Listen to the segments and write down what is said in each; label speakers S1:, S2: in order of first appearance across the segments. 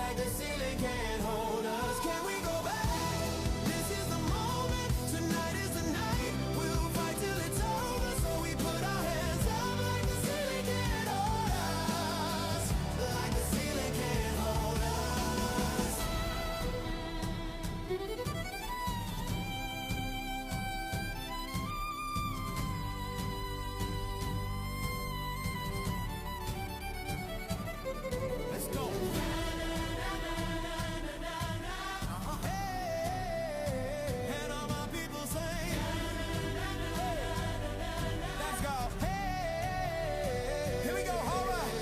S1: like the ceiling can't hold us. Can we go back? This is the moment. Tonight is the night. We'll fight till it's over. So we put our hands up like the ceiling can't hold us. Like the ceiling can't hold us. Let's go. Hey, and all my people sing. Let's go. Hey, here we go. All right.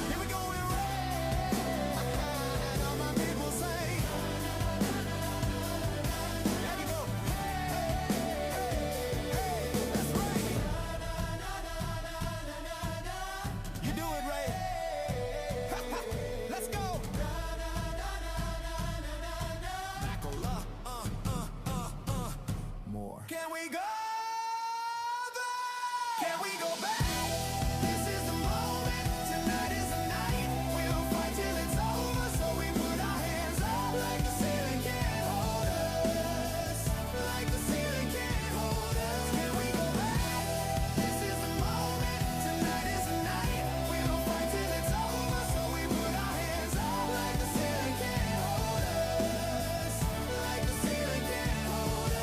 S1: Here we go. We're ready. And all my people sing. There we go. Hey, that's right. You do it right. Let's go. More. Can we go back? Can we go back? This is the moment. Tonight is the night. We'll fight till it's over. So we put our hands up like the ceiling can't hold us. Like the ceiling can't hold us. Can we go back? This is the moment. Tonight is the night. We'll fight till it's over. So we put our hands up like the ceiling can't hold us. Like the ceiling can't hold us.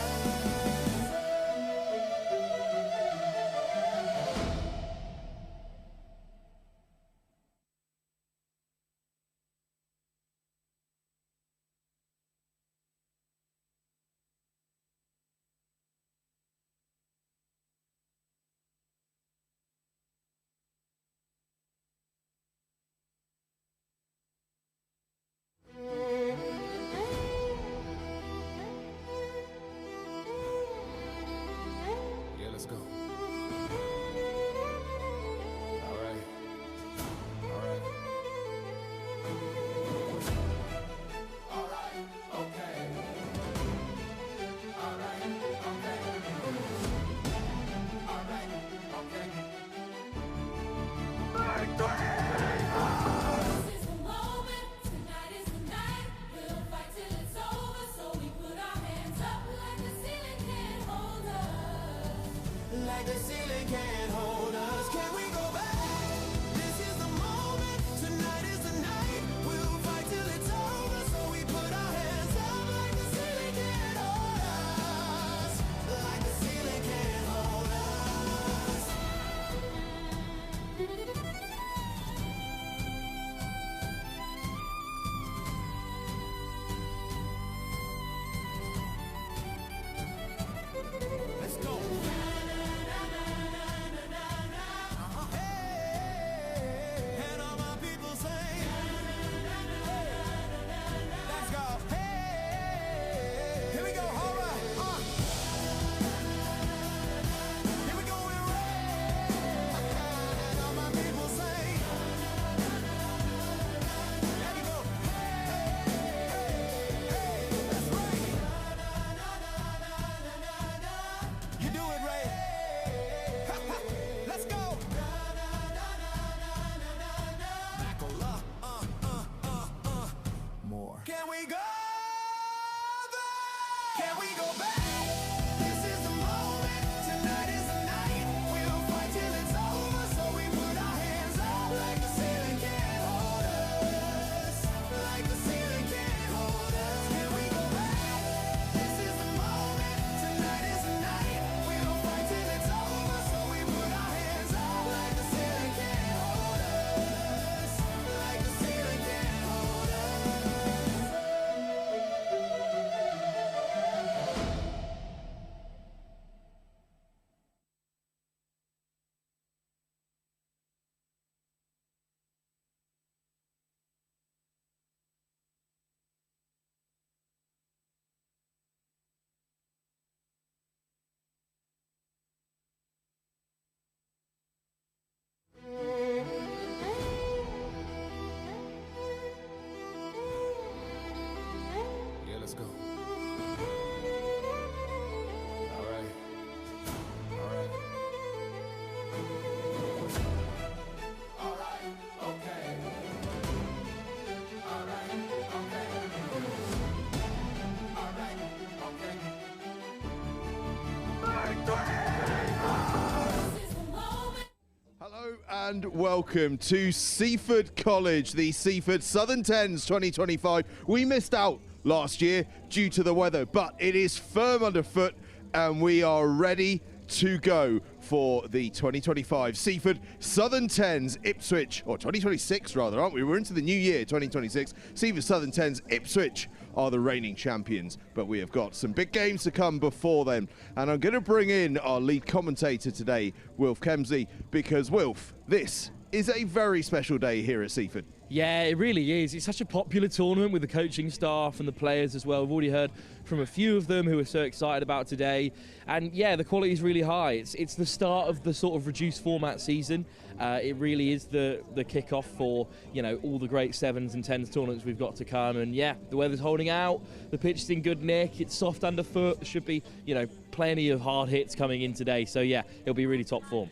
S1: Yeah, let's go. All right. All right. All right. Okay. All right. Okay. All right. Okay.
S2: This is the moment, tonight is the night. We'll fight till it's over, so we put our hands up like the ceiling can't hold us.
S1: Like the ceiling can't hold us. Can we go back? This is the moment. Tonight is the night. We'll fight till it's over. So we put our hands up like the ceiling can't hold us. Like the ceiling can't hold us. Let's go. Hey, and all my people sing. Let's go. Hey, here we go. All right. Here we go. We're ready. And all my people sing. There we go. Hey, that's right. You do it right. Let's go. More. Can we go back? Can we go back? This is the moment. Tonight is the night. We'll fight till it's over. So we put our hands up like the ceiling can't hold us. Like the ceiling can't hold us. Can we go back? This is the moment. Tonight is the night. We'll fight till it's over. So we put our hands up like the ceiling can't hold us. Like the ceiling can't hold us. Yeah, let's go. All right. All right. All right. Okay.
S3: and welcome to Seaford College, the Seaford Southern Tens 2025. We missed out last year due to the weather, but it is firm underfoot and we are ready to go for the 2025 Seaford Southern Tens Ipswich, or 2026 rather, aren't we? We're into the new year, 2026. Seaford Southern Tens Ipswich are the reigning champions, but we have got some big games to come before then. And I'm going to bring in our lead commentator today, Wilf Kemsley, because Wilf, this is a very special day here at Seaford.
S4: Yeah, it really is. It's such a popular tournament with the coaching staff and the players as well. We've already heard from a few of them who are so excited about today. And yeah, the quality is really high. It's the start of the sort of reduced format season. It really is the kick-off for, you know, all the great 7s and 10s tournaments we've got to come. And yeah, the weather's holding out. The pitch is in good nick. It's soft underfoot. There should be, you know, plenty of hard hits coming in today. So yeah, it'll be really top form.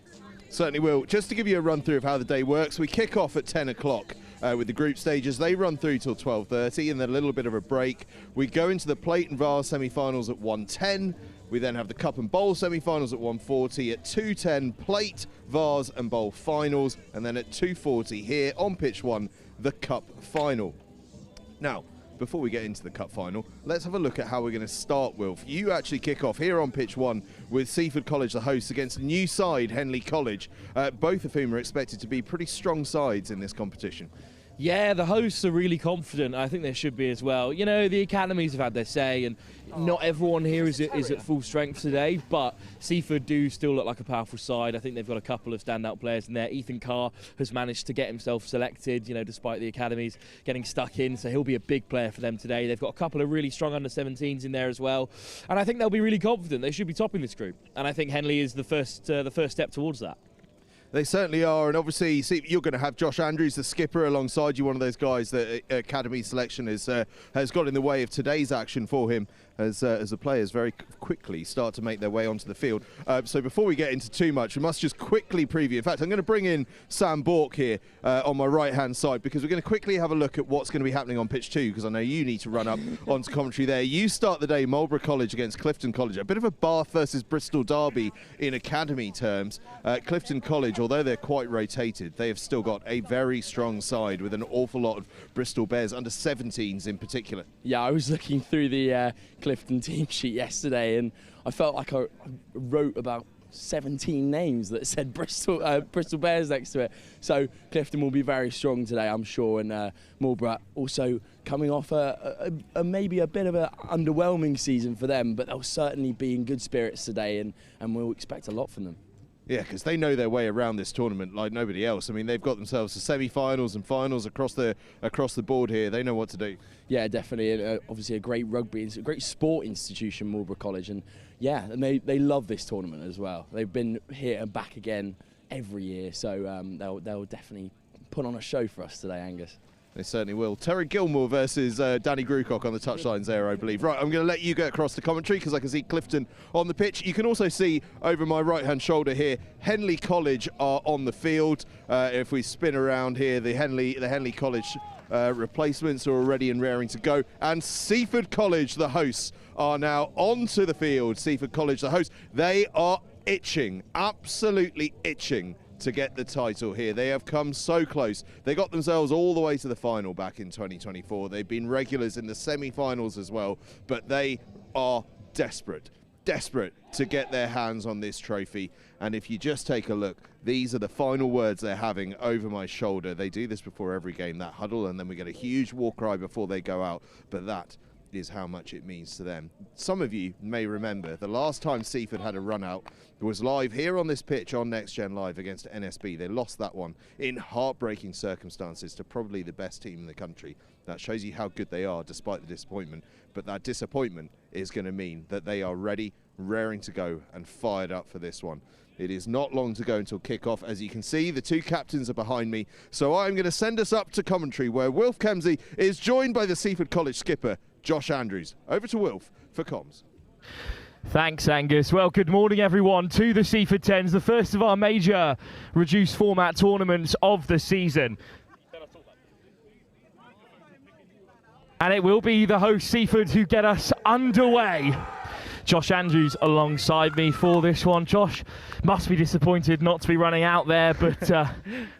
S3: Certainly will. Just to give you a run through of how the day works, we kick off at 10 o'clock with the group stages. They run through till 12:30 and then a little bit of a break. We go into the plate and vase semi-finals at 1:10. We then have the cup and bowl semi-finals at 1:40. At 2:10, plate, vase and bowl finals. And then at 2:40 here on pitch 1, the cup final. Now, before we get into the cup final, let's have a look at how we're going to start, Wilf. You actually kick off here on pitch 1 with Seaford College, the hosts, against a new side, Henley College, both of whom are expected to be pretty strong sides in this competition.
S4: Yeah, the hosts are really confident. I think they should be as well. You know, the academies have had their say, and not everyone here is at full strength today, but Seaford do still look like a powerful side. I think they've got a couple of standout players in there. Ethan Carr has managed to get himself selected, you know, despite the academies getting stuck in, so he'll be a big player for them today. They've got a couple of really strong under-17s in there as well, and I think they'll be really confident. They should be topping this group, and I think Henley is the first step towards that.
S3: They certainly are, and obviously you're going to have Josh Andrews, the skipper, alongside you, one of those guys that academy selection has got in the way of today's action for him as the players very quickly start to make their way onto the field. So before we get into too much, we must just quickly preview. In fact, I'm going to bring in Sam Bork here on my right-hand side, because we're going to quickly have a look at what's going to be happening on pitch 2, because I know you need to run up onto commentary there. You start the day Marlborough College against Clifton College, a bit of a Bath versus Bristol derby in academy terms. Clifton College, although they're quite rotated, they have still got a very strong side with an awful lot of Bristol Bears, under 17s in particular.
S5: Yeah, I was looking through the Clifton team sheet yesterday, and I felt like I wrote about 17 names that said Bristol Bears next to it. So Clifton will be very strong today, I'm sure, and Marlborough also coming off maybe a bit of an underwhelming season for them, but they'll certainly be in good spirits today, and we'll expect a lot from them.
S3: Yeah, because they know their way around this tournament like nobody else. I mean, they've got themselves to semi-finals and finals across the board here. They know what to do.
S5: Yeah, definitely. Obviously, a great rugby, it's a great sport institution, Marlborough College, and yeah, and they love this tournament as well. They've been here and back again every year, so they'll definitely put on a show for us today, Angus.
S3: They certainly will. Terry Gilmore versus Danny Grucock on the touchlines there, I believe. Right, I'm going to let you go across the commentary because I can see Clifton on the pitch. You can also see over my right-hand shoulder here, Henley College are on the field. If we spin around here, the Henley College replacements are already and raring to go. And Seaford College, the hosts, are now onto the field. Seaford College, the hosts, they are itching, absolutely itching to get the title here. They have come so close. They got themselves all the way to the final back in 2024. They've been regulars in the semi-finals as well, but they are desperate to get their hands on this trophy. And if you just take a look, these are the final words they're having over my shoulder. They do this before every game, that huddle, and then we get a huge war cry before they go out, but that is how much it means to them. Some of you may remember the last time Seaford had a run out was live here on this pitch on Next Gen Live against NSB. They lost that one in heartbreaking circumstances to probably the best team in the country. That shows you how good they are despite the disappointment, but that disappointment is going to mean that they are ready, raring to go and fired up for this one. It is not long to go until kick-off. As you can see, the two captains are behind me, so I'm going to send us up to commentary where Wilf Kemsley is joined by the Seaford College skipper Josh Andrews. Over to Wilf for comms.
S6: Thanks, Angus. Well, good morning, everyone, to the Seaford Tens, the first of our major reduced format tournaments of the season. And it will be the host Seaford who get us underway. Josh Andrews alongside me for this one. Josh, must be disappointed not to be running out there, but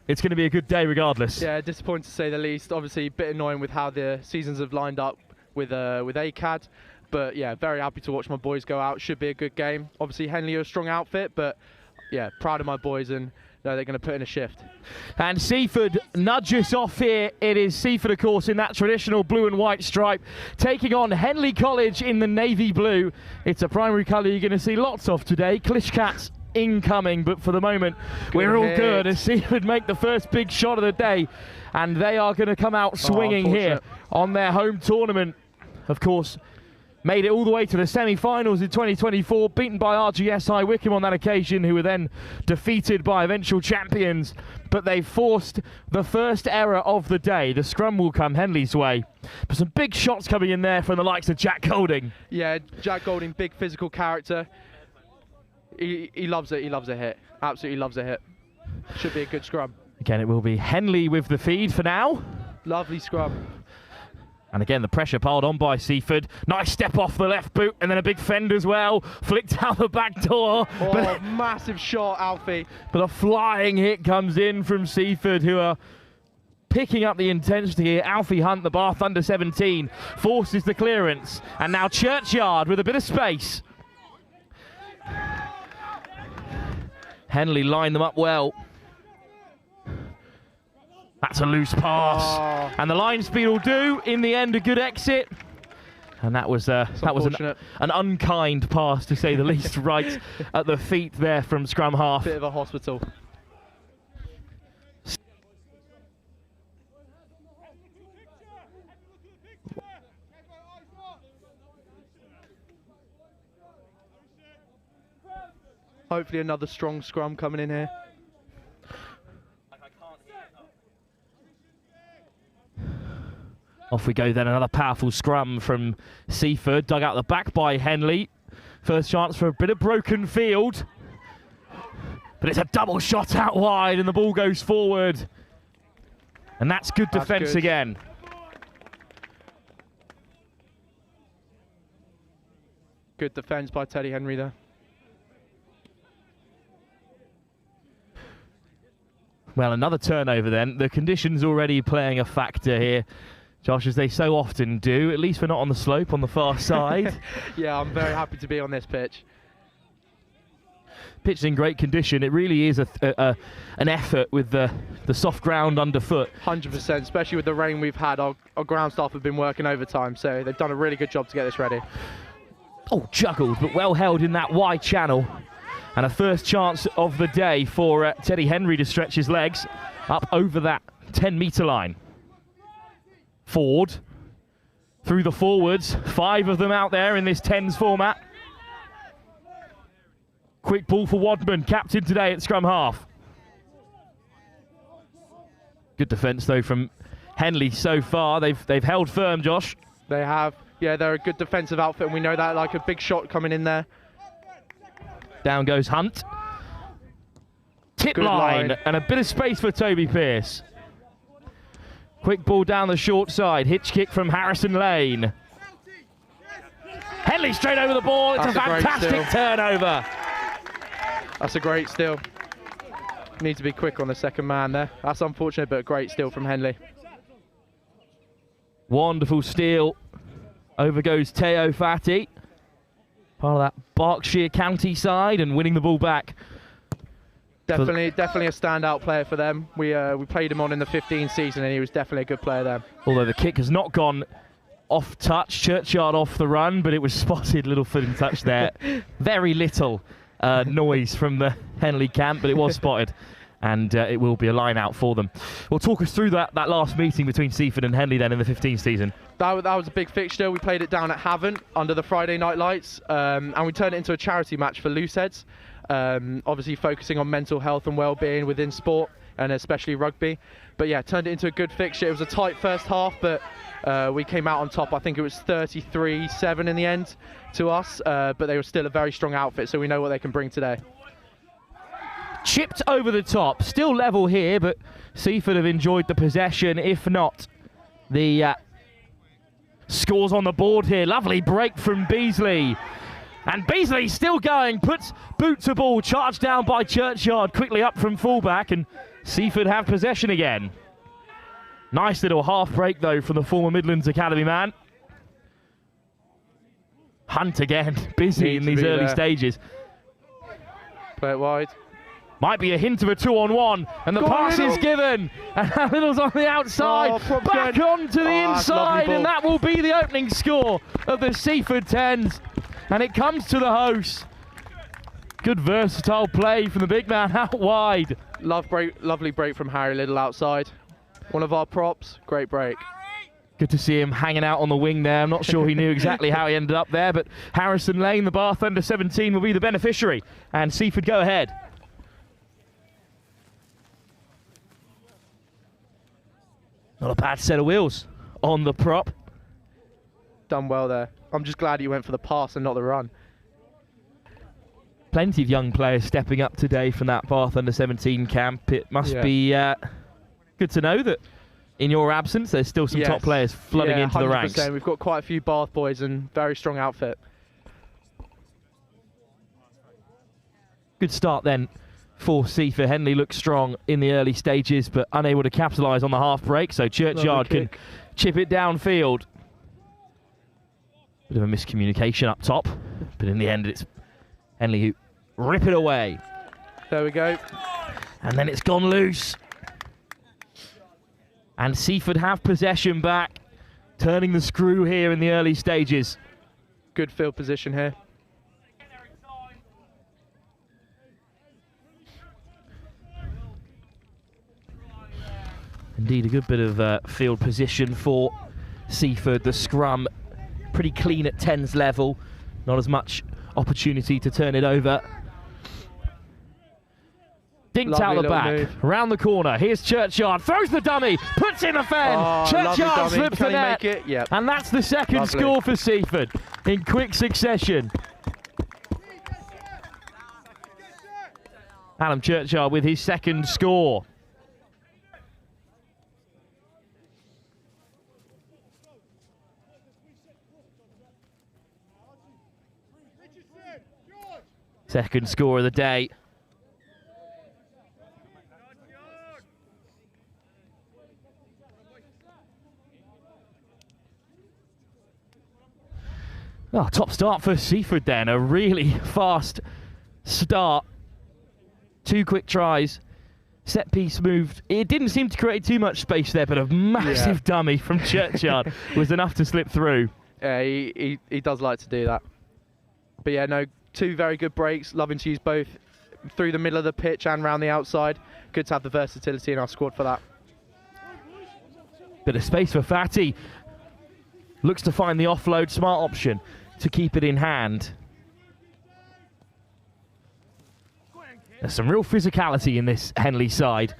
S6: it's going to be a good day regardless.
S7: Yeah, disappointed to say the least. Obviously, a bit annoying with how the seasons have lined up with ACAD. But yeah, very happy to watch my boys go out. Should be a good game. Obviously, Henley are a strong outfit, but yeah, proud of my boys and they're going to put in a shift.
S6: And Seaford nudge us off here. It is Seaford, of course, in that traditional blue and white stripe, taking on Henley College in the navy blue. It's a primary colour you're going to see lots of today. Klishkats incoming, but for the moment, we're all good as Seaford make the first big shot of the day. And they are going to come out swinging here on their home tournament. Of course, made it all the way to the semi-finals in 2024, beaten by RGSI Wycombe on that occasion, who were then defeated by eventual champions. But they forced the first error of the day. The scrum will come Henley's way. But some big shots coming in there from the likes of Jack Golding.
S7: Yeah, Jack Golding, big physical character. He loves it. He loves a hit. Absolutely loves a hit. Should be a good scrum.
S6: Again, it will be Henley with the feed for now.
S7: Lovely scrum.
S6: And again, the pressure piled on by Seaford. Nice step off the left boot, and then a big fend as well. Flicked out the back door.
S7: Oh, massive shot, Alfie.
S6: But a flying hit comes in from Seaford, who are picking up the intensity here. Alfie Hunt, the Bath under 17, forces the clearance. And now Churchyard with a bit of space. Henley lined them up well. That's a loose pass, and the line speed will do. In the end, a good exit, and that was an unkind pass to say the least, right at the feet there from scrum half.
S7: Bit of a hospital. Hopefully, another strong scrum coming in here.
S6: Off we go then, another powerful scrum from Seaford, dug out the back by Henley. First chance for a bit of broken field. But it's a double shot out wide and the ball goes forward. And that's good defence again.
S7: Good defence by Teddy Henry there.
S6: Well, another turnover then. The conditions already playing a factor here, Josh, as they so often do. At least we're not on the slope on the far side.
S7: Yeah, I'm very happy to be on this pitch.
S6: Pitch in great condition. It really is an effort with the soft ground underfoot.
S7: 100%, especially with the rain we've had. Our ground staff have been working overtime, so they've done a really good job to get this ready.
S6: Oh, juggled, but well held in that wide channel. And a first chance of the day for Teddy Henry to stretch his legs up over that 10-metre line. Ford through the forwards, 5 of them out there in this 10s format. Quick ball for Wadman, captain today at scrum half. Good defence though from Henley so far. They've held firm, Josh.
S7: They have. Yeah, they're a good defensive outfit, and we know that, like a big shot coming in there.
S6: Down goes Hunt. Tip
S7: Good
S6: line,
S7: line.
S6: and a bit of space for Toby Pearce. Quick ball down the short side. Hitch kick from Harrison Lane. Henley straight over the ball. It's a fantastic turnover.
S7: That's a great steal. Need to be quick on the second man there. That's unfortunate, but a great steal from Henley.
S6: Wonderful steal. Over goes Teo Fati. Part of that Berkshire County side, and winning the ball back.
S7: Definitely a standout player for them. We played him on in the 15 season, and he was definitely a good player there.
S6: Although the kick has not gone off touch, Churchyard off the run, but it was spotted, little foot in touch there. Very little noise from the Henley camp, but it was spotted. And it will be a line out for them. Well, talk us through that last meeting between Seaford and Henley then in the 15 season.
S7: That was a big fixture. We played it down at Havant under the Friday night lights, and we turned it into a charity match for Looseheads. Obviously focusing on mental health and well-being within sport, and especially rugby. But yeah, turned it into a good fixture. It was a tight first half, but we came out on top. I think it was 33-7 in the end to us, but they were still a very strong outfit, so we know what they can bring today.
S6: Chipped over the top, still level here, but Seaford have enjoyed the possession. If not, the scores on the board here. Lovely break from Beasley. And Beasley still going, puts boot to ball, charged down by Churchyard, quickly up from fullback, and Seaford have possession again. Nice little half break though from the former Midlands Academy man. Hunt again, busy in these early stages.
S7: Play it wide.
S6: Might be a hint of a 2-on-1, and the pass is given. And Little's on the outside, back onto the inside, and that will be the opening score of the Seaford 10s. And it comes to the host. Good versatile play from the big man out wide.
S7: Lovely break from Harry Little outside. One of our props, great break.
S6: Good to see him hanging out on the wing there. I'm not sure he knew exactly how he ended up there, but Harrison Lane, the Bath under-17, will be the beneficiary. And Seaford go ahead. Not a bad set of wheels on the prop.
S7: Done well there. I'm just glad he went for the pass and not the run.
S6: Plenty of young players stepping up today from that Bath under-17 camp. It must be good to know that in your absence there's still some top players flooding into the ranks.
S7: We've got quite a few Bath boys and very strong outfit.
S6: Good start then for Seafford. Henley looks strong in the early stages but unable to capitalise on the half break, so Churchyard can chip it downfield. Bit of a miscommunication up top, but in the end it's Henley who rip it away.
S7: There we go.
S6: And then it's gone loose. And Seaford have possession back, turning the screw here in the early stages.
S7: Good field position here.
S6: Indeed, a good bit of field position for Seaford. The scrum pretty clean at 10s level. Not as much opportunity to turn it over. Dinked out the back, move. Round the corner. Here's Churchyard, throws the dummy, puts in a fend. Churchyard slips the net.
S7: Yep.
S6: And that's the second score for Seaford in quick succession. Adam Churchyard with his second score. Second score of the day. Oh, top start for Seaford then. A really fast start. 2 quick tries. Set piece moved. It didn't seem to create too much space there, but a massive dummy from Churchyard was enough to slip through.
S7: Yeah, he does like to do that. But yeah, no, 2 very good breaks. Loving to use both through the middle of the pitch and round the outside. Good to have the versatility in our squad for that.
S6: Bit of space for Fatty. Looks to find the offload, smart option to keep it in hand. There's some real physicality in this Henley side.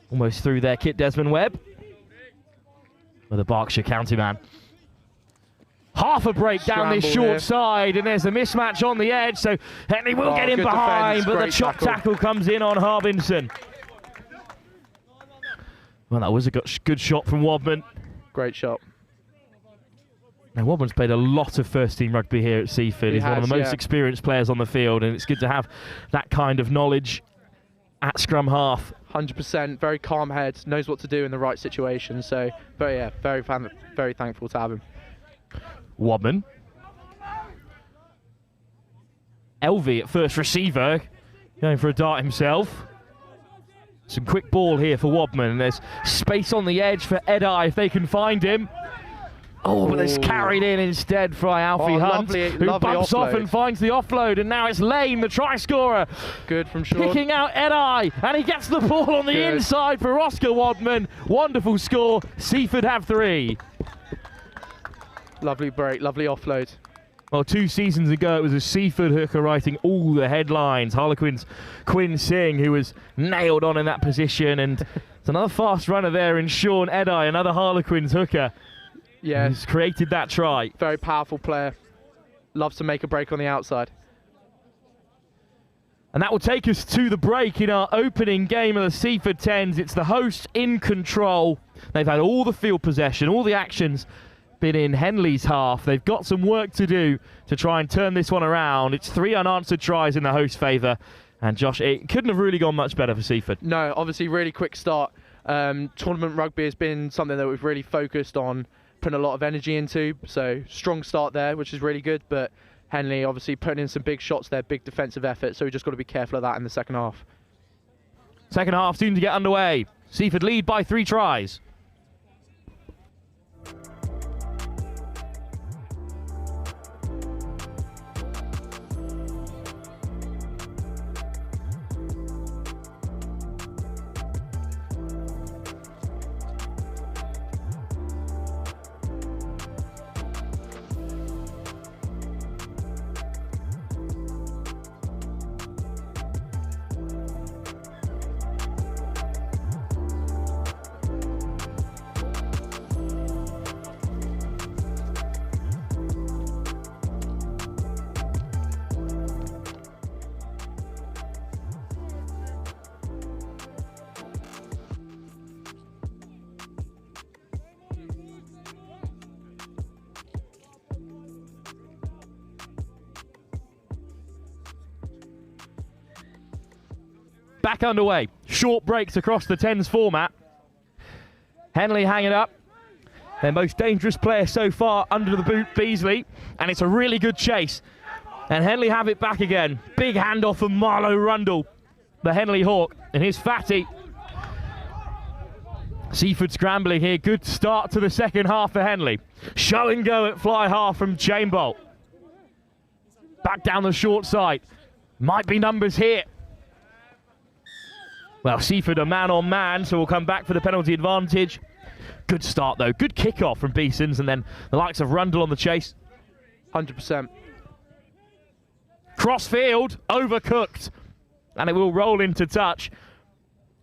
S6: Almost through their kit, Desmond Webb. With a Berkshire County man. Half a break down this short side, and there's a mismatch on the edge, so Henley will get in behind, but the chop tackle comes in on Harbinson. Well, that was a good shot from Wadman.
S7: Great shot.
S6: Now, Wadman's played a lot of first-team rugby here at Seaford. He's one of the most experienced players on the field, and it's good to have that kind of knowledge at scrum half.
S7: 100%, very calm head, knows what to do in the right situation, so very thankful to have him.
S6: Wadman. Elvey at first receiver, going for a dart himself. Some quick ball here for Wadman. There's space on the edge for Edai if they can find him. Oh, but it's carried in instead by Alfie Hunt, who bumps off and finds the offload. And now it's Lane, the try scorer.
S7: Good from Sean.
S6: Picking out Edai, and he gets the ball on the inside for Oscar Wadman. Wonderful score. Seaford have 3.
S7: Lovely break, lovely offload.
S6: Well, 2 seasons ago, it was a Seaford hooker writing all the headlines. Harlequins' Quinn Singh, who was nailed on in that position. And it's another fast runner there in Sean Edai, another Harlequins hooker.
S7: Yeah.
S6: Who's created that try.
S7: Very powerful player. Loves to make a break on the outside.
S6: And that will take us to the break in our opening game of the Seaford 10s. It's the hosts in control. They've had all the field possession, all the actions been in Henley's half. They've got some work to do to try and turn this one around. It's 3 unanswered tries in the host favour. And Josh, it couldn't have really gone much better for Seafford.
S7: No, obviously really quick start. Tournament rugby has been something that we've really focused on putting a lot of energy into. So strong start there, which is really good. But Henley obviously putting in some big shots there, big defensive effort. So we just got to be careful of that in the second half.
S6: Second half soon to get underway. Seafford lead by 3 tries. Back underway. Short breaks across the 10s format. Henley hang it up. Their most dangerous player so far under the boot, Beasley. And it's a really good chase. And Henley have it back again. Big handoff from Marlowe Rundle, the Henley Hawk. And here's Fatty. Seafford scrambling here. Good start to the second half for Henley. Show and go at fly half from Chainbolt. Back down the short side. Might be numbers here. Well, Seafford are man on man, so we'll come back for the penalty advantage. Good start, though. Good kick-off from Beesons, and then the likes of Rundle on the chase.
S7: 100%.
S6: Crossfield, overcooked, and it will roll into touch.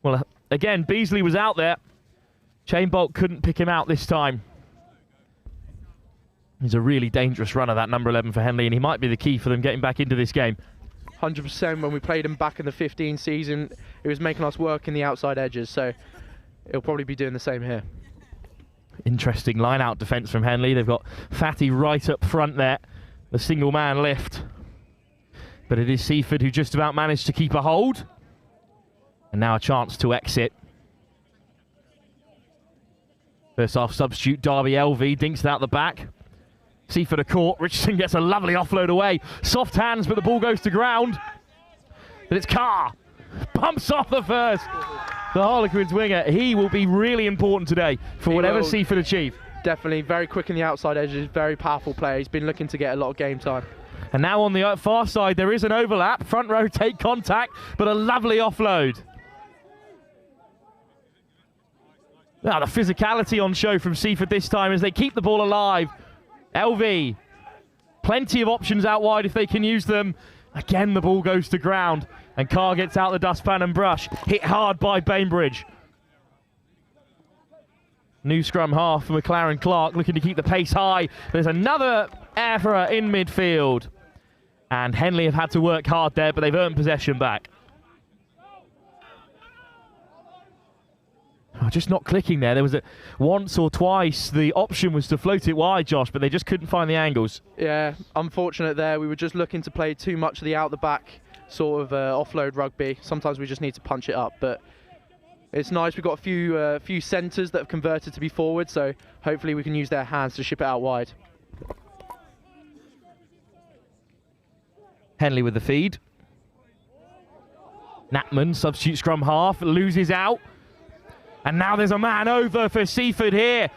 S6: Well, again, Beasley was out there. Chainbolt couldn't pick him out this time. He's a really dangerous runner, that number 11 for Henley, and he might be the key for them getting back into this game.
S7: 100%. When we played him back in the 15 season, it was making us work in the outside edges, so he'll probably be doing the same here.
S6: Interesting line-out defence from Henley. They've got Fatty right up front there, the single-man lift. But it is Seafford who just about managed to keep a hold. And now a chance to exit. First half substitute Derby LV dinks it out the back. Seafford are caught. Richardson gets a lovely offload away. Soft hands, but the ball goes to ground. But it's Carr. Bumps off the first. The Harlequins winger. He will be really important today for whatever Seafford achieve.
S7: Definitely. Very quick in the outside edges. Very powerful player. He's been looking to get a lot of game time.
S6: And now on the far side, there is an overlap. Front row take contact, but a lovely offload. Now the physicality on show from Seafford this time as they keep the ball alive. LV, plenty of options out wide if they can use them. Again, the ball goes to ground, and Carr gets out the dustpan and brush. Hit hard by Bainbridge. New scrum half for McLaren Clark, looking to keep the pace high. There's another error in midfield. And Henley have had to work hard there, but they've earned possession back. Oh, just not clicking there. There was once or twice the option was to float it wide, Josh, but they just couldn't find the angles.
S7: Yeah, unfortunate there. We were just looking to play too much of the out the back sort of offload rugby. Sometimes we just need to punch it up, but it's nice. We've got a few centres that have converted to be forward, so hopefully we can use their hands to ship it out wide.
S6: Henley with the feed. Natman, substitute scrum half, loses out. And now there's a man over for Seafford here.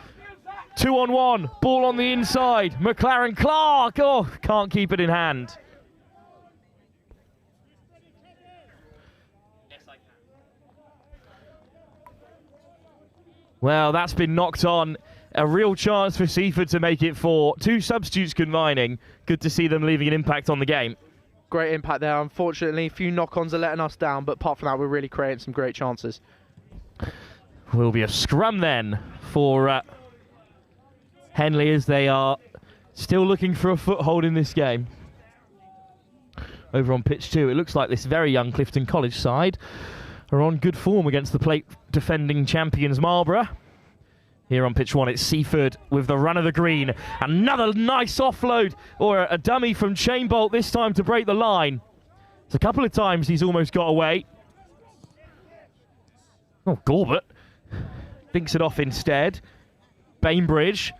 S6: 2-on-1, ball on the inside. McLaren Clark, oh, can't keep it in hand. Well, that's been knocked on. A real chance for Seafford to make it 4. 2 substitutes combining. Good to see them leaving an impact on the game.
S7: Great impact there. Unfortunately, a few knock-ons are letting us down, but apart from that, we're really creating some great chances.
S6: Will be a scrum then for Henley as they are still looking for a foothold in this game. Over on pitch 2, it looks like this very young Clifton College side are on good form against the plate defending champions Marlborough. Here on pitch 1, it's Seaford with the run of the green. Another nice offload, or a dummy from Chainbolt, this time to break the line. It's a couple of times he's almost got away. Oh, Gorbett thinks it off instead. Bainbridge.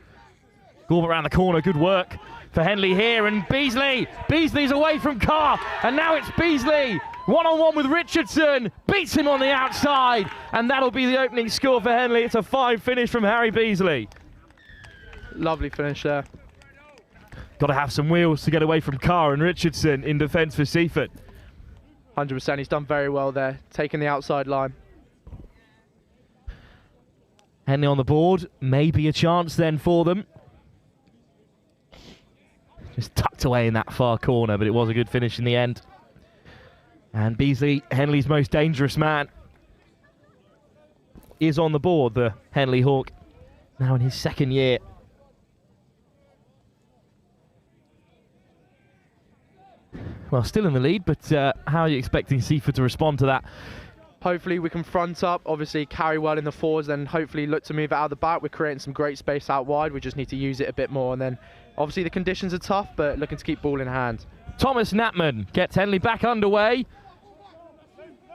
S6: Gorbett around the corner, good work for Henley here, and Beasley. Beasley's away from Carr, and now it's Beasley. One-on-one with Richardson, beats him on the outside, and that'll be the opening score for Henley. It's a 5 finish from Harry Beasley.
S7: Lovely finish there.
S6: Got to have some wheels to get away from Carr and Richardson in defence for Seaford.
S7: 100%, he's done very well there, taking the outside line.
S6: Henley on the board, maybe a chance then for them. Just tucked away in that far corner, but it was a good finish in the end. And Beasley, Henley's most dangerous man, is on the board, the Henley Hawk, now in his 2nd year. Well, still in the lead, but how are you expecting Seaford to respond to that?
S7: Hopefully we can front up, obviously carry well in the forwards, then hopefully look to move it out of the back. We're creating some great space out wide. We just need to use it a bit more, and then obviously the conditions are tough, but looking to keep ball in hand.
S6: Thomas Knapman gets Henley back underway.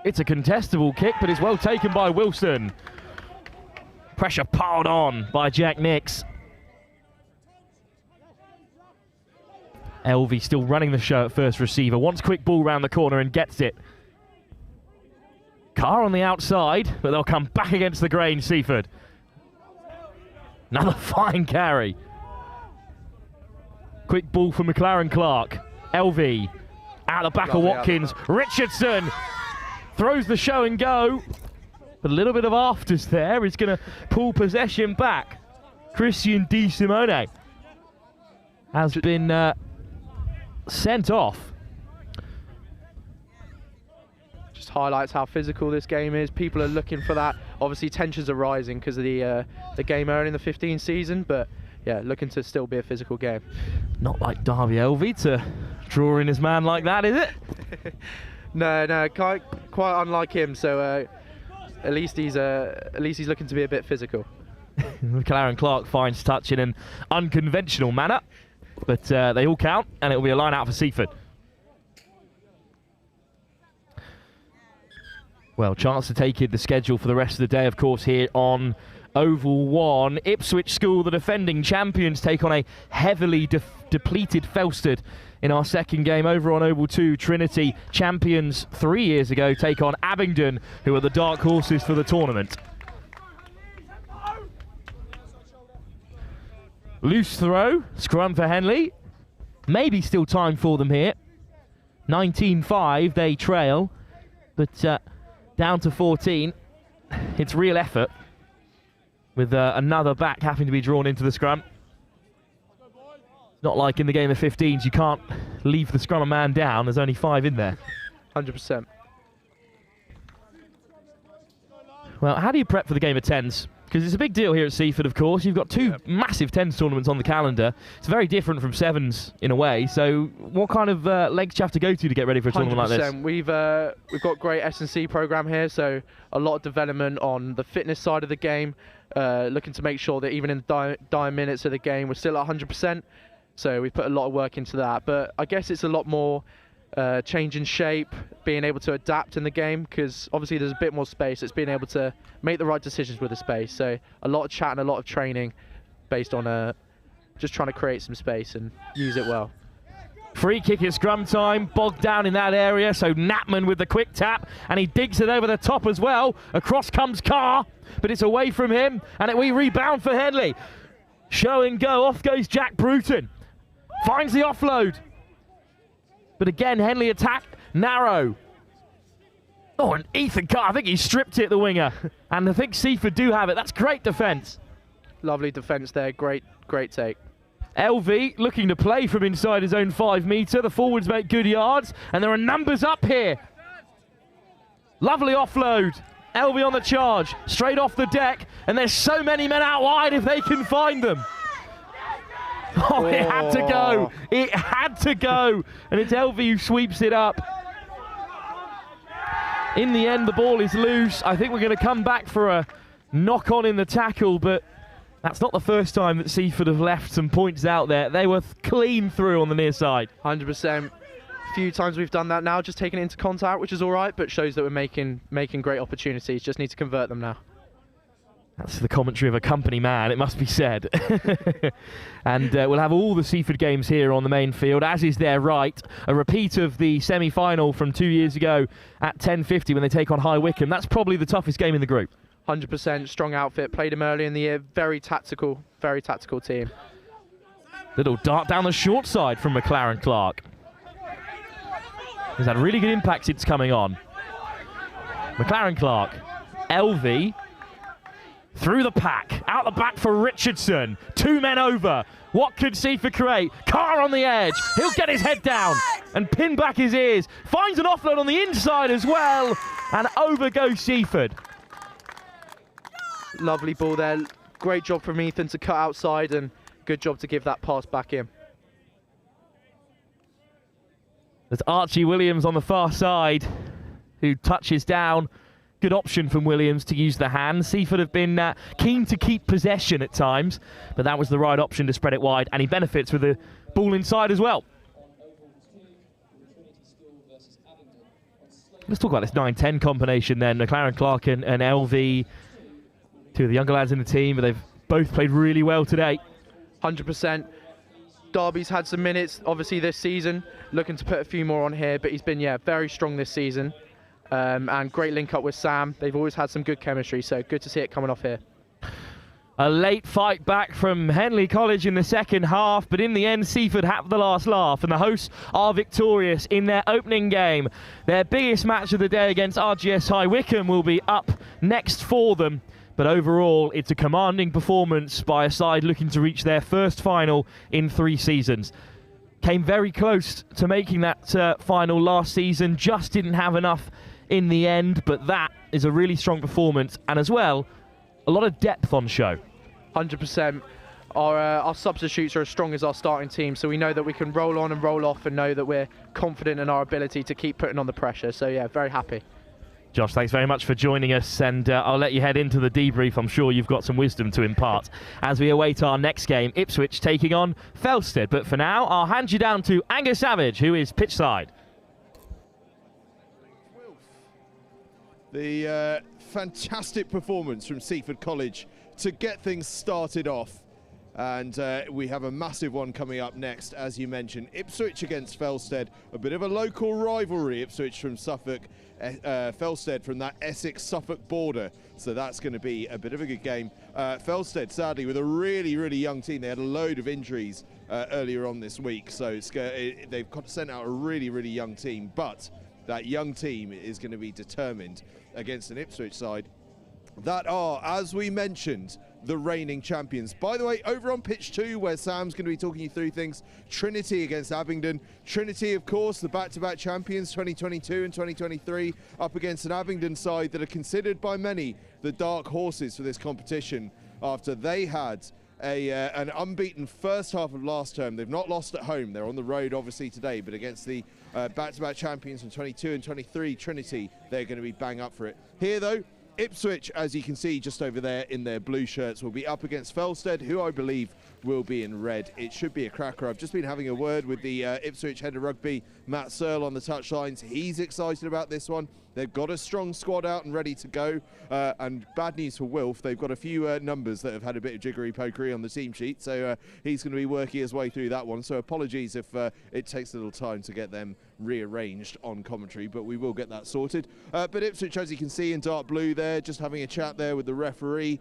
S6: It's a contestable kick, but it's well taken by Wilson. Pressure piled on by Jack Nix. Elvey still running the show at first receiver. Wants quick ball round the corner and gets it. Carr on the outside, but they'll come back against the grain, Seaford. Another fine carry. Quick ball from McLaren Clark. Elvey out the back of Watkins. Richardson throws the show and go. But a little bit of afters there. He's going to pull possession back. Christian Di Simone has been sent off.
S7: Just highlights how physical this game is. People are looking for that. Obviously tensions are rising because of the game early in the 15 season, but yeah, looking to still be a physical game.
S6: Not like Derby Elvey to draw in his man like that, is it?
S7: No, quite unlike him. So at least he's looking to be a bit physical.
S6: McLaren Clark finds touch in an unconventional manner, but they all count, and it will be a line out for Seaford. Well, chance to take in the schedule for the rest of the day, of course, here on Oval 1. Ipswich School, the defending champions, take on a heavily depleted Felstead in our 2nd game. Over on Oval 2, Trinity, champions 3 years ago, take on Abingdon, who are the dark horses for the tournament. Loose throw, scrum for Henley. Maybe still time for them here. 19-5, they trail, but down to 14. It's real effort, with another back having to be drawn into the scrum. Not like in the game of 15s, you can't leave the scrum a man down. There's only 5 in there.
S7: 100%.
S6: Well, how do you prep for the game of 10s? Because it's a big deal here at Seaford, of course. You've got 2 massive 10s tournaments on the calendar. It's very different from 7s in a way. So what kind of legs do you have to go to get ready for a tournament like this?
S7: 100%. We've got great S&C program here, so a lot of development on the fitness side of the game. Looking to make sure that even in the dying minutes of the game, we're still at 100%. So we put a lot of work into that. But I guess it's a lot more change in shape, being able to adapt in the game, because obviously there's a bit more space. It's being able to make the right decisions with the space. So a lot of chat and a lot of training based on just trying to create some space and use it well.
S6: Free kick at scrum time, bogged down in that area, so Knapman with the quick tap, and he digs it over the top as well. Across comes Carr, but it's away from him, and we rebound for Henley. Show and go, off goes Jack Bruton. Finds the offload. But again, Henley attacked narrow. Oh, and Ethan Carr, I think he stripped it, the winger. And I think Seaford do have it. That's great defence.
S7: Lovely defence there, great take.
S6: Elvey looking to play from inside his own 5 metre. The forwards make good yards, and there are numbers up here. Lovely offload. Elvey on the charge, straight off the deck, and there's so many men out wide if they can find them. Oh, it had to go. It had to go. And it's Elvey who sweeps it up. In the end, the ball is loose. I think we're going to come back for a knock-on in the tackle, but That's not the first time that Seaford have left some points out there. They were clean through on the near side.
S7: 100%. A few times we've done that now, just taking it into contact, which is all right, but shows that we're making great opportunities. Just need to convert them now.
S6: That's the commentary of a company man, it must be said. And we'll have all the Seaford games here on the main field, as is their right. A repeat of the semi-final from 2 years ago at 10:50 when they take on High Wycombe. That's probably the toughest game in the group.
S7: 100% strong outfit. Played him early in the year. Very tactical team.
S6: Little dart down the short side from McLaren Clark. He's had really good impact since coming on. McLaren Clark, LV, through the pack, out the back for Richardson. 2 men over. What could Seaford create? Carr on the edge. He'll get his head down and pin back his ears. Finds an offload on the inside as well. And over goes Seaford.
S7: Lovely ball there. Great job from Ethan to cut outside, and good job to give that pass back in.
S6: There's Archie Williams on the far side, who touches down. Good option from Williams to use the hand. Seaford have been keen to keep possession at times, but that was the right option to spread it wide, and he benefits with the ball inside as well. Let's talk about this 9-10 combination then. McLaren Clark and LV, two of the younger lads in the team, but they've both played really well today.
S7: 100%. Darby's had some minutes, obviously, this season. Looking to put a few more on here, but he's been, very strong this season. And great link up with Sam. They've always had some good chemistry, so good to see it coming off here.
S6: A late fight back from Henley College in the second half, but in the end, Seaford have the last laugh, and the hosts are victorious in their opening game. Their biggest match of the day against RGS High Wycombe will be up next for them. But overall, it's a commanding performance by a side looking to reach their first final in 3 seasons. Came very close to making that final last season, just didn't have enough in the end, but that is a really strong performance, and as well, a lot of depth on show.
S7: 100%. Our substitutes are as strong as our starting team, so we know that we can roll on and roll off and know that we're confident in our ability to keep putting on the pressure. So yeah, very happy.
S6: Josh, thanks very much for joining us, and I'll let you head into the debrief. I'm sure you've got some wisdom to impart as we await our next game, Ipswich taking on Felstead. But for now, I'll hand you down to Angus Savage, who is pitchside.
S3: The fantastic performance from Seaford College to get things started off. And we have a massive one coming up next, as you mentioned. Ipswich against Felstead, a bit of a local rivalry. Ipswich from Suffolk, Felstead from that Essex-Suffolk border. So that's going to be a bit of a good game. Felstead, sadly, with a really, really young team. They had a load of injuries earlier on this week. So they've sent out a really, really young team. But that young team is going to be determined against an Ipswich side that are, as we mentioned, the reigning champions. By the way, over on pitch 2, where Sam's going to be talking you through things, Trinity against Abingdon. Trinity, of course, the back-to-back champions 2022 and 2023, up against an Abingdon side that are considered by many the dark horses for this competition after they had an unbeaten first half of last term. They've not lost at home. They're on the road, obviously, today, but against the back-to-back champions from 22 and 23, Trinity, they're going to be bang up for it. Here, though, Ipswich, as you can see just over there in their blue shirts, will be up against Felstead, who I believe will be in red. It should be a cracker. I've just been having a word with the Ipswich head of rugby, Matt Searle, on the touchlines. He's excited about this one. They've got a strong squad out and ready to go. And bad news for Wilf, they've got a few numbers that have had a bit of jiggery-pokery on the team sheet, so he's going to be working his way through that one. So apologies if it takes a little time to get them rearranged on commentary, but we will get that sorted. But Ipswich, as you can see in dark blue there, just having a chat there with the referee,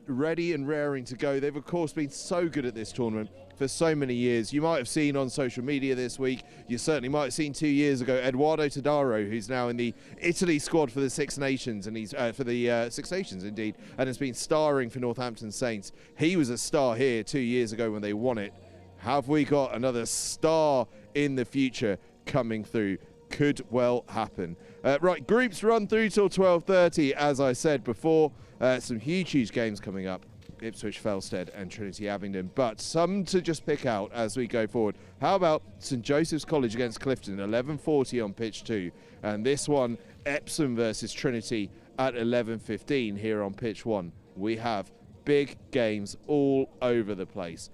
S3: ready and raring to go. They've, of course, been so good at this tournament for so many years. You might have seen on social media this week, you certainly might have seen 2 years ago, Eduardo Tadaro, who's now in the Italy squad for the Six Nations, and he's for the Six Nations indeed, and has been starring for Northampton Saints. He was a star here 2 years ago when they won it. Have we got another star in the future coming through? Could well happen. Right, groups run through till 12:30, as I said before. Some huge games coming up. Ipswich, Felstead and Trinity Abingdon, but some to just pick out as we go forward. How about St Joseph's College against Clifton, 11:40 on pitch 2, and this one, Epsom versus Trinity at 11:15 here on pitch 1. We have big games all over the place.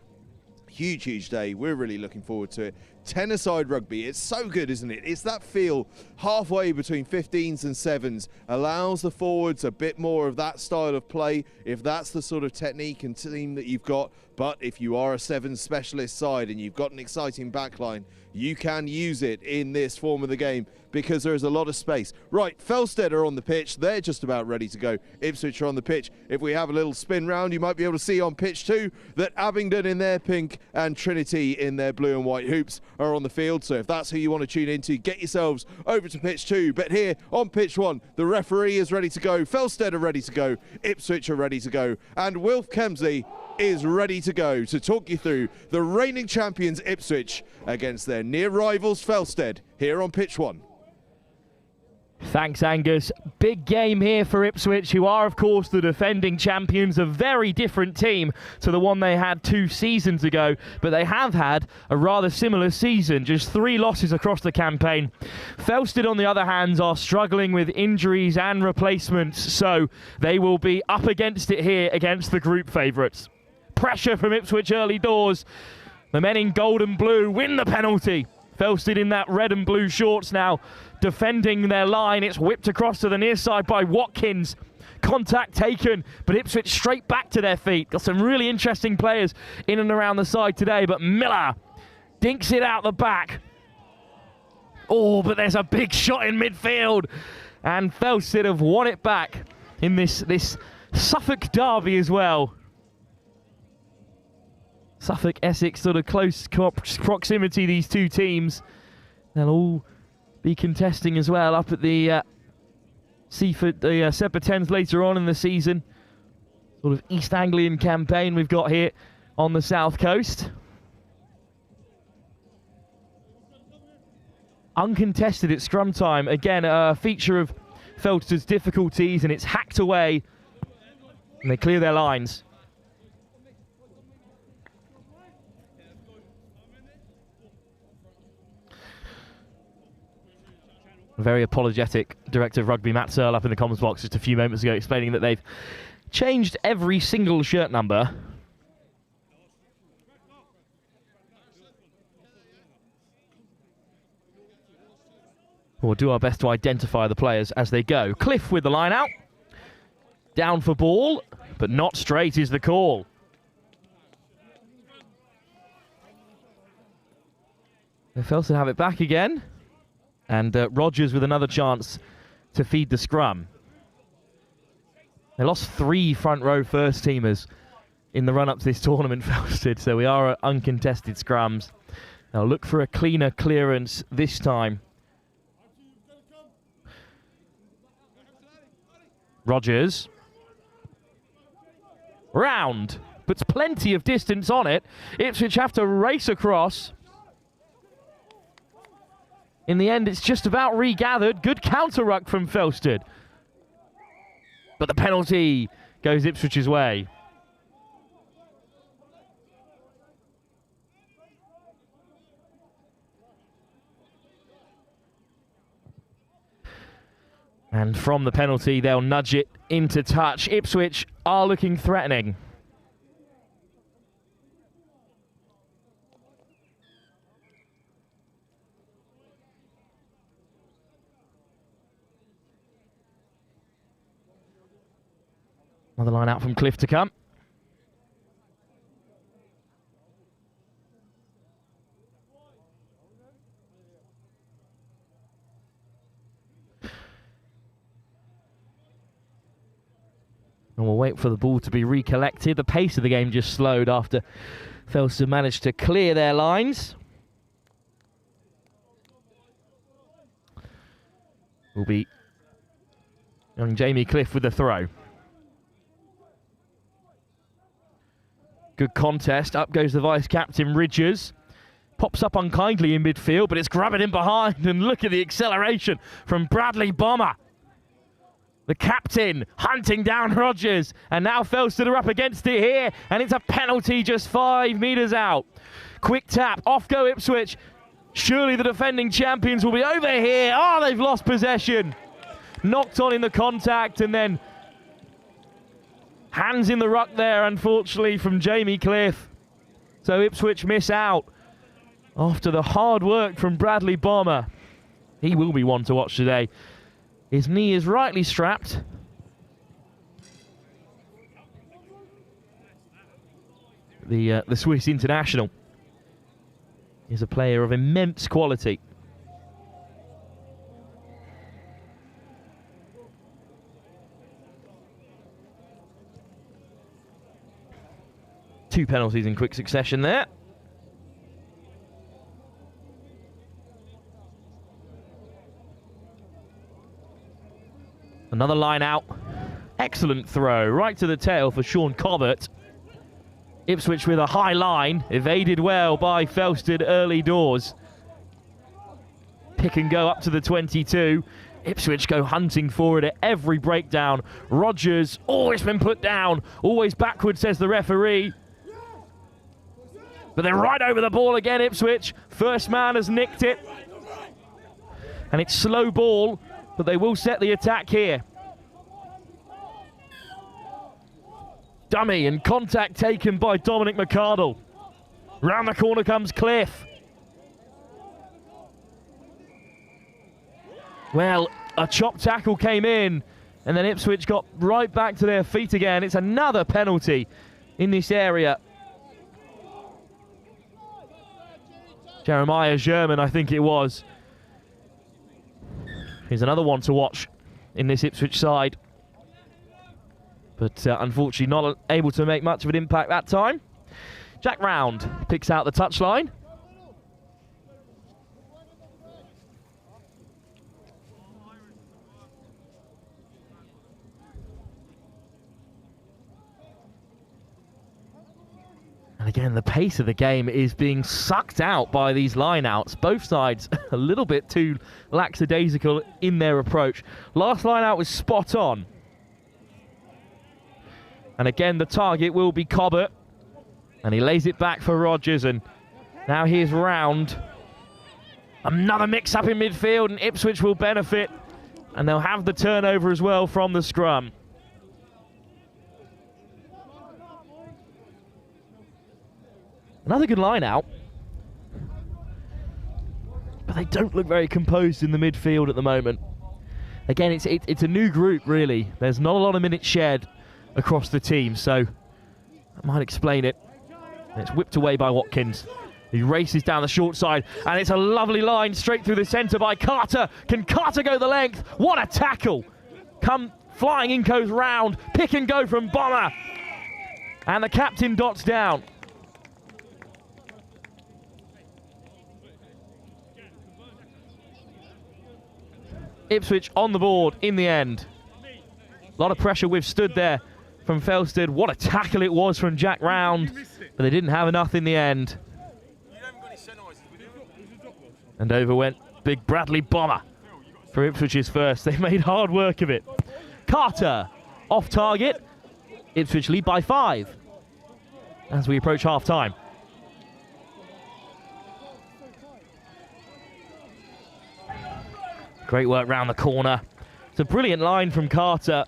S3: Huge day. We're really looking forward to it. 10-a-side rugby, it's so good, isn't it? It's that feel halfway between 15s and 7s, allows the forwards a bit more of that style of play, if that's the sort of technique and team that you've got. But if you are a 7 specialist side and you've got an exciting backline, you can use it in this form of the game because there is a lot of space. Right, Felstead are on the pitch. They're just about ready to go. Ipswich are on the pitch. If we have a little spin round, you might be able to see on pitch 2 that Abingdon in their pink and Trinity in their blue and white hoops are on the field. So if that's who you want to tune into, get yourselves over to pitch 2. But here on pitch 1, the referee is ready to go. Felstead are ready to go. Ipswich are ready to go. And Wilf Kemsley is ready to go to talk you through the reigning champions Ipswich against their near rivals Felstead here on pitch 1.
S6: Thanks, Angus. Big game here for Ipswich, who are, of course, the defending champions. A very different team to the one they had 2 seasons ago, but they have had a rather similar season, just 3 losses across the campaign. Felstead, on the other hand, are struggling with injuries and replacements, so they will be up against it here against the group favourites. Pressure from Ipswich early doors. The men in gold and blue win the penalty. Felstead in that red and blue shorts now, defending their line. It's whipped across to the near side by Watkins. Contact taken, but Ipswich straight back to their feet. Got some really interesting players in and around the side today, but Miller dinks it out the back. Oh, but there's a big shot in midfield. And Felstead have won it back in this Suffolk derby as well. Suffolk, Essex, sort of close proximity, these two teams. They'll all be contesting as well up at the Seafford, the September 10s later on in the season. Sort of East Anglian campaign we've got here on the south coast. Uncontested at scrum time. Again, a feature of Felstead's difficulties, and it's hacked away. And they clear their lines. Very apologetic Director of Rugby Matt Searle up in the comms box just a few moments ago, explaining that they've changed every single shirt number. We'll do our best to identify the players as they go. Cliff with the line out. Down for ball, but not straight is the call. Felstead have it back again. And Rogers with another chance to feed the scrum. They lost 3 front row first teamers in the run up to this tournament, Felstead, so we are at uncontested scrums. They'll look for a cleaner clearance this time. Rogers. Round, but plenty of distance on it. Ipswich have to race across. In the end, it's just about regathered. Good counter-ruck from Felstead. But the penalty goes Ipswich's way. And from the penalty, they'll nudge it into touch. Ipswich are looking threatening. Another line out from Cliff to come. And we'll wait for the ball to be recollected. The pace of the game just slowed after Felstead managed to clear their lines. Will be young Jamie Cliff with the throw. Good contest. Up goes the vice-captain, Ridgers. Pops up unkindly in midfield, but it's grabbing in behind. And look at the acceleration from Bradley Bomber. The captain hunting down Rogers. And now Felstead are up against it here. And it's a penalty just 5 metres out. Quick tap. Off go Ipswich. Surely the defending champions will be over here. Oh, they've lost possession. Knocked on in the contact and then Hands in the ruck there, unfortunately, from Jamie Cliff. So Ipswich miss out after the hard work from Bradley Bomber. He will be one to watch today. His knee is rightly strapped. The Swiss international is a player of immense quality. Two penalties in quick succession there. Another line out. Excellent throw, right to the tail for Sean Cobbett. Ipswich with a high line, evaded well by Felstead early doors. Pick and go up to the 22. Ipswich go hunting for it at every breakdown. Rogers, it's been put down. Always backward, says the referee. But they're right over the ball again, Ipswich. First man has nicked it. And it's slow ball, but they will set the attack here. Dummy and contact taken by Dominic McArdle. Round the corner comes Cliff. Well, a chop tackle came in, and then Ipswich got right back to their feet again. It's another penalty in this area. Jeremiah German, I think it was. Here's another one to watch in this Ipswich side. But unfortunately not able to make much of an impact that time. Jack Round picks out the touchline. And again, the pace of the game is being sucked out by these line-outs. Both sides a little bit too lackadaisical in their approach. Last line-out was spot on. And again, the target will be Cobbett. And he lays it back for Rogers. And now here's Round. Another mix-up in midfield, and Ipswich will benefit. And they'll have the turnover as well from the scrum. Another good line out. But they don't look very composed in the midfield at the moment. Again, it's a new group, really. There's not a lot of minutes shared across the team, so that might explain it. And it's whipped away by Watkins. He races down the short side, and it's a lovely line straight through the centre by Carter. Can Carter go the length? What a tackle! Come flying in goes Round. Pick and go from Bomber. And the captain dots down. Ipswich on the board in the end. A lot of pressure withstood there from Felstead. What a tackle it was from Jack Round, but they didn't have enough in the end. And over went big Bradley Bomber for Ipswich's first. They made hard work of it. Carter off target. Ipswich lead by 5 as we approach half-time. Great work round the corner. It's a brilliant line from Carter.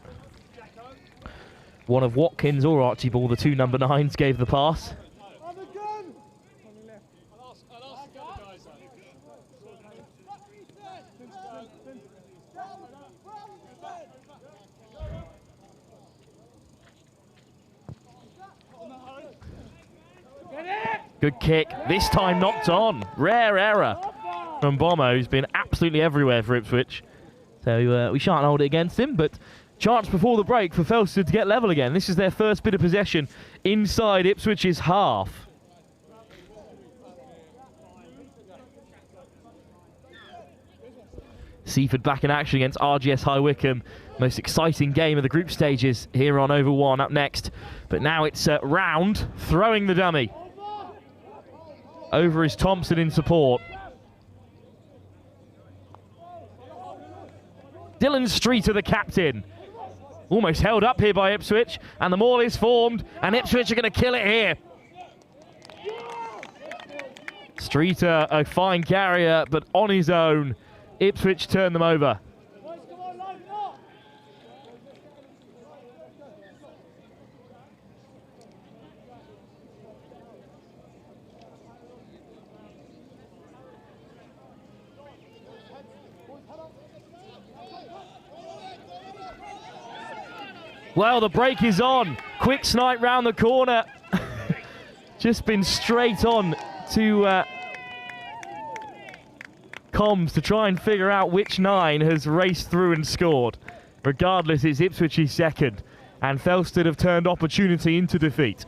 S6: One of Watkins or Archibald, the two number 9s, gave the pass. Good kick, this time knocked on. Rare error from Bomber, who's been absolutely everywhere for Ipswich. So we shan't hold it against him, but chance before the break for Felstead to get level again. This is their first bit of possession inside Ipswich's half. Seafford back in action against RGS High Wycombe. Most exciting game of the group stages here on Over 1 up next. But now it's Round throwing the dummy. Over is Thompson in support. Dylan Streeter, the captain. Almost held up here by Ipswich, and the maul is formed, and Ipswich are going to kill it here. Streeter, a fine carrier, but on his own, Ipswich turn them over. Well, the break is on. Quick snipe round the corner. Just been straight on to comms to try and figure out which 9 has raced through and scored. Regardless, it's Ipswich's second, and Felstead have turned opportunity into defeat.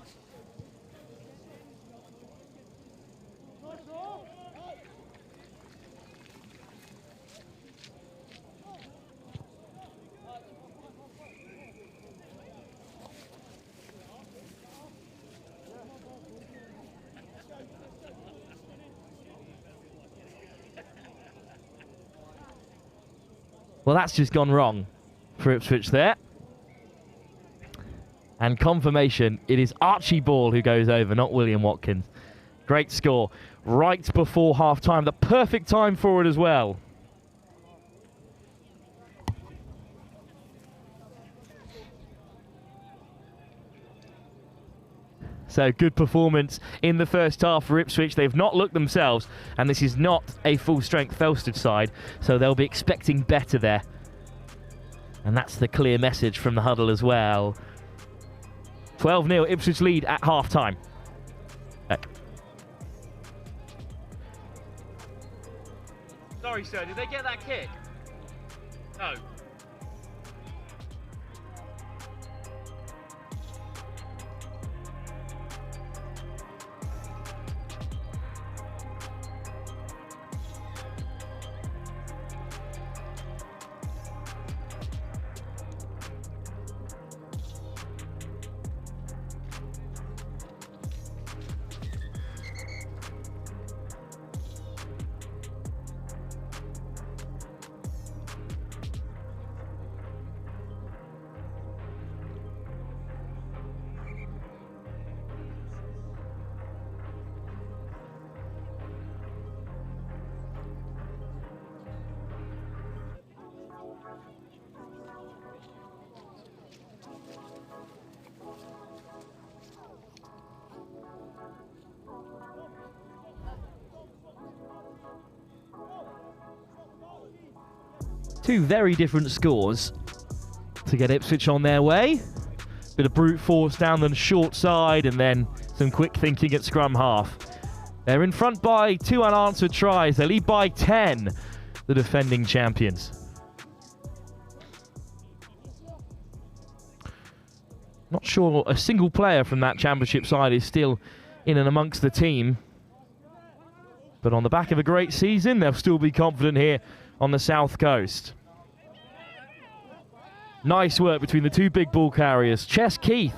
S6: Well, that's just gone wrong for Ipswich there. And confirmation, it is Archie Ball who goes over, not William Watkins. Great score right before half-time. The perfect time for it as well. So good performance in the first half for Ipswich. They've not looked themselves, and this is not a full-strength Felstead side, so they'll be expecting better there. And that's the clear message from the huddle as well. 12-0, Ipswich lead at half-time. Sorry, sir, did they get that kick? No. Two very different scores to get Ipswich on their way. Bit of brute force down the short side and then some quick thinking at scrum half. They're in front by 2 unanswered tries. They lead by 10, the defending champions. Not sure a single player from that championship side is still in and amongst the team. But on the back of a great season, they'll still be confident here on the south coast. Nice work between the two big ball carriers. Chess Keith,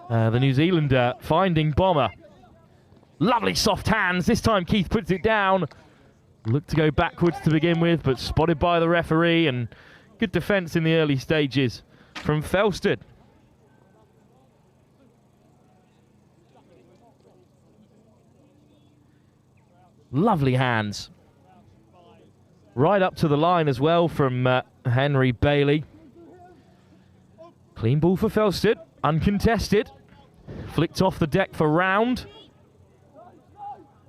S6: the New Zealander, finding Bomber. Lovely soft hands. This time Keith puts it down. Looked to go backwards to begin with, but spotted by the referee, and good defence in the early stages from Felstead. Lovely hands. Right up to the line as well from Henry Bailey. Clean ball for Felstead, uncontested. Flicked off the deck for Round.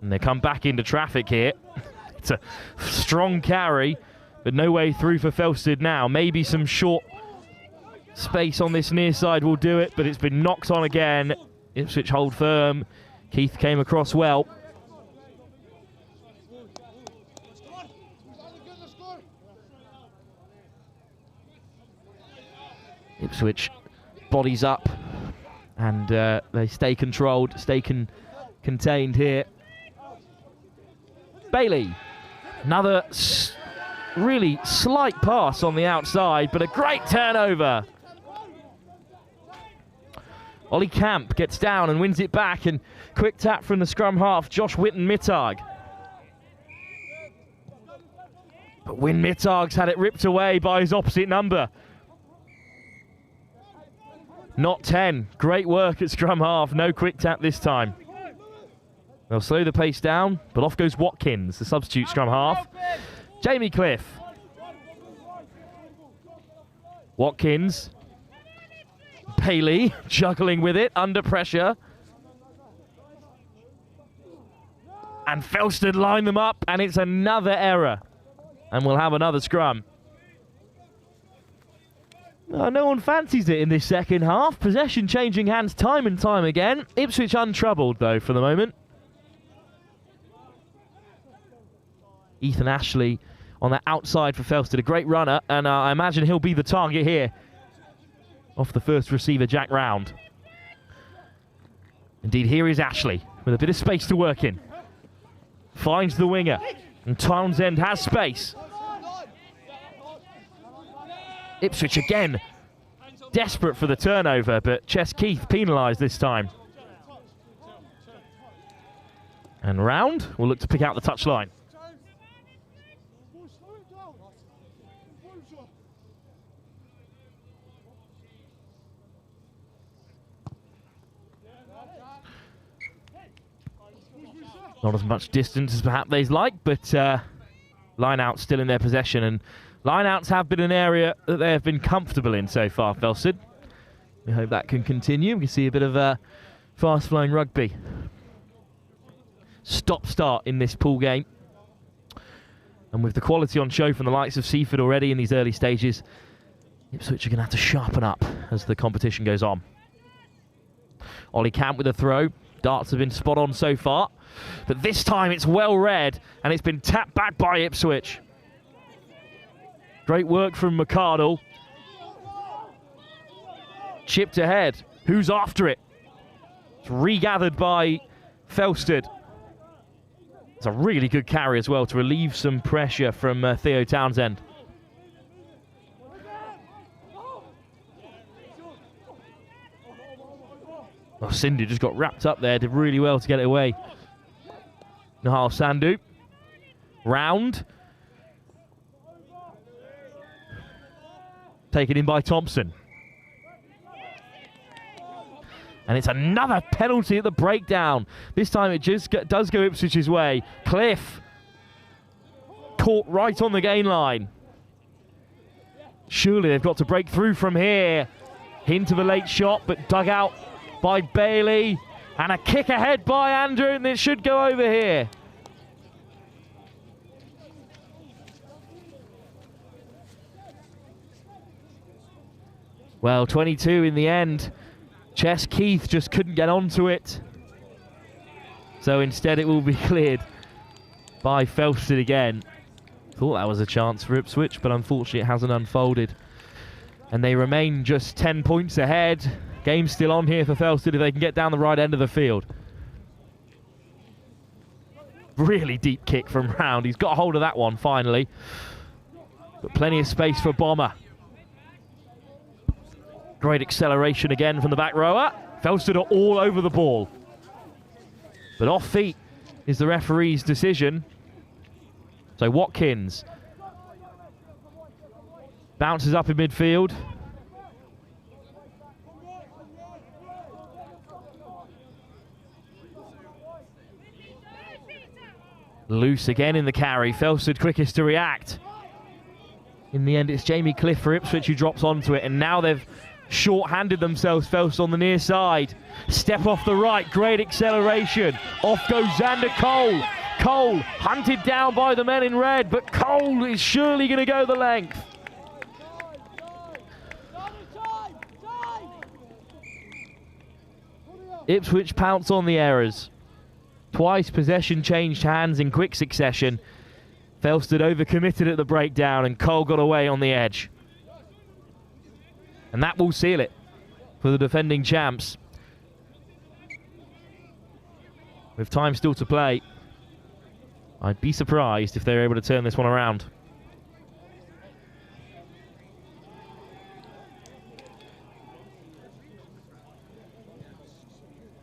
S6: And they come back into traffic here. It's a strong carry, but no way through for Felstead now. Maybe some short space on this near side will do it, but it's been knocked on again. Ipswich hold firm. Keith came across well. Ipswich bodies up, and they stay controlled, stay contained here. Bailey, another really slight pass on the outside, but a great turnover. Ollie Camp gets down and wins it back, and quick tap from the scrum half, Josh Witten-Mittag. But Wyn Mittag's had it ripped away by his opposite number. Not 10. Great work at scrum half. No quick tap this time. They'll slow the pace down, but off goes Watkins, the substitute scrum half. Jamie Cliff. Watkins. Bailey juggling with it, under pressure. And Felstead line them up, and it's another error. And we'll have another scrum. No one fancies it in this second half. Possession changing hands time and time again. Ipswich untroubled, though, for the moment. Ethan Ashley on the outside for Felstead. A great runner, and I imagine he'll be the target here. Off the first receiver, Jack Round. Indeed, here is Ashley with a bit of space to work in. Finds the winger, and Townsend has space. Ipswich again, desperate for the turnover, but Chess Keith penalised this time. And Round will look to pick out the touchline. Not as much distance as perhaps they'd like, but line-outs still in their possession, and line-outs have been an area that they have been comfortable in so far, Felstead. We hope that can continue. We can see a bit of fast-flowing rugby. Stop-start in this pool game. And with the quality on show from the likes of Seafford already in these early stages, Ipswich are going to have to sharpen up as the competition goes on. Ollie Camp with a throw. Darts have been spot on so far, but this time it's well read and it's been tapped back by Ipswich. Great work from McCardle. Chipped ahead. Who's after it? It's regathered by Felstead. It's a really good carry as well to relieve some pressure from Theo Townsend. Oh, Sindhu just got wrapped up there, did really well to get it away. Nahal Sandhu. Round. Taken in by Thompson. And it's another penalty at the breakdown. This time it just does go Ipswich's way. Cliff. Caught right on the gain line. Surely they've got to break through from here. Hint of a late shot, but dug out by Bailey, and a kick ahead by Andrew, and it should go over here. Well, 22 in the end. Chess Keith just couldn't get onto it. So instead it will be cleared by Felstead again. Thought that was a chance for Ipswich, but unfortunately it hasn't unfolded. And they remain just 10 points ahead. Game's still on here for Felstead if they can get down the right end of the field. Really deep kick from Round. He's got hold of that one finally. But plenty of space for Bomber. Great acceleration again from the back rower. Felstead are all over the ball. But off feet is the referee's decision. So Watkins bounces up in midfield. Loose again in the carry. Felstead quickest to react. In the end, it's Jamie Cliff for Ipswich who drops onto it, and now they've short-handed themselves. Felstead on the near side. Step off the right. Great acceleration. Off goes Xander Cole. Cole hunted down by the men in red, but Cole is surely going to go the length. Ipswich pounce on the errors. Twice possession changed hands in quick succession. Felstead overcommitted at the breakdown, and Cole got away on the edge. And that will seal it for the defending champs. With time still to play, I'd be surprised if they're able to turn this one around.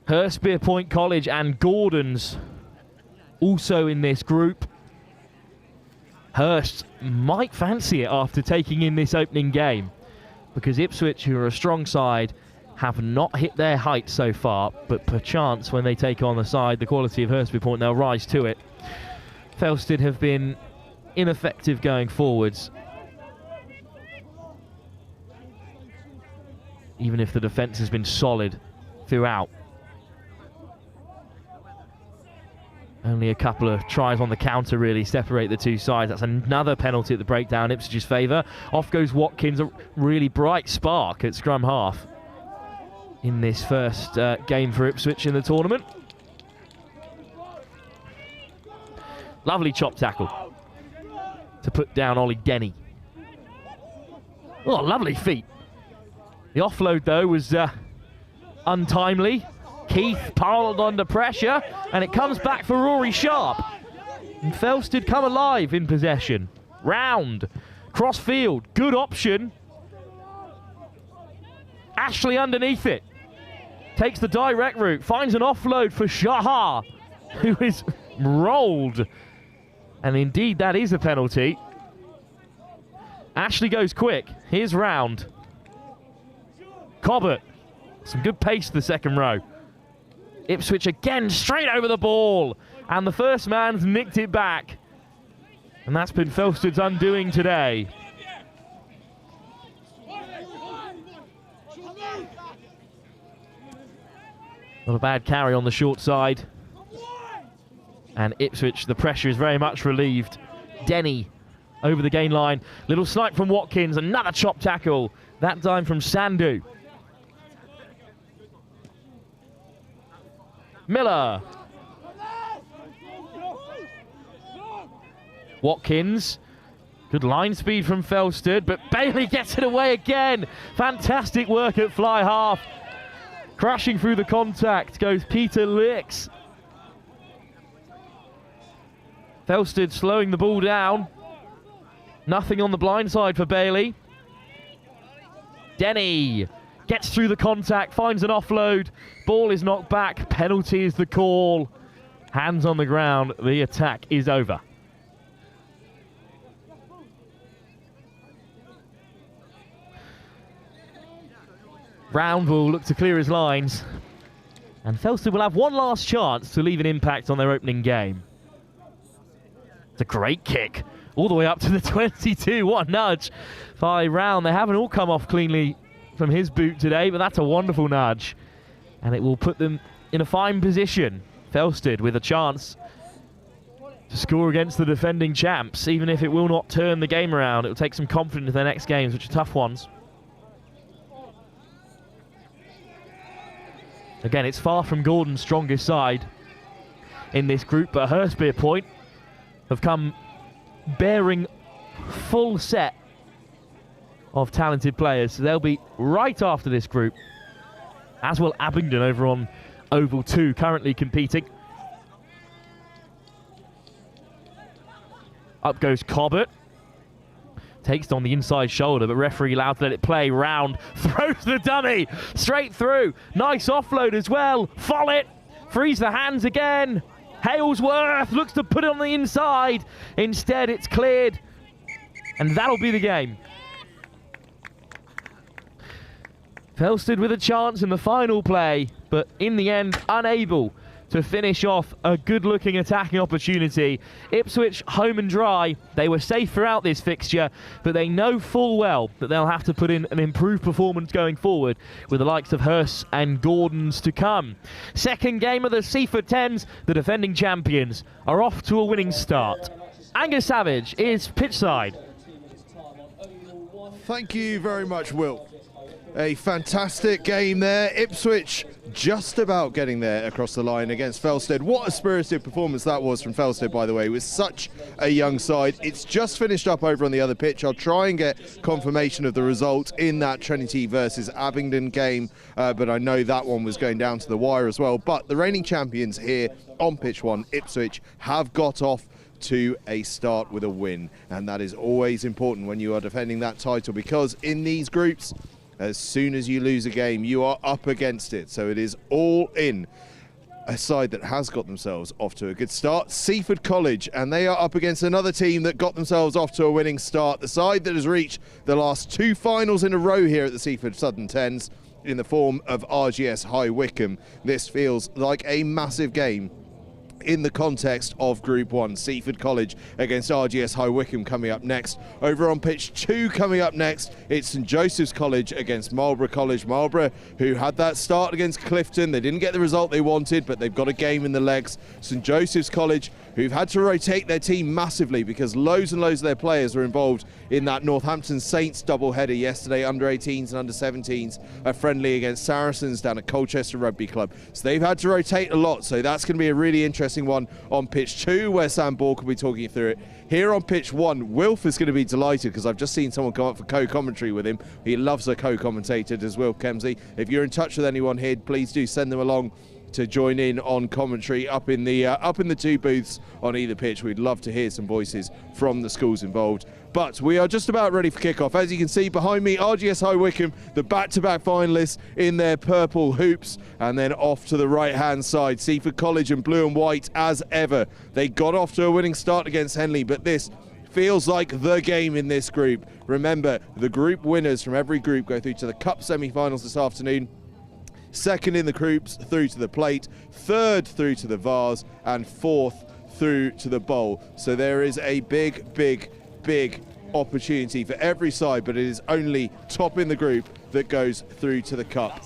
S6: Hurstby, Point College and Gordon's also in this group. Hurst might fancy it after taking in this opening game, because Ipswich, who are a strong side, have not hit their height so far, but perchance when they take on the side, the quality of Hurstby Point, they'll rise to it. Felstead have been ineffective going forwards, even if the defence has been solid throughout. Only a couple of tries on the counter really separate the two sides. That's another penalty at the breakdown, Ipswich's favour. Off goes Watkins, a really bright spark at scrum half in this first game for Ipswich in the tournament. Lovely chop tackle to put down Ollie Denny. Oh, lovely feet. The offload, though, was untimely. Keith piled under pressure, and it comes back for Rory Sharp. And Felstead come alive in possession. Round, cross field, good option. Ashley underneath it. Takes the direct route, finds an offload for Shah, who is rolled. And indeed, that is a penalty. Ashley goes quick. Here's Round. Cobbett. Some good pace to the second row. Ipswich again straight over the ball. And the first man's nicked it back. And that's been Felstead's undoing today. Not a bad carry on the short side. And Ipswich, the pressure is very much relieved. Denny over the gain line. Little snipe from Watkins. Another chop tackle. That time from Sandu. Miller. Watkins. Good line speed from Felstead, but Bailey gets it away again. Fantastic work at fly half. Crashing through the contact goes Peter Licks. Felstead slowing the ball down. Nothing on the blind side for Bailey. Denny gets through the contact, finds an offload. Ball is knocked back. Penalty is the call. Hands on the ground. The attack is over. Round will look to clear his lines. And Felstead will have one last chance to leave an impact on their opening game. It's a great kick. All the way up to the 22. What a nudge by Round. They haven't all come off cleanly from his boot today, but that's a wonderful nudge. And it will put them in a fine position. Felstead with a chance to score against the defending champs, even if it will not turn the game around. It will take some confidence in their next games, which are tough ones. Again, it's far from Gordon's strongest side in this group, but Hurstbeer Point have come bearing full set of talented players. So they'll be right after this group, as will Abingdon over on Oval 2, currently competing. Up goes Cobbett. Takes it on the inside shoulder, but referee allowed to let it play. Round throws the dummy straight through. Nice offload as well. Follett frees the hands again. Halesworth looks to put it on the inside. Instead, it's cleared. And that'll be the game. Felstead with a chance in the final play, but in the end, unable to finish off a good-looking attacking opportunity. Ipswich home and dry. They were safe throughout this fixture, but they know full well that they'll have to put in an improved performance going forward with the likes of Hurst and Gordon's to come. Second game of the Seafford 10s. The defending champions are off to a winning start. Angus Savage is pitchside.
S3: Thank you very much, Will. A fantastic game there. Ipswich just about getting there across the line against Felstead. What a spirited performance that was from Felstead, by the way, with such a young side. It's just finished up over on the other pitch. I'll try and get confirmation of the result in that Trinity versus Abingdon game, but I know that one was going down to the wire as well. But the reigning champions here on pitch one, Ipswich, have got off to a start with a win, and that is always important when you are defending that title, because in these groups, as soon as you lose a game, you are up against it. So it is all in a side that has got themselves off to a good start, Seaford College, and they are up against another team that got themselves off to a winning start, the side that has reached the last two finals in a row here at the Seaford Southern Tens in the form of RGS High Wycombe. This feels like a massive game in the context of Group 1. Seaford College against RGS High Wycombe coming up next. Over on pitch 2 coming up next, it's St Joseph's College against Marlborough College. Marlborough, who had that start against Clifton, they didn't get the result they wanted, but they've got a game in the legs. St Joseph's College, who've had to rotate their team massively because loads and loads of their players were involved in that Northampton Saints doubleheader yesterday, under 18s and under 17s, a friendly against Saracens down at Colchester Rugby Club. So they've had to rotate a lot, so that's going to be a really interesting one on pitch 2, where Sam Bork will be talking you through it. Here on pitch 1, Wilf is going to be delighted because I've just seen someone come up for co-commentary with him. He loves a co-commentator, does Wilf Kemsley. If you're in touch with anyone here, please do send them along to join in on commentary up in the 2 booths on either pitch. We'd love to hear some voices from the schools involved. But we are just about ready for kickoff. As you can see behind me, RGS High Wycombe, the back-to-back finalists in their purple hoops, and then off to the right-hand side, Seaford College in blue and white as ever. They got off to a winning start against Henley, but this feels like the game in this group. Remember, the group winners from every group go through to the Cup semi-finals this afternoon. Second in the groups through to the plate, third through to the vase, and fourth through to the bowl. So there is a big opportunity for every side, but it is only top in the group that goes through to the cup.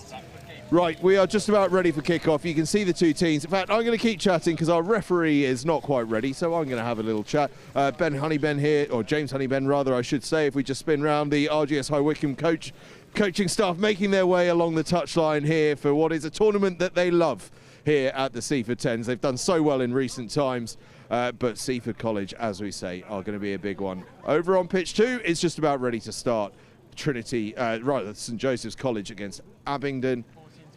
S3: Right, we are just about ready for kickoff. You can see the 2 teams. In fact, I'm going to keep chatting because our referee is not quite ready, so I'm going to have a little chat. Ben Honeyben here, or James Honeyben rather, I should say, if we just spin round the RGS High Wycombe coaching staff making their way along the touchline here for what is a tournament that they love here at the Seaford 10s. They've done so well in recent times, but Seaford College, as we say, are going to be a big one. Over on pitch 2, it's just about ready to start. Trinity, St Joseph's College against Abingdon.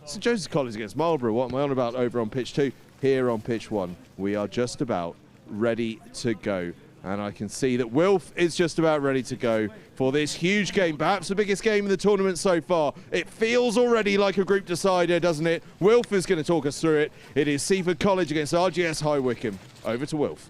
S3: St Joseph's College against Marlborough. What am I on about over on pitch 2? Here on pitch 1, we are just about ready to go. And I can see that Wilf is just about ready to go for this huge game, perhaps the biggest game in the tournament so far. It feels already like a group decider, doesn't it? Wilf is going to talk us through it. It is Seaford College against RGS High Wycombe. Over to Wilf.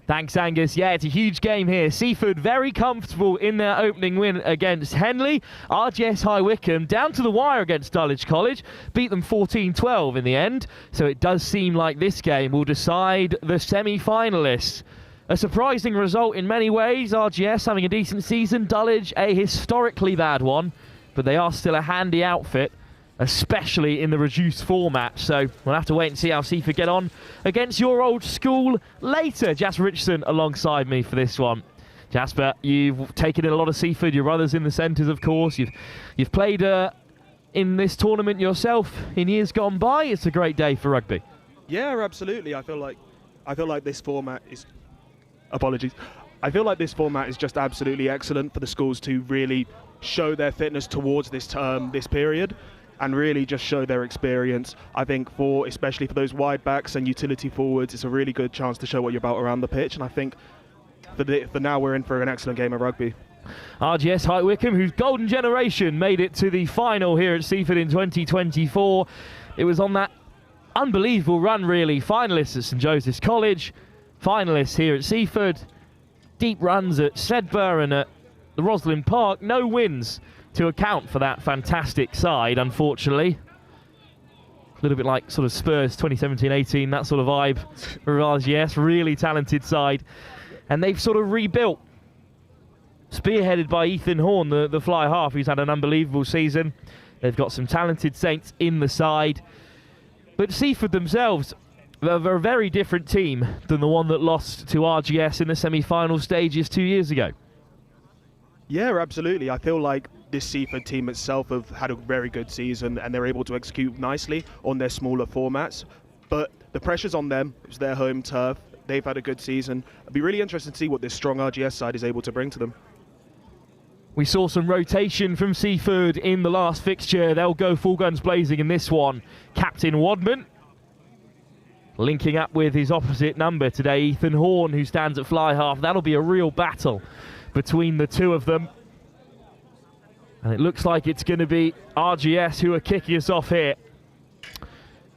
S6: Thanks, Angus. Yeah, it's a huge game here. Seaford very comfortable in their opening win against Henley. RGS High Wycombe down to the wire against Dulwich College. Beat them 14-12 in the end. So it does seem like this game will decide the semi-finalists. A surprising result in many ways. RGS having a decent season. Dulwich a historically bad one. But they are still a handy outfit, especially in the reduced format. So we'll have to wait and see how Seaford get on against your old school later. Jasper Richardson alongside me for this one. Jasper, you've taken in a lot of Seaford. Your brother's in the centres, of course. You've played in this tournament yourself in years gone by. It's a great day for rugby.
S8: Yeah, absolutely. I feel like this format is... Apologies. I feel like this format is just absolutely excellent for the schools to really show their fitness towards this period and really just show their experience. I think especially for those wide backs and utility forwards, it's a really good chance to show what you're about around the pitch. And I think for now we're in for an excellent game of rugby.
S6: RGS High Wycombe, whose golden generation made it to the final here at Seaford in 2024. It was on that unbelievable run, really. Finalists at St Joseph's College, finalists here at Seaford, deep runs at Sedbergh and at the Roslyn Park. No wins to account for that fantastic side, unfortunately. A little bit like sort of Spurs 2017-18, that sort of vibe for RGS. Really talented side. And they've sort of rebuilt, spearheaded by Ethan Horn, the fly half, who's had an unbelievable season. They've got some talented Saints in the side. But Seaford themselves, they're a very different team than the one that lost to RGS in the semi-final stages 2 years ago.
S8: Yeah, absolutely. I feel like this Seaford team itself have had a very good season and they're able to execute nicely on their smaller formats. But the pressure's on them. It's their home turf. They've had a good season. It'd be really interesting to see what this strong RGS side is able to bring to them.
S6: We saw some rotation from Seaford in the last fixture. They'll go full guns blazing in this one. Captain Wadman linking up with his opposite number today, Ethan Horn, who stands at fly half. That'll be a real battle between the two of them. And it looks like it's going to be RGS who are kicking us off here.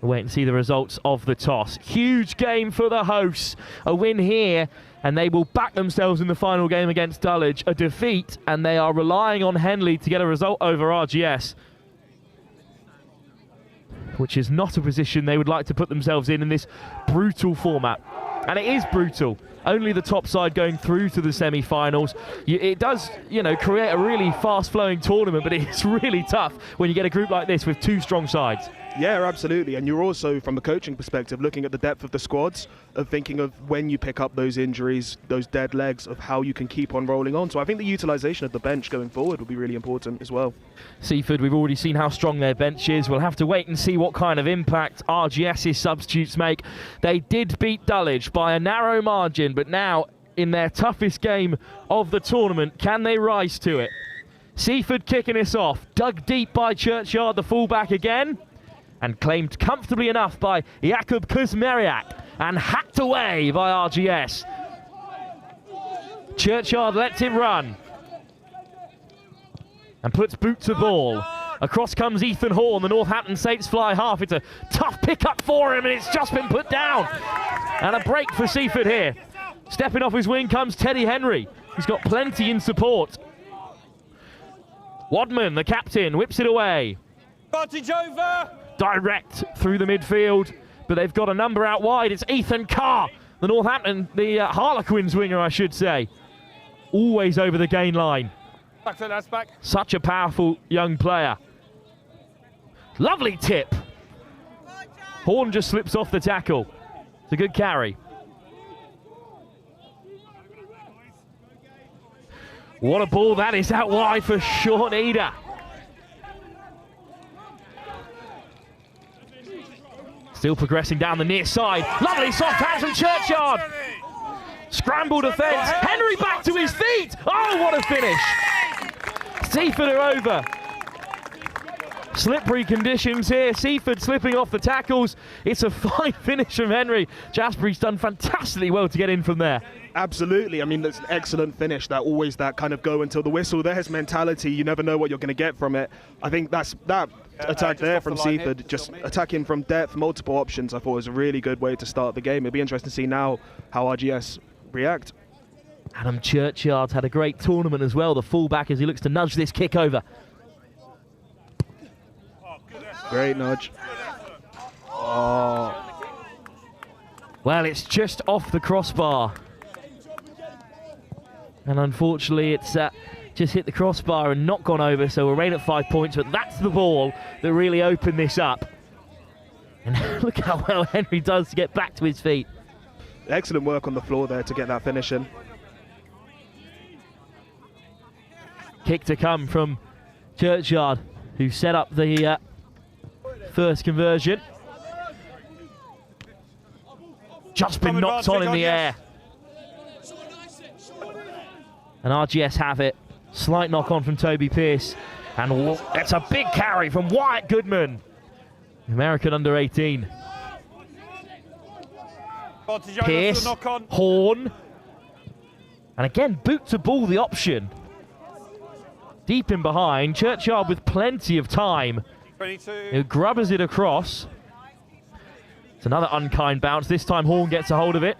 S6: We'll wait and see the results of the toss. Huge game for the hosts. A win here, and they will back themselves in the final game against Dulwich. A defeat, and they are relying on Henley to get a result over RGS. which is not a position they would like to put themselves in this brutal format. And it is brutal. Only the top side going through to the semi-finals. It does, you know, create a really fast-flowing tournament, but it's really tough when you get a group like this with two strong sides.
S8: Yeah, absolutely. And you're also, from a coaching perspective, looking at the depth of the squads, of thinking of when you pick up those injuries, those dead legs, of how you can keep on rolling on. So I think the utilisation of the bench going forward will be really important as well.
S6: Seafford, we've already seen how strong their bench is. We'll have to wait and see what kind of impact RGS's substitutes make. They did beat Dulwich by a narrow margin, but now in their toughest game of the tournament, can they rise to it? Seafford kicking us off, dug deep by Churchyard, the fullback again, and claimed comfortably enough by Jakub Kuzmeriak, and hacked away by RGS. Churchyard lets him run and puts boot to ball. Across comes Ethan Horn, the Northampton Saints fly half. It's a tough pick-up for him, and it's just been put down. And a break for Seafford here. Stepping off his wing comes Teddy Henry. He's got plenty in support. Wadman, the captain, whips it away.
S9: Advantage over!
S6: Direct through the midfield, but they've got a number out wide. It's Ethan Carr, the Northampton, the Harlequins winger, I should say. Always over the gain line.
S9: Back to that's back.
S6: Such a powerful young player. Lovely tip. Horn just slips off the tackle. It's a good carry. What a ball that is out wide for Sean Eder. Still progressing down the near side. Lovely soft hands from Churchyard. Scramble defence. Henry back to his feet. Oh, what a finish. Seafford are over. Slippery conditions here. Seafford slipping off the tackles. It's a fine finish from Henry. Jasper's done fantastically well to get in from there.
S8: Absolutely. I mean, that's an excellent finish. That always that kind of go until the whistle. There's mentality. You never know what you're going to get from it. I think that attack there from Seafford, just attacking from depth, multiple options, I thought was a really good way to start the game. It'll be interesting to see now how RGS react.
S6: Adam Churchyard's had a great tournament as well, the fullback, as he looks to nudge this kick over.
S8: Great nudge. Oh.
S6: Well, it's just off the crossbar. And unfortunately, it's just hit the crossbar and not gone over, so we're right at 5 points, but that's the ball that really opened this up. And look how well Henry does to get back to his feet.
S8: Excellent work on the floor there to get that finish in.
S6: Kick to come from Churchyard, who set up the first conversion. Just been knocked on in the air. And RGS have it. Slight knock on from Toby Pearce. And it's a big carry from Wyatt Goodman. American under 18. Pearce, Horn. And again, boot to ball the option. Deep in behind. Churchyard with plenty of time.
S9: 22.
S6: Who grubbers it across. It's another unkind bounce. This time Horn gets a hold of it.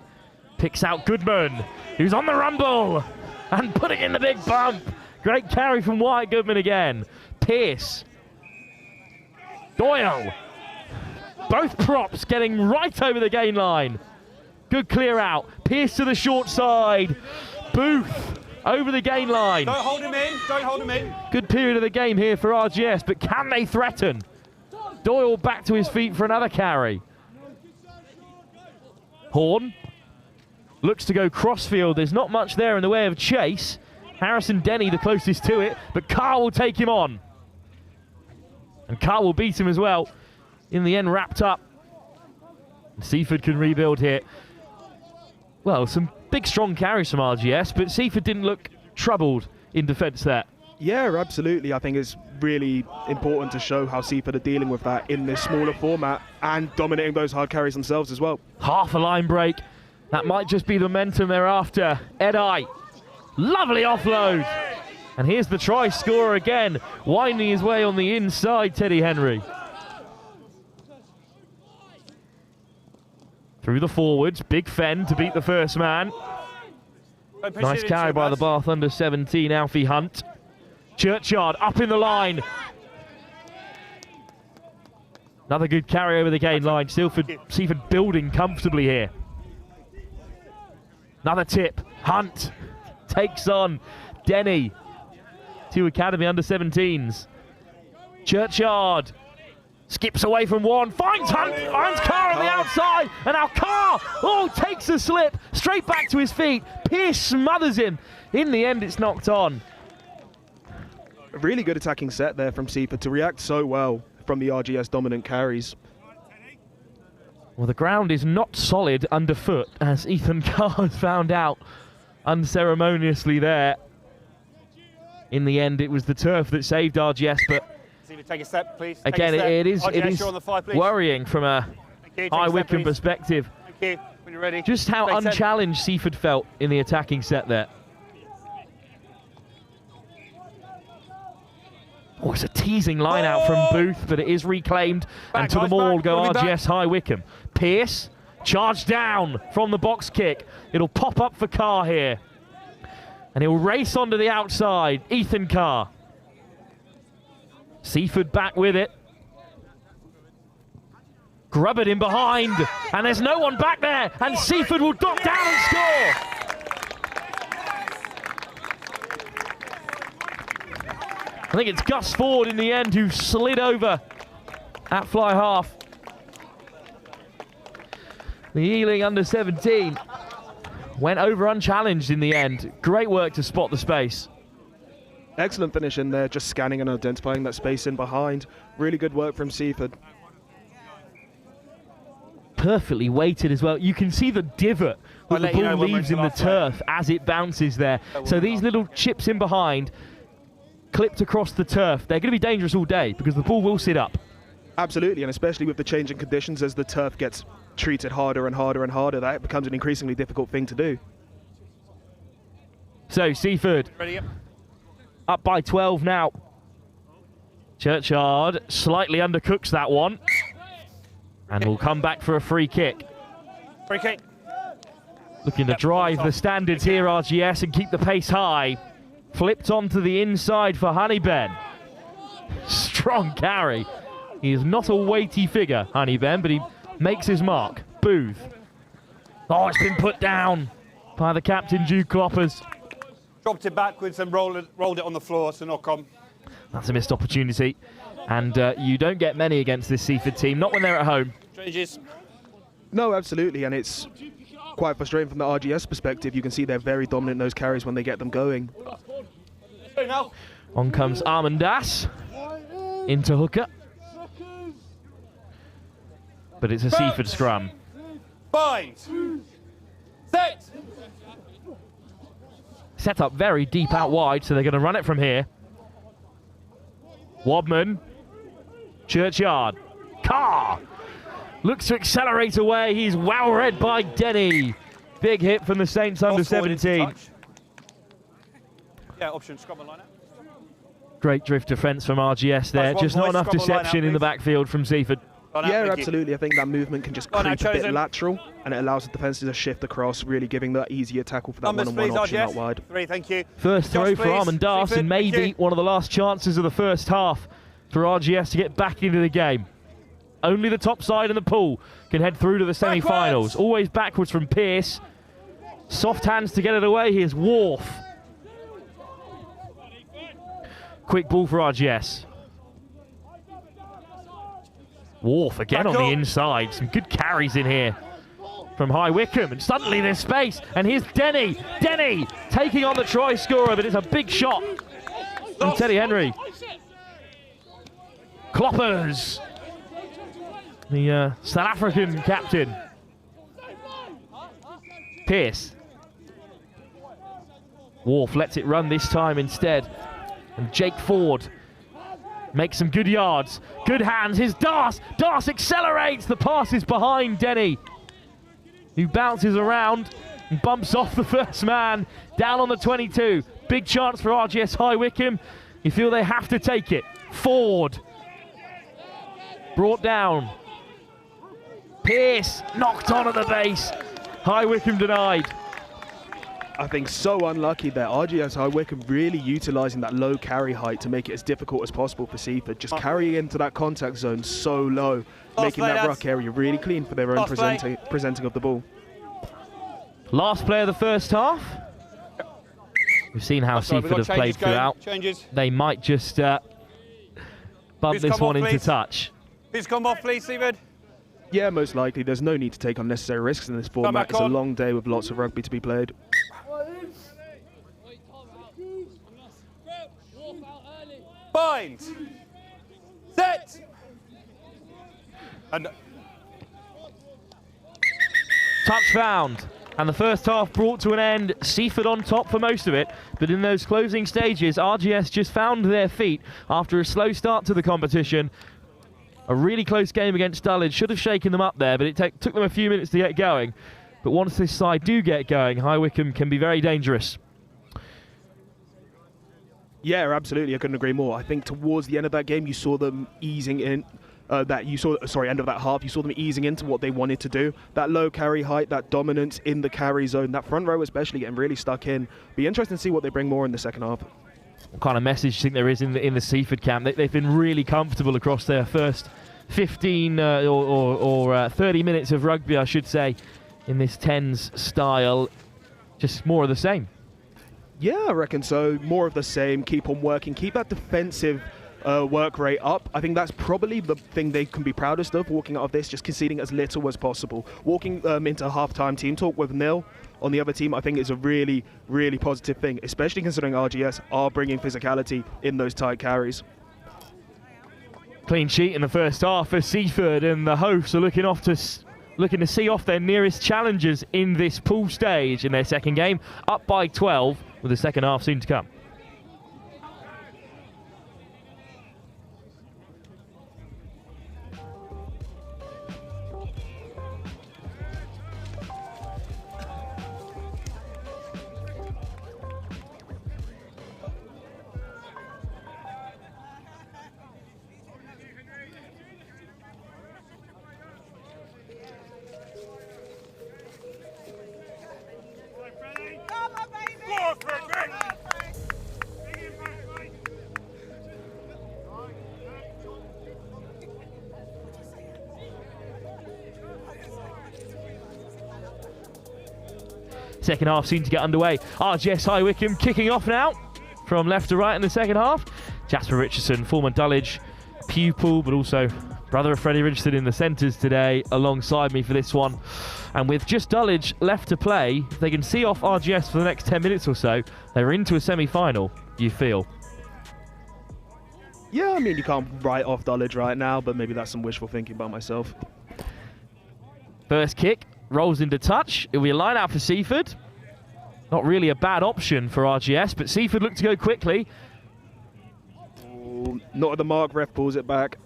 S6: Picks out Goodman, who's on the rumble. And putting in the big bump. Great carry from Wyatt Goodman again. Pearce. Doyle. Both props getting right over the gain line. Good clear out. Pearce to the short side. Booth over the gain line.
S9: Don't hold him in. Don't hold him in.
S6: Good period of the game here for RGS, but can they threaten? Doyle back to his feet for another carry. Horn. Looks to go crossfield. There's not much there in the way of chase. Harrison Denny the closest to it, but Carr will take him on. And Carr will beat him as well. In the end, wrapped up. Seafford can rebuild here. Well, some big strong carries from RGS, but Seafford didn't look troubled in defence there.
S8: Yeah, absolutely. I think it's really important to show how Seafford are dealing with that in this smaller format and dominating those hard carries themselves as well.
S6: Half a line break. That might just be the momentum they're after. Edi. Lovely offload. And here's the try scorer again. Winding his way on the inside, Teddy Henry. Through the forwards. Big Fen to beat the first man. Nice carry by the Bath under 17, Alfie Hunt. Churchyard up in the line. Another good carry over the gain line. Seafford building comfortably here. Another tip. Hunt takes on Denny. 2 Academy under-17s. Churchyard skips away from one. Finds Hunt. Finds Carr on the outside. And now Carr, takes a slip. Straight back to his feet. Pearce smothers him. In the end, it's knocked on.
S8: A really good attacking set there from Seafford to react so well from the RGS dominant carries.
S6: Well, the ground is not solid underfoot, as Ethan Carr has found out unceremoniously there. In the end, it was the turf that saved RGS, but
S9: Take a step, please.
S6: again, it is
S9: on the 5, please.
S6: worrying from a High Wycombe perspective.
S9: Thank you. When you're ready.
S6: Just how
S9: Stay 10.
S6: unchallenged Seafford felt in the attacking set there. Oh, it's a teasing line out from Booth, but it is reclaimed. And to the maul go RGS High Wycombe. Pearce, charge down from the box kick. It'll pop up for Carr here. And he'll race onto the outside. Ethan Carr. Seafford back with it. Grubbered in behind. And there's no one back there. And Seafford will drop down and score. I think it's Gus Ford in the end who slid over at fly half. The Ealing under-17 went over unchallenged in the end. Great work to spot the space.
S8: Excellent finish in there, just scanning and identifying that space in behind. Really good work from Seafford.
S6: Perfectly weighted as well. You can see the divot that the ball leaves in the turf as it bounces there. So these little chips in behind, clipped across the turf, they're going to be dangerous all day because the ball will sit up.
S8: Absolutely, and especially with the changing conditions as the turf gets treated harder and harder and harder, that becomes an increasingly difficult thing to do.
S6: So Seafford up by 12 now. Churchyard slightly undercooks that one. And will come back for a free kick.
S9: Free kick.
S6: Looking to drive the standards here, RGS, and keep the pace high. Flipped onto the inside for Honeyben. Strong carry. He is not a weighty figure, Honeyben, but he makes his mark. Booth. Oh, it's been put down by the captain, Jude Kloppers.
S9: Dropped it backwards and rolled it on the floor, so knock on.
S6: That's a missed opportunity. And you don't get many against this Seafford team, not when they're at home.
S9: Changes.
S8: No, absolutely, and it's quite frustrating from the RGS perspective. You can see they're very dominant in those carries when they get them going.
S6: On comes Armandas into hooker. But it's a Seafford scrum.
S9: Bind. Set.
S6: Set up very deep out wide, so they're going to run it from here. Wobman. Churchyard. Carr looks to accelerate away. He's well read by Denny. Big hit from the Saints under-17.
S9: Yeah, option scrum and line out.
S6: Great drift defence from RGS there. Just not enough deception in the backfield from Seafford.
S8: Yeah, absolutely. I think that movement can just creep a bit lateral, and it allows the defences to shift across, really giving that easier tackle for that one-on-one option out wide.
S9: 3, thank you.
S6: First throw for Armandas, and maybe one of the last chances of the first half for RGS to get back into the game. Only the top side in the pool can head through to the semi-finals. Always backwards from Pearce. Soft hands to get it away. Here's Wharf. Quick ball for RGS. Wharf again on the inside. Some good carries in here from High Wycombe. And suddenly there's space. And here's Denny. Denny taking on the try scorer, but it's a big shot from Teddy Henry. Kloppers. The South African captain. Pearce. Wharf lets it run this time instead. And Jake Ford makes some good yards. Good hands. Here's Das. Das accelerates. The pass is behind Denny, who bounces around and bumps off the first man. Down on the 22. Big chance for RGS High Wycombe. You feel they have to take it. Ford. Brought down. Pearce knocked on at the base. High Wycombe denied.
S8: I think so unlucky there. RGS High Wycombe really utilising that low carry height to make it as difficult as possible for Seafford. Just carrying into that contact zone so low, making that ruck area really clean for their own presenting of the ball.
S6: Last play of the first half. We've seen how Seafford have played throughout. They might just bump this one into touch.
S9: Please come off, please, Seafford.
S8: Yeah, most likely. There's no need to take unnecessary risks in this format. It's a long day with lots of rugby to be played.
S9: Bind. Set. And
S6: Touch found. And the first half brought to an end. Seafford on top for most of it. But in those closing stages, RGS just found their feet after a slow start to the competition. A really close game against Dulwich. Should have shaken them up there, but it took them a few minutes to get going. But once this side do get going, High Wycombe can be very dangerous.
S8: Yeah, absolutely. I couldn't agree more. I think towards the end of that game, you saw them easing in. End of that half, you saw them easing into what they wanted to do. That low carry height, that dominance in the carry zone, that front row especially getting really stuck in. Be interesting to see what they bring more in the second half.
S6: What kind of message do you think there is in the Seafford camp? They've been really comfortable across their first 15 or 30 minutes of rugby, I should say, in this tens style. Just more of the same.
S8: Yeah, I reckon so. More of the same. Keep on working. Keep that defensive work rate up. I think that's probably the thing they can be proudest of walking out of this, just conceding as little as possible. Walking into half-time team talk with nil on the other team, I think is a really, really positive thing, especially considering RGS are bringing physicality in those tight carries.
S6: Clean sheet in the first half for Seafford, and the hosts are looking to see off their nearest challengers in this pool stage in their second game, up by 12 with the second half soon to come. Second half soon to get underway. RGS High Wycombe kicking off now from left to right in the second half. Jasper Richardson, former Dulwich pupil, but also brother of Freddie Richardson in the centres today alongside me for this one. And with just Dulwich left to play, if they can see off RGS for the next 10 minutes or so, they're into a semi-final, you feel?
S8: Yeah, I mean, you can't write off Dulwich right now, but maybe that's some wishful thinking by myself.
S6: First kick rolls into touch. It'll be a line out for Seafford. Not really a bad option for RGS, but Seafford look to go quickly.
S8: Ooh, not at the mark, ref pulls it back.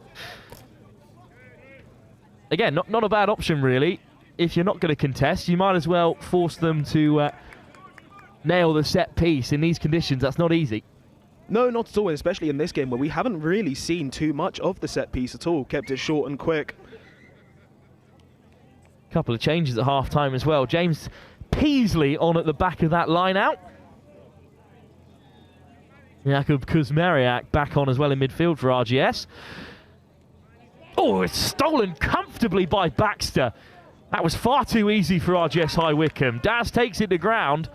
S6: Again, not a bad option really. If you're not going to contest, you might as well force them to nail the set piece. In these conditions, that's not easy.
S8: No, not at all, especially in this game where we haven't really seen too much of the set piece at all. Kept it short and quick.
S6: Couple of changes at half-time as well. James Peasley on at the back of that line out. Jakub Kuzmariak back on as well in midfield for RGS. Oh, it's stolen comfortably by Baxter. That was far too easy for RGS High Wycombe. Daz takes it to ground.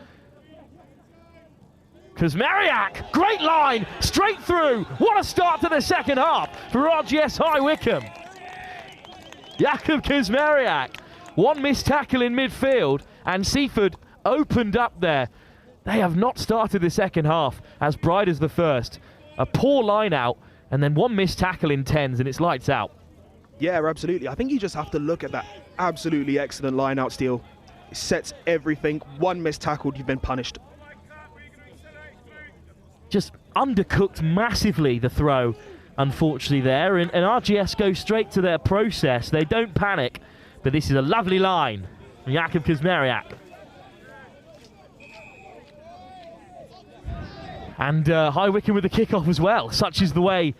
S6: Kuzmariak, great line, straight through. What a start to the second half for RGS High Wycombe. Jakub Kuzmariak. One missed tackle in midfield, and Seafford opened up there. They have not started the second half as bright as the first. A poor line out, and then one missed tackle in tens, and it's lights out.
S8: Yeah, absolutely. I think you just have to look at that absolutely excellent line out steal. It sets everything. One missed tackle, you've been punished.
S6: Just undercooked massively, the throw, unfortunately, there. And RGS go straight to their process. They don't panic. But this is a lovely line from Jakub Kuzmariak. And High Wycombe with the kickoff as well. Such is the way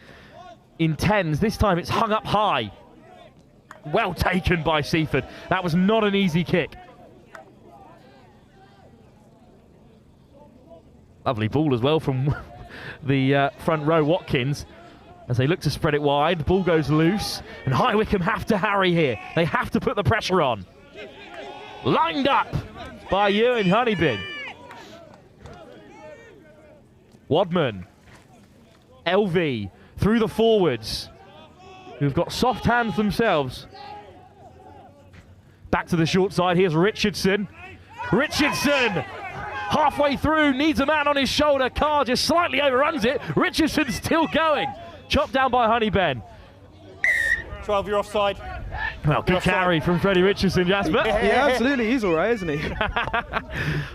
S6: in tens. This time it's hung up high. Well taken by Seafford. That was not an easy kick. Lovely ball as well from the front row, Watkins. As they look to spread it wide, the ball goes loose, and High Wycombe have to harry here. They have to put the pressure on. Lined up by Ewan Honeybin. Wadman, LV through the forwards, who've got soft hands themselves. Back to the short side, here's Richardson. Richardson, halfway through, needs a man on his shoulder. Carr just slightly overruns it. Richardson's still going. Chopped down by Honeyben.
S9: 12, you're offside.
S6: Well, good carry from Freddie Richardson, Jasper.
S7: Yeah, absolutely. He's all right, isn't he?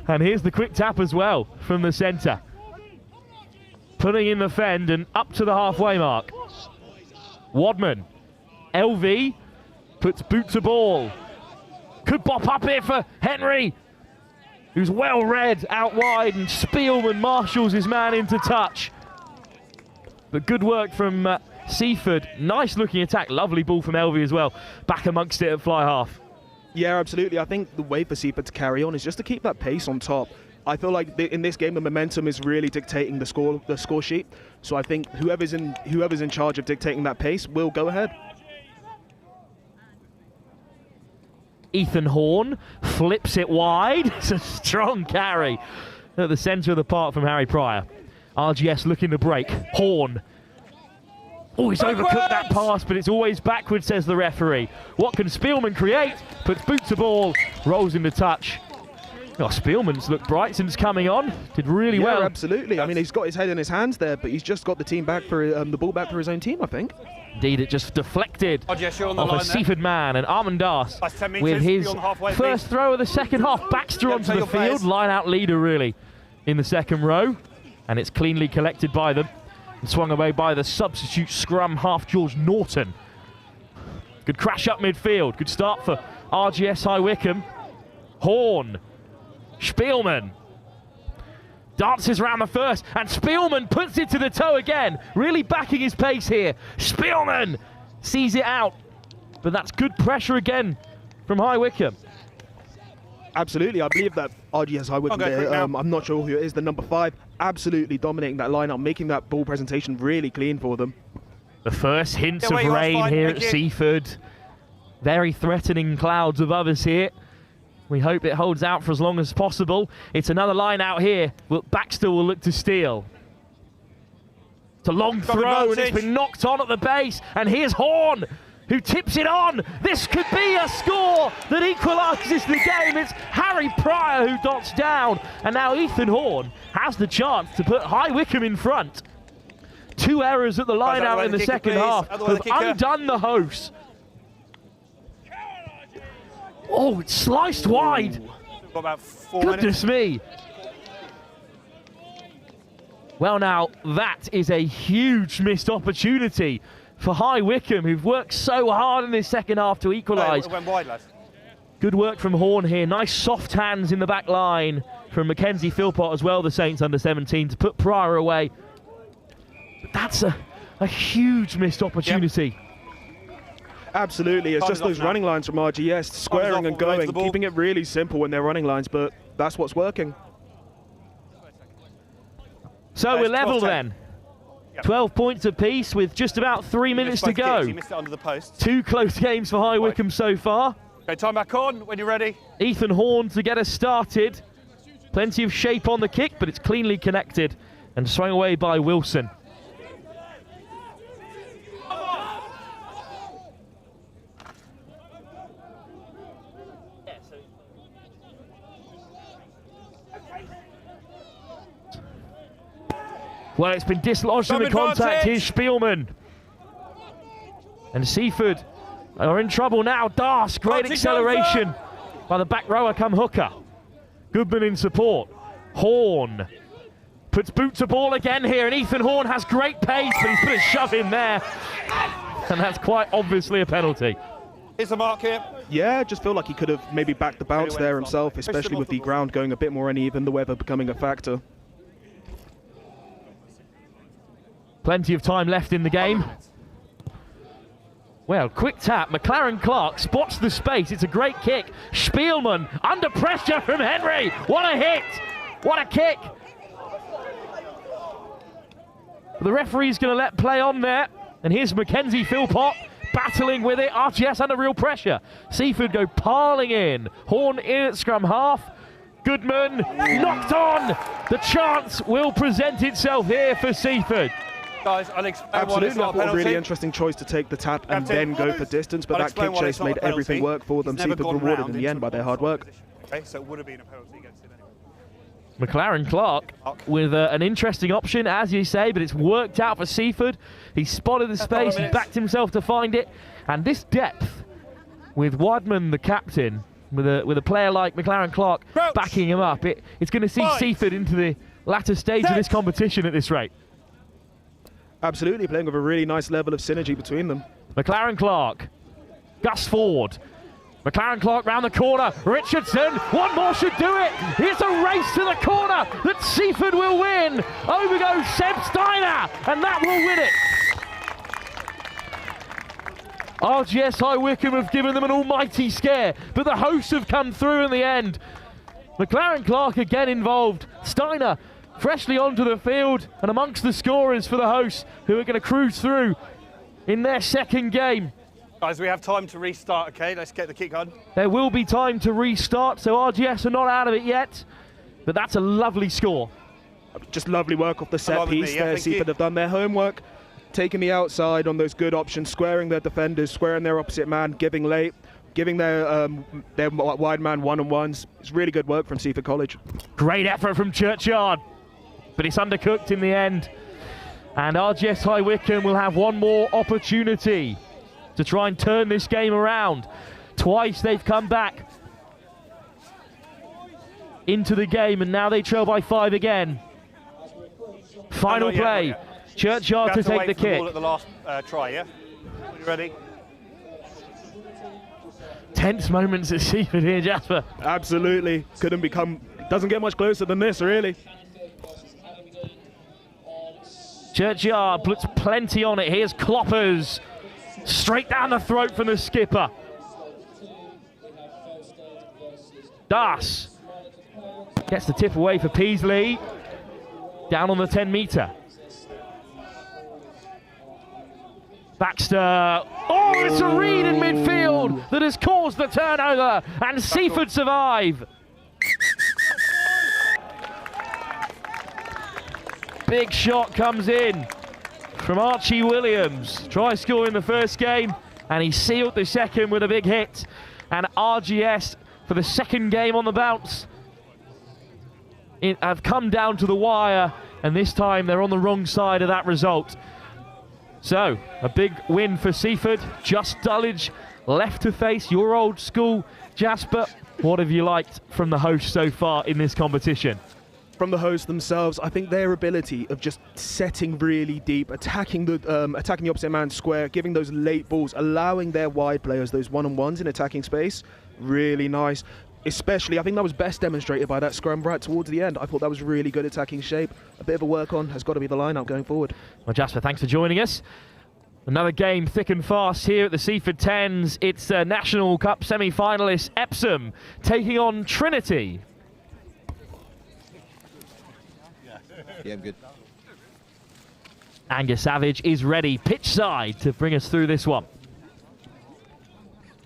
S6: And here's the quick tap as well from the centre. Putting in the fend and up to the halfway mark. Wadman. LV puts boot to ball. Could bop up here for Henry, who's well read out wide, and Spielman marshals his man into touch. But good work from Seafford. Nice looking attack. Lovely ball from LV as well. Back amongst it at fly half.
S8: Yeah, absolutely. I think the way for Seafford to carry on is just to keep that pace on top. I feel like in this game the momentum is really dictating the score sheet. So I think whoever's in charge of dictating that pace will go ahead.
S6: Ethan Horn flips it wide. It's a strong carry at the centre of the park from Harry Pryor. RGS looking to break. Horn. Oh, he's overcooked that pass, but it's always backwards, says the referee. What can Spielman create? Puts boot to ball, rolls into touch. Oh, Spielman's looked bright since coming on. Did really well.
S8: Absolutely. I mean, he's got his head in his hands there, but he's just got the team back for the ball back for his own team, I think.
S6: Indeed, it just deflected off a Seafford man, and Armandas
S9: That's 10 metres,
S6: with his
S9: beyond halfway,
S6: first throw of the second half. Baxter onto the field, line-out leader really in the second row, and it's cleanly collected by them and swung away by the substitute scrum half George Norton. Good crash up midfield, good start for RGS High Wycombe. Horn, Spielman. Dances round the first, and Spielman puts it to the toe again. Really backing his pace here. Spielman sees it out, but that's good pressure again from High Wycombe.
S8: Absolutely, I believe that RGS High Wycombe there, I'm not sure who it is, the number 5, absolutely dominating that lineup, making that ball presentation really clean for them.
S6: The first hints of rain here at Seafford. Very threatening clouds above us here. We hope it holds out for as long as possible. It's another line out here. Baxter will look to steal. It's a long throw, and it's been knocked on at the base. And here's Horn, who tips it on. This could be a score that equalises the game. It's Harry Pryor who dots down. And now Ethan Horn has the chance to put High Wycombe in front. 2 errors at the line out in the second half have undone the hosts. Oh, it's sliced wide.
S9: Got about 4
S6: Goodness me. Well, now, that is a huge missed opportunity for High Wycombe, who've worked so hard in this second half to equalise.
S9: It went wide, lads.
S6: Good work from Horn here. Nice soft hands in the back line from Mackenzie Philpott as well, the Saints under-17, to put Pryor away. But that's a huge missed opportunity.
S8: Yep. Absolutely, it's just those running lines from RGS, squaring and going, keeping it really simple when they're running lines, but that's what's working.
S6: So we're level then. 12 points apiece with just about 3 minutes to go.
S9: He missed it under the post.
S6: 2 close games for High Wycombe so far.
S9: Okay, time back on when you're ready.
S6: Ethan Horn to get us started. Plenty of shape on the kick, but it's cleanly connected and swung away by Wilson. Well, it's been dislodged in the contact. Here's Spielman. And Seafford are in trouble now. Das, great acceleration by the back rower come hooker. Goodman in support. Horn puts boot to ball again here, and Ethan Horn has great pace, but he's put a shove in there. And that's quite obviously a penalty.
S9: Here's the mark here.
S8: Yeah, I just feel like he could have maybe backed the bounce there himself, especially with the ground going a bit more uneven, the weather becoming a factor.
S6: Plenty of time left in the game. Well, quick tap. McLaren Clark spots the space. It's a great kick. Spielman under pressure from Henry. What a hit. What a kick. But the referee's going to let play on there. And here's Mackenzie Philpott battling with it. RGS under real pressure. Seafford go piling in. Horn in at scrum half. Goodman knocked on. The chance will present itself here for Seafford.
S9: Guys, I'll explain
S8: Absolutely,
S9: why it's not a
S8: a
S9: penalty.
S8: really interesting choice to take the tap and
S9: Captain,
S8: then go for distance, but
S9: I'll
S8: that
S9: explain
S8: kick
S9: why
S8: chase
S9: it's not
S8: made
S9: a penalty.
S8: everything work for them.
S9: He's never
S8: Seafford
S9: gone
S8: rewarded
S9: round
S8: in the
S9: into
S8: end by
S9: an
S8: their hard
S9: onside
S8: work.
S9: position. Okay, so it would have been a penalty against him anyway.
S6: McLaren Clark with an interesting option, as you say, but it's worked out for Seafford. He spotted the space, he backed himself to find it, and this depth with Wadman, the captain, with a player like McLaren Clark backing him up, it's going to see Seafford into the latter stage of this competition at this rate.
S8: Absolutely, playing with a really nice level of synergy between them.
S6: McLaren Clark, Gus Ford. McLaren Clark round the corner. Richardson, one more should do it. It's a race to the corner that Seafford will win. Over goes Seb Steiner, and that will win it. RGS High Wycombe have given them an almighty scare, but the hosts have come through in the end. McLaren Clark again involved. Steiner freshly onto the field and amongst the scorers for the hosts, who are going to cruise through in their second game.
S9: Guys, we have time to restart, okay? Let's get the kick on.
S6: There will be time to restart, so RGS are not out of it yet, but that's a lovely score.
S8: Just lovely work off the set
S9: Along with
S8: piece
S9: me, yeah,
S8: there.
S9: thank you.
S8: Seafford have done their homework, taking the outside on those good options, squaring their defenders, squaring their opposite man, giving late, giving their wide man one-on-ones. It's really good work from Seafford College.
S6: Great effort from Churchyard, but it's undercooked in the end. And RGS High Wycombe will have one more opportunity to try and turn this game around. Twice they've come back into the game, and now they trail by 5 again. Final
S9: Not yet,
S6: play.
S9: not yet.
S6: Churchyard to take the kick.
S9: Ball at the last try, yeah? You ready?
S6: Tense moments at Seafford here, Jasper.
S8: Absolutely. Doesn't get much closer than this, really.
S6: Churchyard puts plenty on it. Here's Cloppers. Straight down the throat from the skipper. Das gets the tip away for Peasley. Down on the 10 metre. Baxter. Oh, it's a read in midfield that has caused the turnover, and Seafford survive. Big shot comes in from Archie Williams. Try scoring the first game, and he sealed the second with a big hit. And RGS, for the second game on the bounce, have come down to the wire, and this time they're on the wrong side of that result. So, a big win for Seafford. Just Dulwich left to face your old school. Jasper, what have you liked from the hosts so far in this competition?
S8: From the hosts themselves, I think their ability of just setting really deep, attacking the opposite man's square, giving those late balls, allowing their wide players those one-on-ones in attacking space, really nice. Especially, I think that was best demonstrated by that scrum right towards the end. I thought that was really good attacking shape. A bit of a work on has got to be the lineup going forward.
S6: Well, Jasper, thanks for joining us. Another game thick and fast here at the Seafford 10s. It's National Cup semi-finalists Epsom taking on Trinity.
S3: Yeah, I'm good.
S6: Angus Savage is ready, pitch side, to bring us through this one.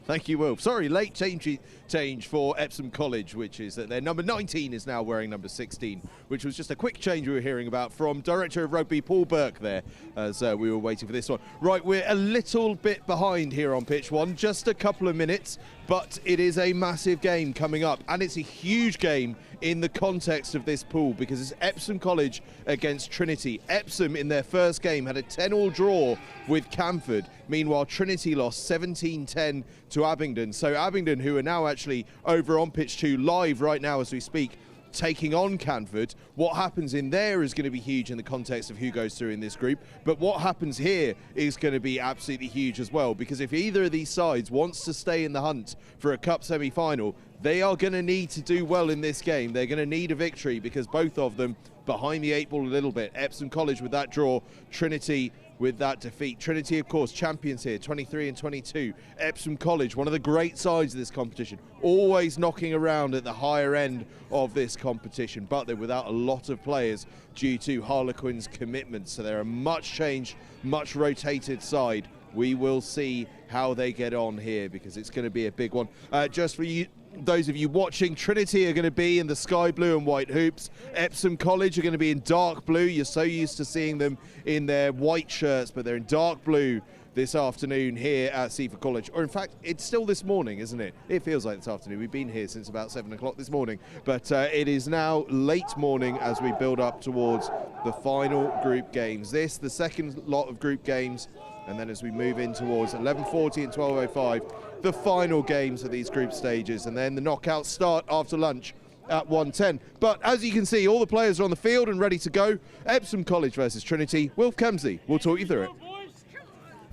S3: Thank you, Will. Sorry, late change for Epsom College, which is that their number 19 is now wearing number 16, which was just a quick change we were hearing about from Director of Rugby Paul Burke there as we were waiting for this one. Right, we're a little bit behind here on pitch one, just a couple of minutes, but it is a massive game coming up, and it's a huge game in the context of this pool because it's Epsom College against Trinity. Epsom in their first game had a 10-all draw with Camford. Meanwhile, Trinity lost 17-10 to Abingdon. So Abingdon, who are now actually over on pitch 2 live right now as we speak, taking on Canford. What happens in there is going to be huge in the context of who goes through in this group, but what happens here is going to be absolutely huge as well, because if either of these sides wants to stay in the hunt for a cup semi-final, they are going to need to do well in this game. They're going to need a victory because both of them behind the 8 ball a little bit. Epsom College with that draw, Trinity with that defeat. Trinity, of course, champions here, 23 and 22. Epsom College, one of the great sides of this competition, always knocking around at the higher end of this competition, but they're without a lot of players due to Harlequins' commitments. So they're a much changed, much rotated side. We will see how they get on here because it's going to be a big one. Just for you, those of you watching, Trinity are going to be in the sky blue and white hoops. Epsom College are going to be in dark blue. You're so used to seeing them in their white shirts, but they're in dark blue this afternoon here at Seafford College. Or in fact, it's still this morning, isn't it? It feels like this afternoon. We've been here since about 7 o'clock this morning, but it is now late morning as we build up towards the final group games. This, the second lot of group games, and then as we move in towards 11:40 and 12:05, the final games of these group stages, and then the knockouts start after lunch at 1:10. But as you can see, all the players are on the field and ready to go. Epsom College versus Trinity. Wilf Kemsley will talk you through it.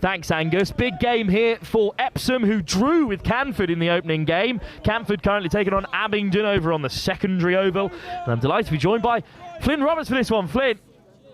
S6: Thanks, Angus. Big game here for Epsom, who drew with Canford in the opening game. Canford currently taking on Abingdon over on the secondary oval. And I'm delighted to be joined by Flynn Roberts for this one. Flynn,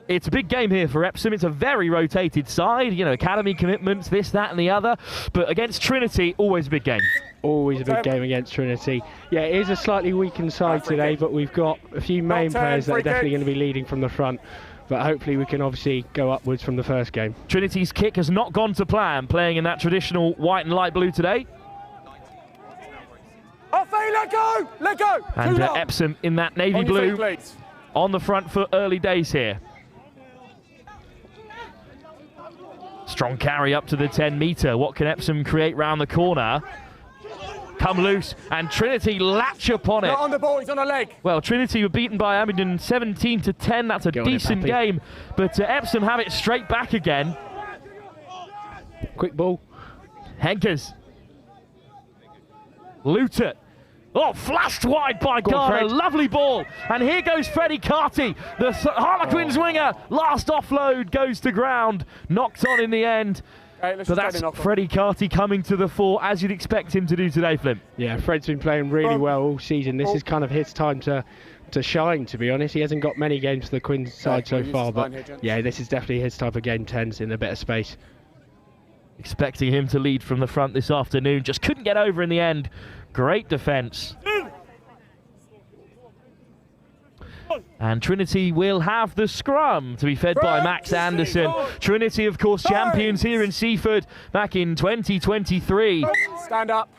S6: it's a big game here for Epsom. It's a very rotated side, you know, academy commitments, this, that and the other. But against Trinity, always a big game.
S10: Always a big game against Trinity. Yeah, it is a slightly weakened side today, but we've got a few main players that are definitely going to be leading from the front. But hopefully we can obviously go upwards from the first game.
S6: Trinity's kick has not gone to plan, playing in that traditional white and light blue today.
S11: Let go! Let go!
S6: And Epsom in that navy blue on the front for early days here. Strong carry up to the 10-metre. What can Epsom create round the corner? Come loose, and Trinity latch upon it.
S11: Not on the ball, he's on a leg.
S6: Well, Trinity were beaten by Abingdon 17-10. That's a decent game, but Epsom have it straight back again.
S10: Quick ball.
S6: Henkers. Luton. Oh, flashed wide by Garner. Lovely ball. And here goes Freddie Carty, the Harlequins winger. Last offload goes to ground. Knocked on in the end. But that's Freddie Carty coming to the fore, as you'd expect him to do today, Flynn.
S10: Yeah, Fred's been playing really well all season. This is kind of his time to shine, to be honest. He hasn't got many games for the Quins side so far, but yeah, this is definitely his type of game, 10s in a bit of space.
S6: Expecting him to lead from the front this afternoon. Just couldn't get over in the end. Great defence. And Trinity will have the scrum to be fed by Max Anderson. Trinity, of course, champions here in Seaford back in 2023.
S11: Stand up.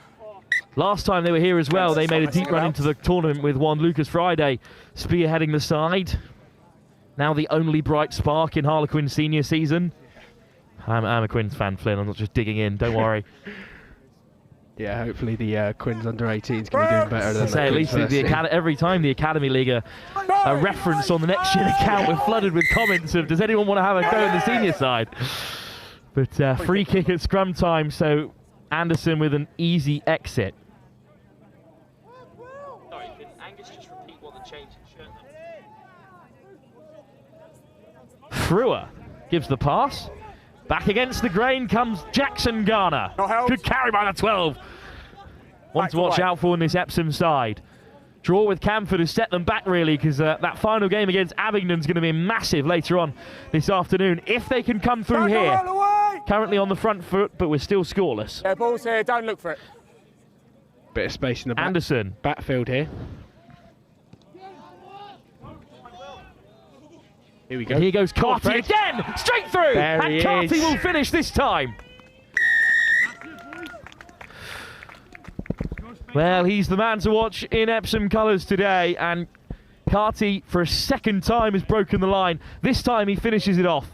S6: Last time they were here as well, they made a deep run into the tournament with one Lucas Friday spearheading the side. Now the only bright spark in Harlequins senior season. I'm a Quins fan, Flynn. I'm not just digging in, don't worry.
S10: Yeah, hopefully the Quins under-18s can be doing better than
S6: at least every time the Academy League a reference on the Next Gen account, we're flooded with comments of, does anyone want to have a go in the senior side? But free kick at scrum time, so Anderson with an easy exit. Sorry, can Angus just repeat what the change in shirt number? Frewer gives the pass. Back against the grain comes Jackson Garner. Good carry by the 12. One to watch out for in this Epsom side. Draw with Canford has set them back, really, because that final game against Abingdon is going to be massive later on this afternoon. If they can come through here. Currently on the front foot, but we're still scoreless.
S11: Yeah, ball's here, don't look for it.
S10: Bit of space in the
S6: Anderson.
S10: Backfield here. Here we go.
S6: And here goes Carty again, straight through, and Carty will finish this time. Well, he's the man to watch in Epsom colours today, and Carty, for a second time, has broken the line. This time he finishes it off.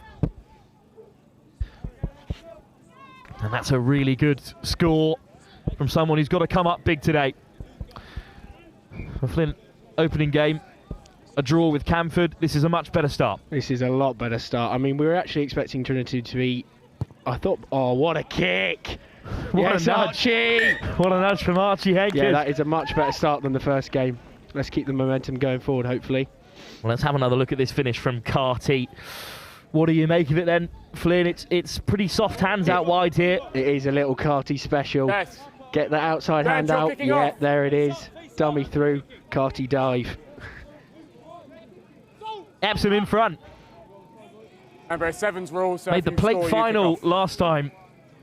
S6: And that's a really good score from someone who's got to come up big today. For Flint, opening game. A draw with Canford. This is a much better start.
S10: This is a lot better start. I mean, we were actually expecting Trinity to be... I thought, oh, what a kick!
S6: What a nudge.
S10: Archie!
S6: What a nudge from Archie Henkers.
S10: Yeah, that is a much better start than the first game. Let's keep the momentum going forward, hopefully.
S6: Well, let's have another look at this finish from Carty. What do you make of it then, Flynn? It's pretty soft hands out wide here.
S10: It is a little Carty special.
S11: Yes.
S10: Get that outside hand out. Yeah, there it is. Dummy through. Carty dive.
S6: Epsom in front.
S11: Remember, it's sevens rule, so
S6: Made
S11: if
S6: the
S11: you
S6: plate
S11: score, you
S6: final
S11: kick off.
S6: last time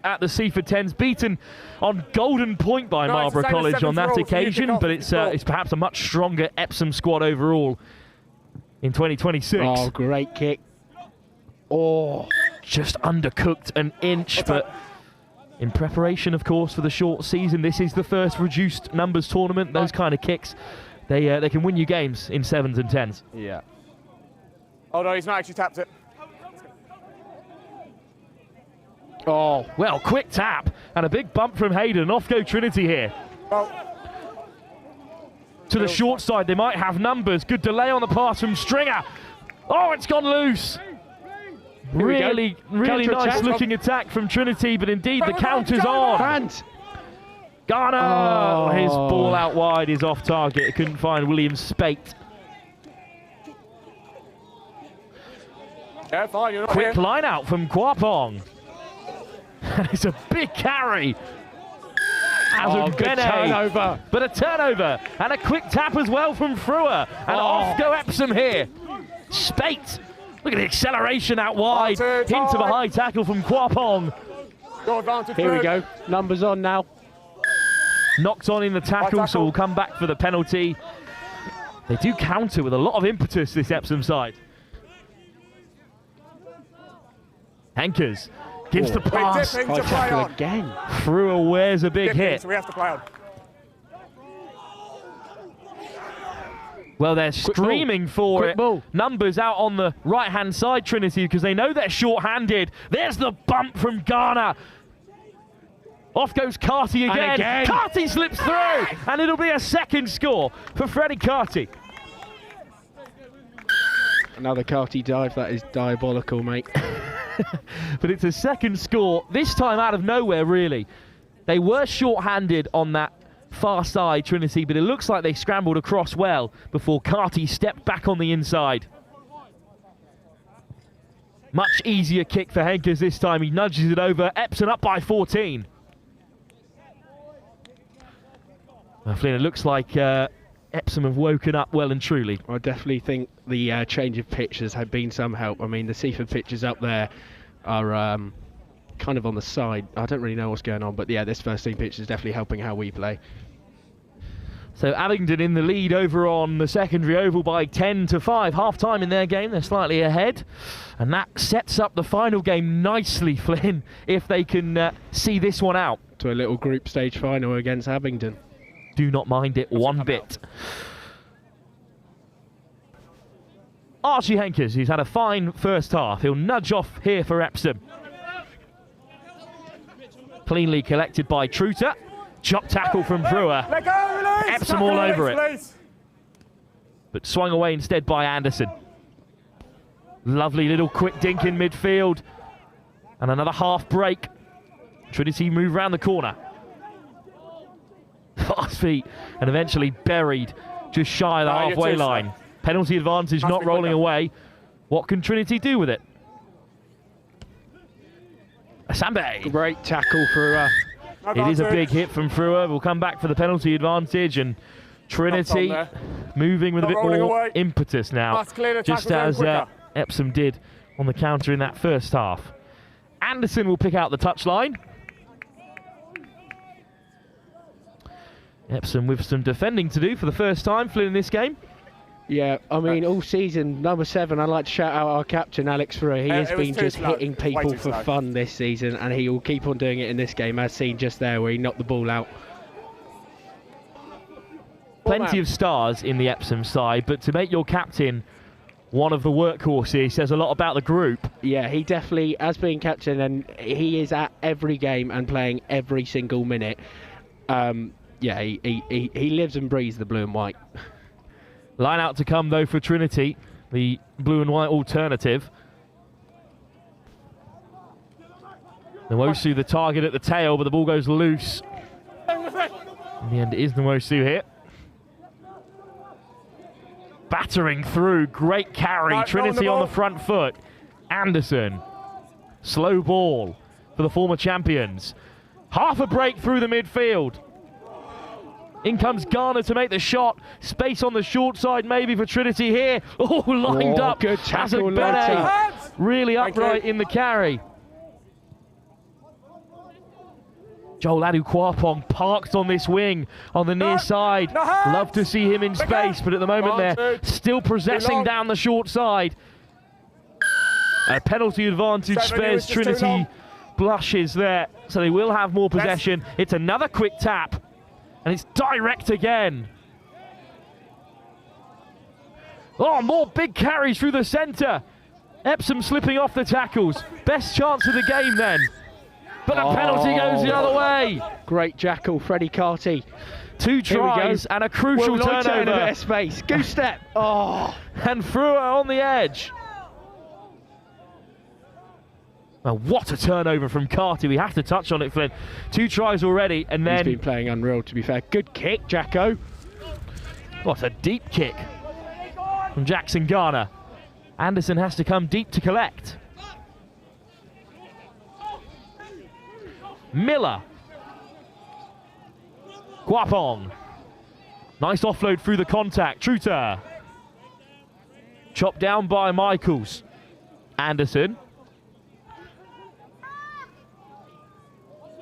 S6: at the Seafford 10s, beaten on golden point by
S11: No, it's the
S6: Marlborough
S11: same as
S6: College on
S11: sevens
S6: that
S11: rule, so you kick
S6: occasion,
S11: off
S6: but
S11: if you score.
S6: it's perhaps a much stronger Epsom squad overall in 2026.
S10: Oh, great kick. Oh,
S6: Just undercooked an inch, but in preparation, of course, for the short season, this is the first reduced numbers tournament. Those kind of kicks, they can win you games in 7s and 10s.
S10: yeah.
S11: Oh no, he's not actually tapped it.
S6: Oh, well, quick tap and a big bump from Hayden. Off go Trinity here.
S11: Well,
S6: To the short side, they might have numbers. Good delay on the pass from Stringer. Oh, it's gone loose.
S10: we go.
S6: Really
S10: Counter-attack.
S6: nice looking attack from Trinity, but indeed the counter's on.
S10: Hands.
S6: Garner!
S10: Oh.
S6: His ball out wide is off target. Couldn't find William Spate.
S11: yeah, fine, you're not
S6: Quick
S11: here.
S6: line out from Kwapong. It's a big carry.
S10: Oh, good
S6: Bene,
S10: turnover.
S6: but a turnover and a quick tap as well from Frewer. And off go Epsom here. Spate. Look at the acceleration out wide.
S11: Advantage,
S6: Into the
S11: high.
S6: high tackle from Kwapong.
S11: Your advantage.
S10: Here we
S11: Blue.
S10: go. Numbers on now.
S6: Knocked on in the tackle, so we'll come back for the penalty. They do counter with a lot of impetus, this Epsom side. Henkers gives the
S11: We're
S6: pass.
S11: dipping
S10: High
S11: to play
S10: tackle
S11: on.
S10: again.
S6: Frewer wears a big
S11: Dipping,
S6: hit.
S11: so we have to play on.
S6: Well, they're
S10: ball.
S6: screaming for
S10: Quick
S6: it.
S10: ball.
S6: Numbers out on the right-hand side, Trinity, because they know they're short-handed. There's the bump from Garner. Off goes Carty again.
S10: again.
S6: Carty slips through, and it'll be a second score for Freddie Carty.
S10: Another Carty dive. That is diabolical, mate.
S6: But it's a second score, this time out of nowhere, really. They were short-handed on that far side, Trinity, but it looks like they scrambled across well before Carty stepped back on the inside. Much easier kick for Henkers this time. He nudges it over. Epsom up by 14. Well, Flynn, it looks like Epsom have woken up well and truly.
S10: I definitely think the change of pitches had been some help. I mean, the Seafford pitches up there are kind of on the side. I don't really know what's going on, but yeah, this first team pitch is definitely helping how we play.
S6: So Abingdon in the lead over on the secondary oval by 10-5. Half-time in their game, they're slightly ahead. And that sets up the final game nicely, Flynn, if they can see this one out.
S10: To a little group stage final against Abingdon.
S6: Do not mind it one bit. Archie Henkers, who's had a fine first half. He'll nudge off here for Epsom. Cleanly collected by Truter. Chop tackle from Brewer.
S11: Let go, release!
S6: Epsom
S11: Tackle,
S6: all over it.
S11: release.
S6: But swung away instead by Anderson. Lovely little quick dink in midfield. And another half break. Trinity move round the corner. Fast feet and eventually buried just shy of the
S11: you're
S6: halfway
S11: too slow.
S6: line. Penalty advantage
S11: Must
S6: not
S11: be
S6: rolling
S11: quicker.
S6: away. What can Trinity do with it? Asambe.
S10: Great tackle for
S6: It is a big hit from Frewer. We'll come back for the penalty advantage, and Trinity
S11: Not
S6: moving with a
S11: Not
S6: bit
S11: rolling
S6: more
S11: away.
S6: impetus now,
S11: Must clear the
S6: just
S11: tackle
S6: as
S11: zone quicker.
S6: Epsom did on the counter in that first half. Anderson will pick out the touchline. Epsom with some defending to do for the first time, Flynn, in this game.
S10: Yeah, I mean, all season, number 7, I'd like to shout out our captain, Alex Frewer. He has
S11: it was
S10: been
S11: too
S10: just
S11: slow.
S10: hitting
S11: Way
S10: people
S11: too
S10: for
S11: slow.
S10: fun this season, and he will keep on doing it in this game, as seen just there where he knocked the ball out.
S6: Plenty of stars in the Epsom side, but to make your captain one of the workhorses says a lot about the group.
S10: Yeah, he definitely, as being captain, and he is at every game and playing every single minute. Yeah, he lives and breathes the blue and white.
S6: Line out to come, though, for Trinity, the blue and white alternative. Nwosu the target at the tail, but the ball goes loose. In the end, it is Nwosu here. Battering through, great carry.
S11: Right,
S6: Trinity
S11: on
S6: on
S11: the
S6: the front foot. Anderson, slow ball for the former champions. Half a break through the midfield. In comes Garner to make the shot. Space on the short side maybe for Trinity here. Oh, lined up.
S10: Good
S6: as a
S10: tackle
S6: Bene.
S10: later.
S11: Hands!
S6: really upright in the carry. Joel Adu-Kwapong parked on this wing on the near side. Love to see him in space, but at the moment they're still possessing down the short side. A penalty advantage spares Trinity blushes there, so they will have more possession. It's another quick tap, and it's direct again. Oh, more big carries through the centre. Epsom slipping off the tackles. Best chance of the game then. But the penalty goes the other way.
S10: Great jackal, Freddie Carty.
S6: 2 tries and a crucial turnover.
S10: In a bit of space. Goose step. Oh.
S6: And threw her on the edge. Well, what a turnover from Carty. We have to touch on it, Flynn. 2 tries already, and then...
S10: He's been playing unreal, to be fair. Good kick, Jacko.
S6: What a deep kick from Jackson Garner. Anderson has to come deep to collect. Miller. Kwapong. Nice offload through the contact. Truter. Chopped down by Michaels. Anderson.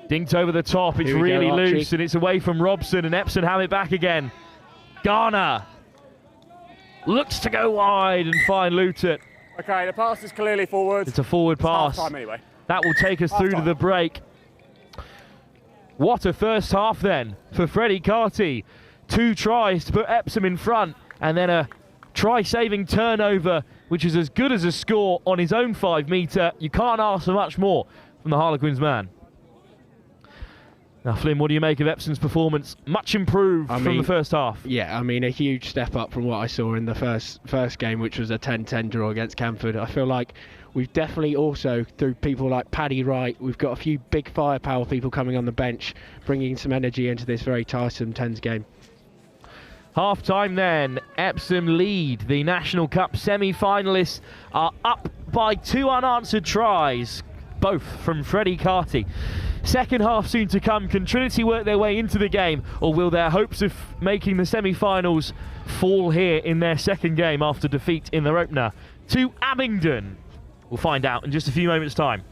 S6: Dinked over the top. It's really loose, and it's away from Robson, and Epsom have it back again. Garner. Looks to go wide and find Luton.
S11: Okay, the pass is clearly forward.
S6: It's a forward pass.
S11: Half time anyway.
S6: That will take us through to the break. What a first half then for Freddie Carty. 2 tries to put Epsom in front, and then a try-saving turnover, which is as good as a score on his own 5-metre. You can't ask for much more from the Harlequins man. Now, Flynn, what do you make of Epsom's performance? Much improved from the first half.
S10: Yeah, I mean, a huge step up from what I saw in the first game, which was a 10-10 draw against Camford. I feel like we've definitely also, through people like Paddy Wright, we've got a few big firepower people coming on the bench, bringing some energy into this very tiresome 10s game.
S6: Half-time then, Epsom lead. The National Cup semi-finalists are up by 2 unanswered tries, both from Freddie Carty. Second half soon to come. Can Trinity work their way into the game, or will their hopes of making the semi-finals fall here in their second game after defeat in their opener to Abingdon? We'll find out in just a few moments' time.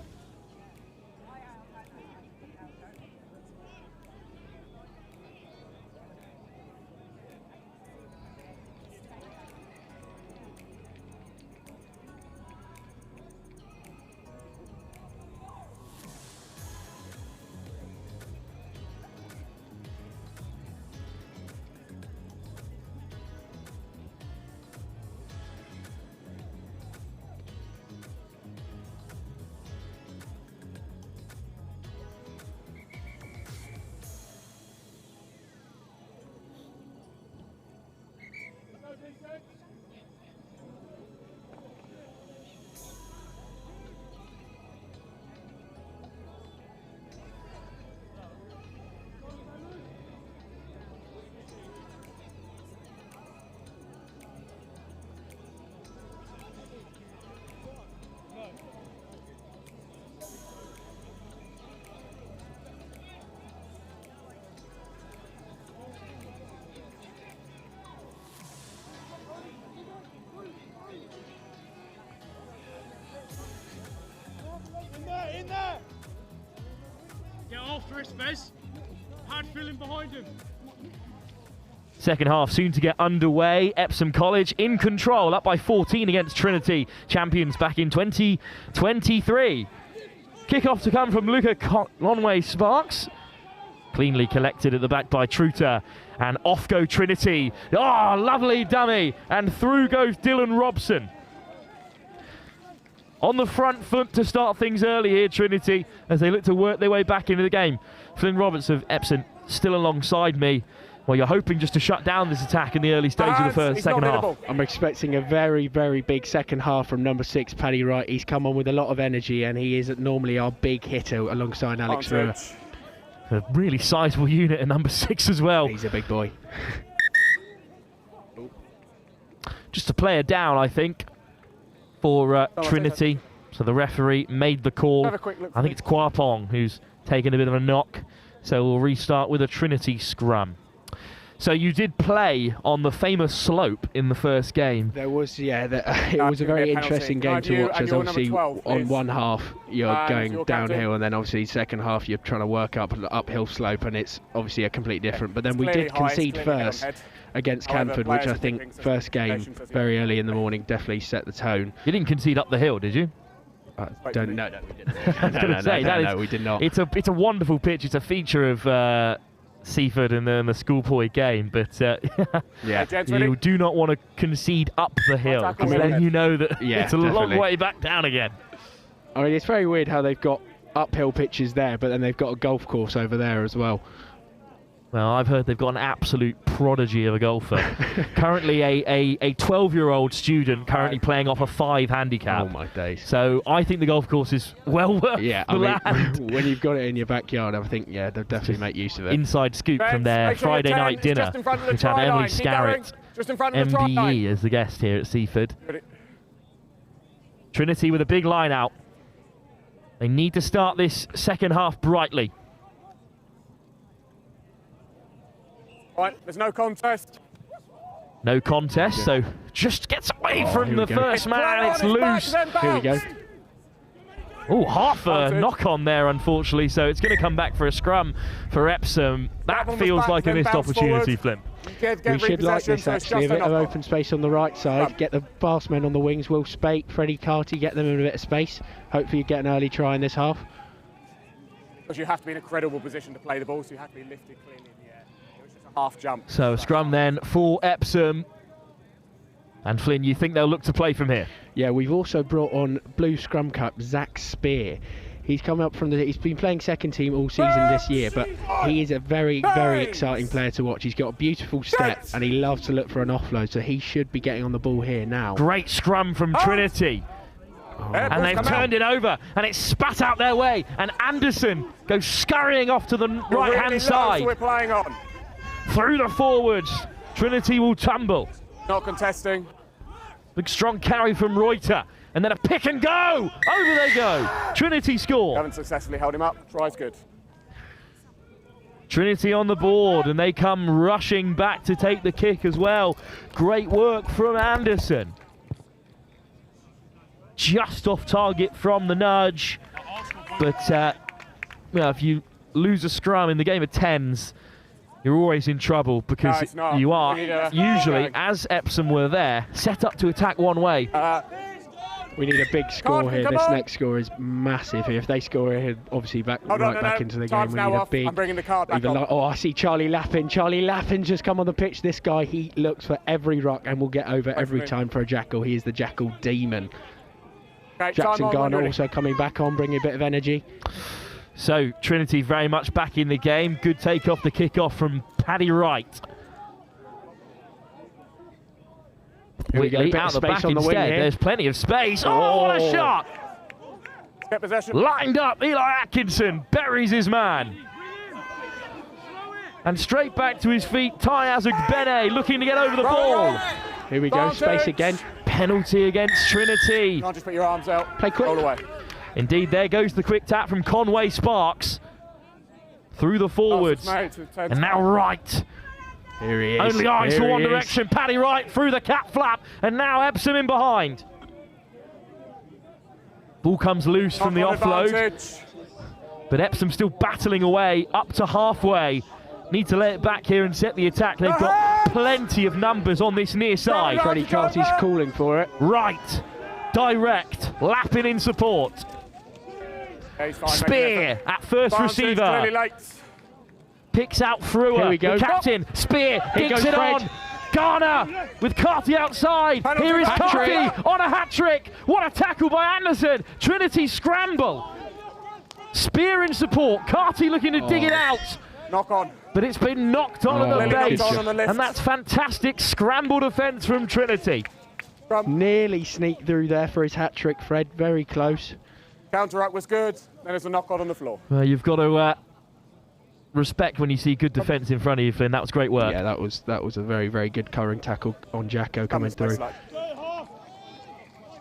S6: Second half soon to get underway. Epsom College in control, up by 14 against Trinity, champions back in 2023. Kick-off to come from Luca Lonway Sparks. Cleanly collected at the back by Truter, and off go Trinity. Oh, lovely dummy, and through goes Dylan Robson. On the front foot to start things early here, Trinity, as they look to work their way back into the game. Flynn Roberts of Epsom still alongside me. Well, you're hoping just to shut down this attack in the early stage of the second half.
S10: I'm expecting a very, very big second half from number 6, Paddy Wright. He's come on with a lot of energy, and he is normally our big hitter alongside Alex Brewer.
S6: A really sizable unit at number 6 as well.
S10: He's a big boy.
S6: Just a player down, I think, for Trinity. So the referee made the call. I think it's Kwapong who's taken a bit of a knock. So we'll restart with a Trinity scrum. So you did play on the famous slope in the first game.
S10: There was, yeah, it was a very interesting game to watch, as obviously on one half you're going downhill, and then obviously second half you're trying to work up an uphill slope, and it's obviously a completely different. But then we did concede first against Canford, which I think first game very early in the morning definitely set the tone.
S6: You didn't concede up the hill, did you?
S10: No, we didn't. No, we did not.
S6: It's a wonderful pitch. It's a feature of Seaford and the schoolboy game, but
S10: yeah,
S6: you do not want to concede up the hill, because then you know that it's a long way back down again.
S10: I mean, it's very weird how they've got uphill pitches there, but then they've got a golf course over there as well.
S6: Well, I've heard they've got an absolute prodigy of a golfer. Currently a 12-year-old student currently playing off a 5 handicap.
S10: Oh my days.
S6: So I think the golf course is well worth the land.
S10: When you've got it in your backyard, I think, yeah, they'll definitely make use of it.
S6: Inside scoop from their Friday night dinner, which had Emily Starrett, MBE, as the guest here at Seaford. Trinity with a big line out. They need to start this second half brightly.
S11: Right, there's no contest.
S6: No contest, so just gets away from the first man. It's loose.
S10: Here we go.
S6: Oh, half a knock on there, unfortunately, so it's going to come back for a scrum for Epsom. That feels like a missed opportunity, Flynn.
S10: We should like this, actually. A bit of open space on the right side. Get the fast men on the wings. Will Spate, Freddie Carty, get them in a bit of space. Hopefully you get an early try in this half.
S11: Because you have to be in a credible position to play the ball, so you have to be lifted cleanly in the air. It was just a half jump.
S6: So a scrum then for Epsom. And Flynn, you think they'll look to play from here?
S10: Yeah, we've also brought on Blue Scrum Cup Zach Spear. He's come up from he's been playing second team all season this year, but he is a very, very exciting player to watch. He's got a beautiful step and he loves to look for an offload, so he should be getting on the ball here now.
S6: Great scrum from Trinity. And they've turned it over, and it's spat out their way, and Anderson goes scurrying off to the right-hand side.
S11: We're playing on.
S6: Through the forwards, Trinity will tumble.
S11: Not contesting.
S6: Big strong carry from Reuter, and then a pick and go! Over they go. Trinity score.
S11: Haven't successfully held him up. Try's good.
S6: Trinity on the board, and they come rushing back to take the kick as well. Great work from Anderson. Just off target from the nudge, but if you lose a scrum in the game of tens, you're always in trouble, because you are usually, as Epsom were there, set up to attack one way.
S10: We need a big score here. This next score is massive here. If they score here, obviously back into the game. We need a big.
S11: I'm bringing the card back on.
S10: Oh, I see Charlie Lappin. Charlie Lappin's just come on the pitch. This guy, he looks for every rock and will get over every time for a jackal. He is the jackal demon. Jackson Garner also coming back on, bringing a bit of energy.
S6: So Trinity very much back in the game. Good take off the kick-off from Paddy Wright. Whitley out the back instead. There's plenty of space. Oh, what a shot!
S11: Get possession.
S6: Lined up, Eli Atkinson buries his man. And straight back to his feet, Ty Azugbene looking to get over the ball.
S10: Here we go, space again.
S6: Penalty against Trinity.
S11: You can't just put your arms out.
S10: Play quick.
S11: Roll away.
S6: Indeed, there goes the quick tap from Conway Sparks. Through the forwards. And now Wright.
S10: Here he is.
S6: Only eyes for one direction. Paddy Wright through the cap flap. And now Epsom in behind. Ball comes loose from the offload. But Epsom still battling away up to halfway. Need to let it back here and set the attack. They've got plenty of numbers on this near side.
S10: Freddie Carty's calling for it.
S6: Right. Direct. Lappin in support. Spear at first receiver. Picks out Frewer.
S10: Here we go.
S6: The captain. Spear digs it on. Garner with Carty outside. Here is Carty on a hat-trick. What a tackle by Anderson. Trinity scramble. Spear in support. Carty looking to dig it out.
S11: Knock on.
S6: But it's been knocked on at the base. And that's fantastic scramble defence from Trinity.
S10: Nearly sneaked through there for his hat-trick, Fred. Very close.
S11: Counter-up was good. Then there's a knock-on the floor.
S6: Well, you've got to respect when you see good defence in front of you, Flynn. That was great work.
S10: Yeah, that was a very, very good curring tackle on Jacko coming through.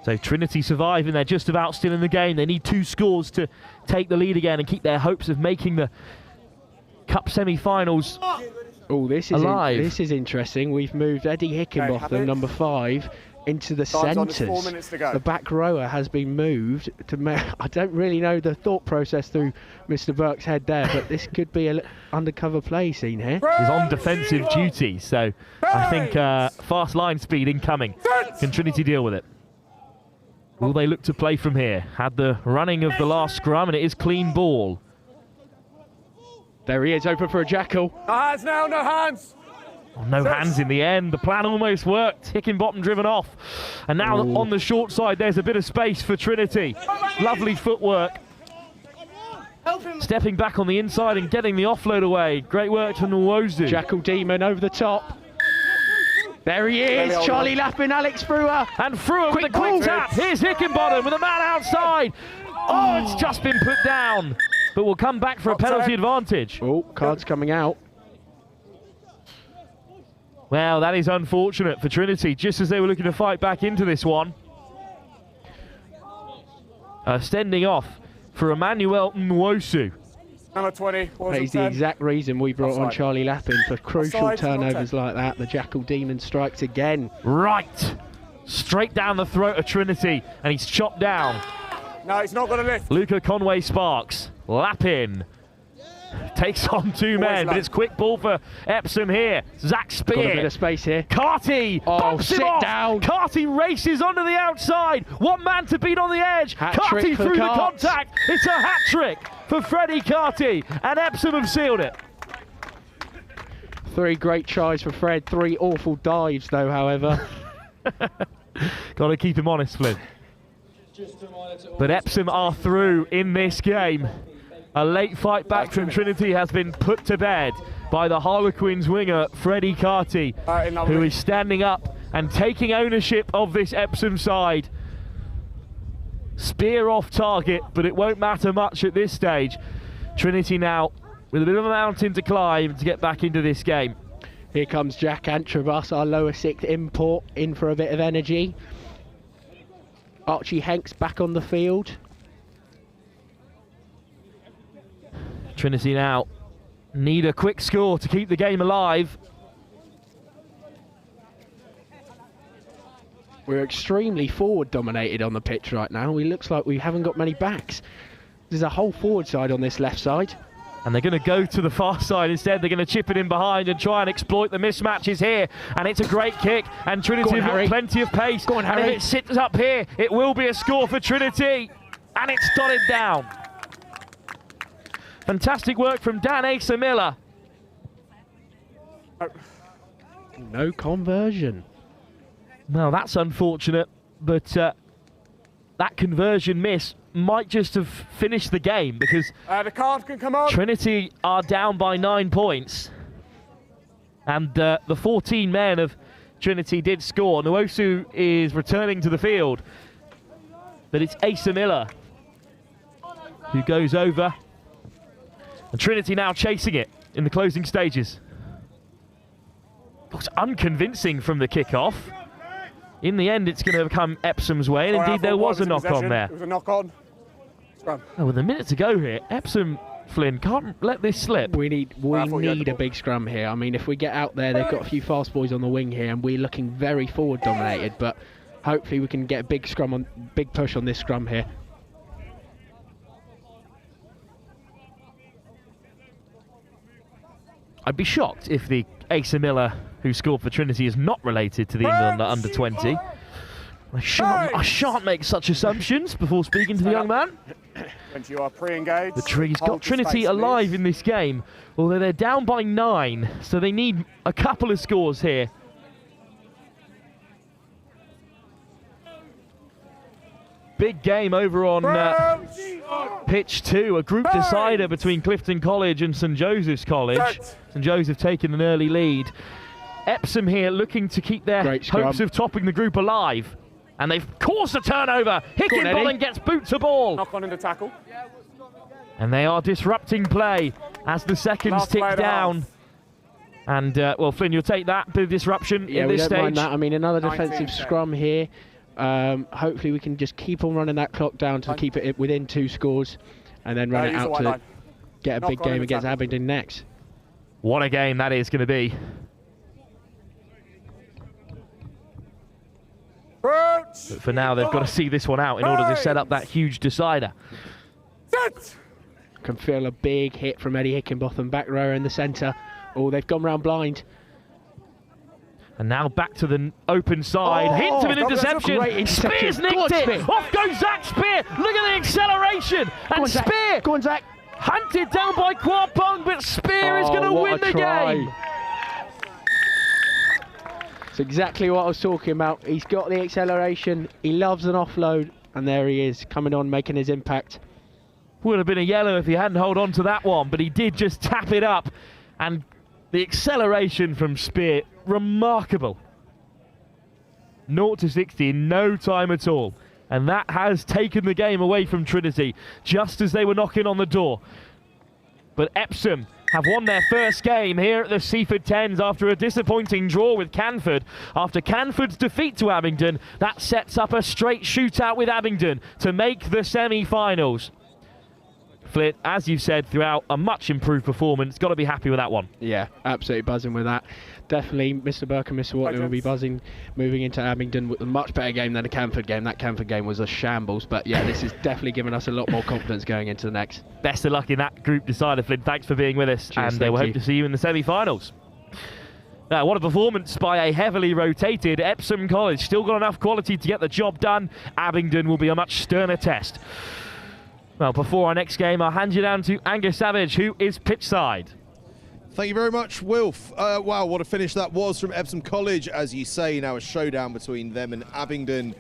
S6: So Trinity survive, and they're just about still in the game. They need 2 scores to take the lead again and keep their hopes of making the Cup semi-finals
S10: Oh, this is interesting. We've moved Eddie Hickenbotham, number 5, into the centres. The back rower has been moved to. I don't really know the thought process through Mr. Burke's head there, but this could be an undercover play scene here.
S6: He's on defensive duty, so I think fast line speed incoming. Can Trinity deal with it? Will they look to play from here? Had the running of the last scrum, and it is clean ball.
S10: There he is, open for a jackal.
S11: No hands now, no hands.
S6: Oh, no hands in the end. The plan almost worked. Hickenbottom driven off. And now on the short side, there's a bit of space for Trinity. Lovely footwork. Stepping back on the inside and getting the offload away. Great work to Nwosu.
S10: Jackal Demon over the top. There he is, Charlie Lappin, Alex Frewer.
S6: And Frewer with a quick tap. Here's Hickenbottom with a man outside. Oh, it's just been put down. But we'll come back for a penalty advantage.
S10: Oh, cards coming out.
S6: Well, that is unfortunate for Trinity, just as they were looking to fight back into this one. Standing off for Emmanuel Nwosu.
S11: Number 20.
S10: That is the exact reason we brought on Charlie Lappin, for crucial turnovers like that. The Jackal Demon strikes again.
S6: Right. Straight down the throat of Trinity, and he's chopped down.
S11: No, he's not going to lift.
S6: Luca Conway Sparks. Lappin takes on 2 men, but it's quick ball for Epsom here. Zach Spear.
S10: Got a bit of space here.
S6: Carty bumps him off.
S10: Down.
S6: Carty races onto the outside. One man to beat on the edge. Carty through the contact. It's a hat trick for Freddie Carty, and Epsom have sealed it.
S10: 3 great tries for Fred. 3 awful dives, though, however.
S6: Got to keep him honest, Flynn. But Epsom are through in this game. A late fight back from Trinity has been put to bed by the Harlequins winger, Freddie Carty, who is standing up and taking ownership of this Epsom side. Spear off target, but it won't matter much at this stage. Trinity now with a bit of a mountain to climb to get back into this game.
S10: Here comes Jack Antrobus, our lower 6th import, in for a bit of energy. Archie Hanks back on the field.
S6: Trinity now need a quick score to keep the game alive.
S10: We're extremely forward dominated on the pitch right now. It looks like we haven't got many backs. There's a whole forward side on this left side.
S6: And they're going to go to the far side instead. They're going to chip it in behind and try and exploit the mismatches here. And it's a great kick. And Trinity have got plenty of pace.
S10: Go on, Harry.
S6: And if it sits up here, it will be a score for Trinity. And it's dotted down. Fantastic work from Dan Asa Miller.
S10: No conversion.
S6: Well, that's unfortunate. But that conversion miss might just have finished the game, because
S11: the card can come on.
S6: Trinity are down by 9 points. And the 14 men of Trinity did score. Nwosu is returning to the field. But it's Asa Miller who goes over. And Trinity now chasing it in the closing stages. Looks unconvincing from the kickoff. In the end, it's going to come Epsom's way, and indeed there was a knock-on there.
S11: It was a knock-on.
S6: Oh, with a minute to go here, Epsom, Flynn, can't let this slip.
S10: We need a big scrum here. I mean, if we get out there, they've got a few fast boys on the wing here, and we're looking very forward dominated, but hopefully we can get a big push on this scrum here.
S6: I'd be shocked if the Asa Miller who scored for Trinity is not related to the England under 20. I shan't make such assumptions before speaking to the young man.
S11: When you are pre-engaged,
S6: But he's got Trinity alive in this game, although they're down by 9, so they need a couple of scores here. Big game over on pitch 2, a group decider between Clifton College and St Joseph's College. St Joseph taking an early lead. Epsom here looking to keep their hopes of topping the group alive. And they've caused a turnover. Hickenbottom gets boot to ball.
S11: Knock on in the tackle.
S6: And they are disrupting play as the seconds tick down. And, well, Flynn, you'll take that bit of disruption in this stage.
S10: Yeah, we don't mind that. I mean, another defensive scrum here. Hopefully we can just keep on running that clock down to keep it within 2 scores, and then run it out to get a big game against Abingdon next.
S6: What a game that is going to be. But for now, they've got to see this one out in order to set up that huge decider.
S10: Can feel a big hit from Eddie Hickenbotham, back row in the centre. Oh, they've gone round blind.
S6: And now back to the open side. Hint of an interception. Spear's nicked it. Off goes Zach Spear. Look at the acceleration. And Spear.
S10: Go on, Zach.
S6: Hunted down by Kwarpong, but Spear is going to win the game.
S10: It's exactly what I was talking about. He's got the acceleration. He loves an offload. And there he is, coming on, making his impact.
S6: Would have been a yellow if he hadn't held on to that one, but he did just tap it up. And the acceleration from Spear, remarkable. 0 to 60 in no time at all. And that has taken the game away from Trinity, just as they were knocking on the door. But Epsom have won their first game here at the Seaford 10s after a disappointing draw with Canford. After Canford's defeat to Abingdon, that sets up a straight shootout with Abingdon to make the semi-finals. Flint, as you've said throughout, a much improved performance. Got to be happy with that one.
S10: Yeah, absolutely buzzing with that. Definitely Mr. Burke and Mr. Watley will be buzzing moving into Abingdon with a much better game than the Canford game. That Canford game was a shambles, but yeah, this is definitely giving us a lot more confidence going into the next.
S6: Best of luck in that group decider, Flint. Thanks for being with us.
S10: Cheers,
S6: and we'll hope to see you in the semi-finals. Now, what a performance by a heavily rotated Epsom College. Still got enough quality to get the job done. Abingdon will be a much sterner test. Well, before our next game, I'll hand you down to Angus Savage, who is pitchside.
S3: Thank you very much, Wilf. Wow, what a finish that was from Epsom College. As you say, now a showdown between them and Abingdon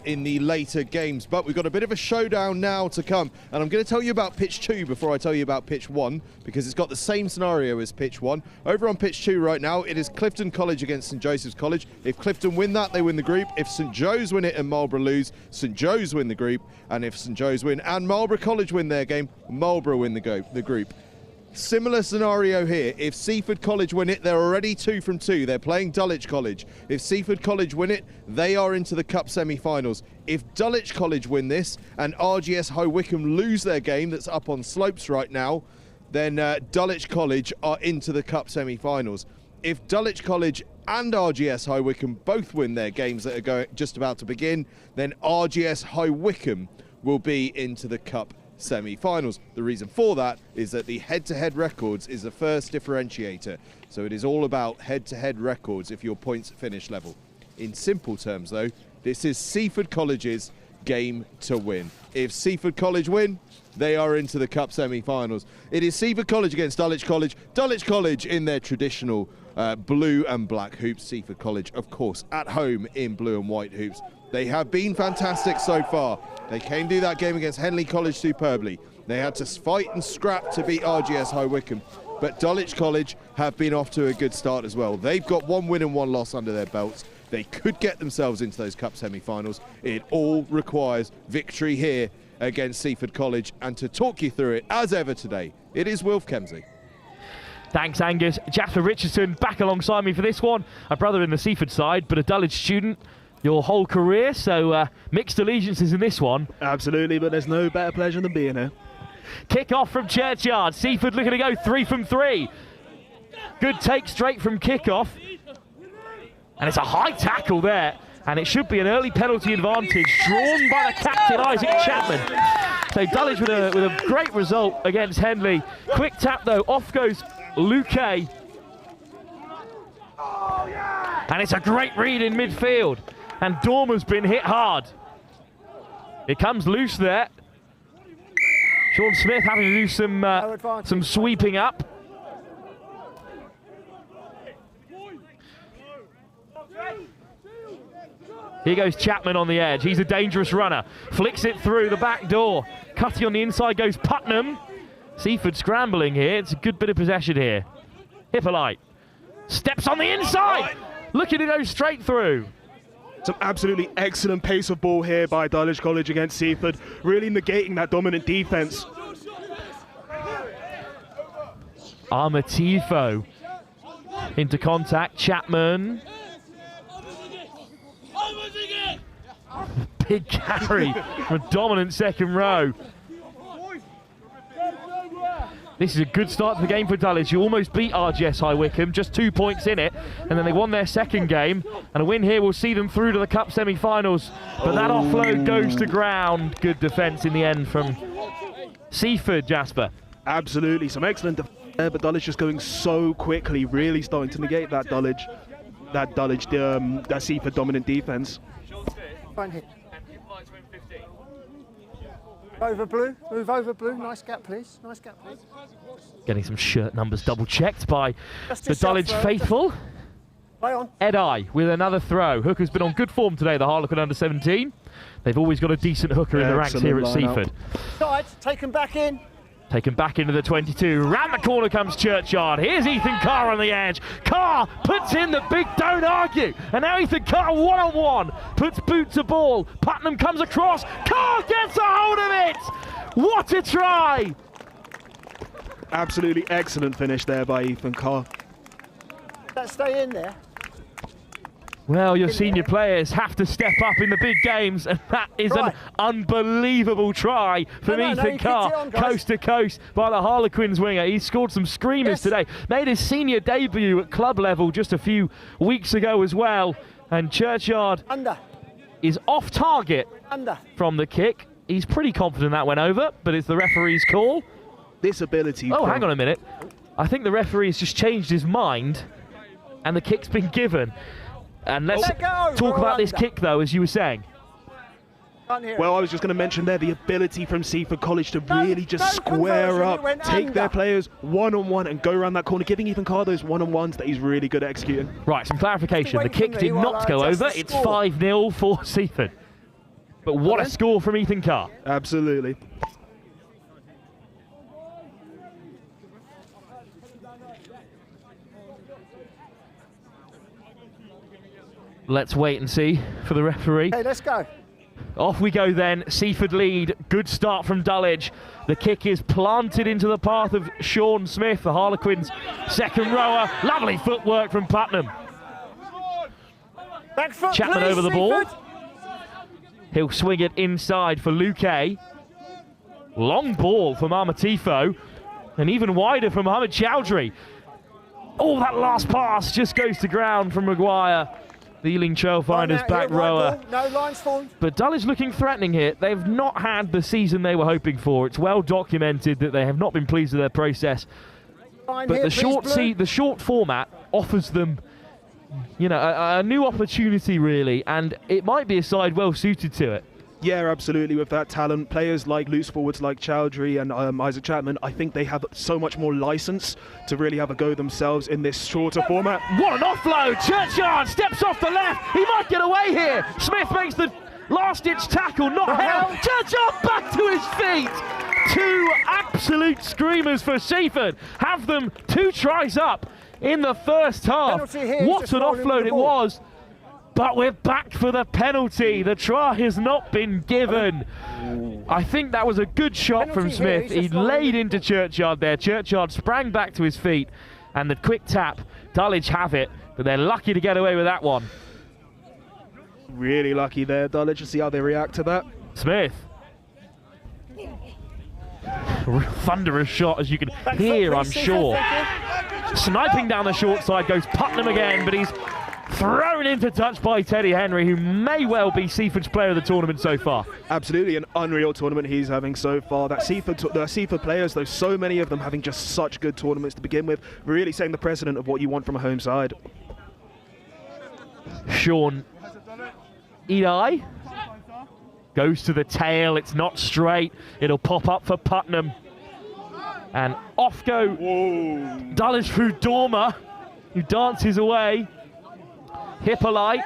S3: in the later games. But we've got a bit of a showdown now to come. And I'm going to tell you about pitch 2 before I tell you about pitch 1, because it's got the same scenario as pitch 1. Over on pitch 2 right now, it is Clifton College against St Joseph's College. If Clifton win that, they win the group. If St Joe's win it and Marlborough lose, St Joe's win the group. And if St Joe's win and Marlborough College win their game, Marlborough win the group. Similar scenario here. If Seaford College win it, they're already 2 from 2. They're playing Dulwich College. If Seaford College win it, they are into the Cup semi-finals. If Dulwich College win this and RGS High Wycombe lose their game that's up on slopes right now, then Dulwich College are into the Cup semi-finals. If Dulwich College and RGS High Wycombe both win their games that are just about to begin, then RGS High Wycombe will be into the Cup semi-finals. The reason for that is that the head-to-head records is the first differentiator. So it is all about head-to-head records if your points at finish level. In simple terms though, this is Seaford College's game to win. If Seaford College win, they are into the Cup semi-finals. It is Seaford College against Dulwich College. Dulwich College in their traditional blue and black hoops. Seaford College, of course, at home in blue and white hoops. They have been fantastic so far. They came to that game against Henley College superbly. They had to fight and scrap to beat RGS High Wycombe. But Dulwich College have been off to a good start as well. They've got 1 win and 1 loss under their belts. They could get themselves into those Cup semi-finals. It all requires victory here against Seaford College. And to talk you through it, as ever today, it is Wilf Kemsley.
S6: Thanks, Angus. Jasper Richardson back alongside me for this one. A brother in the Seaford side, but a Dulwich student your whole career, so mixed allegiances in this one.
S8: Absolutely, but there's no better pleasure than being here.
S6: Kick off from Churchyard. Seaford looking to go 3 from 3. Good take straight from kickoff. And it's a high tackle there. And it should be an early penalty advantage drawn by the captain, Isaac Chapman. So Dulwich with a great result against Henley. Quick tap though, off goes Luque. And it's a great read in midfield. And Dormer's been hit hard. It comes loose there. Sean Smith having to do some sweeping up. Here goes Chapman on the edge. He's a dangerous runner. Flicks it through the back door. Cutting on the inside goes Putnam. Seaford scrambling here. It's a good bit of possession here. Hippolyte steps on the inside. Looking to go straight through.
S8: Some absolutely excellent pace of ball here by Dulwich College against Seaford, really negating that dominant defence.
S6: Armatifo into contact. Chapman. Big carry from a dominant second row. This is a good start to the game for Dulwich. You almost beat RGS High Wycombe, just 2 points in it, and then they won their second game. And a win here will see them through to the Cup semi-finals. But that offload goes to ground. Good defence in the end from Seafford, Jasper.
S8: Absolutely, some excellent defence there, but Dulwich just going so quickly, really starting to negate that Seafford dominant defence.
S12: Fine hit. Over blue, move over blue, nice gap please, nice gap please.
S6: Getting some shirt numbers double checked by
S12: Just
S6: the
S12: yourself,
S6: Dulwich
S12: throw.
S6: faithful.
S12: Play on.
S6: Ed Eye with another throw. Hooker's been on good form today, the Harlequin under 17. They've always got a decent hooker in the ranks here at Seafford.
S12: Side, take him back in.
S6: Taken back into the 22. Round the corner comes Churchyard. Here's Ethan Carr on the edge. Carr puts in the big don't argue. And now Ethan Carr one-on-one. Puts boot to ball. Putnam comes across. Carr gets a hold of it. What a try.
S8: Absolutely excellent finish there by Ethan Carr.
S12: Stay in there.
S6: Well, your senior players have to step up in the big games, and that is an unbelievable try from Ethan Carr, coast to coast by the Harlequins winger. He scored some screamers today, made his senior debut at club level just a few weeks ago as well, and Churchyard is off target from the kick. He's pretty confident that went over, but it's the referee's call.
S8: This ability...
S6: Oh, hang on a minute. I think the referee has just changed his mind, and the kick's been given. And let's talk about this kick, though, as you were saying.
S8: Well, I was just going to mention there the ability from Seafford College to really just square up, take their players one-on-one and go around that corner, giving Ethan Carr those one-on-ones that he's really good at executing.
S6: Right, some clarification. The kick did not go over. It's 5-0 for Seafford. But what a score from Ethan Carr.
S8: Absolutely.
S6: Let's wait and see for the referee.
S12: Hey, let's go.
S6: Off we go then. Seafford lead. Good start from Dulwich. The kick is planted into the path of Sean Smith, the Harlequins' second rower. Lovely footwork from Putnam.
S12: Back foot,
S6: Chapman
S12: please,
S6: over the ball.
S12: Seafford.
S6: He'll swing it inside for Luque. Long ball from Amatifo. And even wider from Mohamed Chowdhury. Oh, that last pass just goes to ground from Maguire. The Ealing Trailfinders back rower.
S12: No lines formed.
S6: But Dulwich looking threatening here. They've not had the season they were hoping for. It's well documented that they have not been pleased with their process. But the short format offers them, you know, a new opportunity really, and it might be a side well suited to it.
S8: Yeah, absolutely. With that talent, players like loose forwards like Chowdhury and Isaac Chapman, I think they have so much more license to really have a go themselves in this shorter format.
S6: What an offload! Churchyard steps off the left. He might get away here. Smith makes the last-ditch tackle, not held. Churchyard back to his feet. Two absolute screamers for Seafford. Have them 2 tries up in the first half. What an offload it was. But we're back for the penalty. The try has not been given. I think that was a good shot from Smith. He laid into Churchyard there. Churchyard sprang back to his feet. And the quick tap. Dulwich have it, but they're lucky to get away with that one.
S8: Really lucky there, Dulwich. Let's see how they react to that.
S6: Smith. Thunderous shot, as you can hear, I'm sure. Sniping down the short side goes Putnam again, but he's thrown into touch by Teddy Henry, who may well be Seaford's player of the tournament so far.
S8: Absolutely, an unreal tournament he's having so far. The Seafford players, though, so many of them having just such good tournaments to begin with, really setting the precedent of what you want from a home side.
S6: Sean Eli goes to the tail. It's not straight. It'll pop up for Putnam. And off go Dulwich through Dormer, who dances away. Hippolyte,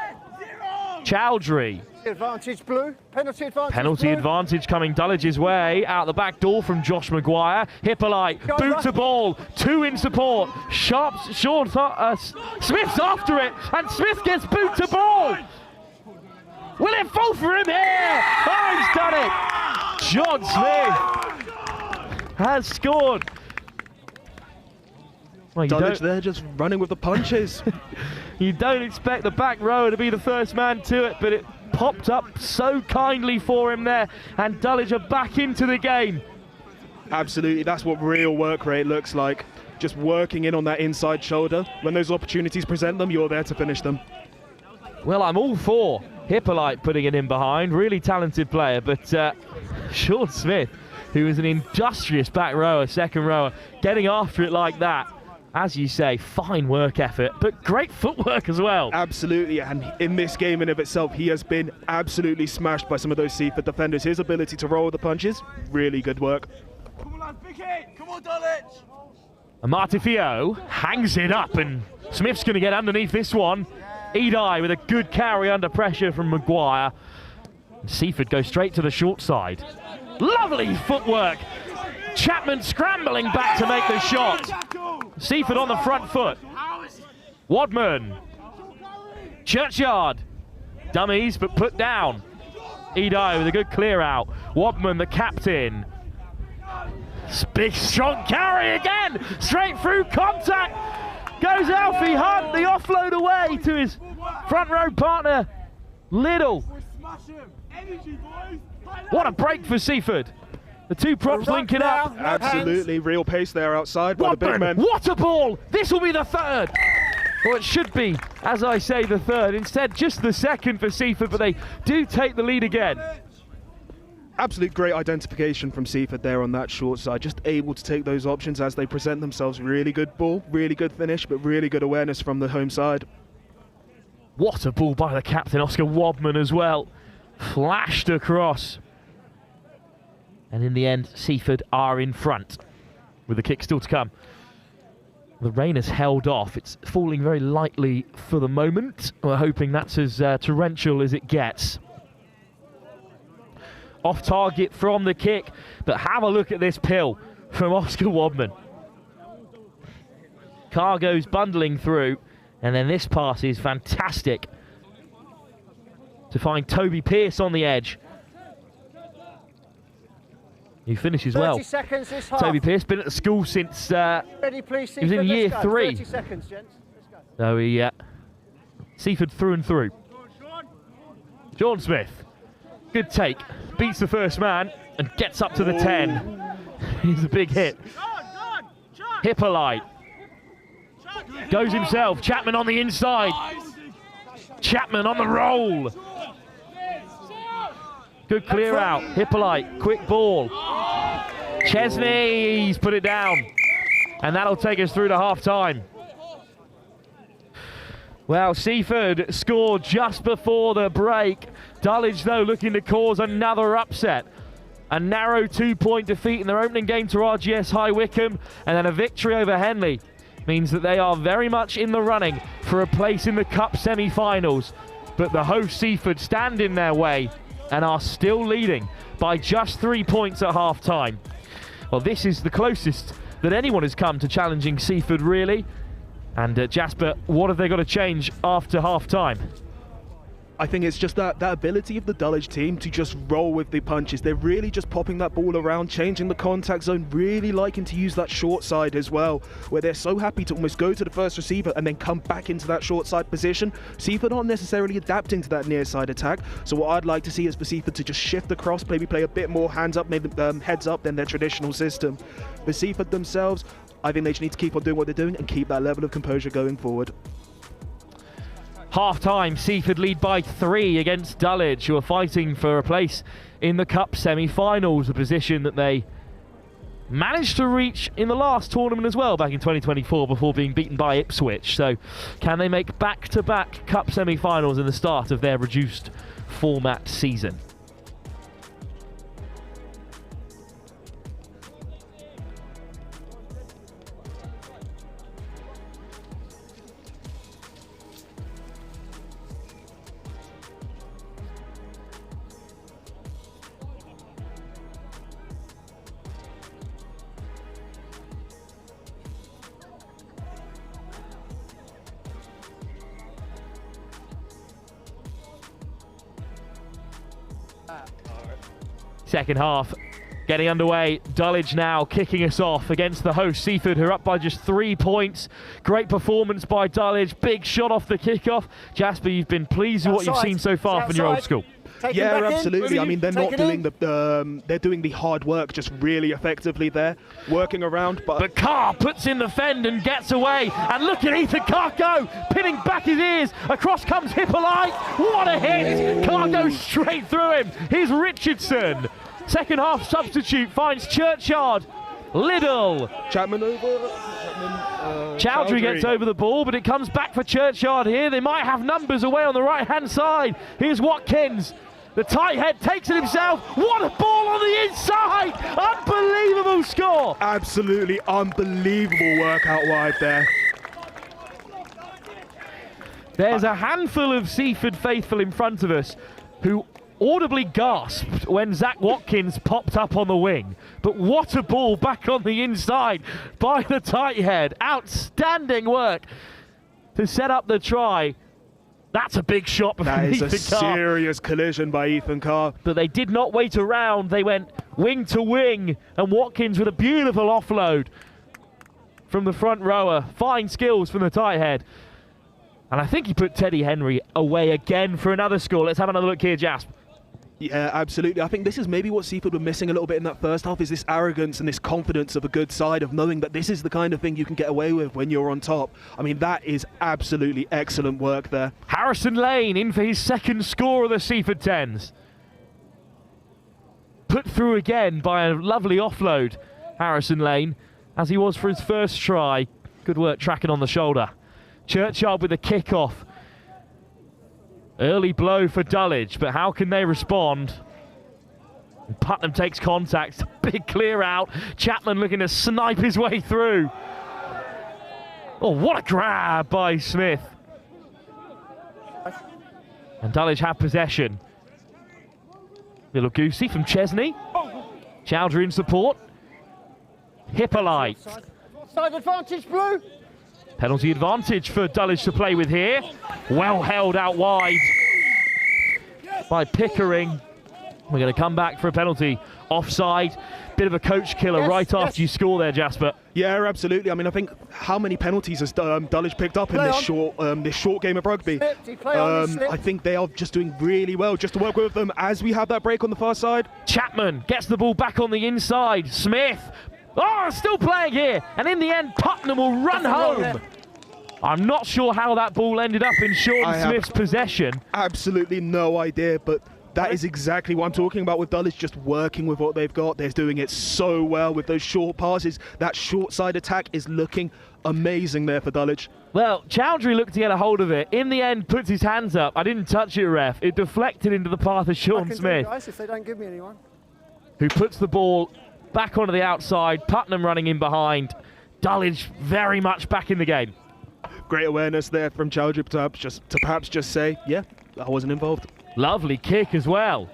S6: Chowdhury.
S12: Advantage blue, penalty advantage.
S6: Penalty advantage coming Dulwich's way. Out the back door from Josh Maguire. Hippolyte, boot to ball, 2 in support. Sharp, Sean Smith's after it, and Smith gets boot to ball. Will it fall for him here? Oh, he's done it. John Smith has scored. Well,
S8: Dulwich there just running with the punches.
S6: You don't expect the back rower to be the first man to it, but it popped up so kindly for him there, and Dulwich are back into the game.
S8: Absolutely, that's what real work rate looks like. Just working in on that inside shoulder. When those opportunities present them, you're there to finish them.
S6: Well, I'm all for Hippolyte putting it in behind. Really talented player, but Sean Smith, who is an industrious back rower, second rower, getting after it like that. As you say, fine work effort, but great footwork as well.
S8: Absolutely, and in this game in of itself, he has been absolutely smashed by some of those Seafford defenders. His ability to roll the punches, really good work.
S1: Come on, lads, big hit. Come on, Dulwich.
S6: Martifio hangs it up, and Smith's going to get underneath this one. Edai with a good carry under pressure from Maguire. Seaford goes straight to the short side. Lovely footwork. Chapman scrambling back to make the shot. Seaford on the front foot. Wadman. Churchyard. Dummies, but put down. Edai with a good clear out. Wadman, the captain. Big strong carry again. Straight through contact. Goes Alfie Hunt. The offload away to his front row partner, Little. What a break for Seaford. The two props linking up.
S8: Absolutely, real pace there outside by the big men.
S6: What a ball! This will be the third. Well, it should be, as I say, the third. Instead, just the second for Seaford, but they do take the lead again.
S8: Absolute great identification from Seaford there on that short side. Just able to take those options as they present themselves. Really good ball, really good finish, but really good awareness from the home side.
S6: What a ball by the captain, Oscar Wadman, as well. Flashed across. And in the end, Seaford are in front, with the kick still to come. The rain has held off. It's falling very lightly for the moment. We're hoping that's as torrential as it gets. Off target from the kick, but have a look at this pill from Oscar Wadman. Carr goes bundling through, and then this pass is fantastic to find Toby Pearce on the edge. He finishes well.
S12: 30 seconds this half.
S6: Toby Pearce been at the school since
S12: Ready, please,
S6: he was in
S12: Seaford,
S6: year
S12: let's go.
S6: 3.
S12: 30 seconds, gents. Let's go.
S6: So he Seaford through and through. Sean Smith, good take, beats the first man and gets up to the 10. He's a big hit. Hippolyte goes himself. Chapman on the inside. Chapman on the roll. Good clear out. Hippolyte, quick ball. Chesney's put it down. And that'll take us through to half time. Well, Seaford scored just before the break. Dulwich, though, looking to cause another upset. A narrow 2-point defeat in their opening game to RGS High Wycombe, and then a victory over Henley means that they are very much in the running for a place in the Cup semi-finals. But the host Seaford stand in their way and are still leading by just 3 points at half-time. Well, this is the closest that anyone has come to challenging Seaford, really. And Jasper, what have they got to change after half-time?
S8: I think it's just that ability of the Dulwich team to just roll with the punches. They're really just popping that ball around, changing the contact zone, really liking to use that short side as well, where they're so happy to almost go to the first receiver and then come back into that short side position. Seaford aren't necessarily adapting to that near side attack, so what I'd like to see is for Seaford to just shift across, maybe play a bit more hands up, maybe heads up than their traditional system. For Seaford themselves, I think they just need to keep on doing what they're doing and keep that level of composure going forward.
S6: Half-time, Seaford lead by 3 against Dulwich, who are fighting for a place in the Cup semi-finals, a position that they managed to reach in the last tournament as well, back in 2024, before being beaten by Ipswich. So can they make back-to-back Cup semi-finals in the start of their reduced format season? Second half getting underway. Dulwich now kicking us off against the host Seaford, who are up by just 3 points. Great performance by Dulwich. Big shot off the kickoff. Jasper, you've been pleased with what you've seen so far from your old school.
S12: Take
S8: Yeah,
S12: him back
S8: absolutely.
S12: In.
S8: I mean, they're
S12: Take
S8: not
S12: it
S8: doing
S12: in.
S8: they're doing the hard work just really effectively there, working around.
S6: But Carr puts in the fend and gets away. And look at Ethan Carr go, pinning back his ears. Across comes Hippolyte. What a hit! Carr goes straight through him. Here's Richardson. Second half substitute finds Churchyard. Liddell.
S8: Chapman over.
S6: Chowdhury gets over the ball, but it comes back for Churchyard here. They might have numbers away on the right-hand side. Here's Watkins. The tight head takes it himself. What a ball on the inside! Unbelievable score!
S8: Absolutely unbelievable work out wide there.
S6: There's a handful of Seaford faithful in front of us who audibly gasped when Zach Watkins popped up on the wing. But what a ball back on the inside by the tight head. Outstanding work to set up the try. That's a big shot from
S8: That is
S6: Ethan
S8: a
S6: Carr.
S8: serious collision by Ethan Carr.
S6: But they did not wait around. They went wing to wing, and Watkins with a beautiful offload from the front rower. Fine skills from the tight head. And I think he put Teddy Henry away again for another score. Let's have another look here, Jasp.
S8: Yeah, absolutely. I think this is maybe what Seaford were missing a little bit in that first half, is this arrogance and this confidence of a good side, of knowing that this is the kind of thing you can get away with when you're on top. I mean, that is absolutely excellent work there.
S6: Harrison Lane in for his second score of the Seaford 10s. Put through again by a lovely offload, Harrison Lane, as he was for his first try. Good work tracking on the shoulder. Churchyard with a kick-off. Early blow for Dulwich, but how can they respond? Putnam takes contact. Big clear out. Chapman looking to snipe his way through. Oh, what a grab by Smith. And Dulwich have possession. Little goosey from Chesney. Chowdhury in support. Hippolyte.
S12: Side advantage, Blue.
S6: Penalty advantage for Dulwich to play with here. Well held out wide by Pickering. We're going to come back for a penalty. Offside. Bit of a coach killer after you score there, Jasper.
S8: Yeah, absolutely. I mean, I think how many penalties has Dulwich picked up in this short game of rugby? I think they are just doing really well just to work with them as we have that break on the far side.
S6: Chapman gets the ball back on the inside. Smith. Oh, still playing here. And in the end, Putnam will run home. I'm not sure how that ball ended up in Sean Smith's possession.
S8: Absolutely no idea, but that is exactly what I'm talking about with Dulwich, just working with what they've got. They're doing it so well with those short passes. That short side attack is looking amazing there for Dulwich.
S6: Well, Chowdhury looked to get a hold of it. In the end, puts his hands up. I didn't touch it, ref. It deflected into the path of Sean Smith,
S12: Guys, if they don't give me anyone.
S6: who puts the ball back onto the outside. Putnam running in behind. Dulwich very much back in the game.
S8: Great awareness there from Chowdhury to perhaps just say, yeah, I wasn't involved.
S6: Lovely kick as well.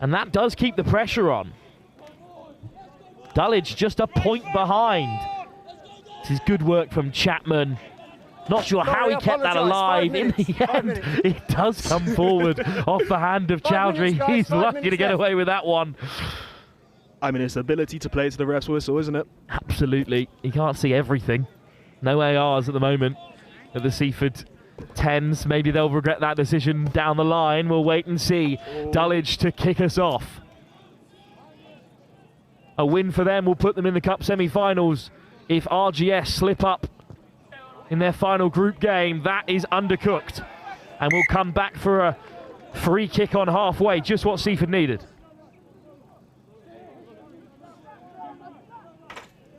S6: And that does keep the pressure on. Dulwich just a point behind. This is good work from Chapman. Not sure how he kept that alive. In the end, it does come forward off the hand of Chowdhury. He's lucky to get away with that one.
S8: I mean, it's the ability to play to the ref's whistle, isn't it?
S6: Absolutely. You can't see everything. No ARs at the moment at the Seaford 10s. Maybe they'll regret that decision down the line. We'll wait and see. Dulwich to kick us off. A win for them will put them in the Cup semi-finals. If RGS slip up in their final group game, that is undercooked. And we'll come back for a free kick on halfway, just what Seaford needed.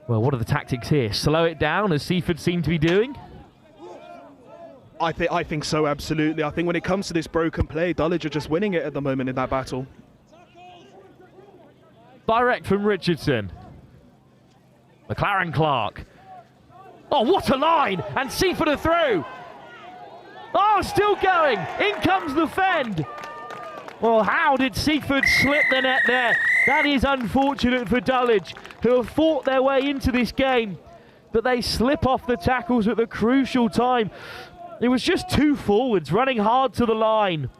S6: Well, what are the tactics here? Slow it down, as Seaford seem to be doing?
S8: I think so, absolutely. I think when it comes to this broken play, Dulwich are just winning it at the moment in that battle.
S6: Direct from Richardson. McLaren Clark. Oh, what a line! And Seaford are through! Oh, still going! In comes the fend! Well, how did Seaford slip the net there? That is unfortunate for Dulwich, who have fought their way into this game, but they slip off the tackles at the crucial time. It was just two forwards running hard to the line.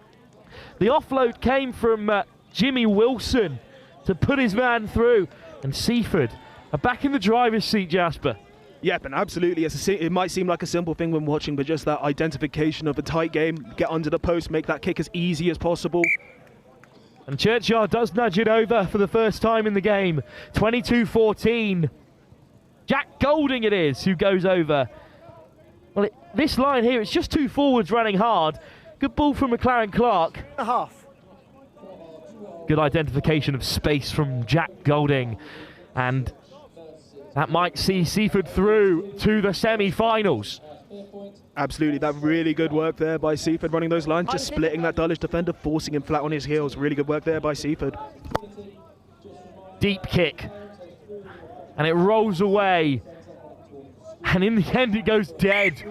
S6: The offload came from Jimmy Wilson to put his man through, and Seaford are back in the driver's seat, Jasper.
S8: Yep, and absolutely. It might seem like a simple thing when watching, but just that identification of a tight game, get under the post, make that kick as easy as possible.
S6: And Churchyard does nudge it over for the first time in the game. 22-14. Jack Golding it is who goes over. Well, this line here, it's just two forwards running hard. Good ball from McLaren Clark.
S12: A half.
S6: Good identification of space from Jack Golding. And that might see Seafford through to the semi-finals.
S8: Absolutely, that really good work there by Seafford, running those lines, just splitting that Dulwich defender, forcing him flat on his heels. Really good work there by Seafford.
S6: Deep kick. And it rolls away. And in the end, it goes dead.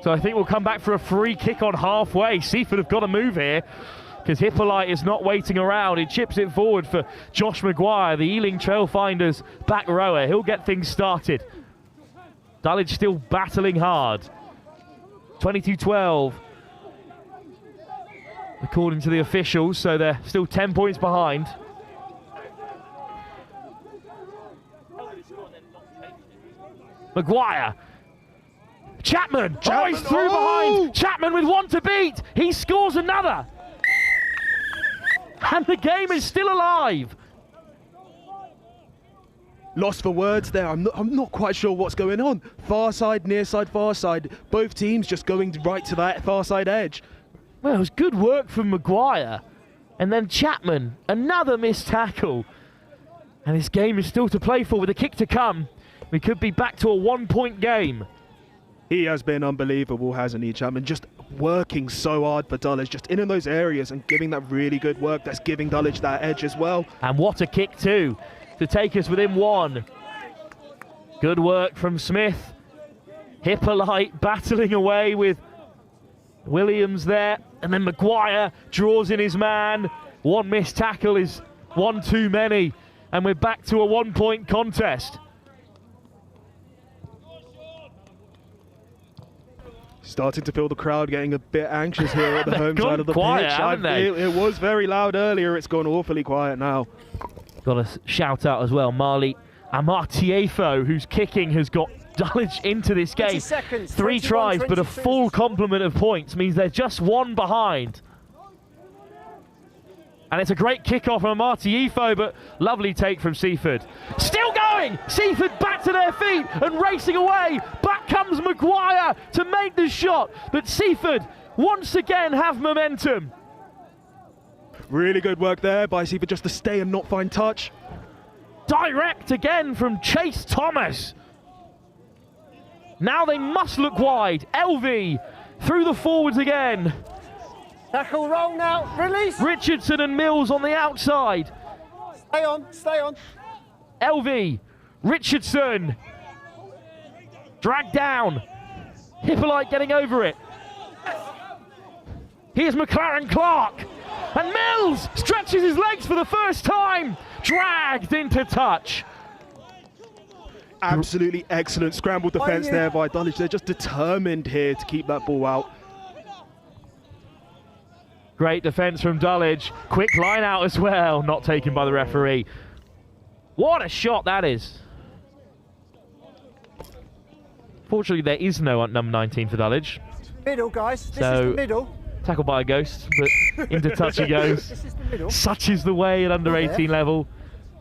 S6: So I think we'll come back for a free kick on halfway. Seafford have got to move here, because Hippolyte is not waiting around. He chips it forward for Josh Maguire, the Ealing Trailfinders back rower. He'll get things started. Dulwich still battling hard. 22-12. According to the officials, so they're still 10 points behind. Maguire. Chapman. Oh, he's through behind. Chapman with one to beat. He scores another. And the game is still alive.
S8: Lost for words there. I'm not quite sure what's going on. Far side, near side, far side. Both teams just going right to that far side edge.
S6: Well, it was good work from Maguire. And then Chapman, another missed tackle. And this game is still to play for with a kick to come. We could be back to a 1-point game.
S8: He has been unbelievable, hasn't he, Chapman? Just working so hard for Dulwich, just in those areas and giving that really good work that's giving Dulwich that edge as well.
S6: And what a kick too, to take us within one. Good work from Smith. Hippolyte battling away with Williams there. And then Maguire draws in his man. One missed tackle is one too many. And we're back to a 1-point contest.
S8: Starting to feel the crowd getting a bit anxious here at the home side of the
S6: quiet,
S8: pitch.
S6: haven't they?
S8: It was very loud earlier. It's gone awfully quiet now.
S6: Got a shout out as well. Marley Amartiefo, whose kicking has got Dulwich into this game. 3 tries, but a full complement of points means they're just one behind. And it's a great kick-off from Amartiefo, but lovely take from Seafford. Still going! Seafford back to their feet and racing away. Back comes Maguire to make the shot, but Seafford once again have momentum.
S8: Really good work there by Seafford, just to stay and not find touch.
S6: Direct again from Chase Thomas. Now they must look wide. LV through the forwards again.
S12: Tackle roll now, release.
S6: Richardson and Mills on the outside.
S12: Stay on, stay on.
S6: LV, Richardson. Dragged down. Hippolyte getting over it. Here's McLaren Clark. And Mills stretches his legs for the first time. Dragged into touch.
S8: Absolutely excellent scramble defence there by Dulwich. They're just determined here to keep that ball out.
S6: Great defence from Dulwich. Quick line out as well. Not taken by the referee. What a shot that is. Fortunately, there is no number 19 for Dulwich.
S12: Middle, guys. This
S6: So,
S12: is the middle.
S6: Tackled by a ghost, but into touch he goes.
S12: This is the middle.
S6: Such is the way at under 18 level.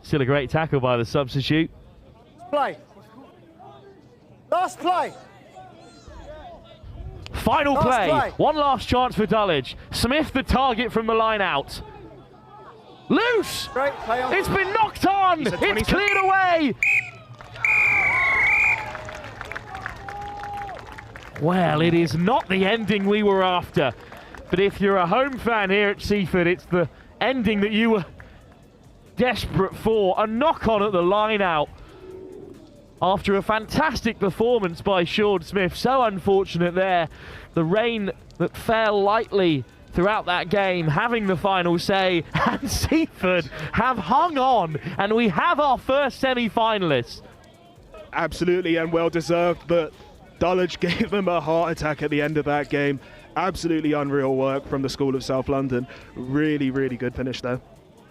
S6: Still a great tackle by the substitute.
S12: Play. Last play.
S6: Final
S12: Last play.
S6: One last chance for Dulwich. Smith the target from the line out. Loose!
S12: Great play on.
S6: It's been knocked on! It's cleared away! Well, it is not the ending we were after. But if you're a home fan here at Seafford, it's the ending that you were desperate for. A knock-on at the line out. After a fantastic performance by Sean Smith. So unfortunate there. The rain that fell lightly throughout that game, having the final say, and Seafford have hung on, and we have our first semi-finalists.
S8: Absolutely, and well deserved, but Dulwich gave them a heart attack at the end of that game. Absolutely unreal work from the School of South London. Really, really good finish there.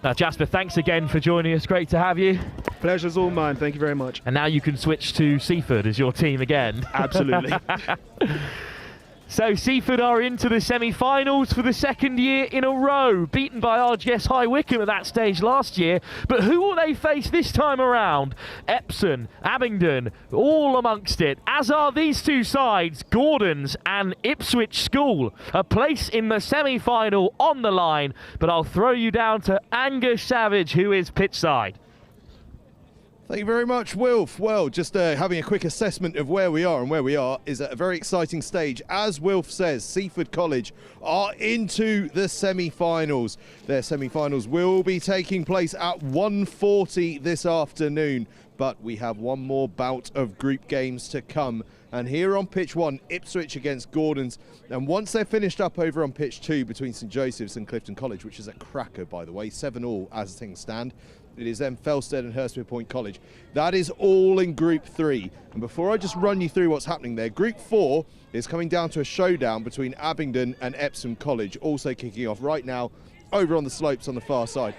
S6: Now, Jasper, thanks again for joining us. Great to have you.
S8: Pleasure's all mine. Thank you very much.
S6: And now you can switch to Seafford as your team again.
S8: Absolutely.
S6: So Seaford are into the semi-finals for the second year in a row, beaten by RGS High Wycombe at that stage last year. But who will they face this time around? Epsom, Abingdon, all amongst it, as are these two sides, Gordon's and Ipswich School. A place in the semi-final on the line, but I'll throw you down to Angus Savage, who is pitchside.
S3: Thank you very much, Wilf. Well, just having a quick assessment of where we are, and where we are is at a very exciting stage. As Wilf says, Seaford College are into the semi-finals. Their semi-finals will be taking place at 1:40 this afternoon, but we have one more bout of group games to come. And here on pitch 1, Ipswich against Gordon's. And once they're finished up over on pitch 2 between St Joseph's and Clifton College, which is a cracker, by the way, 7-all as things stand, it is then Felstead and Hurstfield Point College. That is all in Group 3. And before I just run you through what's happening there, Group 4 is coming down to a showdown between Abingdon and Epsom College, also kicking off right now over on the slopes on the far side.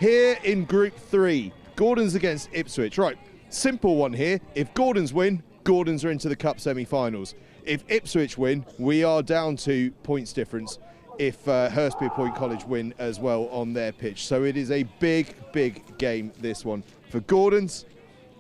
S3: Here in Group 3, Gordon's against Ipswich. Right, simple one here. If Gordon's win, Gordon's are into the Cup semi-finals. If Ipswich win, we are down to points difference if Hurstfield Point College win as well on their pitch. So it is a big, big game, this one. For Gordon's,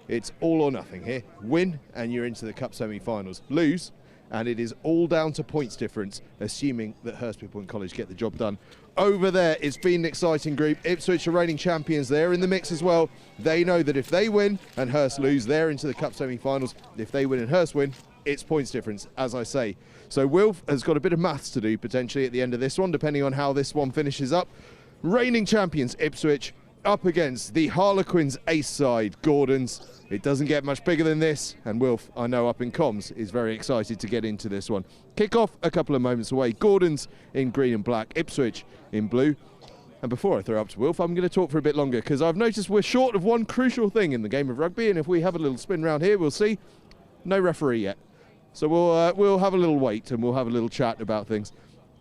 S3: it's all or nothing here. Win, and you're into the Cup semi-finals. Lose, and it is all down to points difference, assuming that Hurstfield Point College get the job done. Over there, it's been an exciting group. Ipswich are reigning champions. They're in the mix as well. They know that if they win and Hurst lose, they're into the Cup semi-finals. If they win and Hurst win, it's points difference, as I say. So Wilf has got a bit of maths to do potentially at the end of this one, depending on how this one finishes up. Reigning champions Ipswich up against the Harlequins ace side Gordon's. It doesn't get much bigger than this, and Wilf, I know up in comms, is very excited to get into this one. Kick off a couple of moments away. Gordon's in green and black, Ipswich in blue. And before I throw up to Wilf, I'm going to talk for a bit longer, because I've noticed we're short of one crucial thing in the game of rugby, and if we have a little spin round here, we'll see no referee yet. So we'll have a little wait and we'll have a little chat about things.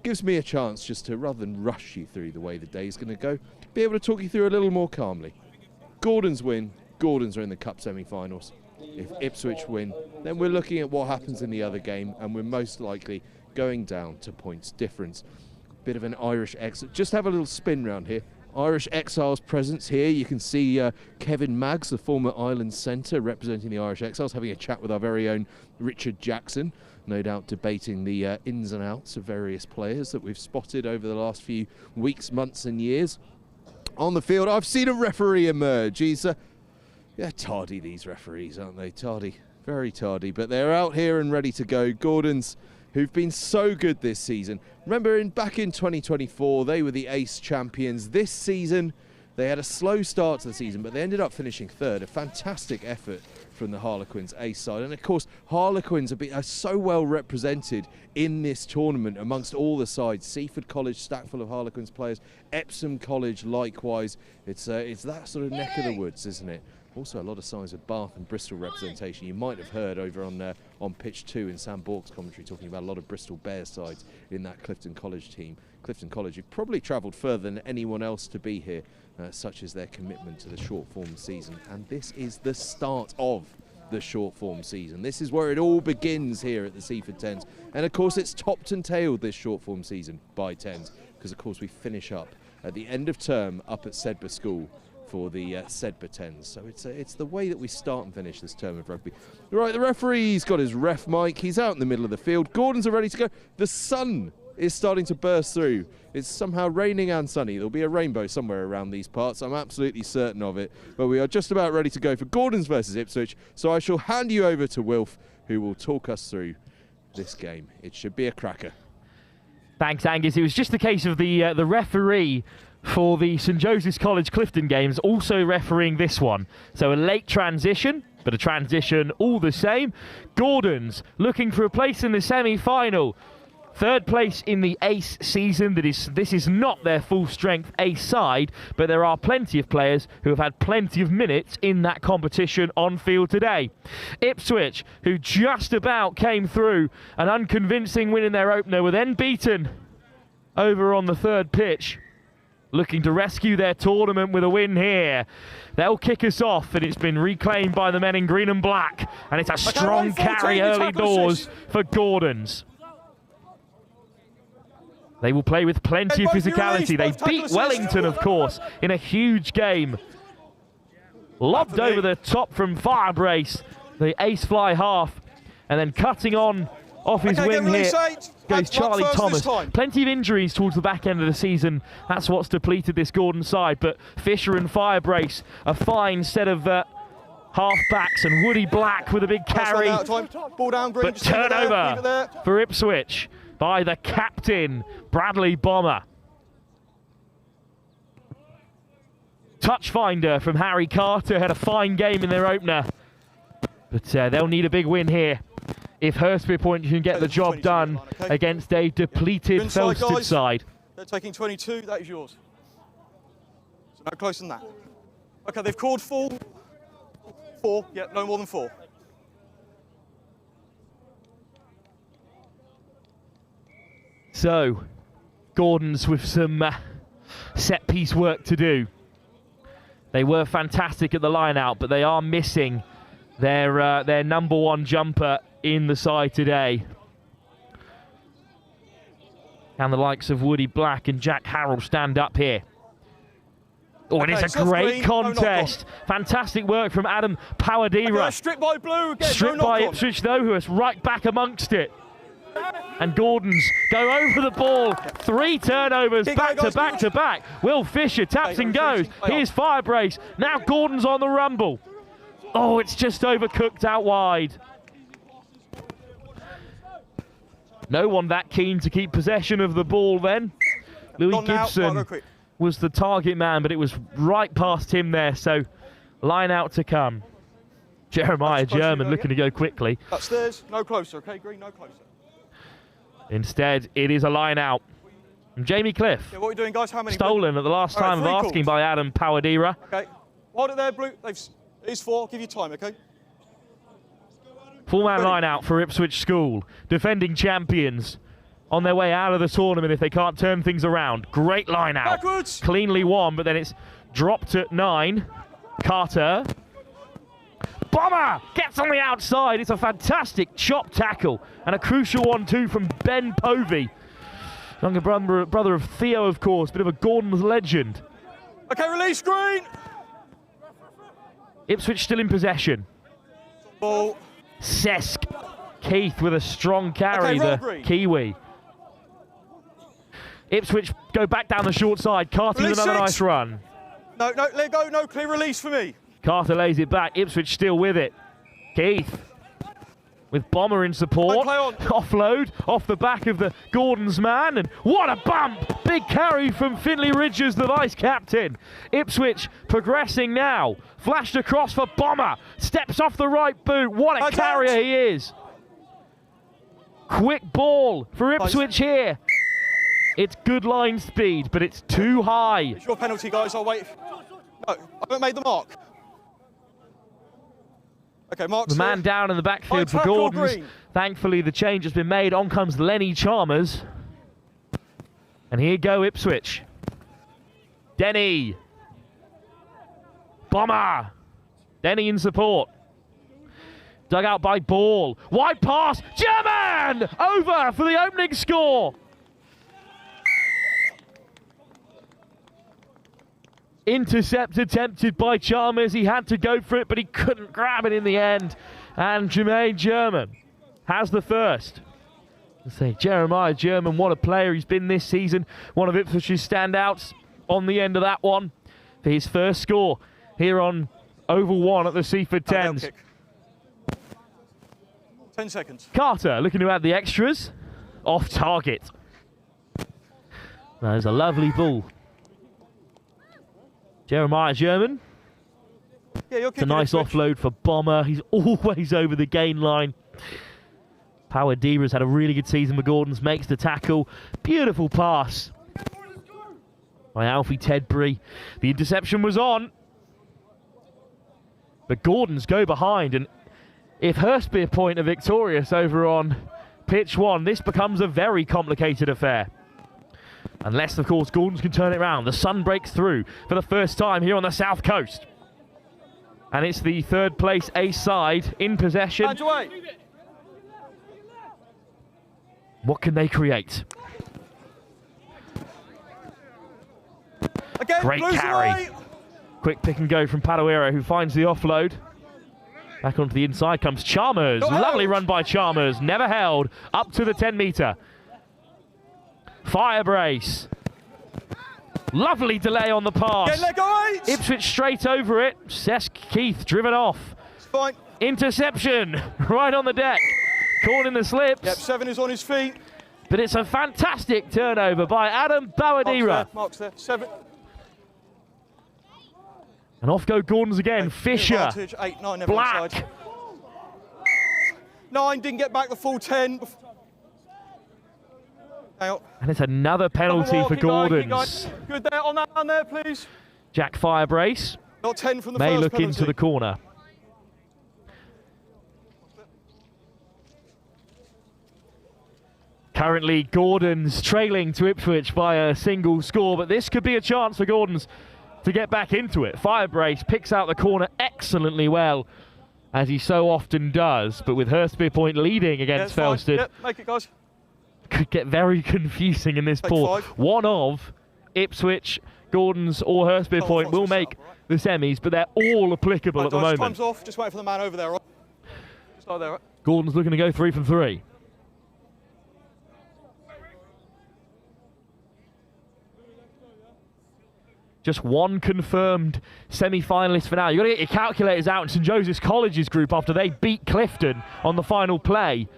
S3: Gives me a chance just to, rather than rush you through the way the day's going to go, be able to talk you through a little more calmly. Gordon's win, Gordon's are in the Cup semi-finals. If Ipswich win, then we're looking at what happens in the other game, and we're most likely going down to points difference. Bit of an Irish exit. Just have a little spin round here. Irish Exiles presence here. You can see Kevin Maggs, the former Island centre, representing the Irish Exiles, having a chat with our very own Richard Jackson, no doubt debating the ins and outs of various players that we've spotted over the last few weeks, months and years. On the field, I've seen a referee emerge. He's tardy, these referees, aren't they? Tardy, very tardy, but they're out here and ready to go. Gordon's, who've been so good this season. Remember, back in 2024, they were the ace champions. This season, they had a slow start to the season, but they ended up finishing third. A fantastic effort from the Harlequins ace side. And of course, Harlequins are so well represented in this tournament amongst all the sides. Seaford College, stacked full of Harlequins players. Epsom College, likewise. It's that sort of neck of the woods, isn't it? Also a lot of signs of Bath and Bristol representation. You might have heard over on pitch 2 in Sam Bork's commentary talking about a lot of Bristol Bears sides in that Clifton College team. Clifton College have probably travelled further than anyone else to be here, such as their commitment to the short form season. And this is the start of the short form season. This is where it all begins here at the Seaford Tens. And of course it's topped and tailed this short form season by Tens, because of course we finish up at the end of term up at Sedbergh School for the Sedbergh Tens. So it's the way that we start and finish this term of rugby. Right, the referee's got his ref mic. He's out in the middle of the field. Gordon's are ready to go. The sun is starting to burst through. It's somehow raining and sunny. There'll be a rainbow somewhere around these parts. I'm absolutely certain of it. But we are just about ready to go for Gordon's versus Ipswich. So I shall hand you over to Wilf, who will talk us through this game. It should be a cracker.
S6: Thanks, Angus. It was just a case of the referee for the St Joseph's College Clifton games also refereeing this one. So a late transition, but a transition all the same. Gordon's looking for a place in the semi-final. Third place in the ace season. This is not their full strength ace side, but there are plenty of players who have had plenty of minutes in that competition on field today. Ipswich, who just about came through an unconvincing win in their opener, were then beaten over on the third pitch, looking to rescue their tournament with a win here. They'll kick us off, and it's been reclaimed by the men in green and black, and it's a strong carry early doors for Gordon's. They will play with plenty of physicality. They beat Wellington, of course, in a huge game. Lobbed over the top from Firebrace, the ace fly half, and then cutting on off his wing here goes Charlie Thomas. Plenty of injuries towards the back end of the season. That's what's depleted this Gordon side, but Fisher and Firebrace, a fine set of half-backs, and Woody Black with a big carry.
S13: Ball down,
S6: but turnover for Ipswich by the captain, Bradley Bomber. Touch finder from Harry Carter, had a fine game in their opener. But they'll need a big win here if Hurstby Point can get the job done against a depleted Felstead side.
S13: They're taking 22, that is yours. So no closer than that. Okay, they've called 4. 4, yeah, no more than 4.
S6: So, Gordon's with some set-piece work to do. They were fantastic at the line-out, but they are missing their number one jumper in the side today. And the likes of Woody Black and Jack Harrell stand up here. Oh, and it's a great contest. Fantastic work from Adam Pawadira.
S13: Stripped by Blue again.
S6: Stripped by Ipswich, though, who is right back amongst it. And Gordons go over the ball. 3 turnovers back to back to back. Will Fisher taps and goes. Here's Firebrace. Now Gordon's on the rumble. Oh, it's just overcooked out wide. No one that keen to keep possession of the ball then. Louis Gibson was the target man, but it was right past him there, so line out to come. Jeremiah German looking to go quickly.
S13: Upstairs, no closer, okay, Green, no closer.
S6: Instead, it is a line out. And Jamie Cliff.
S13: Yeah, what are we doing, guys? How many?
S6: Stolen at the last time of asking by Adam Pawadira.
S13: Okay, hold it there, Blue. It is 4, give you time, okay?
S6: Full-man line out for Ipswich School. Defending champions on their way out of the tournament if they can't turn things around. Great line out.
S13: Backwards.
S6: Cleanly won, but then it's dropped at 9. Carter. Bomber gets on the outside. It's a fantastic chop tackle and a crucial one too from Ben Povey. Younger brother of Theo, of course, bit of a Gordon's legend.
S13: Okay, release Green.
S6: Ipswich still in possession.
S13: Ball.
S6: Sesk. Keith with a strong carry, the Kiwi. Ipswich go back down the short side. Carter with another nice run.
S13: No, let go, no, clear release for me.
S6: Carter lays it back. Ipswich still with it. Keith with Bomber in support. Offload off the back of the Gordon's man. And what a bump! Big carry from Finley Ridges, the vice-captain. Ipswich progressing now. Flashed across for Bomber. Steps off the right boot. What a carrier he is. Quick ball for Ipswich here. It's good line speed, but it's too high.
S13: It's your penalty, guys. I'll wait. No, I haven't made the mark. Okay, Mark's
S6: the man down in the backfield for Gordons. Thankfully, the change has been made. On comes Lenny Chalmers. And here go Ipswich. Denny. Bomber. Denny in support. Dug out by Ball. Wide pass. German! Over for the opening score. Intercept attempted by Chalmers. He had to go for it, but he couldn't grab it in the end. And Jermaine German has the first. Let's say Jeremiah German, what a player he's been this season. One of Ipswich's standouts on the end of that one for his first score here on Oval 1 at the Seafford 10s.
S13: 10 seconds.
S6: Carter looking to add the extras. Off target. There's a lovely ball. Jeremiah German.
S13: Yeah,
S6: it's a nice offload for Bomber. He's always over the gain line. Pawadira's had a really good season for Gordons. Makes the tackle. Beautiful pass by Alfie Tedbury. The interception was on. But Gordons go behind. And if Hurstby Point are victorious over on pitch 1, this becomes a very complicated affair. Unless, of course, Gordons can turn it around. The sun breaks through for the first time here on the south coast. And it's the third place ace side in possession. What can they create?
S13: Again,
S6: Great
S13: Blues
S6: carry.
S13: away.
S6: Quick pick and go from Padawira, who finds the offload. Back onto the inside comes Chalmers.
S13: Not
S6: Lovely
S13: held.
S6: run by Chalmers. Never held. Up to the 10 metre. Fire brace. Lovely delay on the pass.
S13: Get leg eight.
S6: Ipswich straight over it. Sesk Keith driven off.
S13: It's fine.
S6: Interception right on the deck. Caught in the slips.
S13: Yep, 7 is on his feet.
S6: But it's a fantastic turnover by Adam Bawadira.
S13: Mark's there. 7.
S6: And off go Gordons again. Fisher.
S13: Advantage, 8, 9, never
S6: Black.
S13: onside. 9 didn't get back the full 10. Out.
S6: And it's another penalty for
S13: Keep going, keep
S6: Gordons.
S13: going. Good there, on that man there, please.
S6: Jack Firebrace
S13: Not 10 from the
S6: may
S13: first
S6: look
S13: penalty.
S6: into the corner. Currently, Gordons trailing to Ipswich by a single score, but this could be a chance for Gordons to get back into it. Firebrace picks out the corner excellently well, as he so often does, but with Hurstpierpoint leading against
S13: fine.
S6: Felstead,
S13: Yep, make it, guys.
S6: could get very confusing in this
S13: Take
S6: pool.
S13: 5.
S6: One of Ipswich, Gordons or Hurstpierpoint will make the semis, but they're all applicable
S13: Right,
S6: at the
S13: guys,
S6: moment.
S13: time's off. Just wait for the man over there, right? Just over there, right?
S6: Gordon's looking to go 3 from 3. Just one confirmed semi-finalist for now. You've got to get your calculators out in St Joseph's College's group after they beat Clifton on the final play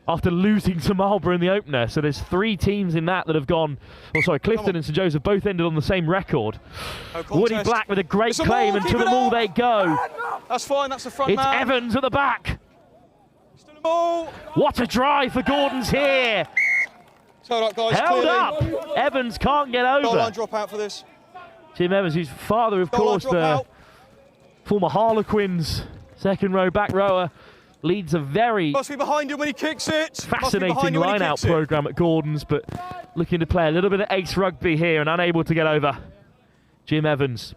S6: after losing to Marlborough in the opener. So there's 3 teams in that have gone... Oh, sorry, Clifton and St Joseph both ended on the same record.
S13: No
S6: Woody
S13: contest.
S6: Black with a great
S13: It's a
S6: claim,
S13: ball,
S6: and to
S13: keep
S6: the
S13: it
S6: ball
S13: up.
S6: they go.
S13: That's fine, that's the front
S6: It's
S13: man.
S6: Evans at the back.
S13: Still a ball.
S6: What a drive for Gordons here.
S13: It's all right, guys,
S6: Held
S13: clearly.
S6: up. Evans can't get
S13: Goal
S6: over.
S13: line drop out for this.
S6: Tim Evans, whose father, of
S13: Goal line
S6: course,
S13: drop
S6: the
S13: out.
S6: former Harlequins second row back rower, leads a very
S13: Must be behind him when he kicks it. Must be
S6: fascinating
S13: behind him when he
S6: line-out
S13: kicks it.
S6: programme at Gordon's, but looking to play a little bit of ace rugby here and unable to get over. Jim Evans.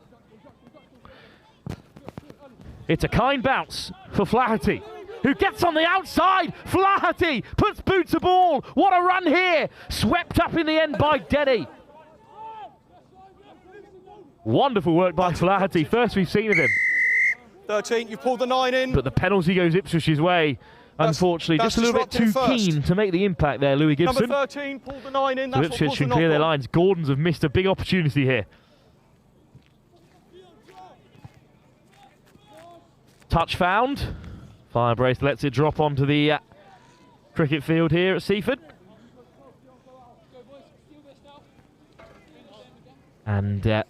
S6: It's a kind bounce for Flaherty, who gets on the outside. Flaherty puts boot to ball. What a run here. Swept up in the end by Denny. Wonderful work by Flaherty. First we've seen of him.
S13: 13, you pulled the 9 in.
S6: But the penalty goes Ipswich's way. Unfortunately,
S13: that's
S6: just a little bit too
S13: disruptive first.
S6: keen to make the impact there, Louis
S13: Number
S6: Gibson.
S13: 13 pulled the 9 in.
S6: So
S13: That's what
S6: Ipswich
S13: caused the
S6: can clear their
S13: knock-on.
S6: lines. Gordons have missed a big opportunity here. Touch found. Firebrace lets it drop onto the cricket field here at Seafford. And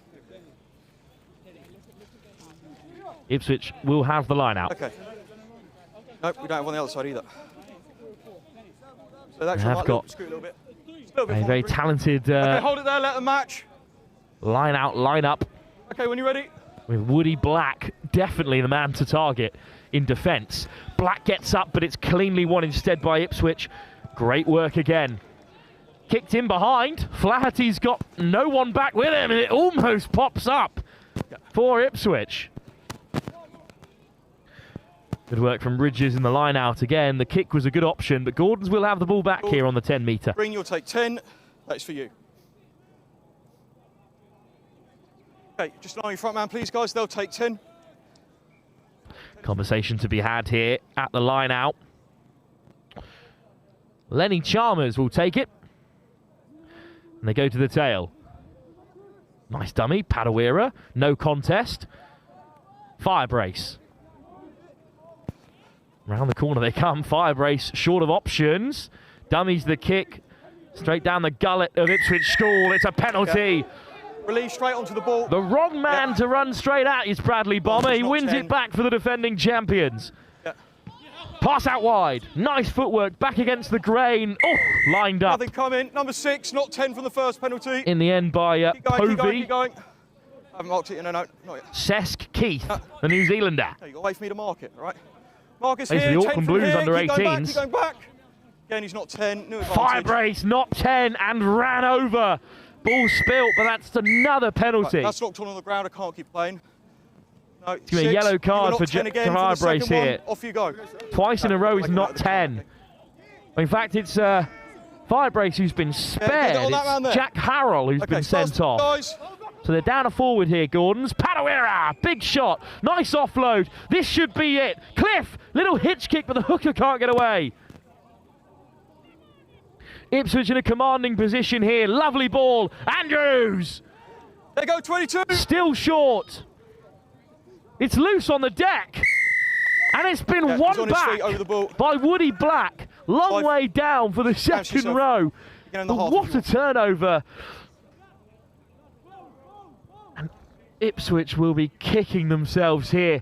S6: Ipswich will have the line out.
S13: Okay. Nope, we don't have on the other side either. So that
S6: They
S13: should
S6: have got
S13: scoot a little bit. Just a little bit
S6: a very
S13: forward.
S6: talented
S13: Okay, hold it there, let them match.
S6: line out, line up.
S13: Okay, when you're ready.
S6: With Woody Black definitely the man to target in defence. Black gets up, but it's cleanly won instead by Ipswich. Great work again. Kicked in behind. Flaherty's got no one back with him, and it almost pops up for Ipswich. Good work from Bridges in the line out again. The kick was a good option, but Gordons will have the ball back here on the 10 metre.
S13: Green, you'll take 10. That's for you. Okay, just line your front man, please, guys. They'll take 10.
S6: Conversation to be had here at the line out. Lenny Chalmers will take it. And they go to the tail. Nice dummy. Padawira. No contest. Firebrace. Round the corner they come. Firebrace short of options. Dummies the kick. Straight down the gullet of Ipswich School. It's a penalty.
S13: Yep. Release straight onto the ball.
S6: The wrong man to run straight at is Bradley Bomber. He wins it back for the defending champions. Pass out wide. Nice footwork back against the grain. Oh, lined up.
S13: Nothing coming. Number 6, not 10 from the first penalty.
S6: In the end by
S13: Keep going, keep going,
S6: Povey.
S13: keep going. I haven't marked it. No, not yet.
S6: Sesk Keith, the New Zealander.
S13: No, you got to wait for me to mark it, all right? Marcus
S6: These are
S13: here,
S6: the
S13: 10
S6: Auckland
S13: from
S6: Blues
S13: here.
S6: under
S13: Keep going back,
S6: 18s.
S13: keep going back. Again, he's not 10. New advantage.
S6: Firebrace, not 10, and ran over. Ball spilt, but that's another penalty.
S13: Right, that's knocked on the ground. I can't keep playing. No,
S6: It's going to be a yellow card for Firebrace here.
S13: Off you go.
S6: Twice in a row he's not 10. In fact, it's Firebrace who's been spared.
S13: on that man
S6: It's
S13: there.
S6: Jack Harrell who's been sent off.
S13: Guys.
S6: So they're down a forward here, Gordons. Padawira, big shot, nice offload. This should be it. Cliff, little hitch kick, but the hooker can't get away. Ipswich in a commanding position here. Lovely ball. Andrews.
S13: There you go, 22.
S6: Still short. It's loose on the deck. And it's been won back
S13: over the ball.
S6: by Woody Black. Long way down for the second row. But what a turnover. And Ipswich will be kicking themselves here.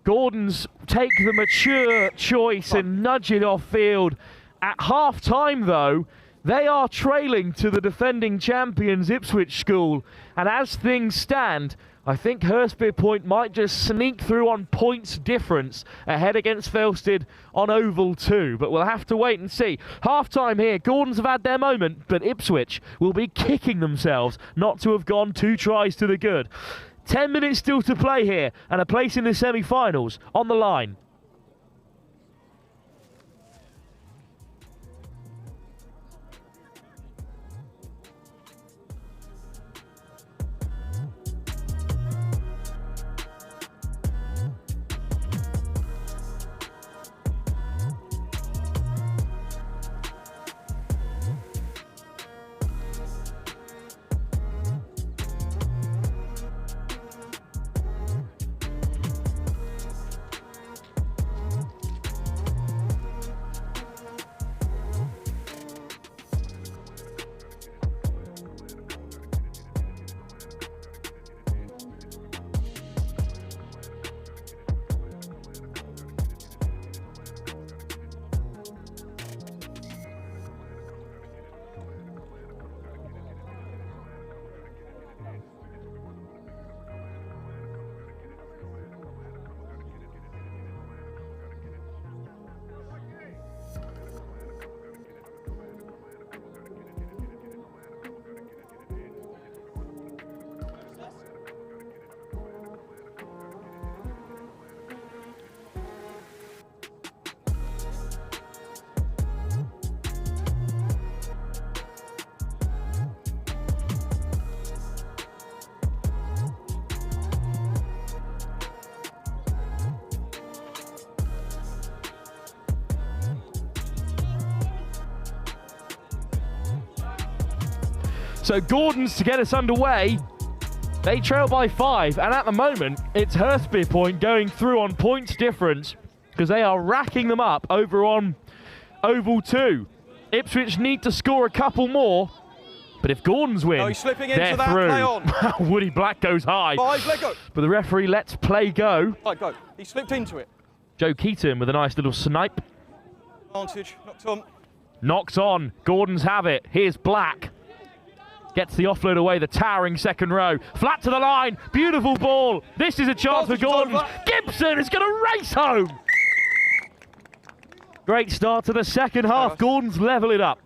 S6: Gordons take the mature choice and nudge it off field. At half-time, though, they are trailing to the defending champions Ipswich School. And as things stand, I think Hurstby Point might just sneak through on points difference ahead against Felstead on Oval 2. But we'll have to wait and see. Half-time here. Gordons have had their moment, but Ipswich will be kicking themselves not to have gone 2 tries to the good. 10 minutes still to play here, and a place in the semi-finals on the line. So Gordons to get us underway. They trail by 5, and at the moment, it's Hurstby Point going through on points difference because they are racking them up over on Oval 2. Ipswich need to score a couple more, but if Gordons win,
S13: he's slipping into
S6: they're
S13: that.
S6: through.
S13: Play on.
S6: Woody Black goes high,
S13: 5, let go.
S6: but the referee lets play go.
S13: Right, go. He slipped into it.
S6: Joe Keaton with a nice little snipe.
S13: Advantage, knocked on.
S6: Knocks on. Gordons have it. Here's Black. Gets the offload away, the towering second row. Flat to the line, beautiful ball. This is a chance for Gordons. Gibson is going to race home. Great start to the second half. Gordons level it up,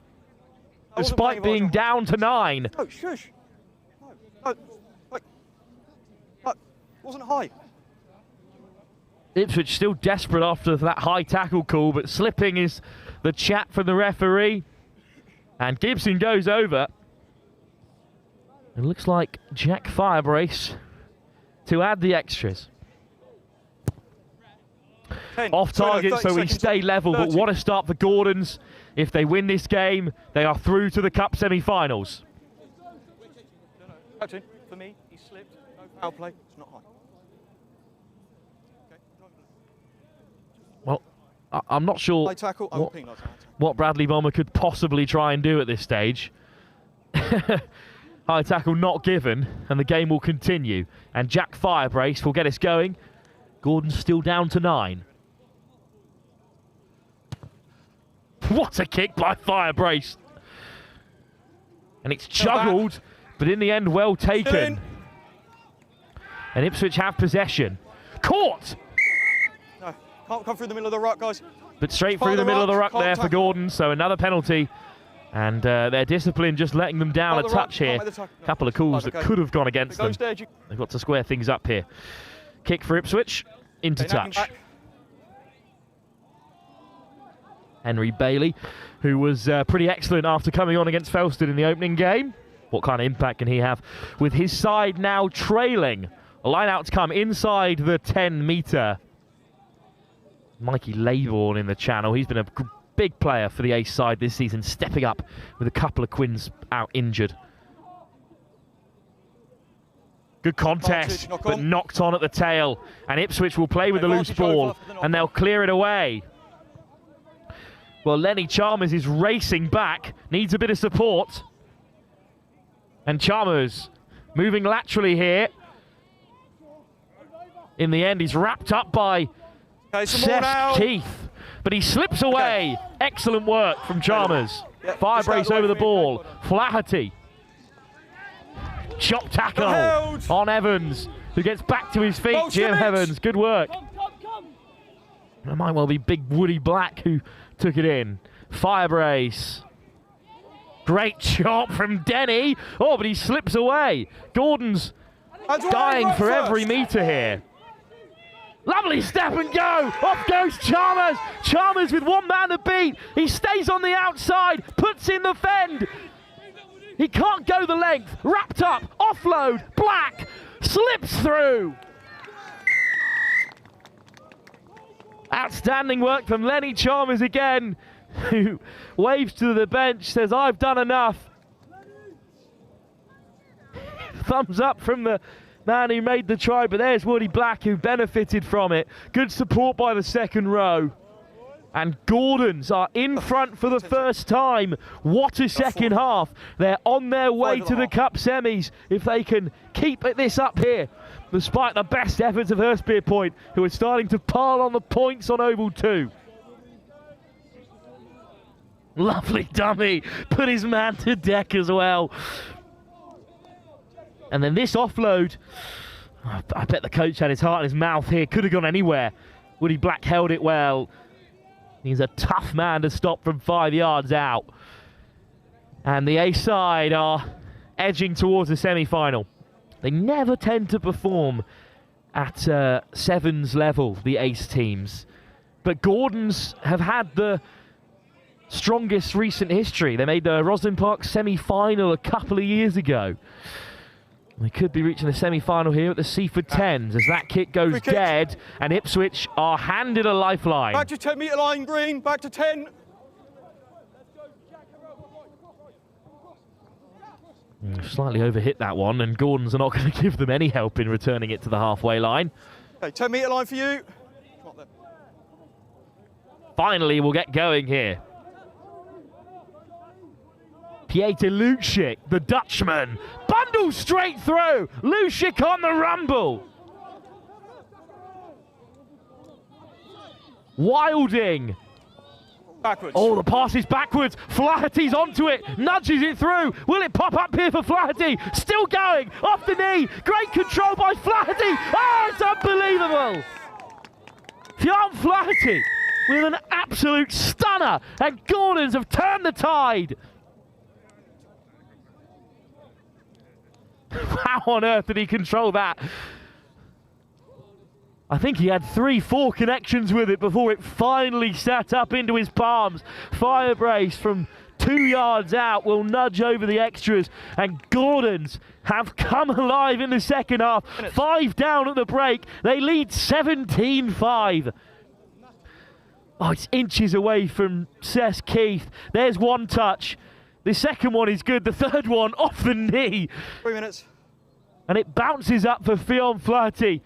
S6: despite being down to 9.
S13: No, shush. No, wasn't high.
S6: Ipswich still desperate after that high tackle call, but slipping is the chat from the referee. And Gibson goes over. It looks like Jack Firebrace to add the extras.
S13: 10,
S6: Off target, so we stay level,
S13: 30.
S6: but what a start for Gordons. If they win this game, they are through to the Cup semi-finals.
S13: Captain, for me, he slipped. No foul play. It's not high.
S6: Well, I'm not sure
S13: High tackle, I will penalise that.
S6: what Bradley Bomber could possibly try and do at this stage. High tackle not given, and the game will continue. And Jack Firebrace will get us going. Gordon's still down to 9. What a kick by Firebrace. And it's juggled, but in the end, well taken. And Ipswich have possession. Caught!
S13: No, can't come through the middle of the ruck, guys.
S6: But straight through the middle of the ruck there for Gordon, so another penalty. And their discipline just letting them down a touch here. A couple of calls that could have gone against them. They've got to square things up here. Kick for Ipswich, into touch. Henry Bailey, who was pretty excellent after coming on against Felstead in the opening game. What kind of impact can he have with his side now trailing? A line out to come inside the 10-metre. Mikey Laybourne in the channel. He's been a big player for the ace side this season, stepping up with a couple of Quins out injured. Good contest, but knocked on at the tail. And Ipswich will play with the loose ball, and they'll clear it away. Well, Lenny Chalmers is racing back, needs a bit of support. And Chalmers moving laterally here. In the end, he's wrapped up by Seth Keith, but he slips away. Excellent work from Chalmers. Firebrace over the ball. Flaherty. Chop tackle on Evans, who gets back to his feet. Jim Evans, good work. It might well be big Woody Black who took it in. Firebrace. Great chop from Denny. Oh, but he slips away. Gordon's dying for every metre here. Lovely step and go. Off goes Chalmers. Chalmers with one man to beat. He stays on the outside, puts in the fend. He can't go the length. Wrapped up, offload, Black slips through. Outstanding work from Lenny Chalmers again, who waves to the bench, says, I've done enough. Thumbs up from the man who made the try, but there's Woody Black who benefited from it. Good support by the second row. And Gordons are in front for the first time. What a second half. They're on their way to the Cup semis if they can keep this up here, despite the best efforts of Hurstbeer Point, who are starting to pile on the points on Oval 2. Lovely dummy. Put his man to deck as well. And then this offload, I bet the coach had his heart in his mouth here. Could have gone anywhere. Woody Black held it well. He's a tough man to stop from 5 yards out. And the ace side are edging towards the semi-final. They never tend to perform at sevens level, the ace teams. But Gordons have had the strongest recent history. They made the Roslyn Park semi-final a couple of years ago. They could be reaching the semi-final here at the Seafford 10s as that kick goes dead and Ipswich are handed a lifeline.
S13: Back to 10-metre line, Green. Back to 10.
S6: Slightly overhit that one, and Gordons are not going to give them any help in returning it to the halfway line.
S13: Okay, 10-metre line for you. Come on then.
S6: Finally, we'll get going here. Pieter Lucic, the Dutchman, bundles straight through. Lucic on the rumble. Wilding.
S13: Backwards.
S6: Oh, the pass is backwards. Flaherty's onto it, nudges it through. Will it pop up here for Flaherty? Still going, off the knee. Great control by Flaherty. Oh, it's unbelievable. Fionn Flaherty with an absolute stunner, and Gordons have turned the tide. How on earth did he control that? I think he had 3-4 connections with it before it finally sat up into his palms. Firebrace from 2 yards out will nudge over the extras, and Gordons have come alive in the second half. 5 down at the break. They lead 17-5. Oh, it's inches away from Seth Keith. There's one touch. The second one is good. The third one off the knee.
S13: 3 minutes.
S6: And it bounces up for Fionn Flaherty,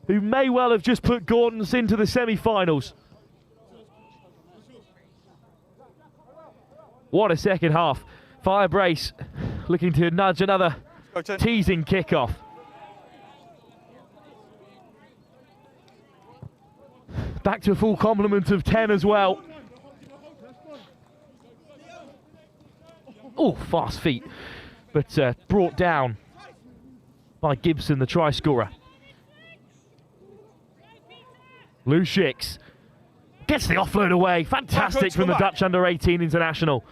S6: who may well have just put Gordons into the semi-finals. What a second half. Firebrace looking to nudge another teasing kickoff. Back to a full complement of 10 as well. Oh, fast feet, but brought down by Gibson, the try scorer. Lucic gets the offload away. Fantastic from the Dutch under-18 international.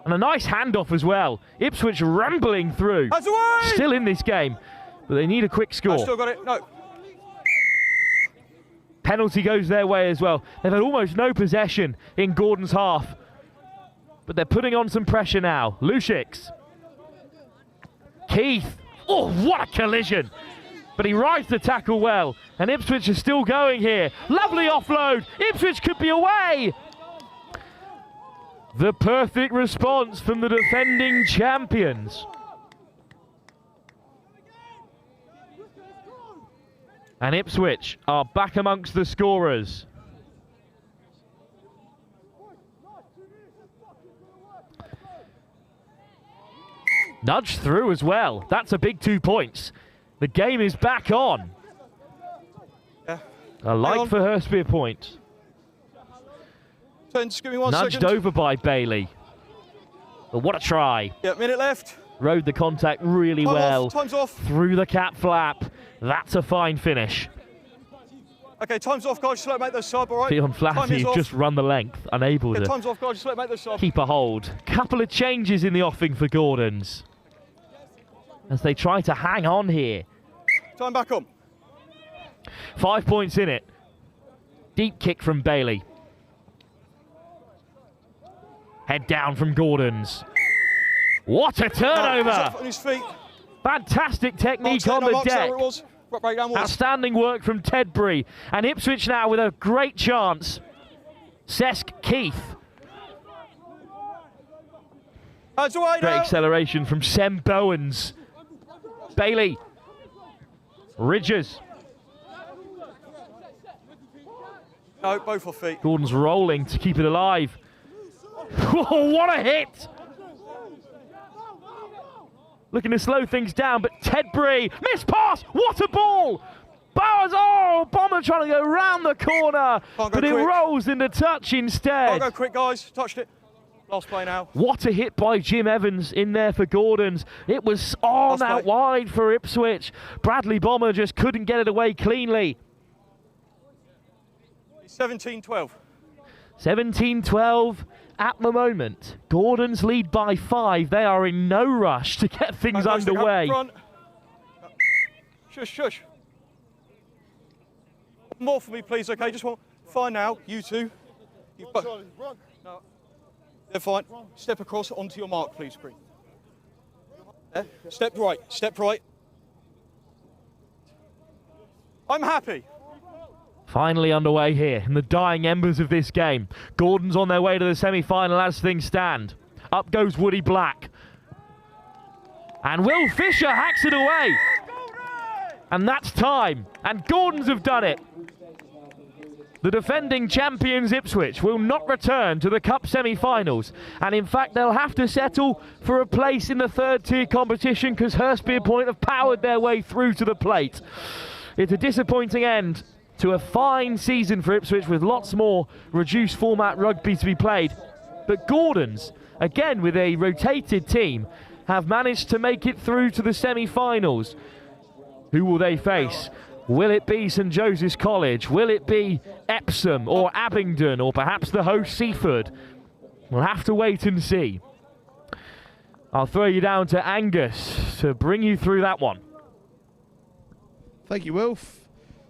S6: And a nice handoff as well. Ipswich rambling through. Still in this game, but they need a quick score.
S13: I still got it. No.
S6: Penalty goes their way as well. They've had almost no possession in Gordon's half, but they're putting on some pressure now. Lucic. Keith. Oh, what a collision. But he rides the tackle well, and Ipswich is still going here. Lovely offload. Ipswich could be away. The perfect response from the defending champions. And Ipswich are back amongst the scorers. Nudge through as well. That's a big 2 points. The game is back on.
S13: Yeah.
S6: A light for Hurstby point.
S13: Just give me 1
S6: Nudged
S13: second.
S6: over by Bailey. But what a try.
S13: Yeah, minute left.
S6: Rode the contact really
S13: Time
S6: well.
S13: off, time's off.
S6: Through the cap flap. That's a fine finish.
S13: Okay, time's off, guys. Just let it make those sub, all right?
S6: Theon
S13: Time
S6: Flaherty
S13: is off.
S6: just run the length, unable
S13: Okay,
S6: to
S13: time's off, guys. Just let it make those sub.
S6: keep a hold. Couple of changes in the offing for Gordons as they try to hang on here.
S13: Time back on.
S6: 5 points in it. Deep kick from Bailey. Head down from Gordons. What a turnover!
S13: On his feet.
S6: Fantastic technique
S13: Mark's
S6: on the
S13: Mark's there,
S6: deck.
S13: it was. Right breakdown was.
S6: Outstanding work from Tedbury. And Ipswich now with a great chance. Sesk Keith.
S13: That's away
S6: Great
S13: now.
S6: acceleration from Sem Bowens. Bailey. Ridges.
S13: No, both off feet.
S6: Gordon's rolling to keep it alive. Whoa, what a hit! Looking to slow things down, but Tedbury, missed pass, what a ball! Bowers, oh, Bomber trying to go round the corner, but it rolls into touch instead.
S13: Can't go quick, guys. Touched it. Last play now.
S6: What a hit by Jim Evans in there for Gordons. It was on out wide for Ipswich. Bradley Bomber just couldn't get it away cleanly.
S13: 17-12.
S6: 17-12 at the moment. Gordons lead by 5. They are in no rush to get things underway.
S13: Shush, shush. More for me, please, okay? Just one. Fine now, you two. No. They're fine. Step across onto your mark, please, Green. Step right, step right. I'm happy.
S6: Finally underway here in the dying embers of this game. Gordon's on their way to the semi-final as things stand. Up goes Woody Black. And Will Fisher hacks it away. And that's time. And Gordons have done it. The defending champions Ipswich will not return to the Cup semi-finals. And in fact, they'll have to settle for a place in the third-tier competition because Hurstby Point have powered their way through to the plate. It's a disappointing end to a fine season for Ipswich with lots more reduced format rugby to be played. But Gordons, again with a rotated team, have managed to make it through to the semi-finals. Who will they face? Will it be St Joseph's College? Will it be Epsom or Abingdon or perhaps the host Seaford? We'll have to wait and see. I'll throw you down to Angus to bring you through that one.
S3: Thank you, Wilf.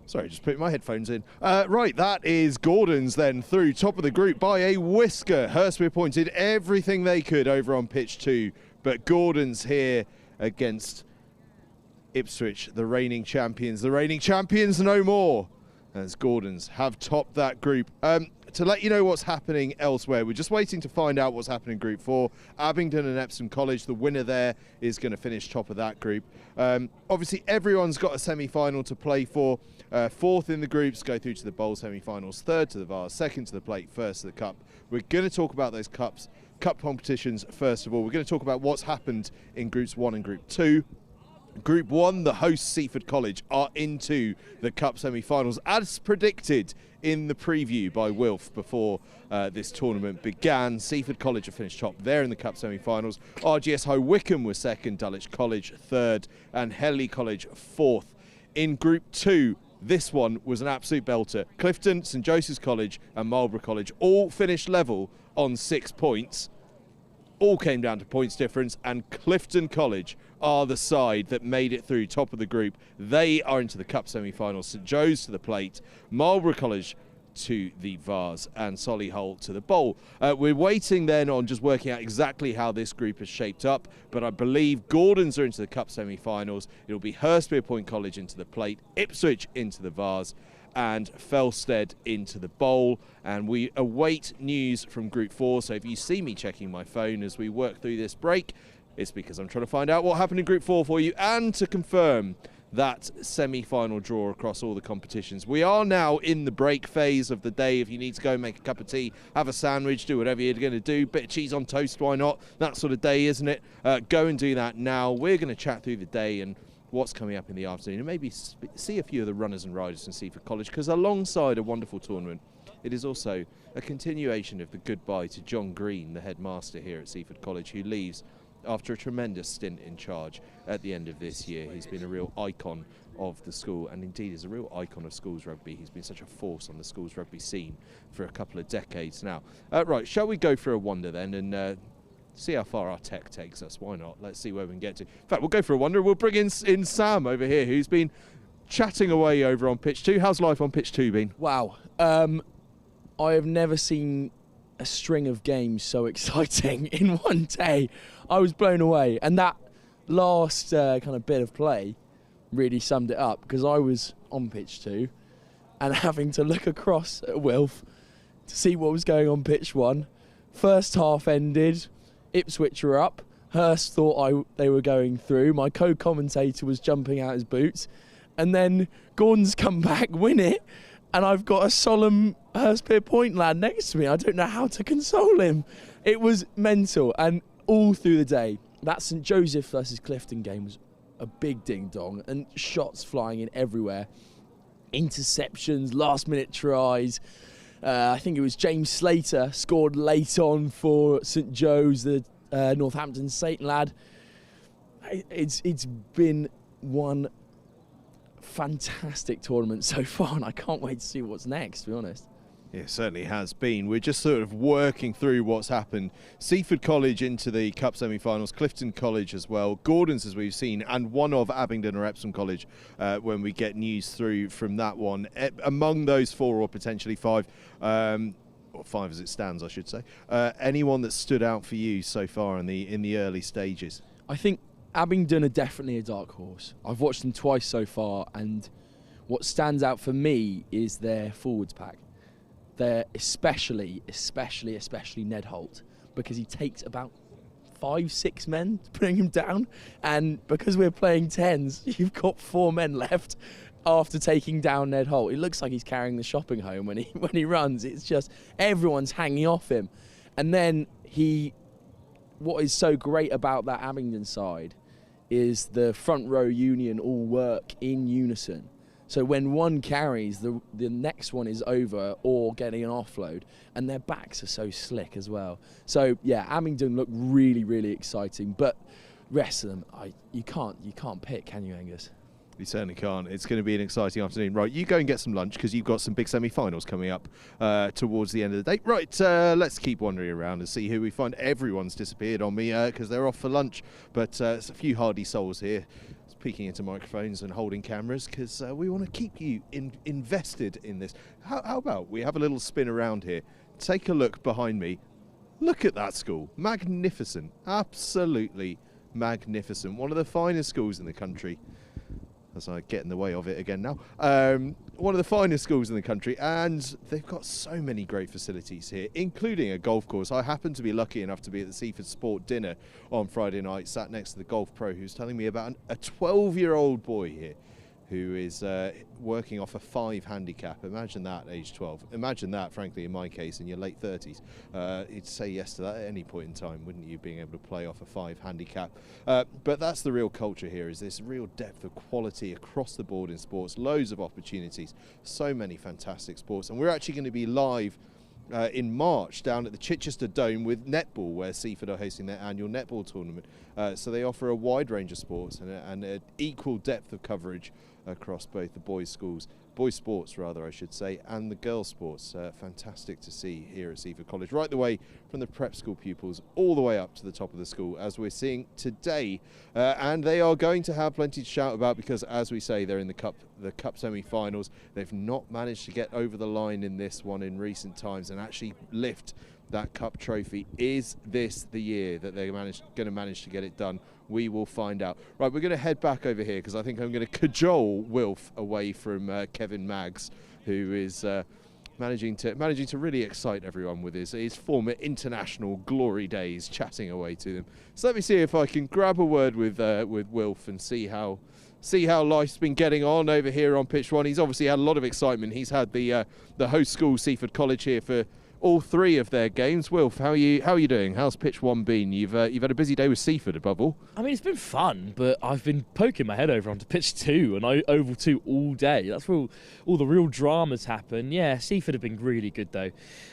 S3: Sorry, just putting my headphones in. Right, that is Gordons then through top of the group by a whisker. Hurstby pointed everything they could over on pitch 2, but Gordons here against Ipswich, the reigning champions. The reigning champions no more, as Gordons have topped that group. To let you know what's happening elsewhere, we're just waiting to find out what's happening in Group 4. Abingdon and Epsom College, the winner there is going to finish top of that group. Obviously, everyone's got a semi-final to play for. 4th in the groups go through to the bowl semi-finals, 3rd to the Vase, 2nd to the plate, 1st to the cup. We're going to talk about those cup competitions first of all. We're going to talk about what's happened in Groups 1 and Group 2. Group 1, the host Seafford College are into the Cup semi-finals as predicted in the preview by Wilf before this tournament began. Seafford College have finished top there in the Cup semi-finals. RGS High Wycombe was 2nd, Dulwich College 3rd and Henley College 4th. In Group 2, this one was an absolute belter. Clifton, St Joseph's College and Marlborough College all finished level on 6 points. All came down to points difference, and Clifton College are the side that made it through top of the group. They are into the Cup semi-finals. St Joe's to the plate. Marlborough College to the Vase and Solihull to the Bowl. We're waiting then on just working out exactly how this group is shaped up, but I believe Gordons are into the Cup semi-finals. It'll be Hurstpierpoint College into the Plate, Ipswich into the Vase, and Felstead into the Bowl. And we await news from Group 4, so if you see me checking my phone as we work through this break, it's because I'm trying to find out what happened in Group 4 for you and to confirm that semi-final draw across all the competitions. We are now in the break phase of the day. If you need to go make a cup of tea, have a sandwich, do whatever you're going to do, bit of cheese on toast, why not? That sort of day, isn't it? Go and do that now. We're going to chat through the day and what's coming up in the afternoon, and maybe see a few of the runners and riders from Seafford College, because alongside a wonderful tournament, it is also a continuation of the goodbye to John Green, the headmaster here at Seafford College, who leaves after a tremendous stint in charge at the end of this year. He's been a real icon of the school, and indeed is a real icon of schools rugby. He's been such a force on the schools rugby scene for a couple of decades now. Right, shall we go for a wander then and see how far our tech takes us? Why not? Let's see where we can get to. In fact, we'll go for a wander. We'll bring in Sam over here, who's been chatting away over on pitch 2. How's life on pitch 2 been?
S5: Wow. I have never seen a string of games so exciting in one day. I was blown away, and that last kind of bit of play really summed it up, because I was on pitch 2 and having to look across at Wilf to see what was going on pitch 1. First half ended, Ipswich were up, Hurst thought they were going through, my co-commentator was jumping out his boots, and then Gordon's come back, win it, and I've got a solemn Hurstpierpoint lad next to me. I don't know how to console him. It was mental, and all through the day, that St Joseph versus Clifton game was a big ding-dong, and shots flying in everywhere. Interceptions, last-minute tries. I think it was James Slater scored late on for St Joe's, the Northampton Satan lad. It's been one fantastic tournament so far, and I can't wait to see what's next, to be honest.
S3: It certainly has been. We're just sort of working through what's happened. Seafford College into the Cup semi-finals, Clifton College as well, Gordons as we've seen, and one of Abingdon or Epsom College when we get news through from that one. Among those 4 or potentially 5, or 5 as it stands I should say, anyone that stood out for you so far in the early stages?
S5: I think Abingdon are definitely a dark horse. I've watched them twice so far, and what stands out for me is their forwards pack. They're especially Ned Holt, because he takes about 5-6 men to bring him down, and because we're playing 10s, you've got 4 men left after taking down Ned Holt. It looks like he's carrying the shopping home when he runs. It's just everyone's hanging off him. And then what is so great about that Abingdon side is the front row union all work in unison. So when one carries, the next one is over or getting an offload, and their backs are so slick as well. So yeah, Abingdon look really, really exciting, but rest of them, you can't pick, can you, Angus?
S3: You certainly can't. It's going to be an exciting afternoon. Right, you go and get some lunch, because you've got some big semi-finals coming up towards the end of the day. Right, let's keep wandering around and see who we find. Everyone's disappeared on me because they're off for lunch, but it's a few hardy souls here peeking into microphones and holding cameras, because we want to keep you invested in this. How about we have a little spin around here? Take a look behind me. Look at that school. Magnificent. Absolutely magnificent. One of the finest schools in the country. As I get in the way of it again now. One of the finest schools in the country, and they've got so many great facilities here, including a golf course. I happened to be lucky enough to be at the Seafford Sport dinner on Friday night, sat next to the golf pro, who's telling me about a 12-year-old boy here who is working off a 5 handicap. Imagine that at age 12. Imagine that, frankly, in my case, in your late 30s. You'd say yes to that at any point in time, wouldn't you, being able to play off a 5 handicap? But that's the real culture here, is this real depth of quality across the board in sports, loads of opportunities, so many fantastic sports. And we're actually going to be live in March down at the Chichester Dome with netball, where Seafford are hosting their annual netball tournament. So they offer a wide range of sports and an equal depth of coverage across both the boys' sports rather, I should say, and the girls' sports. Fantastic to see here at Seafford College, right the way from the prep school pupils all the way up to the top of the school, as we're seeing today. And they are going to have plenty to shout about because, as we say, they're in the cup semi-finals. They've not managed to get over the line in this one in recent times and actually lift that cup trophy. Is this the year that they're going to manage to get it done? We will find out. Right, we're going to head back over here because I think I'm going to cajole Wilf away from Kevin Maggs, who is managing to really excite everyone with his former international glory days, chatting away to them. So let me see if I can grab a word with Wilf and see how life's been getting on over here on pitch one. He's obviously had a lot of excitement. He's had the host school, Seafford College, here for all three of their games. Wilf, how are you doing? How's pitch one been? You've had a busy day with Seafford above all.
S4: I mean, it's been fun, but I've been poking my head over onto pitch 2 and oval 2 all day. That's where all the real dramas happen. Yeah, Seafford have been really good though.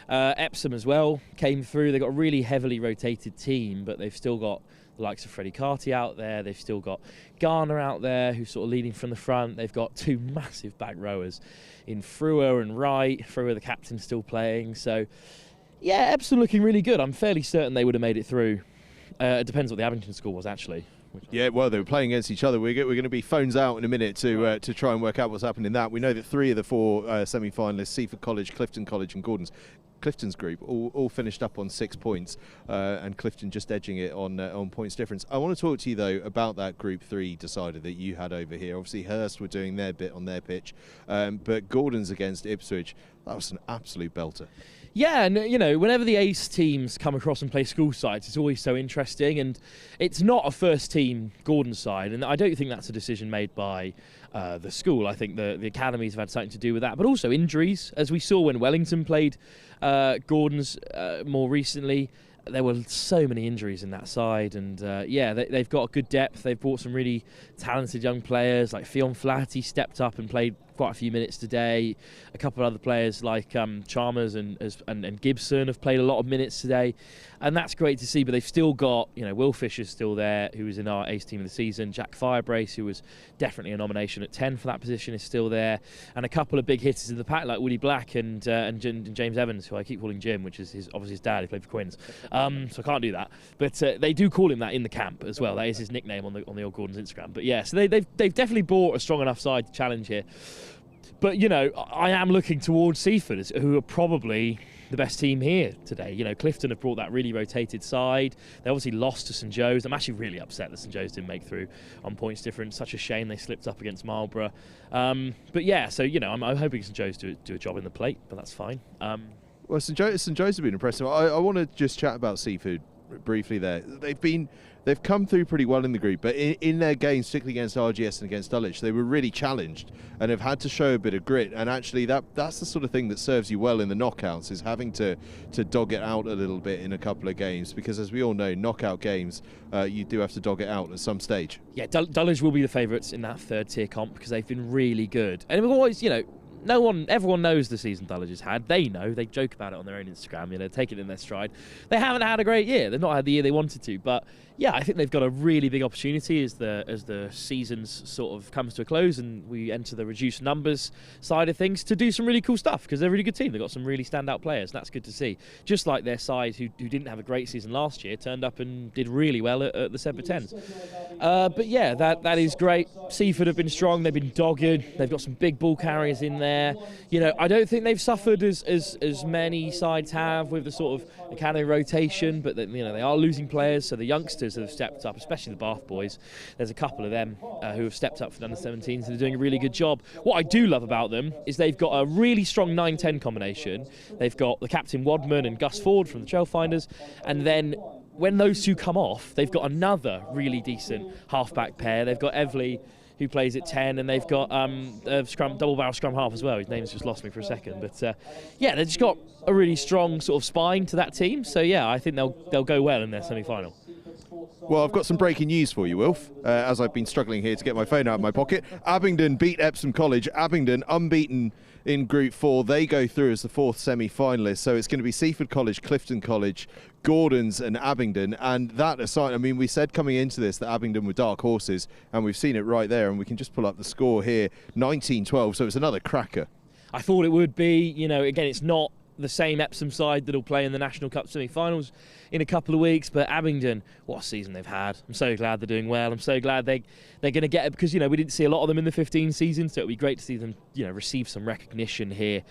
S4: Epsom as well came through. They've got a really heavily rotated team, but they've still got the likes of Freddie Carty out there. They've still got Garner out there, who's sort of leading from the front. They've got 2 massive back rowers in Frewer and Wright. Frewer, the captain, still playing. So, yeah, Epsom looking really good. I'm fairly certain they would have made it through. It depends what the Abington score was, actually.
S3: Yeah, well, they were playing against each other. We're going to be phones out in a minute to try and work out what's happened in that. We know that 3 of the 4 semi-finalists, Seafford College, Clifton College and Clifton's group, all finished up on 6 points, and Clifton just edging it on points difference. I want to talk to you, though, about that Group 3 decider that you had over here. Obviously, Hurst were doing their bit on their pitch, but Gordon's against Ipswich, that was an absolute belter.
S4: Yeah, and whenever the ace teams come across and play school sides, it's always so interesting, and it's not a first team Gordon side, and I don't think that's a decision made by the school. I think the academies have had something to do with that, but also injuries, as we saw when Wellington played Gordon's more recently. There were so many injuries in that side, and they've got good depth. They've brought some really talented young players, like Fionn Flaherty stepped up and played quite a few minutes today. A couple of other players like Chalmers and Gibson have played a lot of minutes today, and that's great to see. But they've still got, Will Fisher's still there, who was in our ace team of the season. Jack Firebrace, who was definitely a nomination at 10 for that position, is still there, and a couple of big hitters in the pack like Woody Black and James Evans, who I keep calling Jim, which is obviously his dad. He played for Quins, so I can't do that. But they do call him that in the camp as well. That is his nickname on the old Gordon's Instagram. But yeah, so they've definitely brought a strong enough side to challenge here. But, I am looking towards Seafford, who are probably the best team here today. Clifton have brought that really rotated side. They obviously lost to St Joe's. I'm actually really upset that St Joe's didn't make through on points difference. Such a shame they slipped up against Marlborough. But yeah, so, I'm hoping St Joe's do a job in the plate, but that's fine.
S3: Well, St Joe's have been impressive. I want to just chat about Seafford briefly there. They've come through pretty well in the group, but in their games, particularly against RGS and against Dulwich, they were really challenged and have had to show a bit of grit. And actually, that's the sort of thing that serves you well in the knockouts, is having to dog it out a little bit in a couple of games, because as we all know, knockout games, you do have to dog it out at some stage. Yeah,
S4: Dulwich will be the favourites in that third tier comp because they've been really good. And we've always, everyone knows the season Dulwich has had. They know. They joke about it on their own Instagram. Take it in their stride. They haven't had a great year. They've not had the year they wanted to. But yeah, I think they've got a really big opportunity as the season's sort of comes to a close and we enter the reduced numbers side of things to do some really cool stuff, because they're a really good team. They've got some really standout players. And that's good to see. Just like their side, who didn't have a great season last year, turned up and did really well at the Semper 10s. But yeah, that is great. Seafford have been strong. They've been dogged. They've got some big ball carriers in there. I don't think they've suffered as many sides have with the sort of academy rotation, but they are losing players, so the youngsters have stepped up, especially the Bath boys. There's a couple of them who have stepped up for the under-17s and they're doing a really good job. What I do love about them is they've got a really strong 9-10 combination. They've got the captain Wadman and Gus Ford from the Trailfinders, and then when those two come off, they've got another really decent halfback pair. They've got Evley, who plays at 10, and they've got a double barrel scrum half as well. His name's just lost me for a second, but they've just got a really strong sort of spine to that team. So yeah, I think they'll go well in their semi-final.
S3: Well, I've got some breaking news for you, Wilf, as I've been struggling here to get my phone out of my pocket. Abingdon beat Epsom College. Abingdon, unbeaten in Group 4. They go through as the 4th semi-finalist. So it's going to be Seaford College, Clifton College, Gordons and Abingdon. And that aside, I mean, we said coming into this that Abingdon were dark horses, and we've seen it right there. And we can just pull up the score here, 19-12. So it's another cracker.
S4: I thought it would be. You know, again, it's not the same Epsom side that'll play in the National Cup semi-finals in a couple of weeks, but Abingdon, what a season they've had. I'm so glad they're doing well. I'm so glad they're going to get it, because, you know, we didn't see a lot of them in the 15 season, so it'll be great to see them, you know, receive some recognition here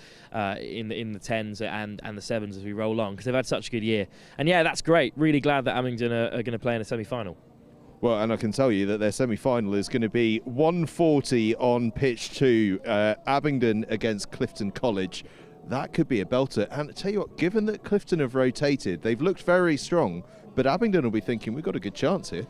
S4: in the 10s and the 7s as we roll on, because they've had such a good year. And yeah, that's great. Really glad that Abingdon are going to play in a semi-final.
S3: Well, and I can tell you that their semi-final is going to be 1:40 on pitch 2, Abingdon against Clifton College. That could be a belter. And I tell you what, given that Clifton have rotated, they've looked very strong, but Abingdon will be thinking, we've got a good chance here.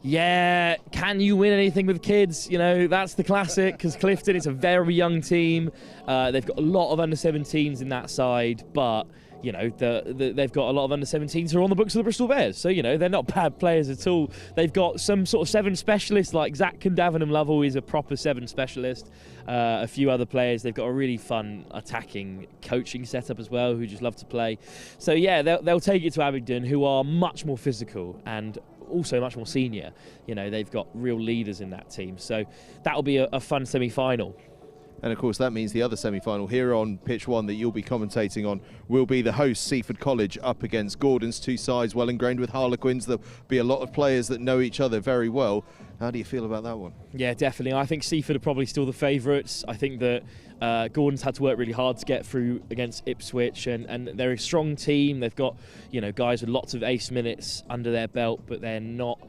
S4: Yeah, can you win anything with kids? You know, that's the classic, because Clifton, it's a very young team. They've got a lot of under-17s in that side, but, you know, they've got a lot of under-17s who are on the books of the Bristol Bears. So, you know, they're not bad players at all. They've got some sort of 7 specialists, like Zach Davenham-Lovell is a proper 7 specialist. A few other players. They've got a really fun attacking coaching setup as well, who just love to play. So, yeah, they'll take it to Abingdon, who are much more physical and also much more senior. You know, they've got real leaders in that team. So that'll be a fun semi-final.
S3: And of course that means the other semi-final here on pitch 1 that you'll be commentating on will be the host Seaford College up against Gordons. 2 sides well ingrained with Harlequins. There'll be a lot of players that know each other very well. How do you feel about that one?
S4: Yeah, definitely. I think Seaford are probably still the favourites. I think that Gordons had to work really hard to get through against Ipswich, and they're a strong team. They've got, you know, guys with lots of ace minutes under their belt, but they're not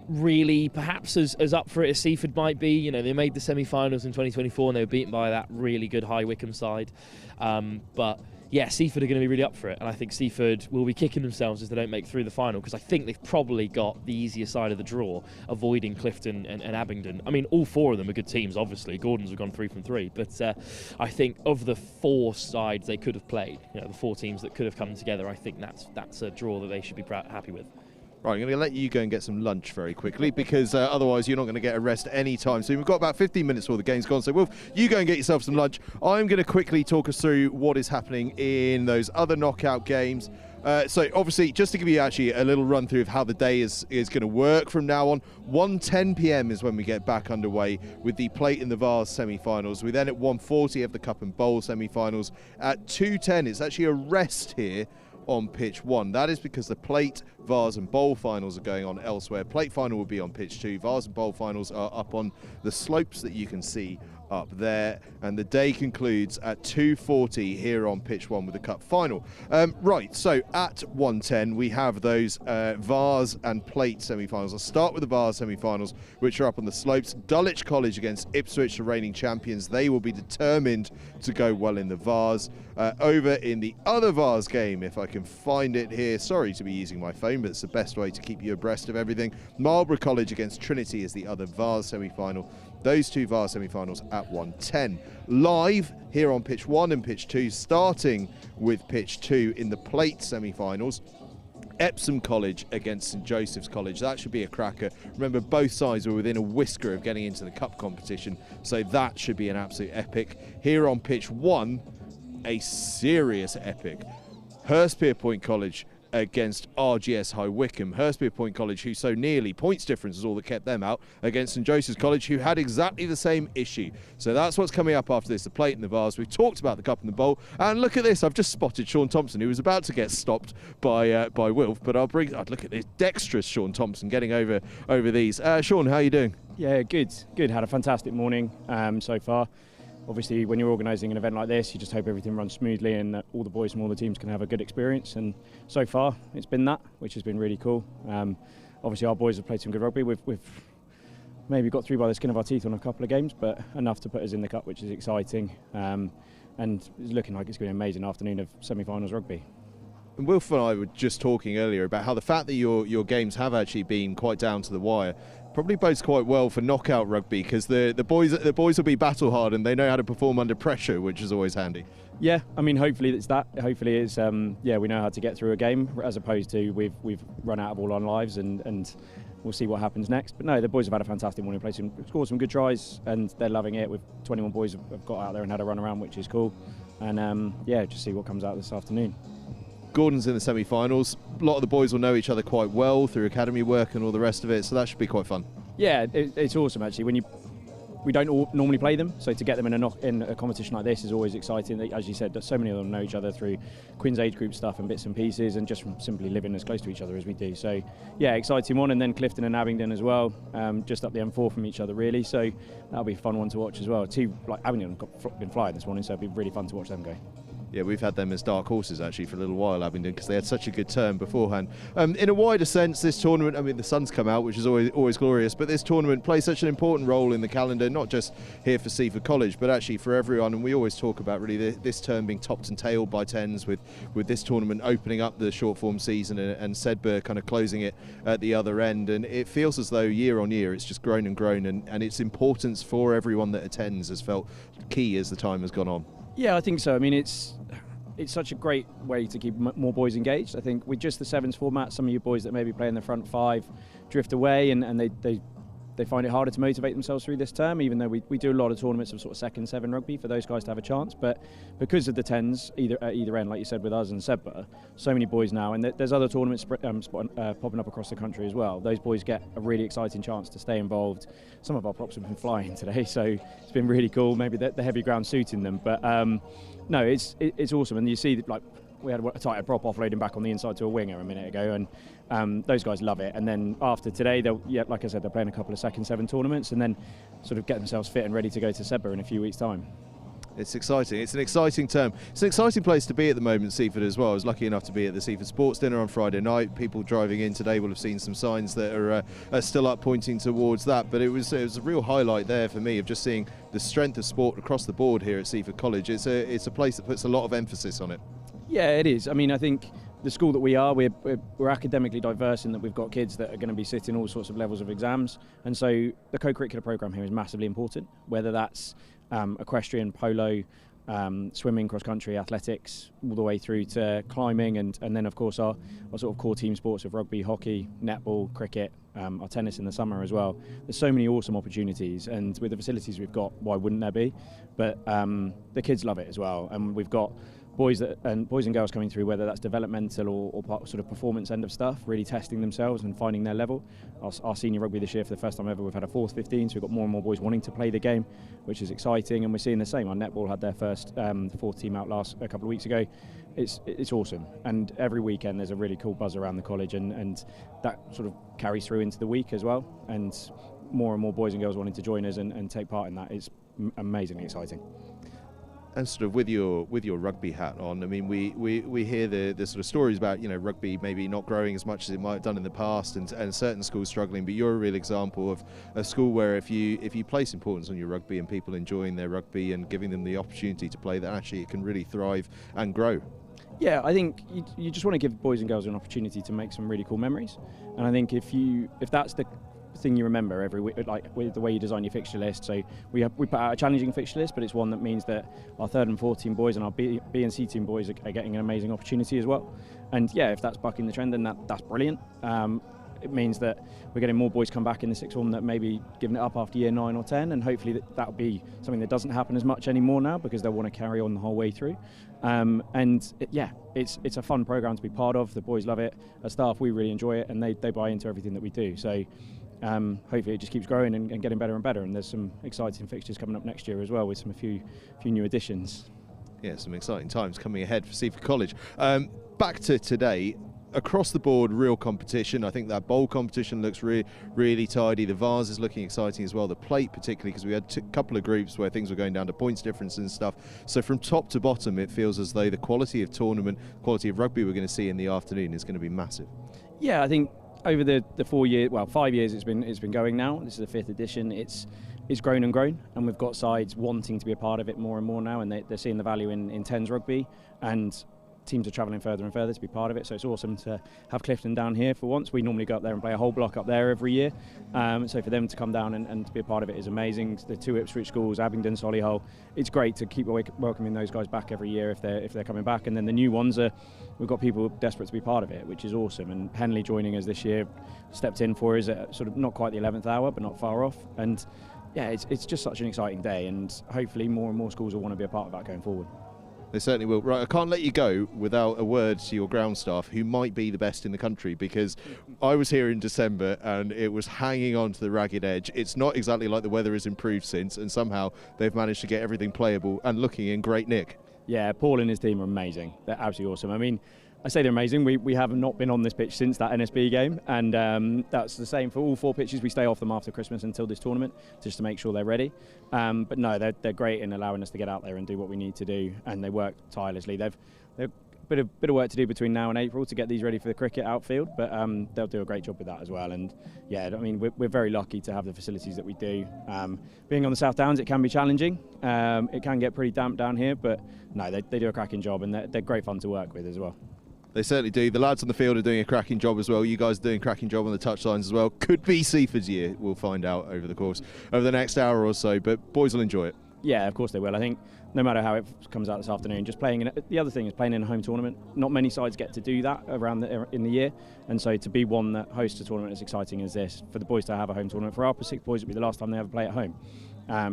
S4: really perhaps as up for it as Seaford might be. You know, they made the semi-finals in 2024 and they were beaten by that really good High Wycombe side. But yeah, Seaford are going to be really up for it, and I think Seaford will be kicking themselves if they don't make through the final, because I think they've probably got the easier side of the draw, avoiding Clifton and Abingdon. I mean, all 4 of them are good teams, obviously. Gordons have gone 3 from 3, but I think of the 4 sides they could have played, you know, the 4 teams that could have come together, I think that's a draw that they should be happy with.
S3: Right, I'm going to let you go and get some lunch very quickly, because otherwise you're not going to get a rest any time soon. We've got about 15 minutes before the game's gone, so Wilf, you go and get yourself some lunch. I'm going to quickly talk us through what is happening in those other knockout games. So obviously, just to give you actually a little run through of how the day is going to work from now on, 1:10 p.m. is when we get back underway with the Plate and the Vase semi-finals. We then at 1:40 have the Cup and Bowl semi-finals. At 2:10, it's actually a rest here on pitch 1. That is because the Plate, Vase and Bowl finals are going on elsewhere. Plate final will be on pitch 2. Vase and Bowl finals are up on the slopes that you can see up there, and the day concludes at 2:40 here on pitch 1 with the cup final. Right, so at 1:10 we have those Vase and Plate semi-finals. I'll start with the Vase semi-finals, which are up on the slopes. Dulwich College against Ipswich, the reigning champions. They will be determined to go well in the Vase. Over in the other Vase game, if I can find it here, sorry to be using my phone, but it's the best way to keep you abreast of everything. Marlborough College against Trinity is the other Vase semi-final. Those 2 Vase semi-finals at 1:10. Live here on pitch 1 and pitch 2, starting with pitch 2 in the Plate semi-finals. Epsom College against St Joseph's College. That should be a cracker. Remember, both sides were within a whisker of getting into the cup competition, so that should be an absolute epic. Here on pitch 1, a serious epic. Hurstpierpoint College against RGS High Wycombe. Hurstpierpoint College, who so nearly, points difference is all that kept them out, against St Joseph's College, who had exactly the same issue. So that's what's coming up after this, the Plate and the Vase. We've talked about the Cup and the Bowl, and look at this, I've just spotted Sean Thompson, who was about to get stopped by Wilf, but look at this dexterous Sean Thompson getting over these. Sean, how are you doing?
S14: Yeah, good. Had a fantastic morning so far. Obviously, when you're organising an event like this, you just hope everything runs smoothly and that all the boys from all the teams can have a good experience. And so far, it's been that, which has been really cool. Obviously, our boys have played some good rugby. We've maybe got through by the skin of our teeth on a couple of games, but enough to put us in the cup, which is exciting. And it's looking like it's going to be an amazing afternoon of semi-finals rugby.
S3: And Wilf and I were just talking earlier about how the fact that your games have actually been quite down to the wire Probably bodes quite well for knockout rugby, because the boys will be battle hardened. They know how to perform under pressure, which is always handy.
S14: Yeah, I mean, hopefully it's that. Hopefully it's we know how to get through a game, as opposed to we've run out of all our lives, and we'll see what happens next. But no, the boys have had a fantastic morning, scored some good tries, and they're loving it. With 21 boys have got out there and had a run around, which is cool. And just see what comes out this afternoon.
S3: Gordon's in the semi-finals. A lot of the boys will know each other quite well through academy work and all the rest of it, so that should be quite fun.
S14: Yeah, it's awesome actually. We don't normally play them, so to get them in a competition like this is always exciting. As you said, so many of them know each other through Quinn's age group stuff and bits and pieces, and just from simply living as close to each other as we do. So yeah, exciting one. And then Clifton and Abingdon as well, just up the M4 from each other really. So that'll be a fun one to watch as well. Abingdon have been flying this morning, so it'll be really fun to watch them go.
S3: Yeah, we've had them as dark horses actually for a little while, Abingdon, because they had such a good term beforehand. In a wider sense, this tournament, I mean, the sun's come out, which is always glorious, but this tournament plays such an important role in the calendar, not just here for Seaford College, but actually for everyone. And we always talk about really this term being topped and tailed by tens, with this tournament opening up the short form season and Sedbergh kind of closing it at the other end. And it feels as though year on year it's just grown and grown, and its importance for everyone that attends has felt key as the time has gone on.
S14: Yeah, I think so. I mean, it's such a great way to keep more boys engaged. I think with just the sevens format, some of you boys that maybe play in the front five drift away, and they find it harder to motivate themselves through this term, even though we do a lot of tournaments of sort of second seven rugby for those guys to have a chance. But because of the tens at either end, like you said with us and Sedbergh, so many boys now, and there's other tournaments popping up across the country as well. Those boys get a really exciting chance to stay involved. Some of our props have been flying today, so it's been really cool. Maybe the heavy ground suiting them, but no, it's awesome. And you see, like, we had a tighter prop offloading back on the inside to a winger a minute ago, and those guys love it. And then after today, like I said, they're playing a couple of second seven tournaments, and then sort of get themselves fit and ready to go to Sedbergh in a few weeks' time.
S3: It's exciting. It's an exciting term. It's an exciting place to be at the moment, Seaford, as well. I was lucky enough to be at the Seaford Sports Dinner on Friday night. People driving in today will have seen some signs that are still up pointing towards that. But it was a real highlight there for me of just seeing the strength of sport across the board here at Seaford College. It's a place that puts a lot of emphasis on it.
S14: Yeah, it is. I mean, I think the school that we are, we're academically diverse in that we've got kids that are going to be sitting all sorts of levels of exams, and so the co-curricular programme here is massively important, whether that's equestrian, polo, swimming, cross-country, athletics, all the way through to climbing, and then of course our sort of core team sports of rugby, hockey, netball, cricket, our tennis in the summer as well. There's so many awesome opportunities, and with the facilities we've got, why wouldn't there be? But the kids love it as well, and we've got boys and girls coming through, whether that's developmental or part, sort of performance end of stuff, really testing themselves and finding their level. Our senior rugby this year, for the first time ever, we've had a fourth 15, so we've got more and more boys wanting to play the game, which is exciting. And we're seeing the same. Our netball had their first fourth team out a couple of weeks ago. It's awesome, and every weekend there's a really cool buzz around the college, and that sort of carries through into the week as well. And more and more boys and girls wanting to join us and take part in that. It's amazingly exciting.
S3: And sort of with your rugby hat on, I mean, we hear the sort of stories about, you know, rugby maybe not growing as much as it might have done in the past, and certain schools struggling. But you're a real example of a school where if you place importance on your rugby and people enjoying their rugby and giving them the opportunity to play, that actually it can really thrive and grow.
S14: Yeah, I think you just want to give boys and girls an opportunity to make some really cool memories, and I think if that's the thing you remember every week, like with the way you design your fixture list. So we put out a challenging fixture list, but it's one that means that our third and fourth team boys and our B and C team boys are getting an amazing opportunity as well. And yeah, if that's bucking the trend, then that's brilliant. It means that we're getting more boys come back in the sixth form that maybe giving it up after year 9 or 10, and hopefully that'll be something that doesn't happen as much anymore now, because they'll want to carry on the whole way through. It's a fun programme to be part of. The boys love it. As staff, we really enjoy it, and they buy into everything that we do. So hopefully it just keeps growing and getting better and better, and there's some exciting fixtures coming up next year as well, with a few new additions.
S3: Yeah, some exciting times coming ahead for Seaford College. Back to today, across the board, real competition. I think that bowl competition looks really tidy. The vase is looking exciting as well. The plate particularly, because we had a couple of groups where things were going down to points difference and stuff. So from top to bottom, it feels as though the quality of tournament, quality of rugby we're going to see in the afternoon is going to be massive.
S14: Yeah, I think over the 5 years it's been going now. This is the 5th edition. It's grown and grown, and we've got sides wanting to be a part of it more and more now, and they're seeing the value in tens rugby. And teams are travelling further and further to be part of it, so it's awesome to have Clifton down here for once. We normally go up there and play a whole block up there every year, so for them to come down and to be a part of it is amazing. The 2 Ipswich schools, Abingdon, Solihull, it's great to keep welcoming those guys back every year if they're coming back, and then the new ones we've got people desperate to be part of it, which is awesome. And Henley joining us this year, stepped in for us at sort of not quite the 11th hour, but not far off, and yeah, it's just such an exciting day, and hopefully more and more schools will want to be a part of that going forward.
S3: They certainly will. Right, I can't let you go without a word to your ground staff, who might be the best in the country, because I was here in December and it was hanging on to the ragged edge. It's not exactly like the weather has improved since, and somehow they've managed to get everything playable and looking in great nick.
S14: Yeah, Paul and his team are amazing. They're absolutely awesome. I mean, I say they're amazing. We have not been on this pitch since that NSB game, and that's the same for all 4 pitches. We stay off them after Christmas until this tournament, just to make sure they're ready. But no, they're great in allowing us to get out there and do what we need to do, and they work tirelessly. They've a bit of work to do between now and April to get these ready for the cricket outfield, but they'll do a great job with that as well. And yeah, I mean, we're very lucky to have the facilities that we do. Being on the South Downs, it can be challenging. It can get pretty damp down here, but no, they do a cracking job, and they're great fun to work with as well.
S3: They certainly do. The lads on the field are doing a cracking job as well. You guys are doing a cracking job on the touchlines as well. Could be Seaford's year. We'll find out over the next hour or so, but boys will enjoy it.
S14: Yeah, of course they will. I think no matter how it comes out this afternoon, just playing the other thing is playing in a home tournament. Not many sides get to do that in the year, and so to be one that hosts a tournament as exciting as this, for the boys to have a home tournament, for our 6 boys it'll be the last time they ever play at home.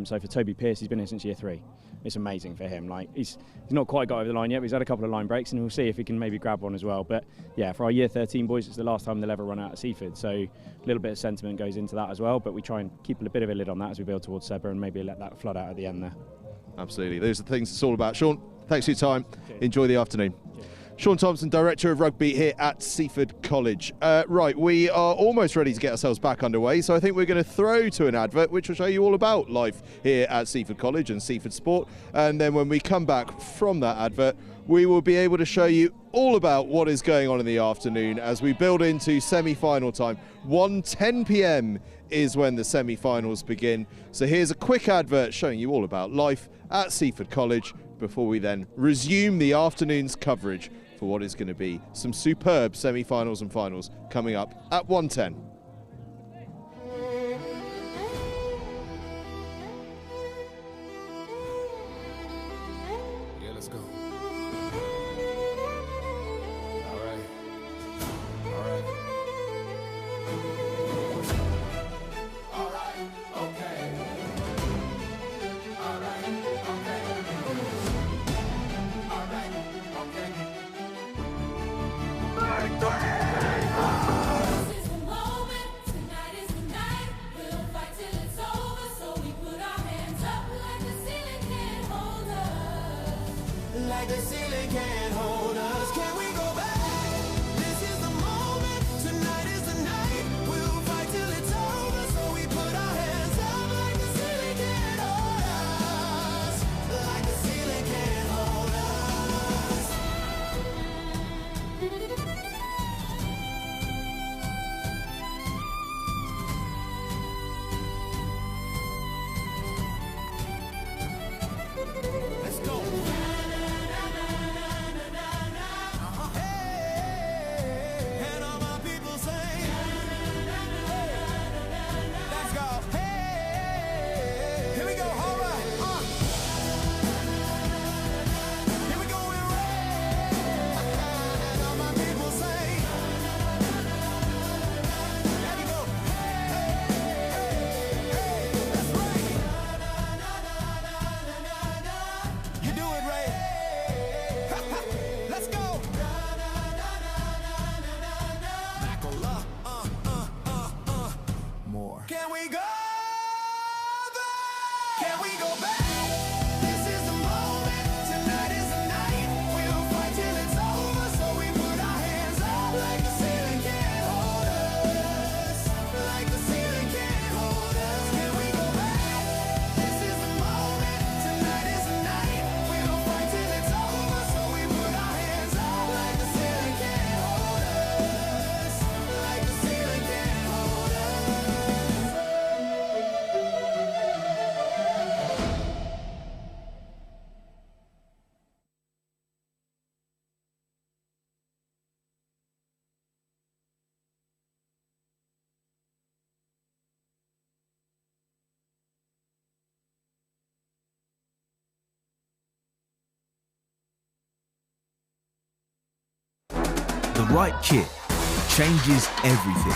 S14: So for Toby Pearce, he's been here since year 3. It's amazing for him. Like he's not quite got over the line yet, but he's had a couple of line breaks, and we'll see if he can maybe grab one as well. But yeah, for our year 13 boys, it's the last time they'll ever run out at Seafford. So a little bit of sentiment goes into that as well. But we try and keep a bit of a lid on that as we build towards Seba, and maybe let that flood out at the end there.
S3: Absolutely. Those are the things it's all about. Sean, thanks for your time. Enjoy the afternoon. Sean Thompson, Director of Rugby here at Seaford College. Right, we are almost ready to get ourselves back underway, so I think we're going to throw to an advert which will show you all about life here at Seaford College and Seaford Sport, and then when we come back from that advert, we will be able to show you all about what is going on in the afternoon as we build into semi-final time. 1:10 p.m. is when the semi-finals begin. So here's a quick advert showing you all about life at Seaford College before we then resume the afternoon's coverage for what is going to be some superb semi-finals and finals coming up at 1:10.
S1: Yeah, let's go. All right. All right. All right. Okay. All right. Okay. All right. Okay.
S2: This is the moment, tonight is the night. We'll fight till it's over, so we put our hands up like the ceiling can't hold us.
S1: Like the ceiling can't hold us. Can we go back? This is the moment. Tonight is the night. We'll fight till it's over. So we put our hands up like the ceiling can't hold us. Like the ceiling can't hold us. Let's go. And all my people sing. Let's go. Hey, here we go. All right. Here we go in red. And all my people sing. There we go. Hey, that's right. You do it right. Let's go. Macola. More. Can we go back? Can we go back? This is the moment. Tonight is the night. We'll fight till it's over. So we put our hands up like the ceiling can't hold us. Like the ceiling can't hold us. Can we go back? This is the moment. Tonight is the night. We'll fight till it's over. So we put our hands up like the ceiling can't hold us. Like the ceiling can't hold us.
S15: right kit changes everything.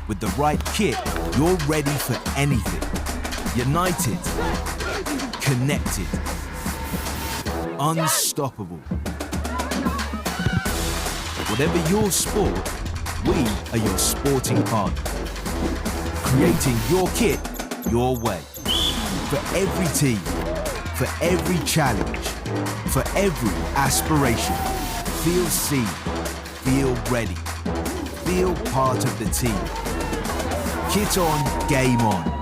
S15: With the right kit, you're ready for anything. United, connected, unstoppable. Whatever your sport, we are your sporting partner. Creating your kit your way. For every team, for every challenge, for every aspiration. Feel seen, feel ready, feel part of the team. Kit on, game on.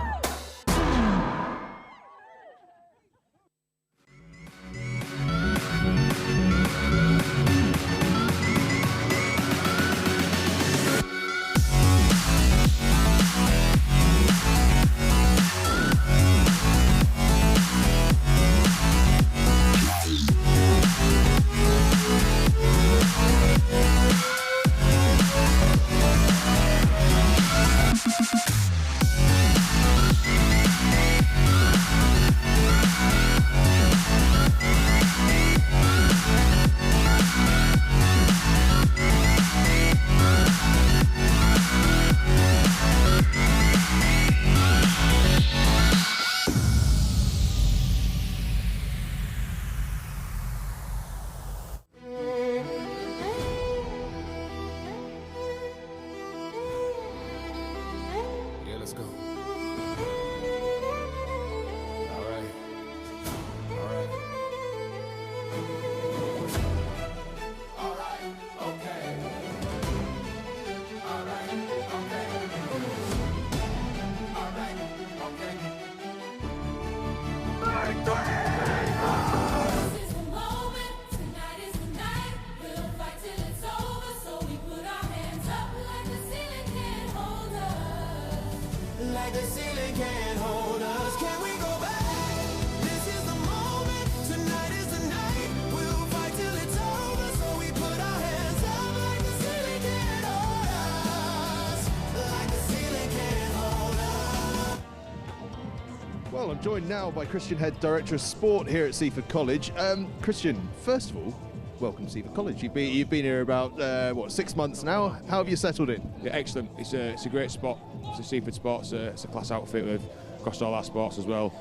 S3: Well, I'm joined now by Christian Head, Director of Sport here at Seaford College. Christian, first of all, welcome to Seaford College. You've been here about 6 months now. How have you settled in?
S16: Yeah, excellent. It's a great spot. It's a Seaford spot. It's a class outfit with across all our sports as well.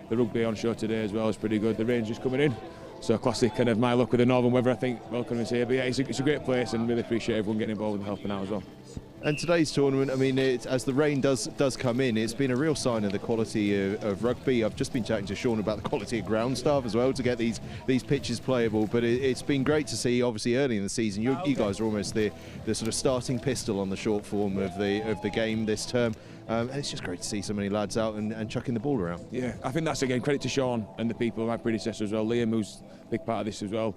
S16: The rugby on show today as well is pretty good. The Rangers coming in, so classic kind of my luck with the northern weather. I think welcoming us here. But yeah, it's a great place, and really appreciate everyone getting involved and helping out as well.
S3: And today's tournament, I mean, as the rain does come in, it's been a real sign of the quality of rugby. I've just been chatting to Sean about the quality of ground staff as well to get these pitches playable. But it's been great to see. Obviously, early in the season, you guys are almost the sort of starting pistol on the short form of the game this term. And it's just great to see so many lads out and chucking the ball around.
S16: Yeah, I think that's again credit to Sean and the people, my predecessor as well, Liam, who's a big part of this as well.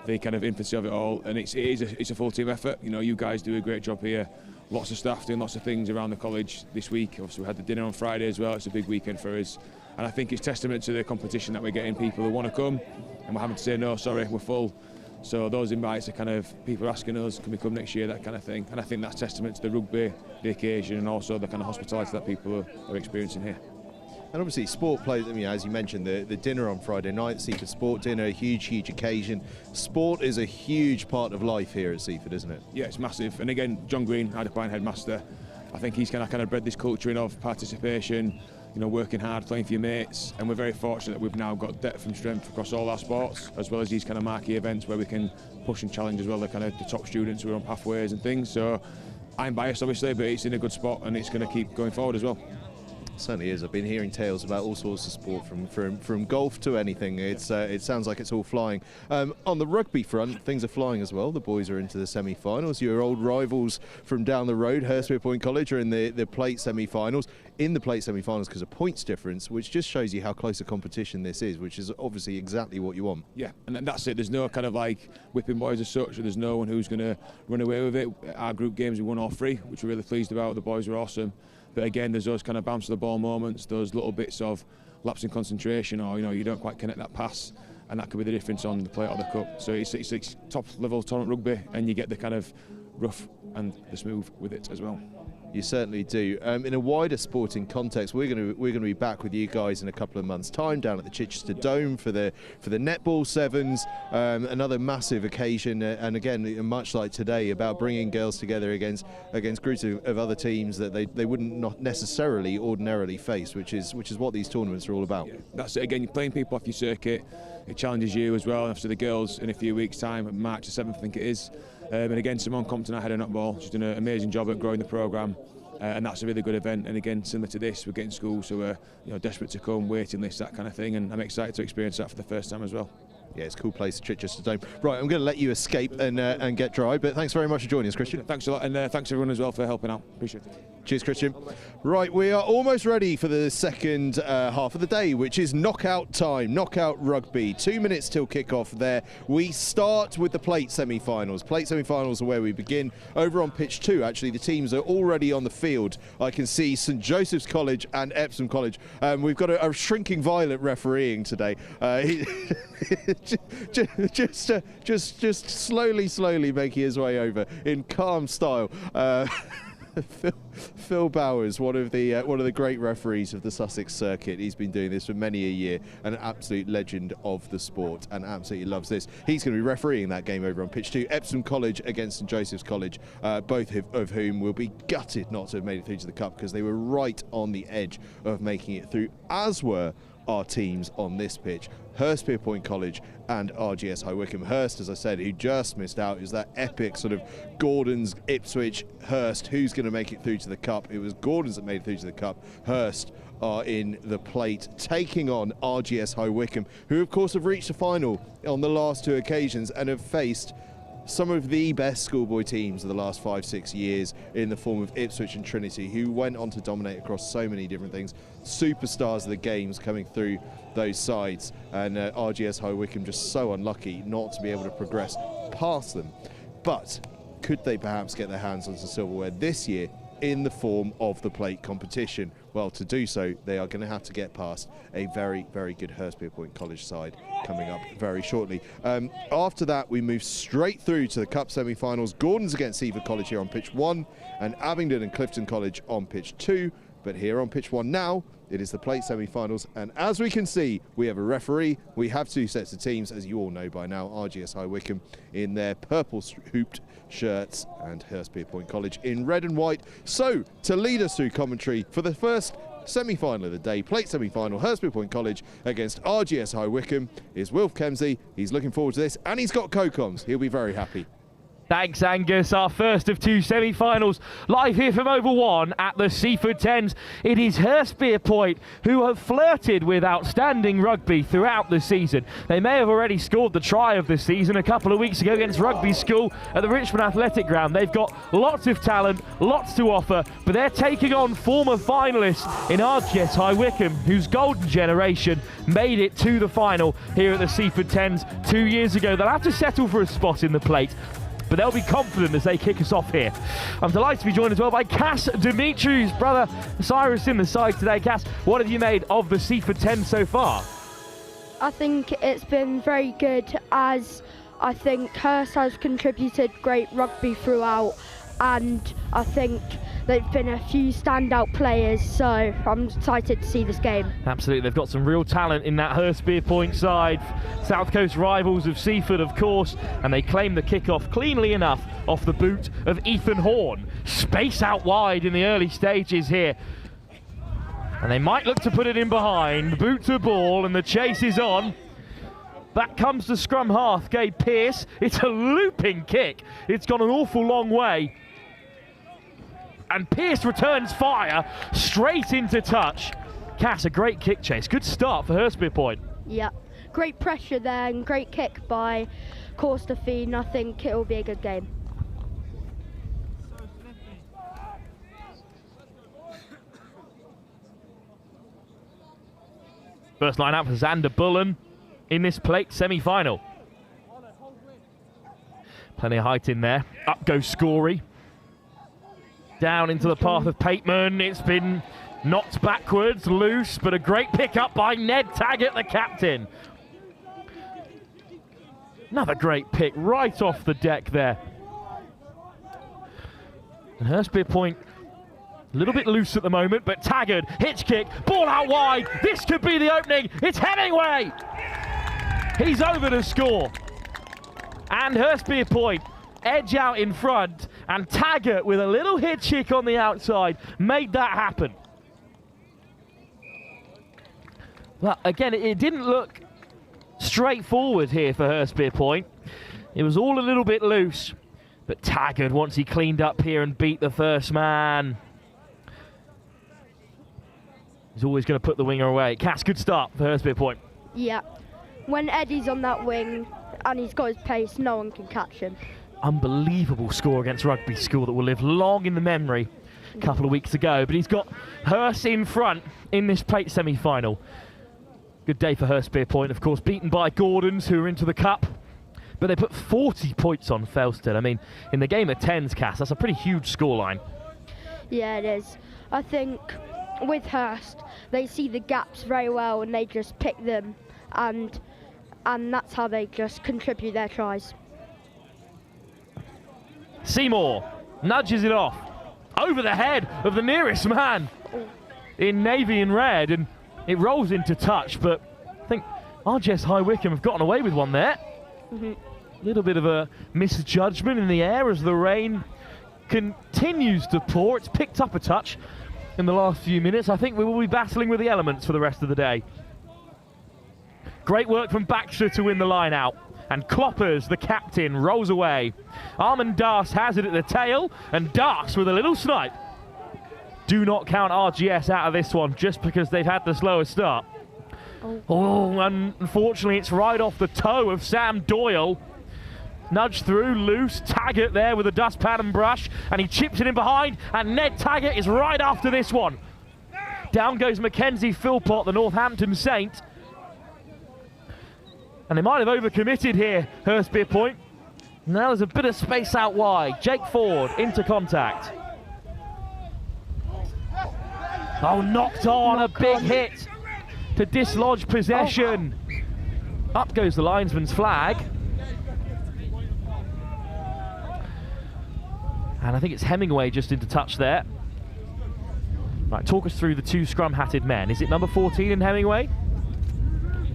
S16: The kind of infancy of it all, and it's a full team effort. You know, you guys do a great job here. Lots of staff doing lots of things around the college this week. Obviously, we had the dinner on Friday as well. It's a big weekend for us, and I think it's testament to the competition that we're getting people who want to come, and we're having to say no, sorry, we're full. So those invites are kind of people asking us, can we come next year, that kind of thing. And I think that's testament to the rugby, the occasion, and also the kind of hospitality that people are experiencing here.
S3: And obviously sport plays, I mean, as you mentioned, the dinner on Friday night, Seaford Sport Dinner, a huge occasion. Sport is a huge part of life here at Seaford, isn't it?
S16: Yeah, it's massive. And again, John Green, Ipswich headmaster, I think he's kind of bred this culture in of participation, you know, working hard, playing for your mates. And we're very fortunate that we've now got depth and strength across all our sports, as well as these kind of marquee events where we can push and challenge as well the kind of the top students who are on pathways and things. So I'm biased, obviously, but it's in a good spot and it's going to keep going forward as well.
S3: Certainly is. I've been hearing tales about all sorts of sport, from golf to anything. It sounds like it's all flying. On the rugby front, things are flying as well. The boys are into the semi-finals. Your old rivals from down the road, Hurstfield Point College, are in the plate semi-finals. In the plate semi-finals because of points difference, which just shows you how close a competition this is, which is obviously exactly what you want.
S16: Yeah, and that's it. There's no kind of like whipping boys as such. There's no one who's going to run away with it. Our group games, we won all three, which we're really pleased about. The boys were awesome. But again, there's those kind of bounce of the ball moments, those little bits of lapse in concentration, or you don't quite connect that pass, and that could be the difference on the plate or the cup. So it's top level tournament rugby, and you get the kind of rough and the smooth with it as well.
S3: You certainly do. In a wider sporting context, we're going to be back with you guys in a couple of months' time down at the Chichester Dome for the netball sevens, another massive occasion, and again, much like today, about bringing girls together against groups of other teams that they wouldn't not necessarily ordinarily face, which is what these tournaments are all about.
S16: That's it again. You're playing people off your circuit. It challenges you as well. After the girls in a few weeks' time, March the 7th, I think it is. And again, Simone Compton, our head of netball, she's done an amazing job at growing the programme, and that's a really good event. And again, similar to this, we're getting schools who are desperate to come, waiting lists, that kind of thing. And I'm excited to experience that for the first time as well.
S3: Yeah, it's a cool place, Chichester Dome. Right, I'm going to let you escape and get dry, but thanks very much for joining us, Christian.
S16: Thanks a lot, and thanks everyone as well for helping out. Appreciate it.
S3: Cheers, Christian. Right, we are almost ready for the second half of the day, which is knockout time, knockout rugby. 2 minutes till kick-off there. We start with the plate semi-finals. Plate semi-finals are where we begin. Over on pitch 2, actually, the teams are already on the field. I can see St Joseph's College and Epsom College. We've got a shrinking violet refereeing today. Just slowly making his way over in calm style. Phil Bowers, one of the great referees of the Sussex circuit. He's been doing this for many a year, an absolute legend of the sport, and absolutely loves this. He's going to be refereeing that game over on pitch 2. Epsom College against St Joseph's College, both of whom will be gutted not to have made it through to the cup, because they were right on the edge of making it through, as were our teams on this pitch. Hurstpierpoint College and RGS High Wycombe. Hurst, as I said, who just missed out, is that epic sort of Gordon's, Ipswich, Hurst. Who's going to make it through to the cup? It was Gordon's that made it through to the cup. Hurst are in the plate, taking on RGS High Wycombe, who of course have reached the final on the last 2 occasions and have faced some of the best schoolboy teams of the last 5-6 years in the form of Ipswich and Trinity, who went on to dominate across so many different things. Superstars of the games coming through those sides, and RGS High Wycombe just so unlucky not to be able to progress past them. But could they perhaps get their hands on some silverware this year in the form of the plate competition? Well, to do so, they are going to have to get past a very, very good Hurstpierpoint College side coming up very shortly. After that, we move straight through to the Cup semi-finals. Gordon's against Seafford College here on pitch 1, and Abingdon and Clifton College on pitch 2. But here on pitch 1 now, it is the plate semi-finals, and as we can see, we have a referee. We have 2 sets of teams, as you all know by now. RGS High Wycombe in their purple hooped shirts, and Hurstpierpoint College in red and white. So, to lead us through commentary for the first semi-final of the day, plate semi-final, Hurstpierpoint College against RGS High Wycombe, is Wilf Kemsey. He's looking forward to this, and he's got co-coms. He'll be very happy.
S6: Thanks, Angus. Our first of 2 semi-finals live here from Oval 1 at the Seafford 10s. It is Hurstpierpoint who have flirted with outstanding rugby throughout the season. They may have already scored the try of the season a couple of weeks ago against Rugby School at the Richmond Athletic Ground. They've got lots of talent, lots to offer, but they're taking on former finalists in RGS High Wycombe, whose golden generation made it to the final here at the Seafford 10s 2 years ago. They'll have to settle for a spot in the plate, but they'll be confident as they kick us off here. I'm delighted to be joined as well by Cass Dimitriou's brother Cyrus in the side today. Cass, what have you made of the Seafford 10 so far?
S17: I think it's been very good, as I think Hurst has contributed great rugby throughout, and I think they've been a few standout players, so I'm excited to see this game.
S6: Absolutely, they've got some real talent in that Hurstpierpoint side. South Coast rivals of Seafford, of course, and they claim the kick-off cleanly enough off the boot of Ethan Horn. Space out wide in the early stages here, and they might look to put it in behind. Boot to ball, and the chase is on. Back comes the scrum half, Gabe Pearce. It's a looping kick. It's gone an awful long way. And Pearce returns fire straight into touch. Cass, a great kick chase. Good start for Hurstpierpoint.
S17: Yeah, great pressure there and great kick by Corstafine. I think it will be a good game.
S6: First line out for Xander Bullen in this plate semi-final. Plenty of height in there. Up goes Scory. Down into the path of Pateman. It's been knocked backwards, loose, but a great pick up by Ned Taggart, the captain. Another great pick right off the deck there. And Hurstpierpoint A little bit loose at the moment, but Taggart, hitch kick, ball out wide. This could be the opening. It's Hemingway. He's over to score. And Hurstby Point, edge out in front, and Taggart with a little hitch kick on the outside made that happen. Well, again, it didn't look straightforward here for Hurstby Point. It was all a little bit loose, but Taggart, once he cleaned up here and beat the first man, he's always going to put the winger away. Cass, good start for Hurstby Point.
S17: Yeah. When Eddie's on that wing and he's got his pace, no one can catch him.
S6: Unbelievable score against Rugby School that will live long in the memory a couple of weeks ago. But he's got Hurst in front in this plate semi-final. Good day for Hurstby Point, of course, beaten by Gordons, who are into the cup. But they put 40 points on Felstead. I mean, in the game of 10s, Cass, that's a pretty huge scoreline.
S17: Yeah, it is. I think with Hurst, they see the gaps very well and they just pick them, and that's how they just contribute their tries.
S6: Seymour nudges it off over the head of the nearest man in navy and red, and it rolls into touch, but I think RGS High Wycombe have gotten away with one there. A little bit of a misjudgment in the air as the rain continues to pour. It's picked up a touch in the last few minutes. I think we will be battling with the elements for the rest of the day. Great work from Baxter to win the line out. And Kloppers, the captain, rolls away. Armand Das has it at the tail, and Das with a little snipe. Do not count RGS out of this one just because they've had the slower start. Oh, unfortunately, it's right off the toe of Sam Doyle. Nudged through, loose. Taggart there with a dustpan and brush, and he chips it in behind, and Ned Taggart is right after this one. Down goes Mackenzie Philpott, the Northampton Saint. And they might have overcommitted here, Hurstby Point. Now there's a bit of space out wide. Jake Ford into contact. Oh, knocked on, a big hit to dislodge possession. Up goes the linesman's flag. And I think it's Hemingway just into touch there. Right, talk us through the two scrum-hatted men. Is it number 14 in Hemingway?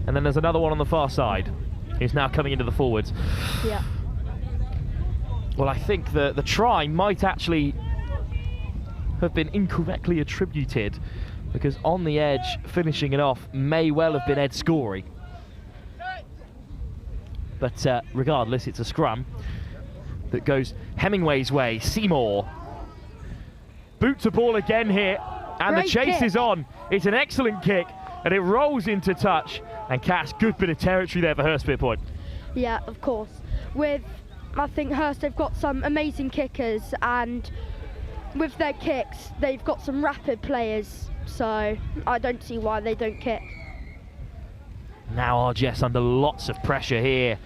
S6: And then there's another one on the far side. He's now coming into the forwards.
S17: Yeah.
S6: Well, I think the try might actually have been incorrectly attributed, because on the edge, finishing it off, may well have been Ed Scory. But regardless, it's a scrum that goes Hemingway's way. Seymour. Boot to ball again here, and
S17: Great
S6: the chase
S17: kick.
S6: is on. It's an excellent kick, and it rolls into touch. And Cass, good bit of territory there for Hurstby Point.
S17: Yeah, of course. I think Hurst have got some amazing kickers, and with their kicks, they've got some rapid players, so I don't see why they don't kick.
S6: Now RGS under lots of pressure here.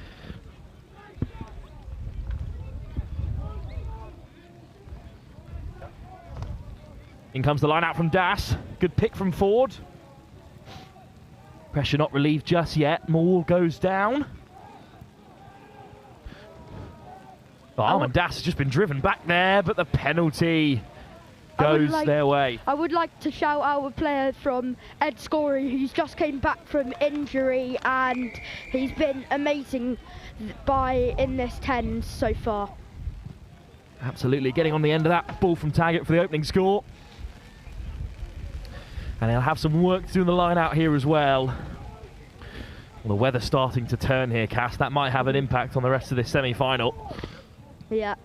S6: In comes the line out from Das. Good pick from Ford. Pressure not relieved just yet. Maul goes down. And Das has just been driven back there, but the penalty goes their way.
S17: I would like to shout out a player from Ed Scory, who's just came back from injury, and he's been amazing in this 10 so far.
S6: Absolutely, getting on the end of that ball from Taggart for the opening score. And he'll have some work to do in the line out here as well. Well, the weather's starting to turn here, Cass. That might have an impact on the rest of this semi-final.
S17: Yeah.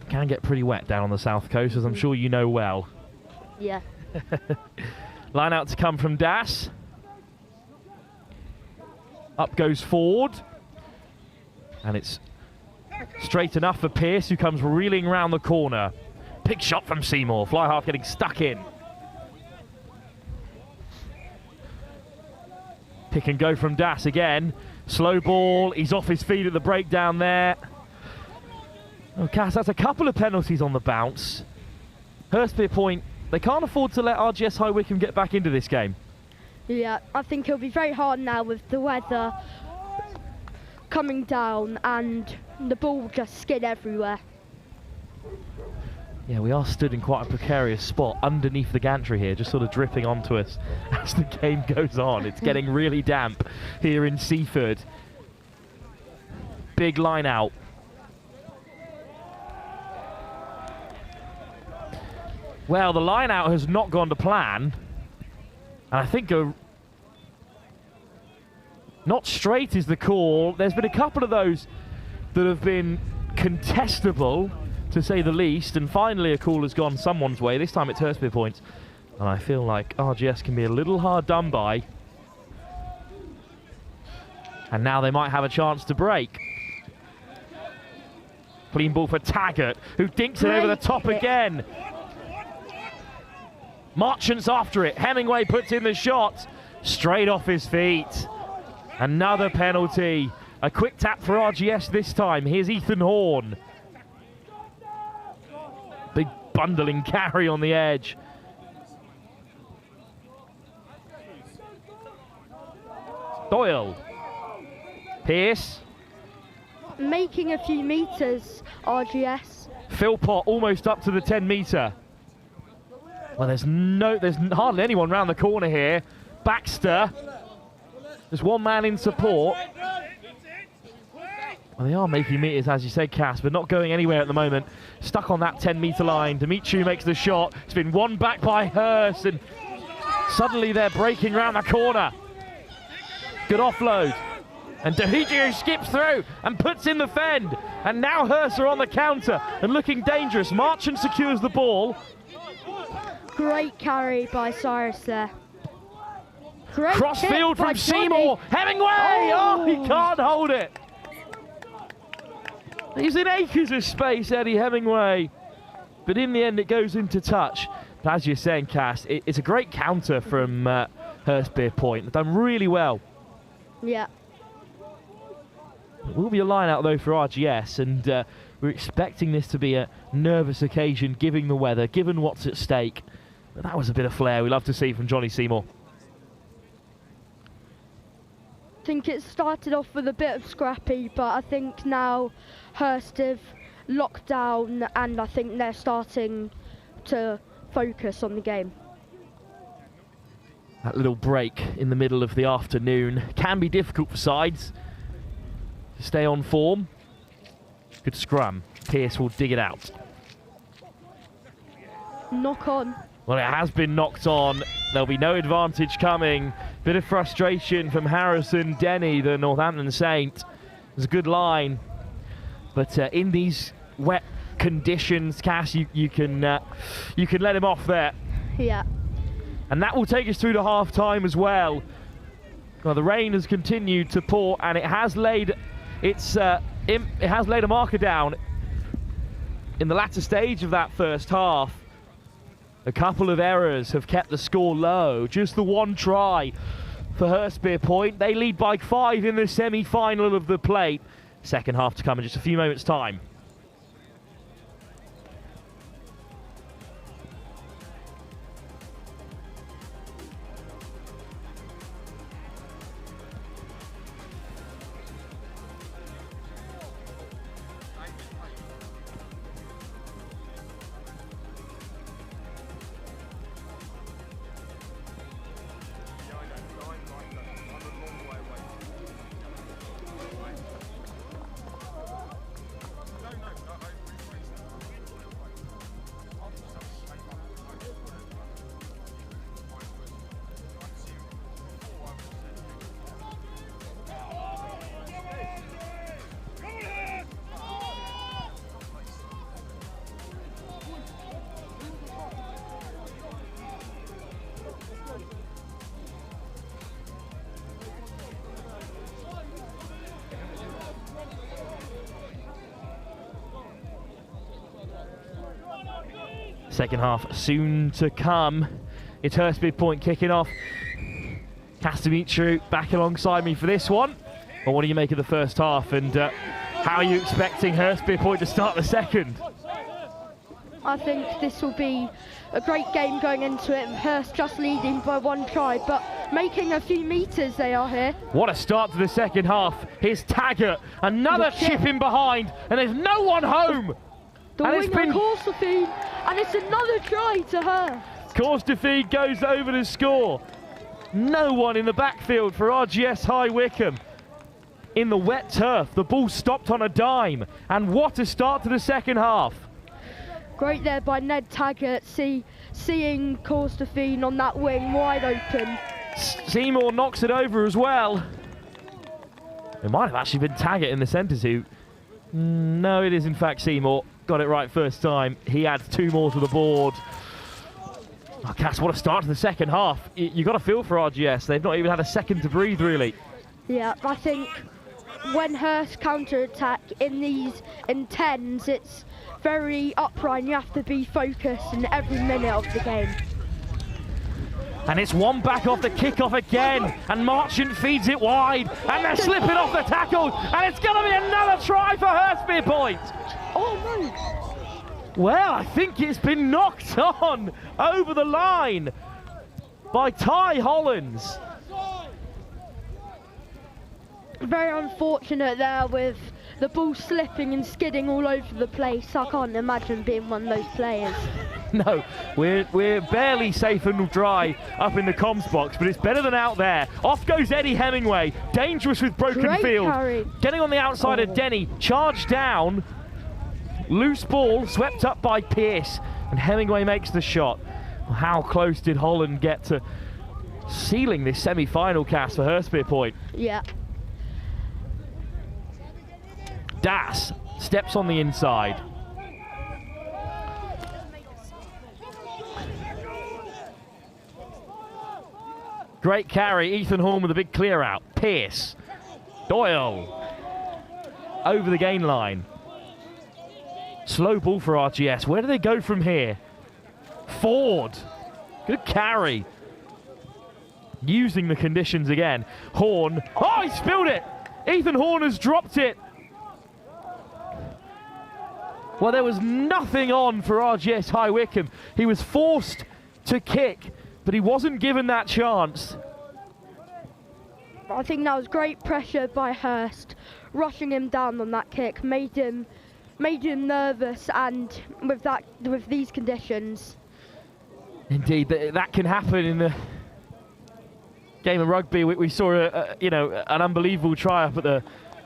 S6: Can get pretty wet down on the south coast, as I'm sure you know well.
S17: Yeah.
S6: Line out to come from Das. Up goes Ford. And it's straight enough for Pearce, who comes reeling round the corner. Big shot from Seymour. Fly half getting stuck in. Pick and go from Das again. Slow ball. He's off his feet at the breakdown there. Oh, Cass, that's a couple of penalties on the bounce. Hurstby Point, they can't afford to let RGS High Wycombe get back into this game.
S17: Yeah, I think it'll be very hard now with the weather coming down and the ball will just skid everywhere.
S6: Yeah, we are stood in quite a precarious spot underneath the gantry here, just sort of dripping onto us as the game goes on. It's getting really damp here in Seafford. Big line out. Well, the line out has not gone to plan. And I think not straight is the call. There's been a couple of those that have been contestable, to say the least, and finally a call has gone someone's way. This time it's Hurstby points, and I feel like RGS can be a little hard done by. And now they might have a chance to break. Clean ball for Taggart, who dinks it over the top again. Marchant's after it. Hemingway puts in the shot, straight off his feet. Another penalty. A quick tap for RGS this time. Here's Ethan Horn. Big bundling carry on the edge. Doyle. Pearce.
S17: Making a few metres, RGS.
S6: Philpott almost up to the 10-metre. Well, there's hardly anyone round the corner here. Baxter. There's one man in support. Well, they are making metres, as you said, Cass, but not going anywhere at the moment. Stuck on that 10-metre line. Dimitri makes the shot. It's been won back by Hurst, and suddenly they're breaking round the corner. Good offload. And Dahidjo skips through and puts in the fend. And now Hurst are on the counter and looking dangerous. Marchant secures the ball.
S17: Great carry by Cyrus there. Great
S6: crossfield from Seymour. Hemingway! Oh, he can't hold it. He's in acres of space, Eddie Hemingway. But in the end, it goes into touch. But as you're saying, Cass, it's a great counter from Hurstby Point. They've done really well.
S17: Yeah.
S6: It will be a line out, though, for RGS. And we're expecting this to be a nervous occasion, given the weather, given what's at stake. But that was a bit of flair we love to see from Johnny Seymour.
S17: I think it started off with a bit of scrappy, but I think now Hurst have locked down and I think they're starting to focus on the game.
S6: That little break in the middle of the afternoon can be difficult for sides to stay on form. Good scrum. Pearce will dig it out.
S17: Knock on.
S6: Well, it has been knocked on. There'll be no advantage coming. Bit of frustration from Harrison Denny, the Northampton Saint. It's a good line. But in these wet conditions, Cass, you can let him off there.
S17: Yeah.
S6: And that will take us through to half-time as well. Well, the rain has continued to pour, and it has laid a marker down in the latter stage of that first half. A couple of errors have kept the score low. Just the one try for Hurstby Point. They lead by 5 in the semi-final of the plate. Second half to come in just a few moments' time. Second half soon to come. It's Hurstby Point kicking off. Castamitru back alongside me for this one. Well, what do you make of the first half, and how are you expecting Hurstby Point to start the second?
S17: I think this will be a great game going into it. Hurst just leading by 1 try, but making a few metres they are here.
S6: What a start to the second half. Here's Taggart, another chip in behind, and there's no one home.
S17: The
S6: And it's
S17: winger
S6: been-
S17: Corsafine, and it's another try to her.
S6: Corsafine goes over to score. No one in the backfield for RGS High Wycombe. In the wet turf, the ball stopped on a dime. And what a start to the second half.
S17: Great there by Ned Taggart, seeing Corsafine on that wing wide open.
S6: Seymour knocks it over as well. It might have actually been Taggart in the centre too. No, it is in fact Seymour. Got it right first time. He adds 2 more to the board. Oh, Cass, what a start to the second half. You got to feel for RGS. They've not even had a second to breathe, really.
S17: Yeah, I think when Hurst counter-attack in 10s, it's very upright. You have to be focused in every minute of the game.
S6: And it's one back off the kickoff again. And Marchant feeds it wide. And they're slipping off the tackles. And it's going to be another try for Hurstby Point.
S17: Oh, no.
S6: Well, I think it's been knocked on over the line by Ty Hollins.
S17: Very unfortunate there with the ball slipping and skidding all over the place. I can't imagine being one of those players.
S6: No, we're barely safe and dry up in the comms box, but it's better than out there. Off goes Eddie Hemingway, dangerous with broken
S17: Great
S6: field.
S17: carry.
S6: Getting on the outside of Denny, charged down. Loose ball, swept up by Pearce, and Hemingway makes the shot. Well, how close did Holland get to sealing this semi-final cast for Hurstby Point?
S17: Yeah.
S6: Das steps on the inside. Great carry, Ethan Horn with a big clear out. Pearce, Doyle, over the gain line. Slow ball for RGS. Where do they go from here? Ford, good carry. Using the conditions again. Horn, oh, he spilled it. Ethan Horn has dropped it. Well, there was nothing on for RGS High Wycombe. He was forced to kick, but he wasn't given that chance.
S17: I think that was great pressure by Hurst, rushing him down on that kick, made him nervous, and with these conditions.
S6: Indeed, that can happen in the game of rugby. We saw an unbelievable try up at the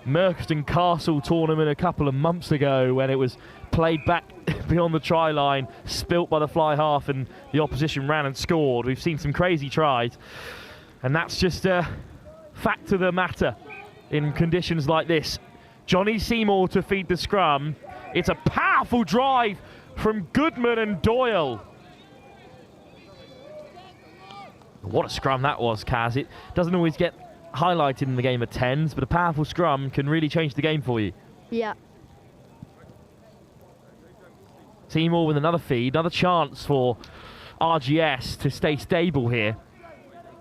S6: Merkston Castle tournament a couple of months ago when it was played back beyond the try line, spilt by the fly half, and the opposition ran and scored. We've seen some crazy tries, and that's just a fact of the matter in conditions like this. Johnny Seymour to feed the scrum. It's a powerful drive from Goodman and Doyle. What a scrum that was, Kaz. It doesn't always get highlighted in the game of 10s, but a powerful scrum can really change the game for you.
S17: Yeah.
S6: Seymour with another feed, another chance for RGS to stay stable here.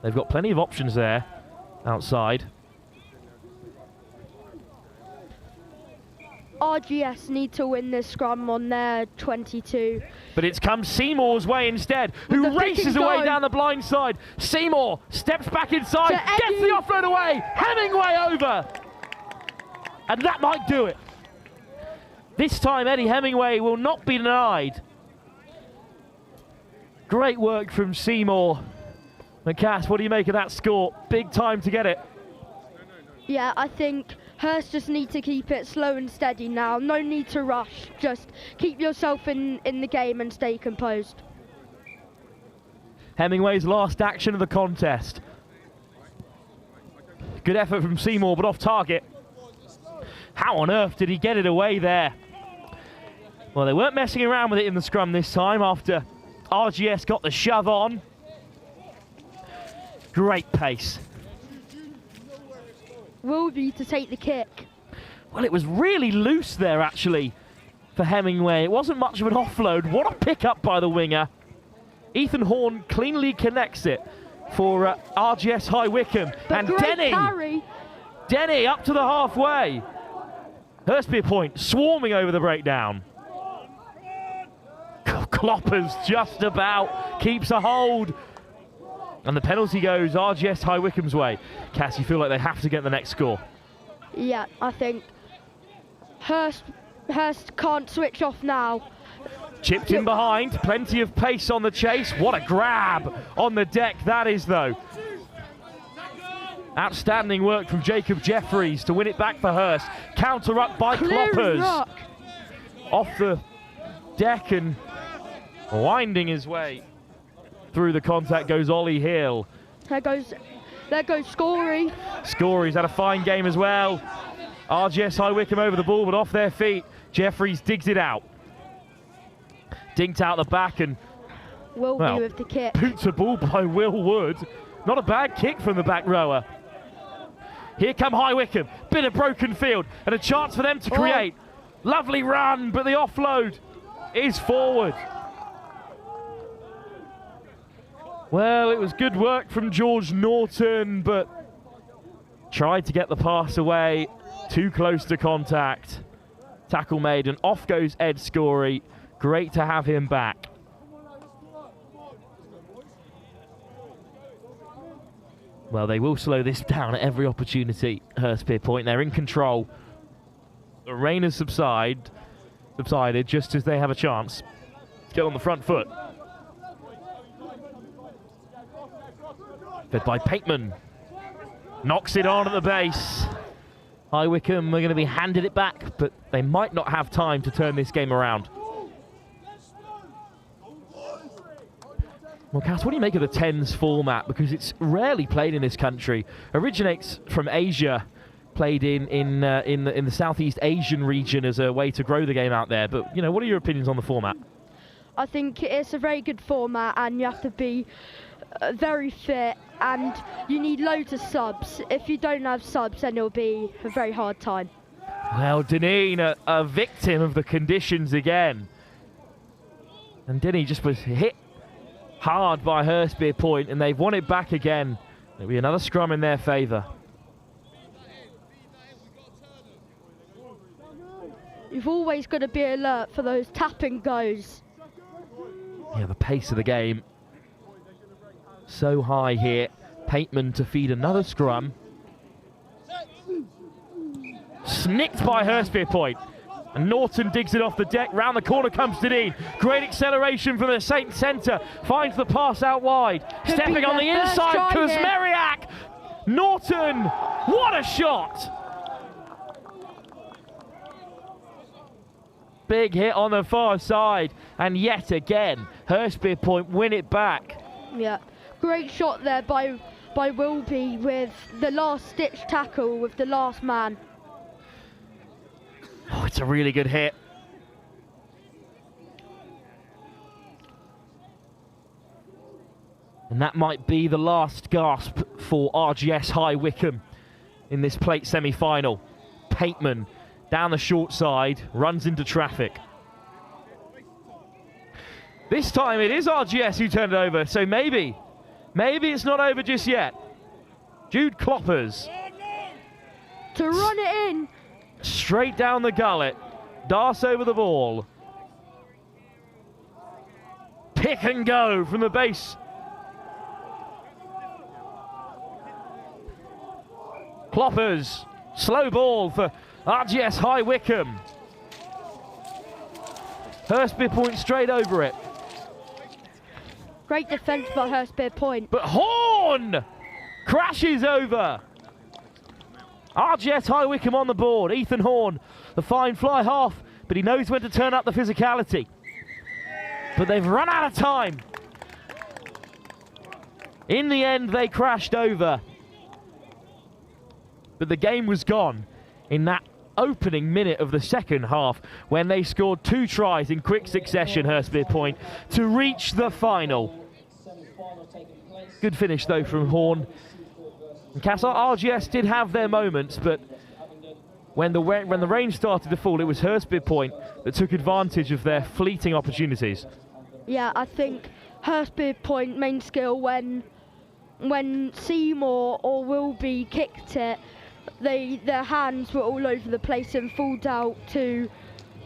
S6: They've got plenty of options there outside.
S17: RGS need to win this scrum on their 22.
S6: But it's come Seymour's way instead,
S17: With
S6: who
S17: the
S6: races
S17: kick and
S6: away
S17: go.
S6: down the blind side. Seymour steps back inside,
S17: To
S6: gets
S17: Eddie.
S6: the offload away, Hemingway over. And that might do it. This time Eddie Hemingway will not be denied. Great work from Seymour. Cass, what do you make of that score? Big time to get it.
S17: Yeah, I think Hurst just need to keep it slow and steady now. No need to rush. Just keep yourself in the game and stay composed.
S6: Hemingway's last action of the contest. Good effort from Seymour, but off target. How on earth did he get it away there? Well, they weren't messing around with it in the scrum this time after RGS got the shove on. Great pace.
S17: Wilby to take the kick.
S6: Well, it was really loose there, actually, for Hemingway. It wasn't much of an offload. What a pickup by the winger. Ethan Horn cleanly connects it for RGS High Wycombe.
S17: But
S6: And
S17: great carry.
S6: Denny up to the halfway. Hurstby Point swarming over the breakdown. Cloppers just about keeps a hold. And the penalty goes RGS High Wycombe's way. Cass, you feel like they have to get the next score?
S17: Yeah, I think Hurst Hurst can't switch off now.
S6: Chipped in behind, plenty of pace on the chase. What a grab on the deck that is, though. Outstanding work from Jacob Jeffries to win it back for Hurst. Counter up by Kloppers. Off the deck and winding his way through the contact goes Ollie Hill.
S17: There goes Scorey.
S6: Scorey's had a fine game as well. RGS High Wycombe over the ball, but off their feet. Jeffries digs it out. Dinked out the back and
S17: Will be with the kick.
S6: Boots a ball by Will Wood. Not a bad kick from the back rower. Here come High Wycombe. Bit of broken field and a chance for them to create. Lovely run, but the offload is forward. Well, it was good work from George Norton, but tried to get the pass away. Too close to contact. Tackle made and off goes Ed Scorey. Great to have him back. Well, they will slow this down at every opportunity, Hurstpierpoint Point. They're in control. The rain has subsided just as they have a chance to get on the front foot. Fed by Pateman. Knocks it on at the base. High Wycombe are going to be handed it back, but they might not have time to turn this game around. Well, Cass, what do you make of the 10s format? Because it's rarely played in this country. Originates from Asia, played in the Southeast Asian region as a way to grow the game out there. But, you know, what are your opinions on the format?
S17: I think it's a very good format, and you have to be very fit, and you need loads of subs. If you don't have subs, then it'll be a very hard time.
S6: Well, Deneen, a victim of the conditions again. And Denny just was hit hard by Hurstpierpoint Point, and they've won it back again. There'll be another scrum in their favour.
S17: You've always got to be alert for those tap and goes.
S6: Yeah, the pace of the game so high here. Pateman to feed another scrum. Snicked by Hurstpierpoint Point. And Norton digs it off the deck. Round the corner comes Deneen. Great acceleration from the Saint centre. Finds the pass out wide. Stepping on the inside, Kuzmeriak. Norton, what a shot! Big hit on the far side. And yet again, Hurstpierpoint Point win it back.
S17: Yeah, great shot there by Wilby with the last stitch tackle with the last man.
S6: Oh, it's a really good hit. And that might be the last gasp for RGS High Wycombe in this plate semi-final. Pateman down the short side, runs into traffic. This time it is RGS who turned it over, so maybe it's not over just yet. Jude Kloppers.
S17: To run it in.
S6: Straight down the gullet. Darts over the ball. Pick and go from the base. Kloppers. Slow ball for RGS High Wycombe. Hurstpierpoint Point straight over it.
S17: Great defence by Hurstpierpoint Point.
S6: But Horn crashes over. RGS High Wycombe on the board. Ethan Horn, the fine fly half, but he knows when to turn up the physicality. But they've run out of time. In the end, they crashed over. But the game was gone in that opening minute of the second half when they scored 2 tries in quick succession, Hurstpierpoint Point, to reach the final. Good finish, though, from Horn. And RGS did have their moments, but when the rain started to fall, it was Hurstpierpoint Point that took advantage of their fleeting opportunities.
S17: Yeah, I think Hurstpierpoint Point main skill when Seymour or Wilby kicked it, their hands were all over the place and fooled out to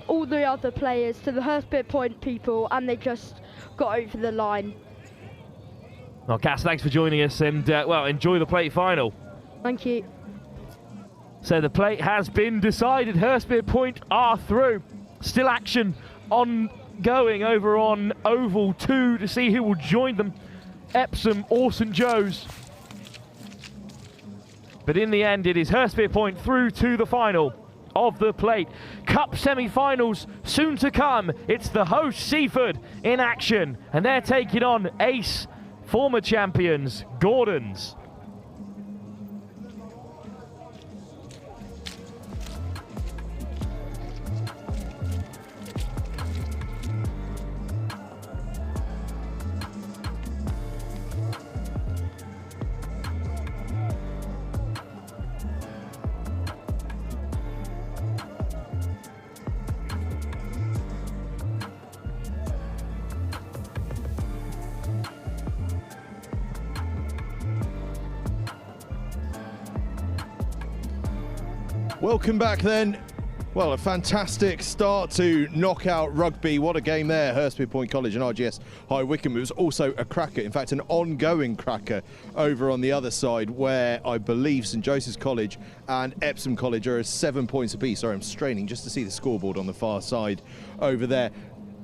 S17: all the other players, to the Hurstpierpoint Point people, and they just got over the line.
S6: Well, Cass, thanks for joining us, and well, enjoy the plate final.
S17: Thank you.
S6: So the plate has been decided. Hurstbeard Point are through. Still action ongoing over on Oval 2 to see who will join them, Epsom or St Joe's. But in the end, it is Hurstbeard Point through to the final of the plate. Cup semi-finals soon to come. It's the host Seaford in action, and they're taking on ace former champions Gordons.
S3: Welcome back then. Well, a fantastic start to knockout rugby. What a game there. Hurstbeard Point College and RGS High Wycombe. It was also a cracker, in fact, an ongoing cracker over on the other side where I believe St Joseph's College and Epsom College are 7 points apiece. Sorry, I'm straining just to see the scoreboard on the far side over there.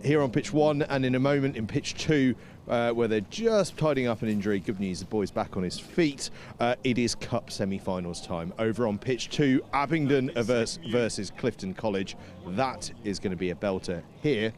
S3: Here on pitch 1 and in a moment in pitch 2, where they're just tidying up an injury. Good news, the boy's back on his feet. It is Cup semi-finals time. Over on pitch 2, Abingdon versus Clifton College. That is going to be a belter. Here,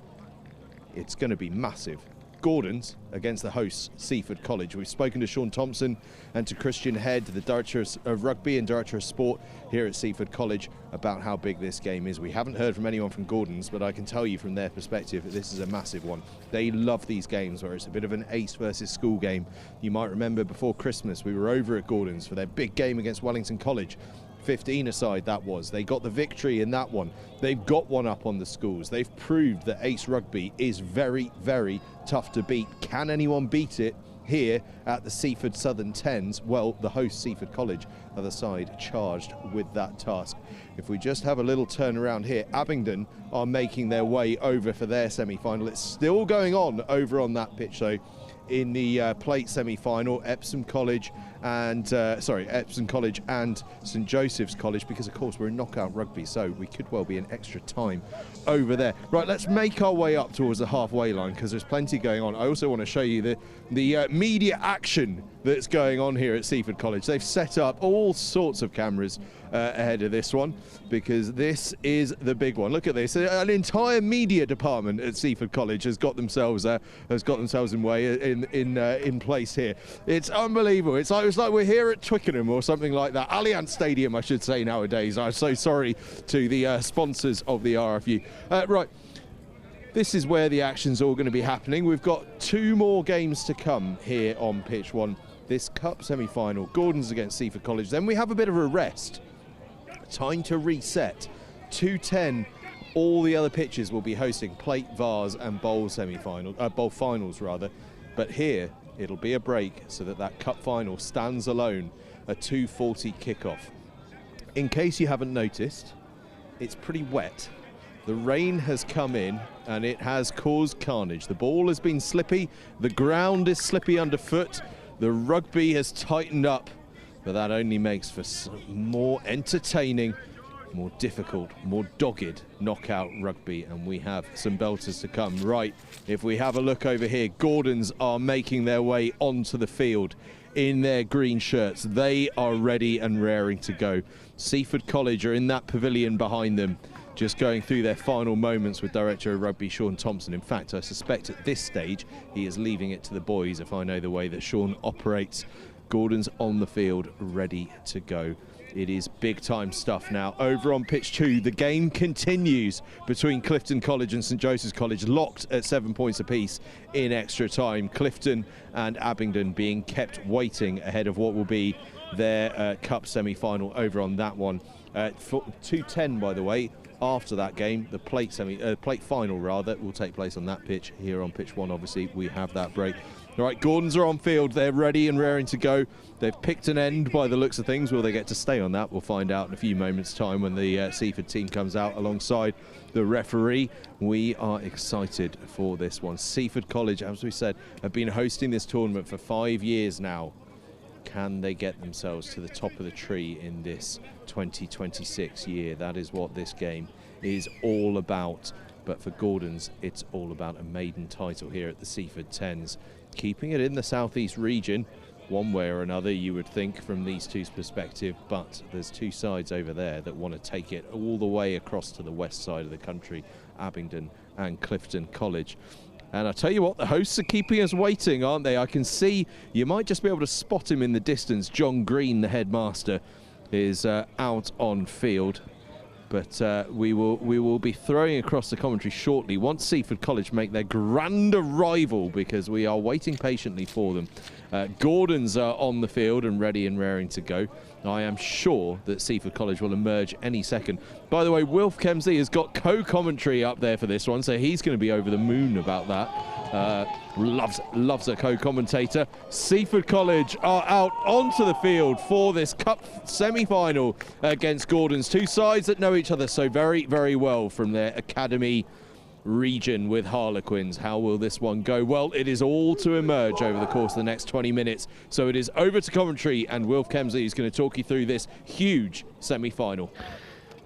S3: it's going to be massive. Gordons against the hosts, Seaford College. We've spoken to Sean Thompson and to Christian Head, the Director of Rugby and Director of Sport here at Seaford College, about how big this game is. We haven't heard from anyone from Gordons, but I can tell you from their perspective that this is a massive one. They love these games where it's a bit of an ace versus school game. You might remember before Christmas we were over at Gordons for their big game against Wellington College. 15 aside that was. They got the victory in that one. They've got one up on the schools. They've proved that ace rugby is very, very tough to beat. Can anyone beat it here at the Seaford Southern Tens? Well, the host Seaford College, other side, charged with that task. If we just have a little turn around here, Abingdon are making their way over for their semi-final. It's still going on over on that pitch though. In the plate semi-final, Epsom College and St Joseph's College, because of course we're in knockout rugby, so we could well be in extra time over there. Right, let's make our way up towards the halfway line because there's plenty going on. I also want to show you the media action that's going on here at Seaford College. They've set up all sorts of cameras ahead of this one because this is the big one. Look at this. An entire media department at Seaford College has got themselves in place here. It's unbelievable. It's like we're here at Twickenham or something like that. Allianz Stadium, I should say nowadays. I'm so sorry to the sponsors of the RFU. Right. This is where the action's all going to be happening. We've got 2 more games to come here on pitch 1. This Cup semi-final, Gordons against Seaford College. Then we have a bit of a rest. Time to reset. 2:10. All the other pitches will be hosting plate, vars, and bowl bowl finals rather. But here it'll be a break so that Cup final stands alone. A 2:40 kickoff. In case you haven't noticed, it's pretty wet. The rain has come in and it has caused carnage. The ball has been slippy, the ground is slippy underfoot, the rugby has tightened up, but that only makes for more entertaining, more difficult, more dogged knockout rugby, and we have some belters to come. Right, if we have a look over here, Gordons are making their way onto the field in their green shirts. They are ready and raring to go. Seaford College are in that pavilion behind them, just going through their final moments with Director of Rugby Sean Thompson. In fact, I suspect at this stage he is leaving it to the boys if I know the way that Sean operates. Gordon's on the field, ready to go. It is big time stuff now. Over on pitch 2, the game continues between Clifton College and St Joseph's College, locked at 7 points apiece in extra time. Clifton and Abingdon being kept waiting ahead of what will be their Cup semi-final over on that one. 2:10, by the way. After that game, the plate final rather will take place on that pitch. Here on pitch 1, obviously, we have that break. All right, Gordons are on field. They're ready and raring to go. They've picked an end by the looks of things. Will they get to stay on that? We'll find out in a few moments' time when the Seaford team comes out alongside the referee. We are excited for this one. Seaford College, as we said, have been hosting this tournament for 5 years now. Can they get themselves to the top of the tree in this 2026 year? That is what this game is all about. But for Gordons, it's all about a maiden title here at the Seaford Tens. Keeping it in the southeast region, one way or another, you would think, from these two's perspective, but there's two sides over there that want to take it all the way across to the west side of the country, Abingdon and Clifton College. And I tell you what, the hosts are keeping us waiting, aren't they? I can see, you might just be able to spot him in the distance. John Green, the headmaster, is out on field. But we will be throwing across the commentary shortly once Seaford College make their grand arrival, because we are waiting patiently for them. Gordons are on the field and ready and raring to go. I am sure that Seaford College will emerge any second. By the way, Wilf Kemsley has got co-commentary up there for this one, so he's going to be over the moon about that. Loves a co-commentator. Seaford College are out onto the field for this cup semi-final against Gordons. Two sides that know each other so very, very well from their academy region with Harlequins. How will this one go? Well, it is all to emerge over the course of the next 20 minutes. So it is over to commentary, and Wilf Kemsley is going to talk you through this huge semi-final.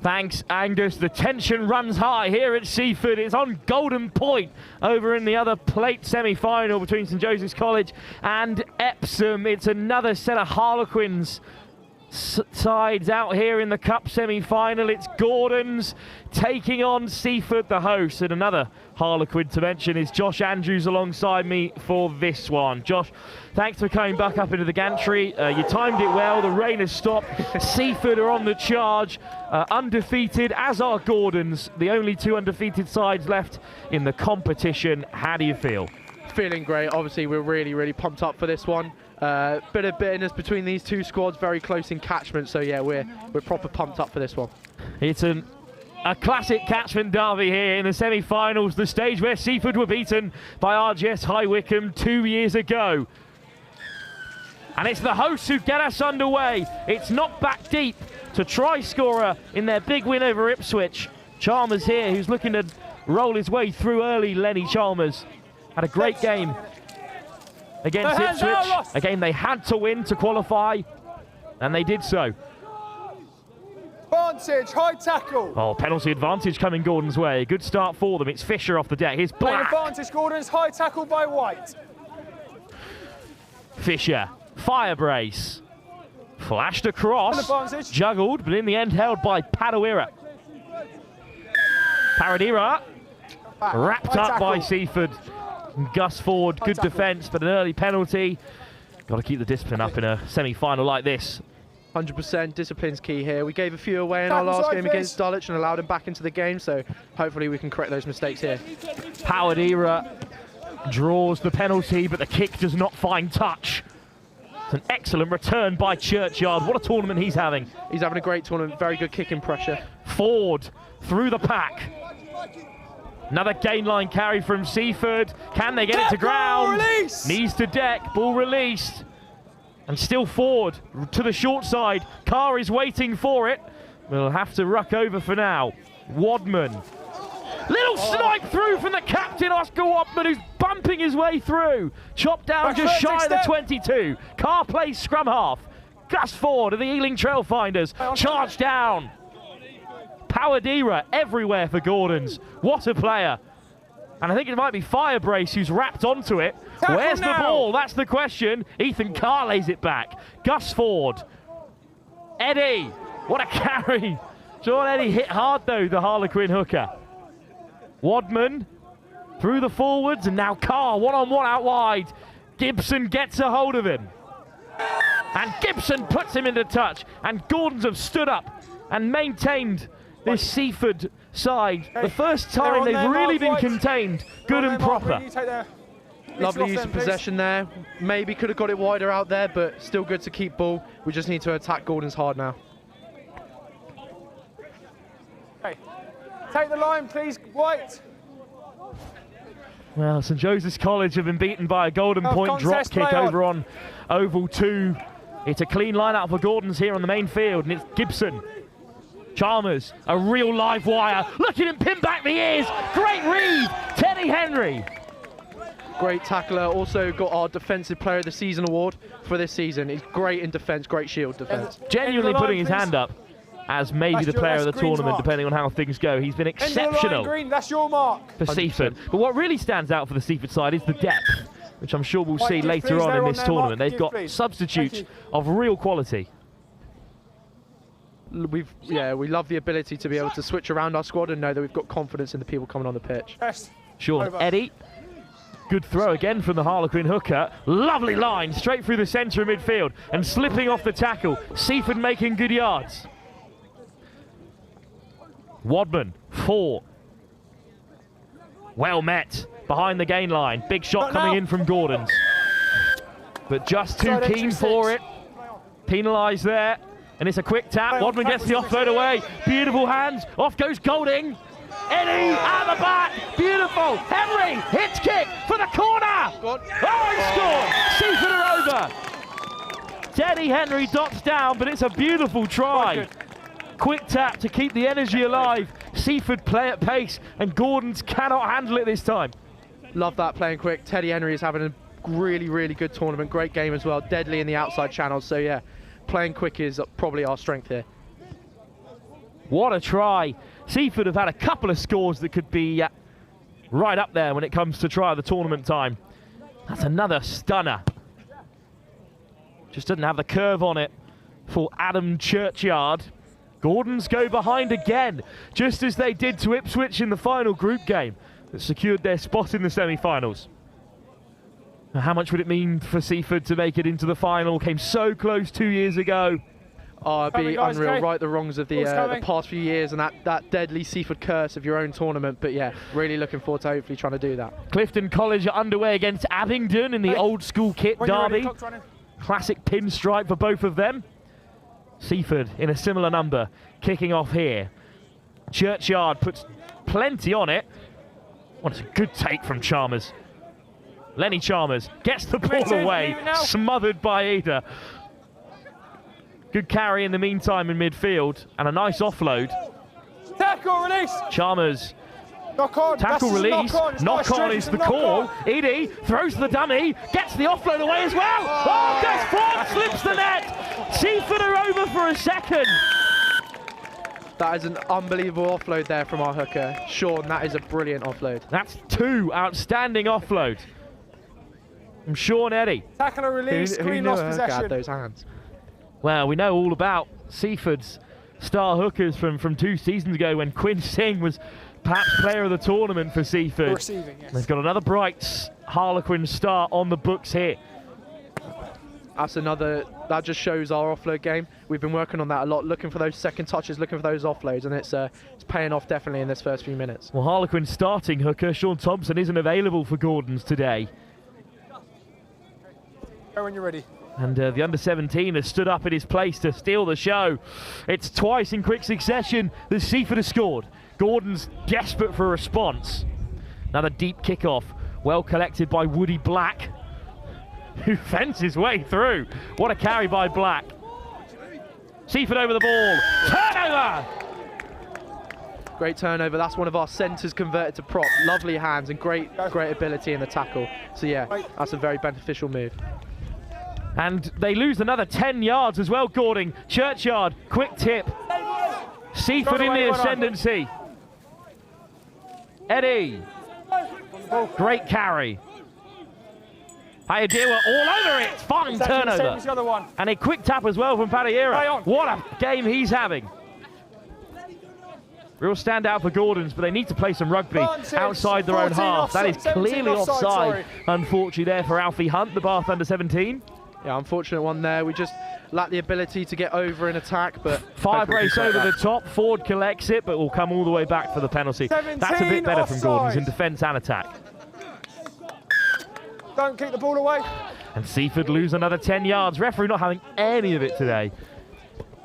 S6: Thanks, Angus. The tension runs high here at Seaford. It's on golden point over in the other plate semi-final between St Joseph's College and Epsom. It's another set of Harlequins sides out here in the cup semi-final. It's Gordons taking on Seaford, the host, and another Harlequin to mention is Josh Andrews alongside me for this one. Josh, thanks for coming back up into the gantry. You timed it well. The rain has stopped. Seaford are on the charge, undefeated, as are Gordons, the only two undefeated sides left in the competition. How do you feel?
S7: Feeling great. Obviously, we're really, really pumped up for this one. Bit of bitterness between these two squads, very close in catchment, so yeah, we're proper pumped up for this one.
S6: It's a classic catchment derby here in the semi-finals, the stage where Seaford were beaten by RGS High Wycombe 2 years ago. And it's the hosts who get us underway. It's knocked back deep to try scorer in their big win over Ipswich. Chalmers here, who's looking to roll his way through early. Lenny Chalmers had a great game against Ipswich, a game they had to win to qualify, and they did so.
S12: Advantage, high tackle.
S6: Oh, penalty advantage coming Gordon's way. Good start for them. It's Fisher off the deck. Here's Black.
S12: Advantage, Gordon's high tackle by White.
S6: Fisher, fire brace. Flashed across, juggled, but in the end held by Padawira. Paradira, wrapped up by Seaford. Gus Ford, good defence, but an early penalty. Got to keep the discipline up in a semi-final like this.
S7: 100% discipline's key here. We gave a few away in our last game against Dulwich and allowed him back into the game, so hopefully we can correct those mistakes here.
S6: Paradira draws the penalty, but the kick does not find touch. It's an excellent return by Churchyard. What a tournament he's having.
S7: He's having a great tournament, very good kicking pressure.
S6: Ford through the pack. Another gain line carry from Seaford. Can they get it to ground? Knees to deck, ball released. And still Ford to the short side. Carr is waiting for it. We'll have to ruck over for now. Wadman. Little snipe through from the captain, Oscar Wadman, who's bumping his way through. Chopped down just shy of the 22. Carr plays scrum half. Gus Ford of the Ealing Trailfinders. Charge down. Pawadira everywhere for Gordons. What a player. And I think it might be Firebrace who's wrapped onto it.
S12: Tackle
S6: Where's
S12: now.
S6: the ball? That's the question. Ethan Carr lays it back. Gus Ford. Eddie. What a carry. Sean Eddie hit hard though, the Harlequin hooker. Wadman through the forwards, and now Carr one-on-one out wide. Gibson gets a hold of him. And Gibson puts him into touch. And Gordons have stood up and maintained this Seaford side. The first time they've really been contained, good and proper.
S7: Lovely use of possession there. Maybe could have got it wider out there, but still good to keep ball. We just need to attack Gordons hard now.
S12: Okay. Take the line, please, White.
S6: Well, St Joseph's College have been beaten by a golden point drop kick over on Oval 2. It's a clean line-out for Gordons here on the main field, and it's Gibson. Chalmers, a real live wire. Look at him pin back the ears. Great read, Teddy Henry.
S7: Great tackler. Also got our Defensive Player of the Season award for this season. He's great in defence, great shield defence.
S6: Genuinely putting his hand up as maybe the player of the tournament, depending on how things go. He's been exceptional
S11: Green, that's your mark.
S6: for Seafford. But what really stands out for the Seafford side is the depth, which I'm sure we'll see later on in this tournament. They've got substitutes of real quality.
S7: We love the ability to be able to switch around our squad and know that we've got confidence in the people coming on the pitch.
S6: Sean Eddy. Good throw again from the Harlequin hooker. Lovely line straight through the centre of midfield and slipping off the tackle. Seafford making good yards. Wadman, 4. Well met behind the gain line. Big shot coming in from Gordon's. But just too keen for it. Penalised there. And it's a quick tap. Wadman gets the offload away. Beautiful hands. Off goes Golding. Eddie at the back. Beautiful. Henry hits kick for the corner. Oh, he scored. Seafford are over. Teddy Henry dots down, but it's a beautiful try. Quick tap to keep the energy alive. Seafford play at pace, and Gordon's cannot handle it this time.
S7: Love that, playing quick. Teddy Henry is having a really, really good tournament. Great game as well. Deadly in the outside channels. So yeah, playing quick is probably our strength here.
S6: What a try. Seafford have had a couple of scores that could be right up there when it comes to try of the tournament time. That's another stunner. Just doesn't have the curve on it for Adam Churchyard. Gordons go behind again, just as they did to Ipswich in the final group game that secured their spot in the semi-finals. Now, how much would it mean for Seafford to make it into the final? Came so close 2 years ago.
S7: Oh, it'd be unreal. Right the wrongs of the past few years and that deadly Seafford curse of your own tournament. But yeah, really looking forward to hopefully trying to do that.
S6: Clifton College are underway against Abingdon in the old school kit derby. Classic pinstripe for both of them. Seafford in a similar number, kicking off here. Churchyard puts plenty on it. What a good take from Chalmers. Lenny Chalmers gets the ball away, smothered by Ida. Good carry in the meantime in midfield, and a nice offload.
S11: Tackle release.
S6: Chalmers.
S11: Knock on.
S6: Tackle release. Knock on is the call. Edie throws the dummy, gets the offload away as well. Oh, Desford slips the net. Seafford are over for a second.
S7: That is an unbelievable offload there from our hooker. Sean, that is a brilliant offload.
S6: That's 2 outstanding offloads from Sean Eddy.
S11: Tackle and release.
S7: Who knew a hooker had those hands?
S6: Well, we know all about Seaford's star hookers from 2 seasons ago when Quinn Singh was perhaps player of the tournament for Seafford.
S11: Receiving, yes.
S6: They've got another bright Harlequin star on the books here.
S7: That's another, that just shows our offload game. We've been working on that a lot, looking for those second touches, looking for those offloads, and it's paying off definitely in this first few minutes.
S6: Well, Harlequin's starting hooker, Sean Thompson, isn't available for Gordon's today.
S11: Go when you're ready.
S6: And the under-17 has stood up in his place to steal the show. It's twice in quick succession that Seafford has scored. Gordon's desperate for a response. Another deep kickoff, well collected by Woody Black, who fends his way through. What a carry by Black. Seafford over the ball. Turnover!
S7: Great turnover. That's one of our centres converted to prop. Lovely hands and great ability in the tackle. So yeah, that's a very beneficial move.
S6: And they lose another 10 yards as well, Gordon. Churchyard, quick tip. Seafford in the ascendancy. Eddie. Great carry. Hayadiwa all over it. Fine turnover. And a quick tap as well from Padayera. What a game he's having. Real standout for Gordons, but they need to play some rugby outside their own half. That is clearly offside, unfortunately, there for Alfie Hunt, the Bath under-17.
S7: Yeah, unfortunate one there. We just lack the ability to get over in attack, but...
S6: Fire brace over the top. Ford collects it, but will come all the way back for the penalty. That's a bit better from Gordons in defence and attack.
S11: Don't kick the ball away.
S6: And Seafford lose another 10 yards. Referee not having any of it today.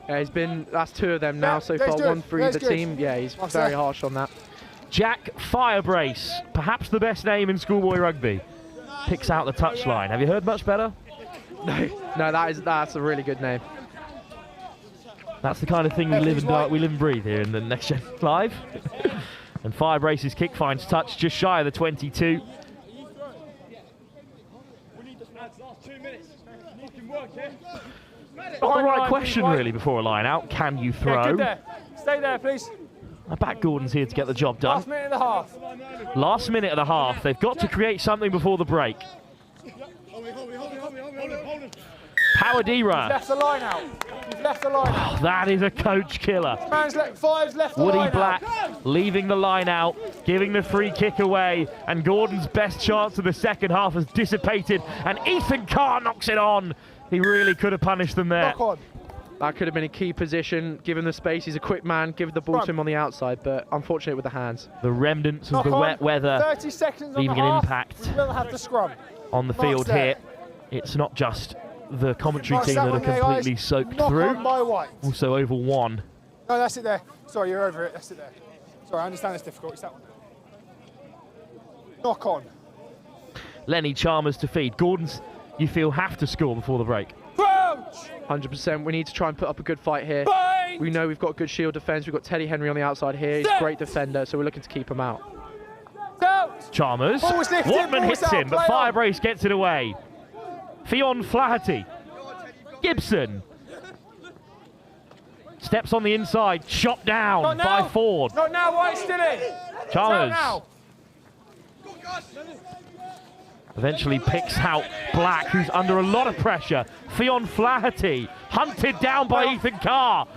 S7: Yeah, that's 2 of them now so far. 1 for either team. Yeah, he's very harsh on that.
S6: Jack Firebrace, perhaps the best name in schoolboy rugby, picks out the touchline. Have you heard much better?
S7: No, that's a really good name.
S6: That's the kind of thing we live and breathe here in the Next Gen Live. And Firebrace's kick finds touch just shy of the 22. Not the right question, really, before a line out. Can you throw?
S11: Yeah, good there. Stay there, please.
S6: I back Gordon's here to get the job done.
S11: Last minute and a half.
S6: Last minute and a half. They've got to create something before the break. Power D-run.
S11: You've left the line out. You've left the line out.
S6: That is a coach killer.
S11: Five's left the
S6: Woody
S11: line
S6: Black
S11: out.
S6: leaving the line out, giving the free kick away, and Gordon's best chance of the second half has dissipated, and Ethan Carr knocks it on. He really could have punished them there.
S11: Knock on.
S7: That could have been a key position, given the space. He's a quick man, give the ball to him on the outside, but unfortunate with the hands.
S6: The remnants
S11: Knock
S6: of the
S11: on.
S6: wet weather
S11: 30 seconds on
S6: leaving
S11: the
S6: an
S11: half.
S6: impact
S11: We will have the scrum.
S6: on the
S11: Mark's
S6: field
S11: there.
S6: here. It's not just the commentary
S11: Mark's
S6: team
S11: that
S6: that are
S11: one there,
S6: completely
S11: guys.
S6: soaked
S11: Knock
S6: through.
S11: on by White.
S6: Also over one.
S11: No, that's it there. Sorry, you're over it. That's it there. Sorry, I understand it's difficult. It's that one. Knock on.
S6: Lenny Chalmers to feed. Gordon's, you feel, have to score before the break.
S7: 100%. We need to try and put up a good fight here. We know we've got good shield defence. We've got Teddy Henry on the outside here. He's a great defender, so we're looking to keep him out.
S6: Chalmers.
S11: Ball's lifted,
S6: Watman
S11: ball's
S6: hits
S11: out,
S6: him, but
S11: play on.
S6: Firebrace gets it away. Fionn Flaherty. Gibson. Steps on the inside, shot down
S11: Not
S6: by
S11: now.
S6: Ford.
S11: Not now, White's still in.
S6: Chalmers.
S11: It's out
S6: Eventually picks out Black, who's under a lot of pressure. Fionn Flaherty hunted down by Ethan Carr.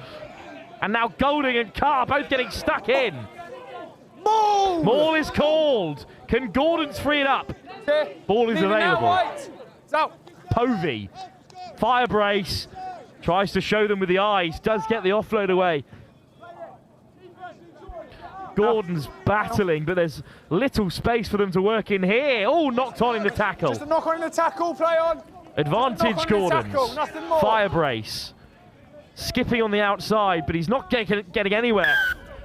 S6: And now Golding and Carr both getting stuck in. Maul is called. Can Gordon's free it up? Ball is
S11: Leave it now,
S6: available.
S11: White. It's out.
S6: Povey. Firebrace tries to show them with the eyes, does get the offload away. Gordon's battling, but there's little space for them to work in here. Oh, knocked on in the tackle.
S11: Just a knock on in the tackle, play on.
S6: Advantage
S11: Knock on in the tackle,
S6: Gordon's.
S11: nothing more.
S6: Firebrace. Skipping on the outside, but he's not getting anywhere.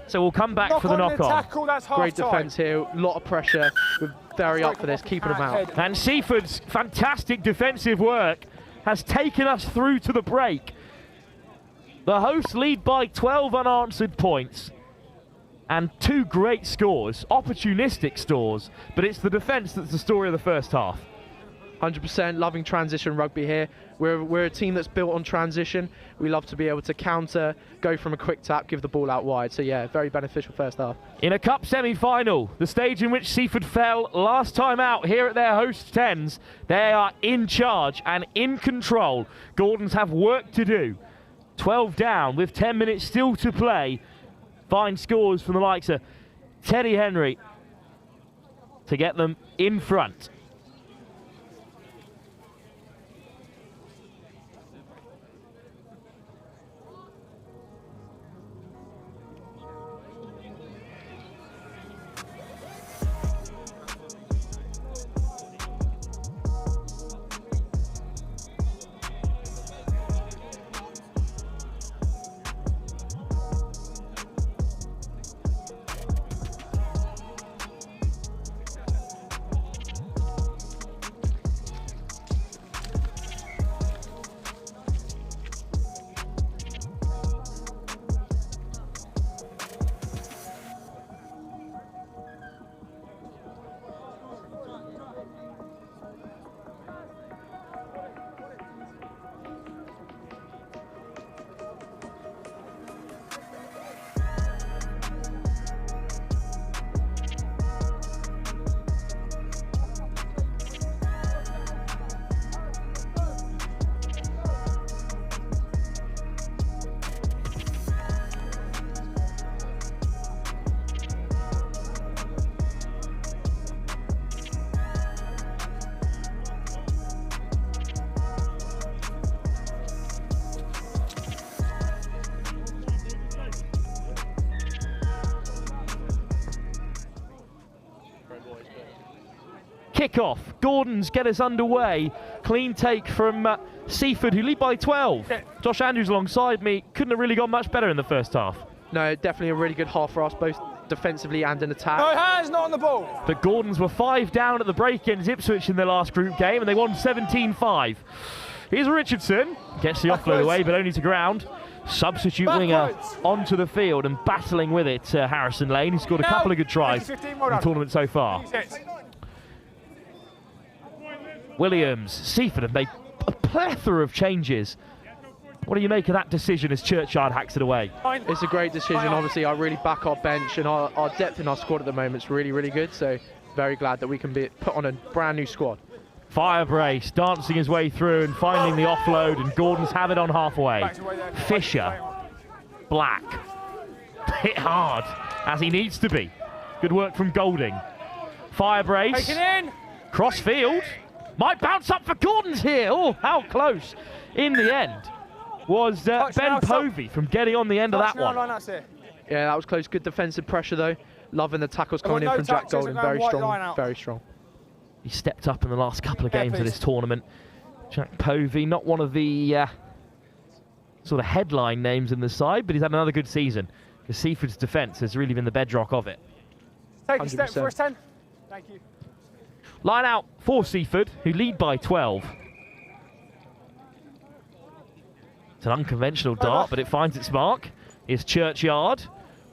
S6: So we'll come back for the knock on.
S11: Tackle, that's half
S7: Great
S11: time.
S7: defence here. A lot of pressure. We're very up for this, keeping him out.
S6: And Seaford's fantastic defensive work has taken us through to the break. The hosts lead by 12 unanswered points and 2 great scores, opportunistic scores, but it's the defence that's the story of the first half.
S7: 100% loving transition rugby here. We're a team that's built on transition. We love to be able to counter, go from a quick tap, give the ball out wide. So yeah, very beneficial first half.
S6: In a cup semi-final, the stage in which Seafford fell last time out here at their host 10s, they are in charge and in control. Gordons have work to do. 12 down with 10 minutes still to play. Fine scores from the likes of Teddy Henry to get them in front. Kick-off. Gordons get us underway. Clean take from Seafford, who lead by 12. Josh Andrews alongside me. Couldn't have really gone much better in the first half.
S7: No, definitely a really good half for us, both defensively and in attack.
S11: No hands, not on the ball.
S6: The Gordons were 5 down at the break against Ipswich in their last group game, and they won 17-5. Here's Richardson. Gets the offload away, but only to ground. Substitute winger onto the field and battling with it, Harrison Lane, who scored a couple of good tries in the tournament so far. Williams, Seafford, and they a plethora of changes. What do you make of that decision as Churchyard hacks it away?
S7: It's a great decision. Obviously, I really back our bench, and our depth in our squad at the moment is really, really good. So very glad that we can be put on a brand new squad.
S6: Firebrace dancing his way through and finding the offload, and Gordon's have it on halfway. Fisher, Black, hit hard as he needs to be. Good work from Golding. Firebrace, cross field, might bounce up for Gordon's here. Oh, how close in the end was Ben Povey from getting on the end of that one.
S7: Yeah, that was close. Good defensive pressure though. Loving the tackles coming in from Jack Golding. Very strong, very strong.
S6: He stepped up in the last couple of games of this tournament. Jack Povey, not one of the sort of headline names in the side, but he's had another good season because Seaford's defence has really been the bedrock of it.
S11: Take a step for us, 10. Thank you.
S6: Line out for Seaford, who lead by 12. It's an unconventional dart, but it finds its mark. Is Churchyard.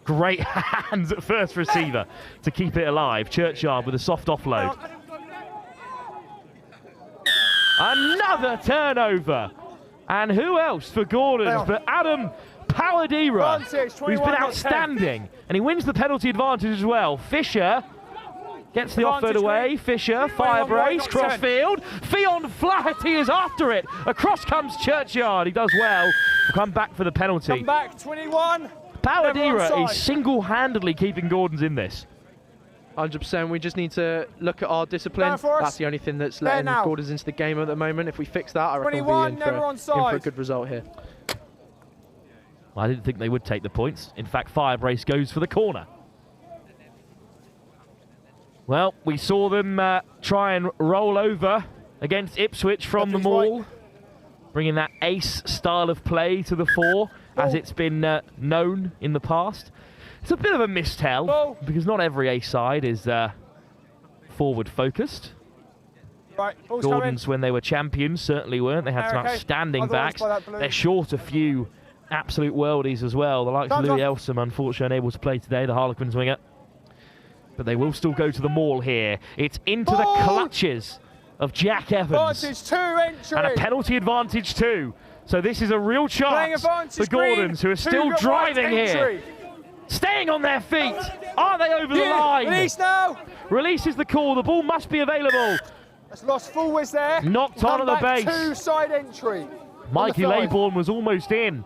S6: Great hands at first receiver to keep it alive. Churchyard with a soft offload. Another turnover. And who else for Gordons but Adam Paladira, who's been outstanding. And he wins the penalty advantage as well. Fisher gets the offload away. Fisher, Firebrace, crossfield. Fionn Flaherty is after it. Across comes Churchyard. He does well. We'll come back for the penalty.
S11: Come back, 21.
S6: Paladira is single-handedly keeping Gordons in this.
S7: 100%. We just need to look at our discipline. That's the only thing that's letting Gordons into the game at the moment. If we fix that, I reckon we'll be in for a good result here.
S6: Well, I didn't think they would take the points. In fact, Firebrace goes for the corner. Well, we saw them try and roll over against Ipswich from the maul, bringing that ace style of play to the fore, as it's been known in the past. It's a bit of a mistell, because not every ace side is forward focused. Gordons, when they were champions, certainly weren't. They had some outstanding backs. They're short a few absolute worldies as well. The likes of Louis Elsom, unfortunately, unable to play today, the Harlequins winger. But they will still go to the maul here. It's into the clutches of Jack Evans. And a penalty advantage too. So this is a real chance for Gordons, who are still driving here. Staying on their feet. Are they over the line?
S11: Release now.
S6: Release is the call. The ball must be available.
S11: That's lost forwards there.
S6: Knocked on at the base.
S11: Two-side entry.
S6: Mikey Laybourne was almost in.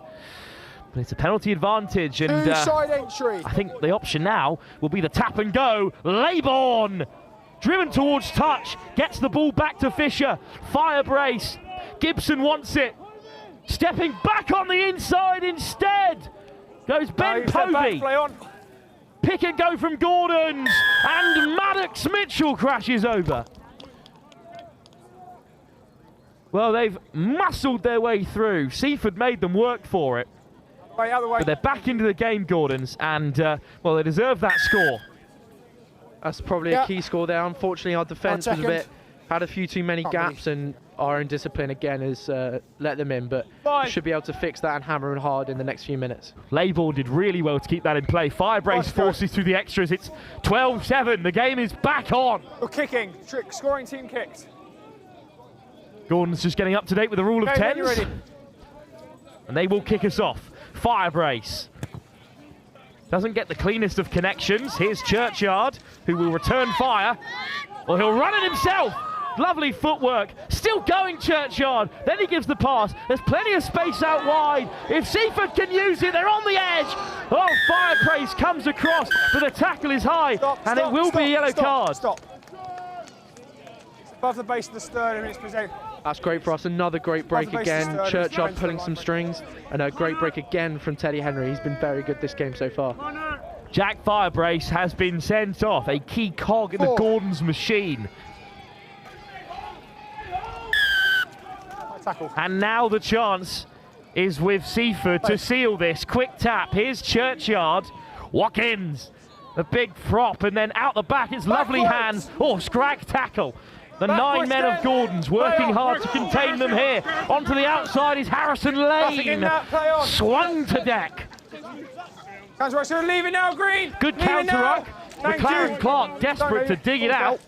S6: But it's a penalty advantage. And
S11: two-side entry.
S6: I think the option now will be the tap and go. Laybourne, driven towards touch, gets the ball back to Fisher. Firebrace. Gibson wants it. Stepping back on the inside instead. Goes Ben Povey. Pick and go from Gordons. And Maddox Mitchell crashes over. Well, they've muscled their way through. Seaford made them work for it. But they're back into the game, Gordons, and, well, they deserve that score.
S7: That's probably a key score there. Unfortunately, our defence was had a few too many gaps, and our own discipline again has let them in, but we should be able to fix that and hammer them hard in the next few minutes.
S6: Laybourne did really well to keep that in play. Firebrace forces through the extras. It's 12-7. The game is back on.
S11: We're kicking. Scoring team kicked.
S6: Gordon's just getting up to date with the rule of tens. And they will kick us off. Firebrace doesn't get the cleanest of connections. Here's Churchyard, who will return fire. Or he'll run it himself. Lovely footwork. Still going, Churchyard. Then he gives the pass. There's plenty of space out wide. If Seaford can use it, they're on the edge. Oh, Firebrace comes across, but the tackle is high, and it will be a yellow card.
S11: It's above the base of the sternum, and it's presented.
S7: That's great for us. Another great break again. Churchyard pulling some strings, and a great break again from Teddy Henry. He's been very good this game so far.
S6: Jack Firebrace has been sent off, a key cog in the Gordons machine. And now the chance is with Seaford to seal this. Quick tap. Here's Churchyard. Watkins, the big prop, and then out the back. It's lovely hands. Oh, scrag tackle. The 9 men of Gordons working hard to contain them here. Onto the outside is Harrison Lane. Swung to deck.
S11: Counter-ruck, leaving now, Green.
S6: Good counter-ruck. McLaren Clark desperate to dig it out.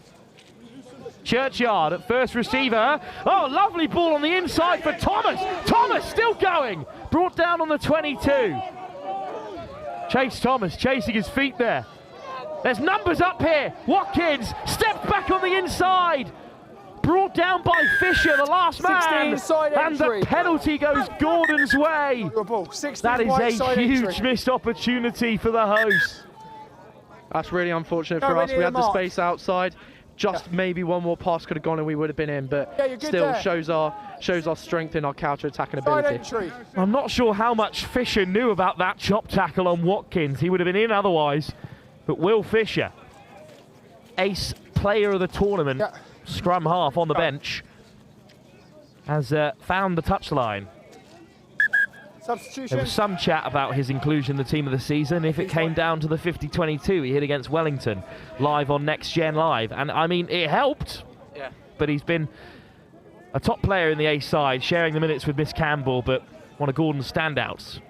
S6: Churchyard at first receiver. Oh, lovely ball on the inside for Thomas. Thomas still going. Brought down on the 22. Chase Thomas chasing his feet there. There's numbers up here. Watkins steps back on the inside. Brought down by Fisher, the last man. And the penalty goes Gordon's way. That is a huge missed opportunity for the hosts.
S7: That's really unfortunate for us. We had the space outside. Just maybe one more pass could have gone and we would have been in, but still shows our strength in our counter-attacking ability.
S6: I'm not sure how much Fisher knew about that chop tackle on Watkins. He would have been in otherwise. But Will Fisher, ace player of the tournament, scrum half on the bench, has found the touchline.
S12: Substitution.
S6: There was some chat about his inclusion in the team of the season if it came down to the 50-22 he hit against Wellington live on Next Gen Live. And I mean, it helped, but he's been a top player in the ace side, sharing the minutes with Miss Campbell, but one of Gordon's standouts.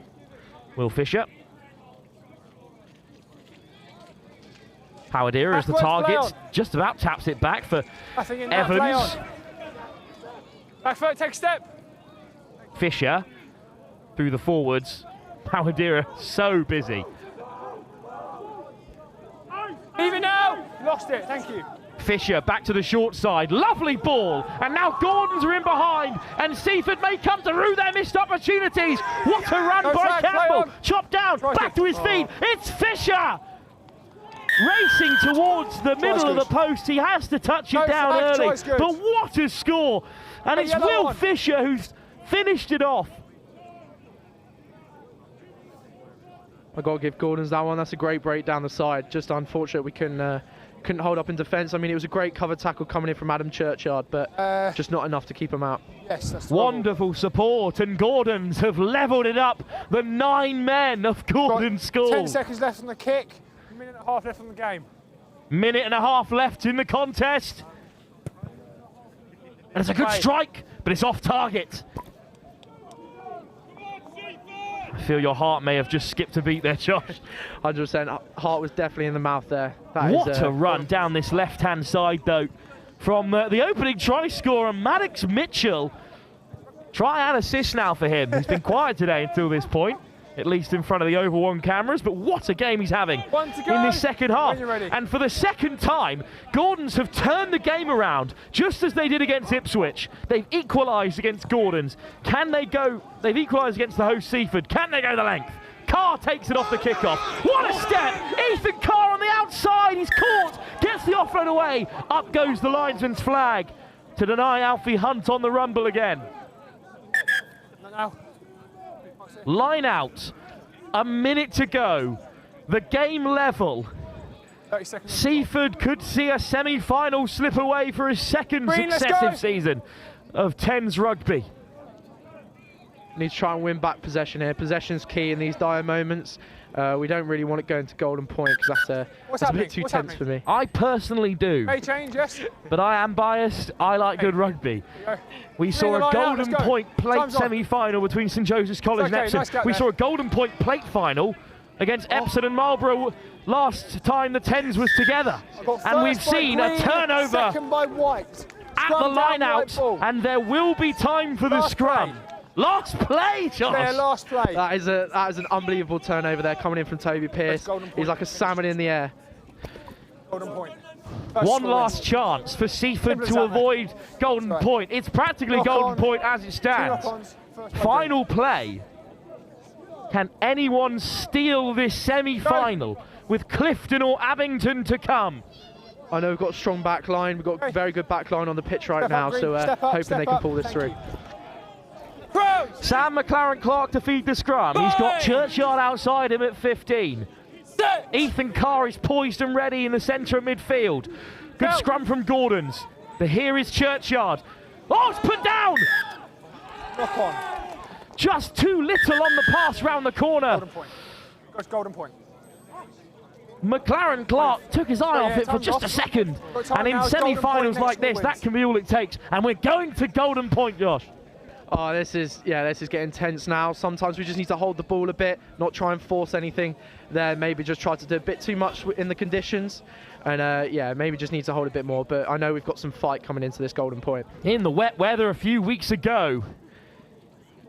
S6: Will Fisher. Howardera is the target, just about taps it back for Evans.
S11: Back foot, take a step.
S6: Fisher through the forwards. Howardera so busy.
S11: Leave it now. Lost it, thank you.
S6: Fisher back to the short side, lovely ball, and now Gordons are in behind, and Seafford may come through their missed opportunities. What a run by Campbell, chopped down, back to his feet, it's Fisher! Racing towards the middle of the post, he has to touch it down early, but what a score! And it's Will Fisher who's finished it off.
S7: I've got to give Gordon's that one. That's a great break down the side. Just unfortunate we couldn't hold up in defence. I mean, it was a great cover tackle coming in from Adam Churchyard, but just not enough to keep him out.
S12: Yes, that's
S6: wonderful support, and Gordons have levelled it up. The 9 men of Gordon's school.
S12: 10 seconds left on the kick.
S11: A minute and a half left on the game.
S6: Minute and a half left in the contest. And it's a good strike, but it's off target. I feel your heart may have just skipped a beat there, Josh.
S7: 100%. Heart was definitely in the mouth there.
S6: What a run down this left-hand side, though, from the opening try scorer, Maddox Mitchell. Try and assist now for him. He's been quiet today until this point, at least in front of the Oval One cameras, but what a game he's having in this second half. And for the second time, Gordons have turned the game around, just as they did against Ipswich. They've equalised against Gordons. Can they go? They've equalised against the host Seafford. Can they go the length? Carr takes it off the kickoff. What a step! Ethan Carr on the outside. He's caught. Gets the offload away. Up goes the linesman's flag to deny Alfie Hunt on the rumble again. Line out. A minute to go. The game level. Seafford could see a semi-final slip away for his second successive season of 10s rugby.
S7: Need to try and win back possession here. Possession's key in these dire moments. We don't really want it going to golden point because that's a bit too tense for me.
S6: I personally do.
S11: May change, yes.
S6: But I am biased. I like good rugby. We saw a golden point plate semi-final between St Joseph's College and Epsom. We saw a golden point plate final against Epsom and Marlborough last time the 10s was together. And we've seen a turnover at the line out, and there will be time for the scrum. Last play, Josh.
S12: Yeah, last play.
S7: That is an unbelievable turnover there coming in from Toby Pearce. He's like a salmon in the air.
S12: Golden point.
S6: One last chance for Seafford to avoid golden point. It's practically golden point as it stands. Final play. Can anyone steal this semi-final with Clifton or Abington to come?
S7: I know we've got a strong back line. We've got a very good back line on the pitch right now, so hoping they can pull this through.
S6: Sam McLaren-Clark to feed the scrum. He's got Churchyard outside him at 15. Ethan Carr is poised and ready in the centre of midfield. Good scrum from Gordons. But here is Churchyard. Oh, it's put down!
S12: Knock on.
S6: Just too little on the pass round the corner.
S12: Golden point. Goes golden point.
S6: McLaren-Clark took his eye off it for just a second. And in semi-finals like this, that can be all it takes. And we're going to golden point, Josh.
S7: Oh, this is getting tense now. Sometimes we just need to hold the ball a bit, not try and force anything there. Maybe just try to do a bit too much in the conditions. And yeah, maybe just need to hold a bit more. But I know we've got some fight coming into this Golden Point.
S6: In the wet weather a few weeks ago,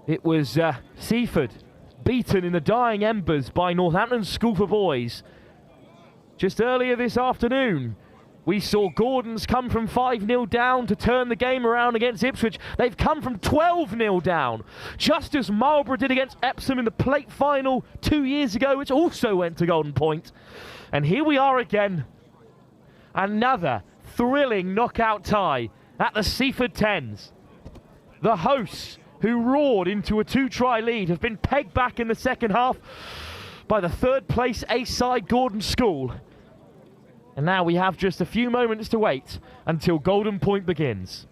S6: it was Seafford beaten in the dying embers by Northampton School for Boys. Just earlier this afternoon, we saw Gordons come from 5-0 down to turn the game around against Ipswich. They've come from 12-0 down, just as Marlborough did against Epsom in the plate final 2 years ago, which also went to Golden Point. And here we are again. Another thrilling knockout tie at the Seaford 10s. The hosts, who roared into a 2-try lead, have been pegged back in the second half by the third-place A-side Gordon School. And now we have just a few moments to wait until Golden Point begins.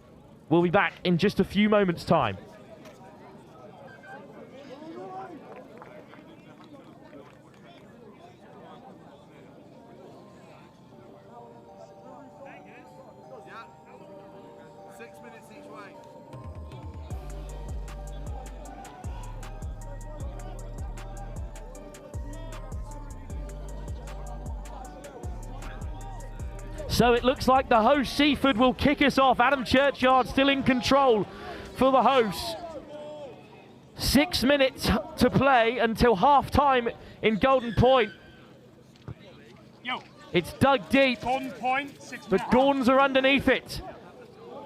S6: We'll be back in just a few moments' time. So it looks like the host Seaford will kick us off. Adam Churchyard still in control for the hosts. 6 minutes to play until half time in Golden Point. It's dug deep.
S11: Golden Point, 6
S6: The Gordons are underneath it.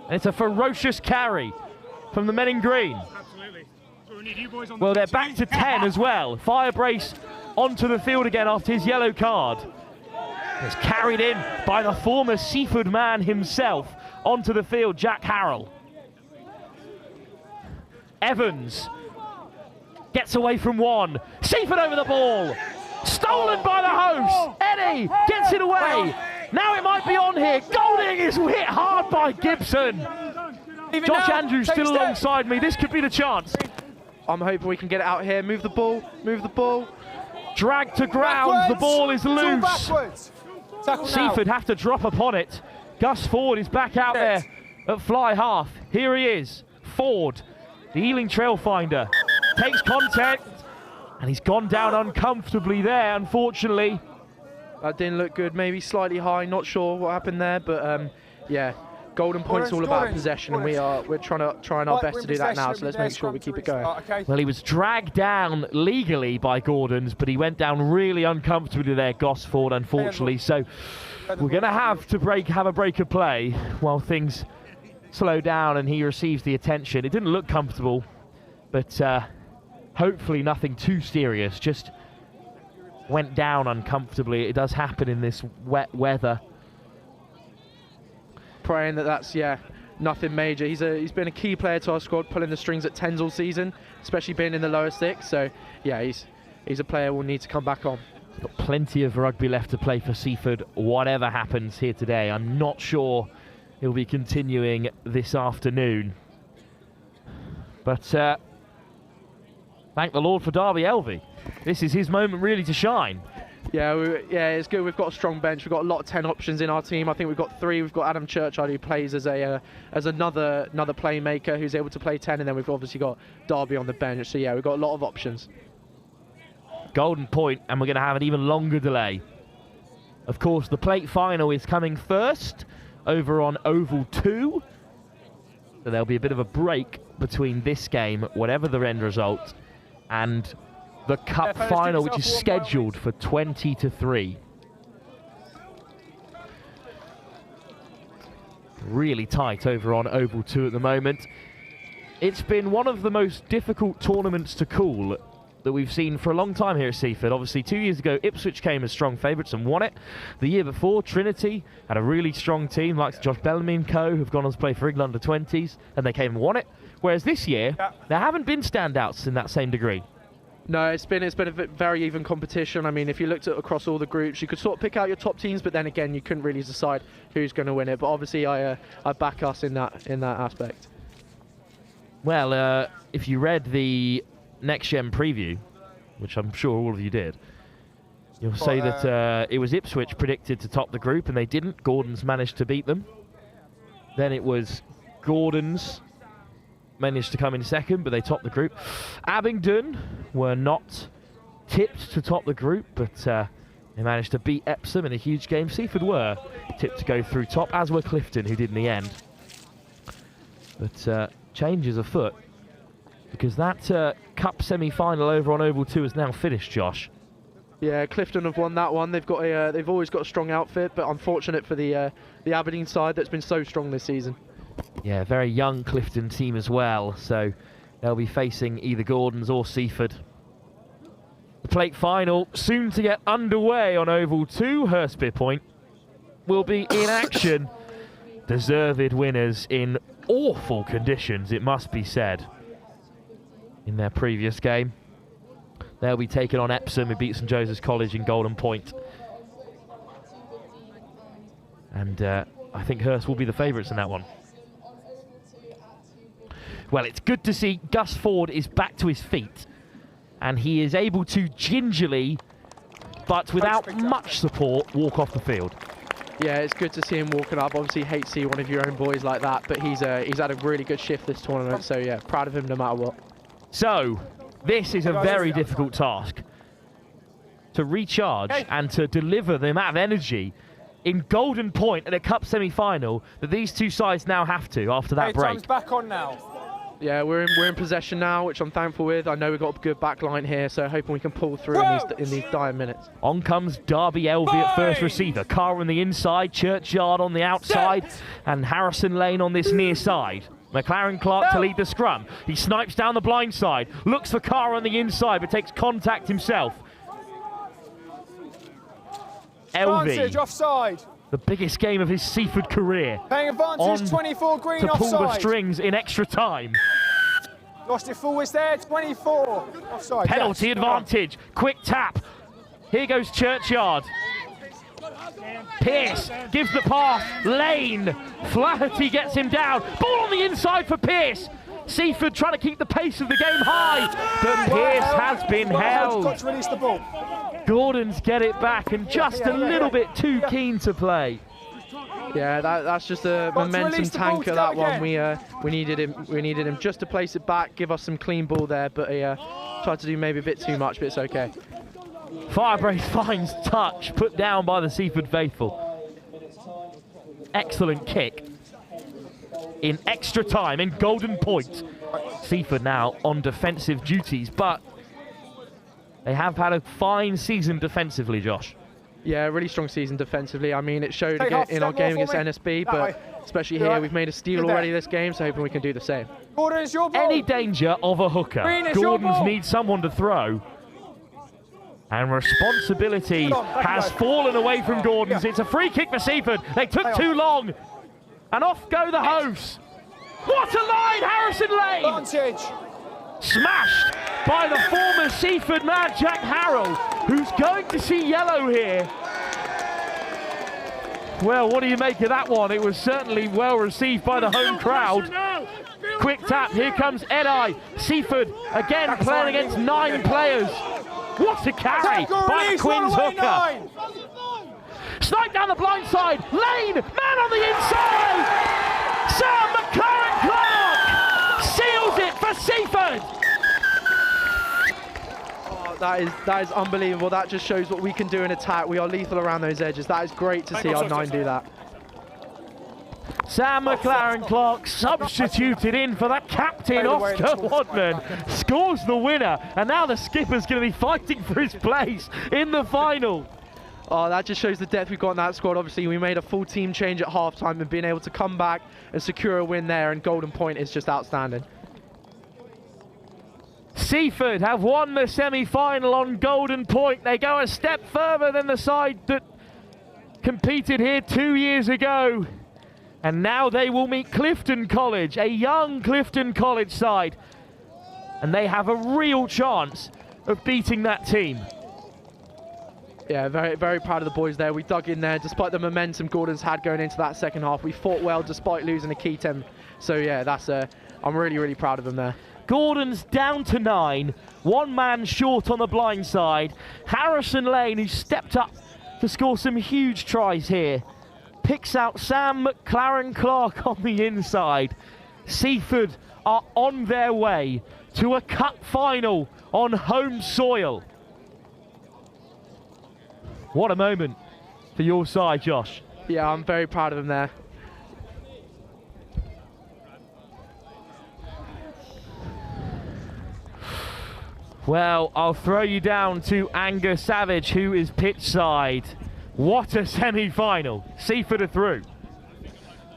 S6: And it's a ferocious carry from the men in green.
S11: Absolutely. So we need you boys on
S6: Well,
S11: the
S6: they're back to 10 as well. Firebrace onto the field again after his yellow card. It's carried in by the former Seaford man himself onto the field, Jack Harrell. Evans gets away from one. Seaford over the ball. Stolen by the host. Eddie gets it away. Now it might be on here. Golding is hit hard by Gibson. Josh Andrews still alongside me. This could be the chance.
S7: I'm hoping we can get it out here. Move the ball. Move the ball.
S6: Drag to ground. The ball is loose. Seaford have to drop upon it. Gus Ford is back out there at fly half. Here he is. Ford, the Ealing trail finder, takes contact, and he's gone down uncomfortably there, unfortunately.
S7: That didn't look good. Maybe slightly high. Not sure what happened there, but yeah. Golden Point's all about possession, and we're trying our best to do that now. So let's make sure we keep it going.
S6: Well, he was dragged down legally by Gordons, but he went down really uncomfortably there, Gosford, unfortunately. So we're going to have a break of play while things slow down and he receives the attention. It didn't look comfortable, but hopefully nothing too serious. Just went down uncomfortably. It does happen in this wet weather.
S7: Praying that's nothing major. He's been a key player to our squad, pulling the strings at 10s all season, especially being in the lower six. So yeah, he's a player we'll need to come back on.
S6: Got plenty of rugby left to play for Seaford, whatever happens here today. I'm not sure he'll be continuing this afternoon, but thank the Lord for Derby Elvey. This is his moment really to shine.
S7: Yeah, it's good. We've got a strong bench. We've got a lot of 10 options in our team. I think we've got 3. We've got Adam Churchyard, who plays as another playmaker who's able to play 10, and then we've obviously got Derby on the bench. So yeah, we've got a lot of options.
S6: Golden Point, and we're going to have an even longer delay. Of course, the plate final is coming first over on Oval 2. So there'll be a bit of a break between this game, whatever the end result, and the cup final, which is scheduled for 20-3. Really tight over on Oval 2 at the moment. It's been one of the most difficult tournaments to call that we've seen for a long time here at Seaford. Obviously, 2 years ago, Ipswich came as strong favourites and won it. The year before, Trinity had a really strong team, like Josh Bellamy and co, who've gone on to play for England under-20s, and they came and won it. Whereas this year, there haven't been standouts in that same degree.
S7: No, it's been a very even competition. I mean, if you looked at across all the groups, you could sort of pick out your top teams, but then again, you couldn't really decide who's going to win it. But obviously, I back us in that aspect.
S6: Well, if you read the Next Gen preview, which I'm sure all of you did, you'll say that it was Ipswich predicted to top the group, and they didn't. Gordons managed to beat them. Then it was Gordons managed to come in second, but they topped the group. Abingdon were not tipped to top the group, but they managed to beat Epsom in a huge game. Seafford were tipped to go through top, as were Clifton, who did in the end. But changes afoot, because that cup semi-final over on Oval 2 is now finished, Josh.
S7: Yeah, Clifton have won that one. They've got they've always got a strong outfit, but unfortunate for the Aberdeen side that's been so strong this season.
S6: Yeah, very young Clifton team as well, so they'll be facing either Gordons or Seaford. The plate final soon to get underway on Oval 2. Hurstby Point will be in action. Deserved winners in awful conditions, it must be said, in their previous game. They'll be taking on Epsom, who beat St Joseph's College in Golden Point. And I think Hurst will be the favourites in that one. Well, it's good to see Gus Ford is back to his feet. And he is able to gingerly, but without much support, walk off the field.
S7: Yeah, it's good to see him walking up. Obviously, hate to see one of your own boys like that, but he's had a really good shift this tournament. So yeah, proud of him no matter what.
S6: So, this is a very difficult task. To recharge and to deliver the amount of energy in Golden Point at a cup semi-final that these two sides now have to after that break.
S11: Time's back on now.
S7: Yeah, we're in possession now, which I'm thankful with. I know we've got a good back line here, so hoping we can pull through in these dire minutes.
S6: On comes Derby Elvey at first receiver. Carr on the inside, Churchyard on the outside, and Harrison Lane on this near side. McLaren Clark to lead the scrum. He snipes down the blind side, looks for Carr on the inside, but takes contact himself. Elvey,
S11: offside.
S6: The biggest game of his Seafford career.
S11: Paying advantage, 24 green
S6: to
S11: offside.
S6: pull the strings in extra time.
S11: Lost it forwards there, 24 offside.
S6: Penalty advantage, quick tap. Here goes Churchyard. Pearce gives the pass, Lane. Flaherty gets him down. Ball on the inside for Pearce. Seafford trying to keep the pace of the game high, but Pearce has been held.
S11: Got to release the ball.
S6: Gordons get it back and just a little bit too keen to play.
S7: Yeah, that's just a momentum tanker, that one. We needed him just to place it back, give us some clean ball there, but he tried to do maybe a bit too much, but it's okay.
S6: Firebrace finds touch, put down by the Seafford faithful. Excellent kick. In extra time, in Golden Point. Seafford now on defensive duties, but they have had a fine season defensively, Josh.
S7: Yeah, really strong season defensively. I mean, it showed again in our game against NSB, but especially here, we've made a steal already this game, so hoping we can do the same.
S11: Gordon's your ball.
S6: Any danger of a hooker. Gordons need someone to throw. And responsibility has fallen away from Gordons. It's a free kick for Seafford. They took too long. And off go the hosts. What a line, Harrison Lane!
S11: Advantage.
S6: Smashed by the former Seafford man, Jack Harrell, who's going to see yellow here. Well, what do you make of that one? It was certainly well received by the home crowd. Quick tap, here comes Edi. Seafford again playing against 9 players. What a carry by Quinn's hooker. Snipe down the blind side. Lane, man on the inside. Sam McLaren Clark seals it for Seafford.
S7: Oh, that is unbelievable. That just shows what we can do in attack. We are lethal around those edges. That is great to see our 9 do that.
S6: Sam McLaren Clark substituted in for the captain, Oscar Wadman, scores the winner, and now the skipper's going to be fighting for his place in the final.
S7: Oh, that just shows the depth we've got in that squad. Obviously, we made a full team change at halftime, and being able to come back and secure a win there in Golden Point is just outstanding.
S6: Seafford have won the semi-final on Golden Point. They go a step further than the side that competed here 2 years ago. And now they will meet Clifton College, a young Clifton College side. And they have a real chance of beating that team.
S7: Yeah, very, very proud of the boys there. We dug in there despite the momentum Gordon's had going into that second half. We fought well despite losing a key 10. So yeah, that's I'm really, really proud of them there.
S6: Gordon's down to 9, 1 man short on the blind side. Harrison Lane, who stepped up to score some huge tries here, picks out Sam McLaren Clark on the inside. Seafford are on their way to a cup final on home soil. What a moment for your side, Josh.
S7: Yeah, I'm very proud of them there.
S6: Well, I'll throw you down to Angus Savage, who is pitch side. What a semi-final. Seafford are through.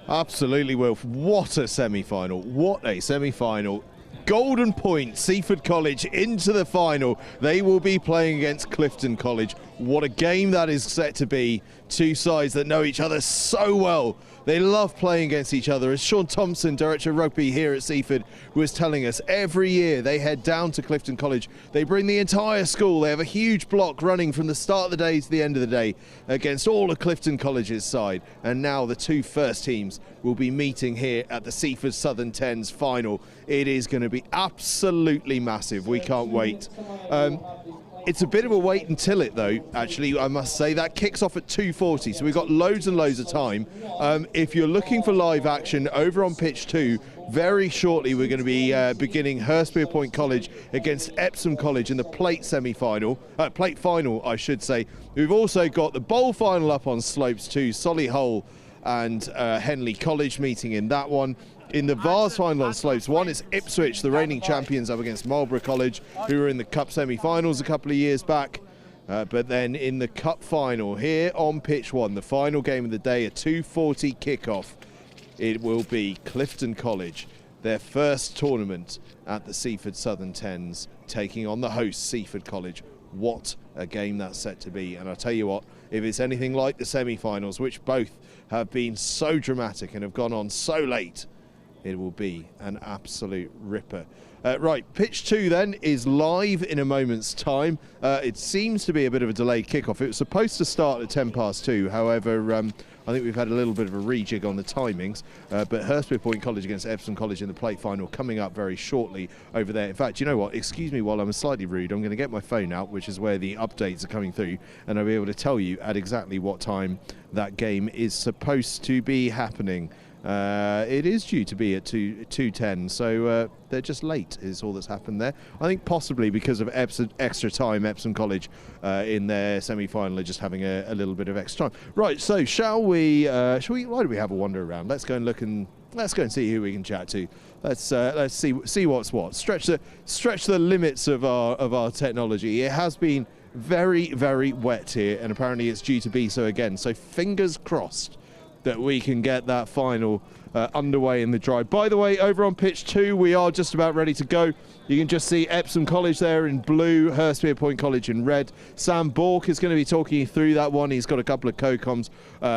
S3: Absolutely, Wilf. What a semi-final. What a semi-final. Golden Point, Seaford College into the final. They will be playing against Clifton College. What a game that is set to be. Two sides that know each other so well. They love playing against each other. As Sean Thompson, Director of Rugby here at Seaford, was telling us, every year they head down to Clifton College. They bring the entire school. They have a huge block running from the start of the day to the end of the day against all of Clifton College's side. And now the two first teams will be meeting here at the Seaford Southern Tens final. It is going to be absolutely massive. We can't wait. It's a bit of a wait until it, though, actually, I must say. That kicks off at 2:40, so we've got loads and loads of time. If you're looking for live action over on pitch 2, very shortly we're going to be beginning Hurstmere Point College against Epsom College in the plate semi-final, plate final, I should say. We've also got the bowl final up on slopes 2, Solihull and Henley College meeting in that one. In the Vars final on slopes 1, it's Ipswich, the reigning champions, up against Marlborough College, who were in the Cup semi-finals a couple of years back. But then in the Cup final here on pitch 1, the final game of the day, a 2:40 kickoff, it will be Clifton College, their first tournament at the Seaford Southern Tens, taking on the host Seaford College. What a game that's set to be. And I'll tell you what, if it's anything like the semi-finals, which both have been so dramatic and have gone on so late, it will be an absolute ripper. Right, pitch 2 then is live in a moment's time. It seems to be a bit of a delayed kickoff. It was supposed to start at 2:10. However, I think we've had a little bit of a rejig on the timings. But Hurstmere Point College against Epsom College in the plate final coming up very shortly over there. In fact, you know what? Excuse me while I'm slightly rude. I'm going to get my phone out, which is where the updates are coming through, and I'll be able to tell you at exactly what time that game is supposed to be happening. It is due to be at 2:10, so they're just late is all that's happened there. I think possibly because of extra time, Epsom College in their semi-final are just having a little bit of extra time. Right, so shall we, why do we have a wander around? Let's go and look and let's go and see who we can chat to. Let's see what's what. Stretch the limits of our technology. It has been very, very wet here, and apparently it's due to be so again. So fingers crossed that we can get that final underway in the drive. By the way, over on pitch 2, we are just about ready to go. You can just see Epsom College there in blue, Hurstmere Point College in red. Sam Bork is going to be talking you through that one. He's got a couple of co-coms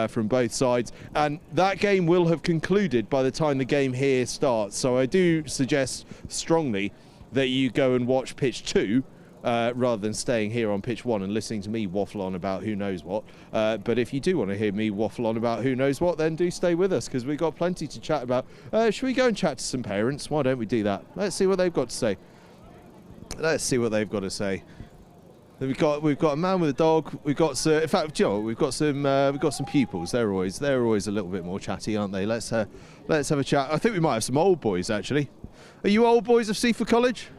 S3: from both sides. And that game will have concluded by the time the game here starts. So I do suggest strongly that you go and watch pitch 2 rather than staying here on pitch 1 and listening to me waffle on about who knows what. But if you do want to hear me waffle on about who knows what, then do stay with us, because we've got plenty to chat about. Should we go and chat to some parents? Why don't we do that? Let's see what they've got to say. Let's see what they've got to say. We've got a man with a dog. We've got in fact, Joe, we've got some pupils. They're always a little bit more chatty, aren't they? Let's have a chat. I think we might have some old boys actually. Are you old boys of Seafford College?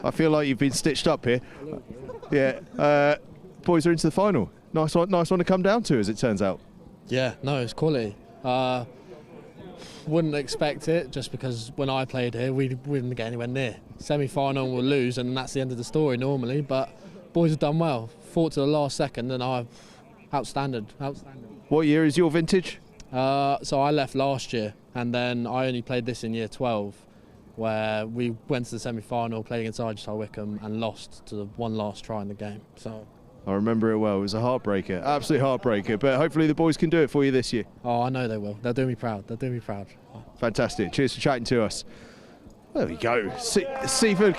S3: I feel like you've been stitched up here. Yeah, boys are into the final. Nice one to come down to, as it turns out.
S18: Yeah, no, it's quality. Wouldn't expect it, just because when I played here, we wouldn't get anywhere near. Semi-final and we'll lose, and that's the end of the story normally. But boys have done well. Fought to the last second, and outstanding.
S3: What year is your vintage?
S18: So I left last year, and then I only played this in year 12, where we went to the semi-final, played against Wycombe, and lost to the one last try in the game. So
S3: I remember it well. It was a heartbreaker, absolute heartbreaker. But hopefully the boys can do it for you this year.
S18: Oh, I know they will. They'll do me proud.
S3: Fantastic. Cheers for chatting to us. There we go. Seaford.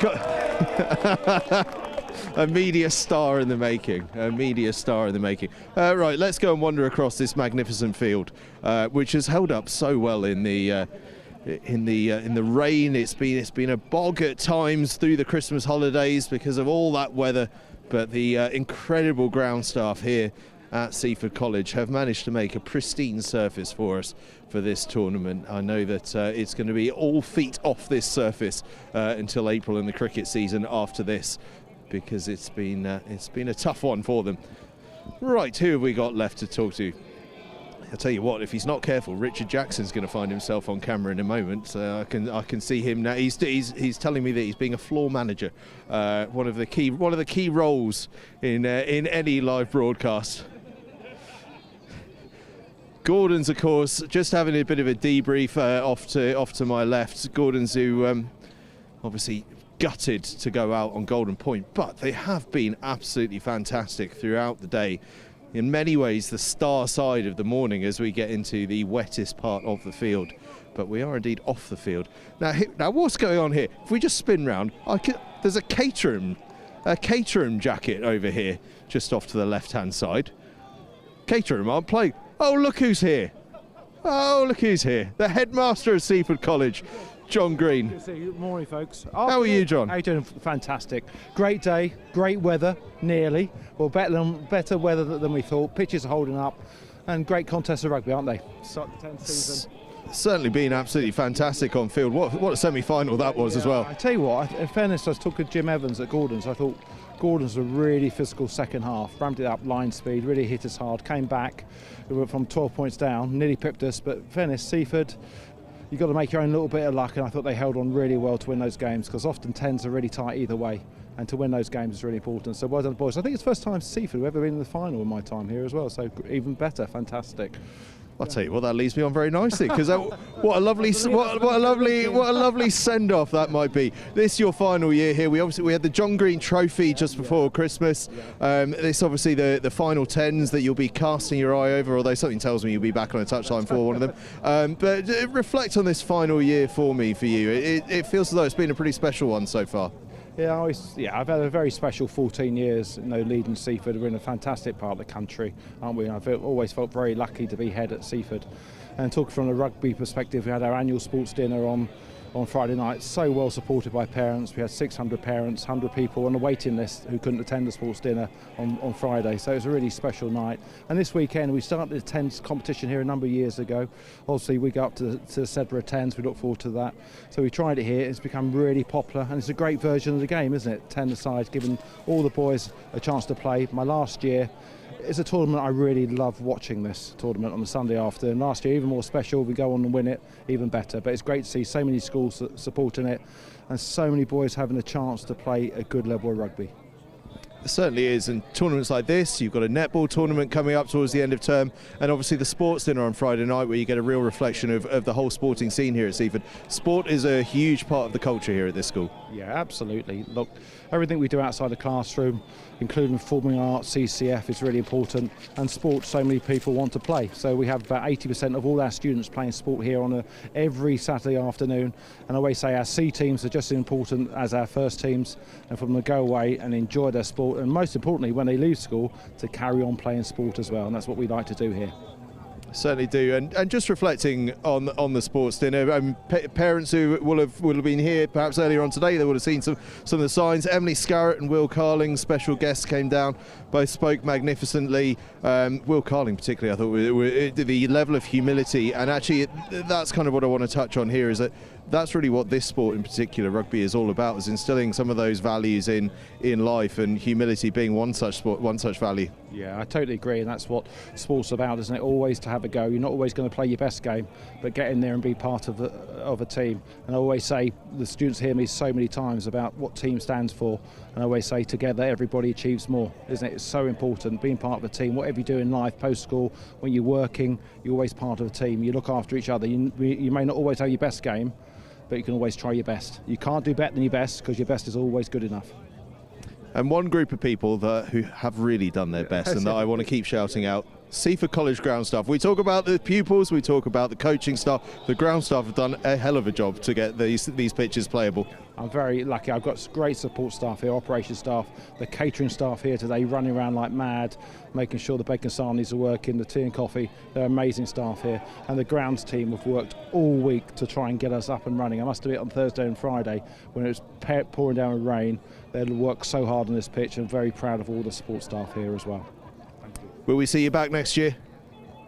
S3: A media star in the making. Right, let's go and wander across this magnificent field, which has held up so well in the rain. It's been a bog at times through the Christmas holidays because of all that weather. But the incredible ground staff here at Seaford College have managed to make a pristine surface for us for this tournament. I know that it's going to be all feet off this surface until April in the cricket season after this, because it's been a tough one for them. Right, who have we got left to talk to? I'll tell you what, if he's not careful, Richard Jackson's going to find himself on camera in a moment. I can see him now. He's telling me that he's being a floor manager, one of the key roles in any live broadcast. Gordon's, of course, just having a bit of a debrief off to my left. Gordon's, who obviously gutted to go out on Golden Point, but they have been absolutely fantastic throughout the day. In many ways, the star side of the morning as we get into the wettest part of the field. But we are indeed off the field. Now what's going on here? If we just spin round, there's a Caterham jacket over here, just off to the left-hand side. Caterham aren't playing. Oh, look who's here. Oh, look who's here. The headmaster of Seaford College, John Green.
S19: Good morning, folks.
S3: How are you, John?
S19: How are you doing? Fantastic. Great day, great weather, nearly. Well, better weather than we thought. Pitches are holding up, and great contests of rugby, aren't they? Start the 10th season.
S3: Certainly been absolutely fantastic on field. What a semi-final that was as well.
S19: I tell you what, in fairness, I was talking to Jim Evans at Gordon's. I thought Gordon's a really physical second half, ramped it up line speed, really hit us hard, came back. We were from 12 points down, nearly pipped us, but in fairness, Seaford, you've got to make your own little bit of luck, and I thought they held on really well to win those games, because often 10s are really tight either way, and to win those games is really important. So well done, boys. I think it's the first time Seaford have ever been in the final in my time here as well, so even better, fantastic.
S3: I'll tell you what, that leads me on very nicely, because what a lovely send-off that might be. This your final year here. We had the John Green Trophy just before Christmas. This obviously the final 10s that you'll be casting your eye over, although something tells me you'll be back on a touchline for one of them. But reflect on this final year for you. It feels as though it's been a pretty special one so far.
S19: Yeah, I've had a very special 14 years, leading Seaford. We're in a fantastic part of the country, aren't we? I've always felt very lucky to be head at Seaford. And talking from a rugby perspective, we had our annual sports dinner on Friday night, so well supported by parents. We had 600 parents, 100 people on the waiting list who couldn't attend the sports dinner on Friday, so it was a really special night. And this weekend we started the 10s competition here a number of years ago. Obviously we go up to the Sedbergh 10s, we look forward to that. So we tried it here, it's become really popular, and it's a great version of the game, isn't it? 10-a-side, giving all the boys a chance to play. My last year, it's a tournament I really love watching, this tournament on the Sunday afternoon. Last year even more special, we go on and win it, even better. But it's great to see so many schools supporting it and so many boys having a chance to play a good level of rugby.
S3: It certainly is, and tournaments like this, you've got a netball tournament coming up towards the end of term, and obviously the sports dinner on Friday night, where you get a real reflection of the whole sporting scene here at Seaford. Sport is a huge part of the culture here at this school.
S19: Yeah, absolutely. Look, everything we do outside the classroom, including performing arts, CCF, is really important, and sport, so many people want to play. So we have about 80% of all our students playing sport here on every Saturday afternoon, and I always say our C teams are just as important as our first teams, and for them to go away and enjoy their sport, and most importantly when they leave school, to carry on playing sport as well, and that's what we like to do here.
S3: Certainly do, and just reflecting on the sports dinner, parents who will have been here perhaps earlier on today, they would have seen some of the signs. Emily Scarrett and Will Carling, special guests, came down, both spoke magnificently. Will Carling particularly, I thought, the level of humility, and actually that's kind of what I want to touch on here, is that that's really what this sport in particular, rugby, is all about, is instilling some of those values in life, and humility being one such value.
S19: Yeah, I totally agree, and that's what sport's about, isn't it? Always to have a go. You're not always going to play your best game, but get in there and be part of a team. And I always say, the students hear me so many times about what team stands for, and I always say, together everybody achieves more, isn't it? It's so important, being part of a team. Whatever you do in life, post-school, when you're working, you're always part of a team. You look after each other. You may not always have your best game, but you can always try your best. You can't do better than your best, because your best is always good enough.
S3: And one group of people who have really done their best, and that I want to keep shouting out, Seaford College ground staff. We talk about the pupils, we talk about the coaching staff. The ground staff have done a hell of a job to get these pitches playable.
S19: I'm very lucky. I've got great support staff here, operations staff, the catering staff here today, running around like mad, making sure the bacon sarnies are working, the tea and coffee. They're amazing staff here. And the grounds team have worked all week to try and get us up and running. I must admit, on Thursday and Friday, when it was pouring down with rain, they'd worked so hard on this pitch, and very proud of all the support staff here as well.
S3: Will we see you back next year?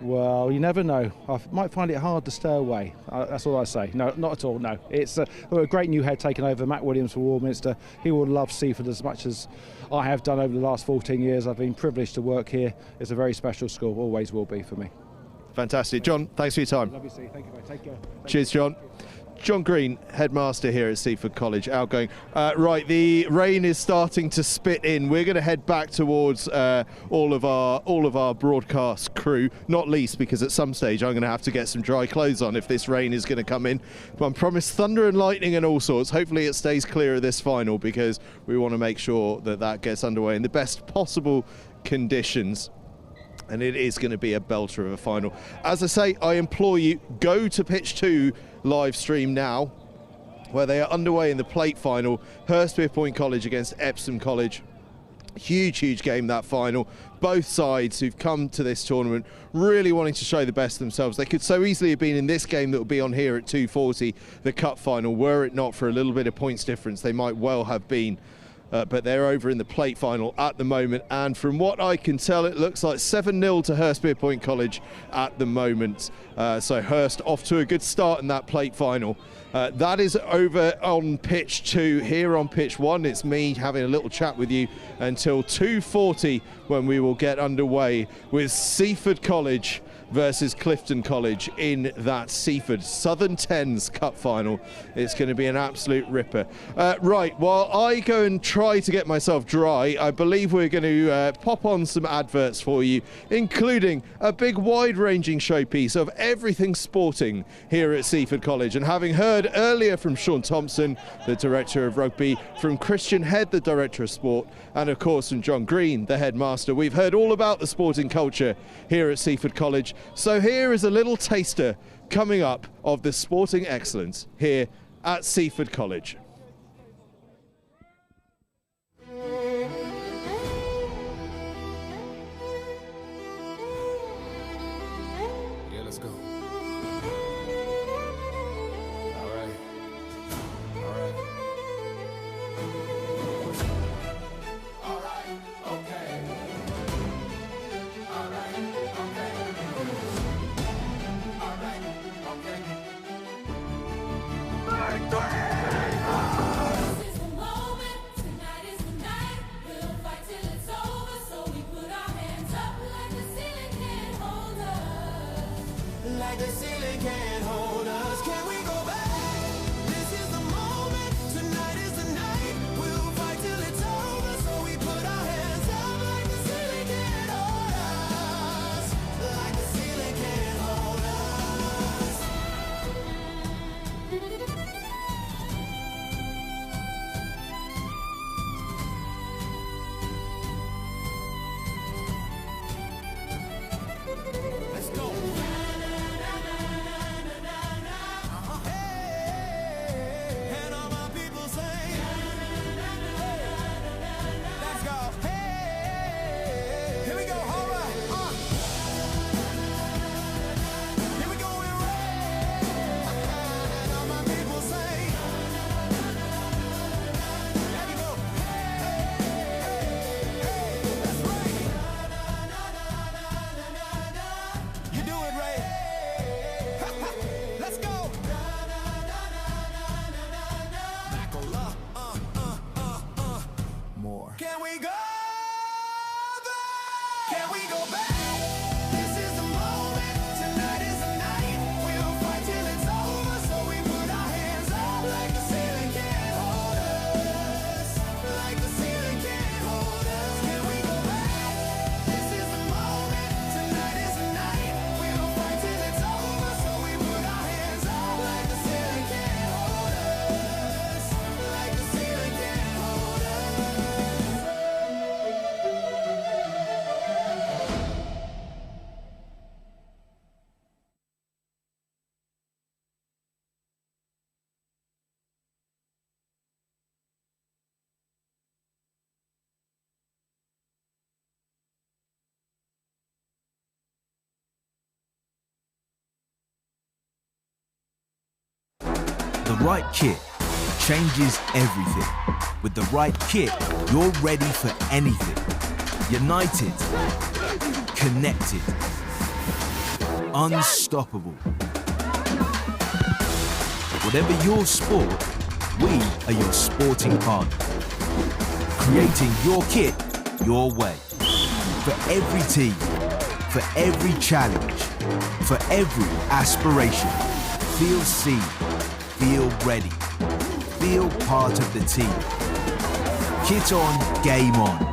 S19: Well, you never know. I might find it hard to stay away. That's all I say. No, not at all, no. It's a great new head taking over, Matt Williams for Warminster. He will love Seaford as much as I have done over the last 14 years. I've been privileged to work here. It's a very special school, always will be for me.
S3: Fantastic. John, thanks for your time.
S19: Love you, Steve. Thank you, mate. Take care.
S3: Cheers, John. John Green, headmaster here at Seafford College, outgoing. Right, the rain is starting to spit in. We're going to head back towards all of our broadcast crew, not least because at some stage I'm going to have to get some dry clothes on if this rain is going to come in. But I'm promised thunder and lightning and all sorts. Hopefully it stays clear of this final because we want to make sure that gets underway in the best possible conditions. And it is going to be a belter of a final. As I say, I implore you, go to Pitch 2 live stream now, where they are underway in the plate final. Hurstpierpoint College against Epsom College. Huge game, that final. Both sides who've come to this tournament really wanting to show the best of themselves. They could so easily have been in this game that will be on here at 2:40, the cup final. Were it not for a little bit of points difference, they might well have been. But they're over in the plate final at the moment, and from what I can tell, it looks like 7-0 to Hurstpierpoint College at the moment. So Hurst off to a good start in that plate final. That is over on pitch 2. Here on pitch 1, it's me having a little chat with you until 2:40, when we will get underway with Seaford College versus Clifton College in that Seaford Southern Tens Cup final. It's going to be an absolute ripper. Right, while I go and try to get myself dry, I believe we're going to pop on some adverts for you, including a big wide-ranging showpiece of everything sporting here at Seaford College. And having heard earlier from Sean Thompson, the Director of Rugby, from Christian Head, the Director of Sport, and of course from John Green, the Headmaster, we've heard all about the sporting culture here at Seaford College. So here is a little taster coming up of the sporting excellence here at Seaford College.
S1: Yeah, let's go. All right. Okay.
S2: This is the moment, tonight is the night. We'll fight till it's over, so we put our hands up like the ceiling can't hold us.
S1: Like the ceiling can't hold us. Can we go back? This is the moment. Tonight is the night. We'll fight till it's over. So we put our hands up like the ceiling can't hold us. Like the ceiling can't hold us. Let's go. And all my people sing. Let's go. Hey, here we go. All right. Here we go in red. And all my people sing. There we go. That's right. You do it right. Let's go. More. Can we go back? Can we go back? This is the moment. Tonight is the night. We'll fight till it's over. So we put our hands up like the ceiling can't hold us. Like the ceiling can't hold us. Can we go back? This is the moment. Tonight is the night. We'll fight till it's over. So we put our hands up like the ceiling can't hold us. Like the ceiling can't hold us.
S15: The right kit changes everything. With the right kit, you're ready for anything. United, connected, unstoppable. Whatever your sport, we are your sporting partner. Creating your kit, your way. For every team, for every challenge, for every aspiration. Feel seen, feel ready, feel part of the team. Kit on, game on.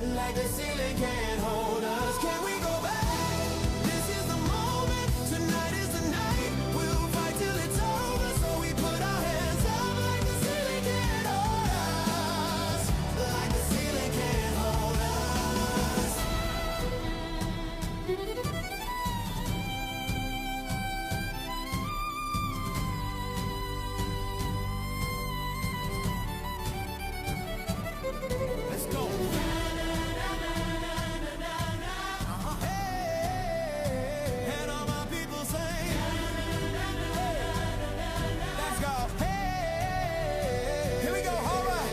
S1: Like the ceiling can't hold us. Can we go back? This is the moment. Tonight is the night. We'll fight till it's over. So we put our hands up. Like the ceiling can't hold us. Like the ceiling can't hold us. Let's go. And all my people say, let's go. Hey, here we go. All right.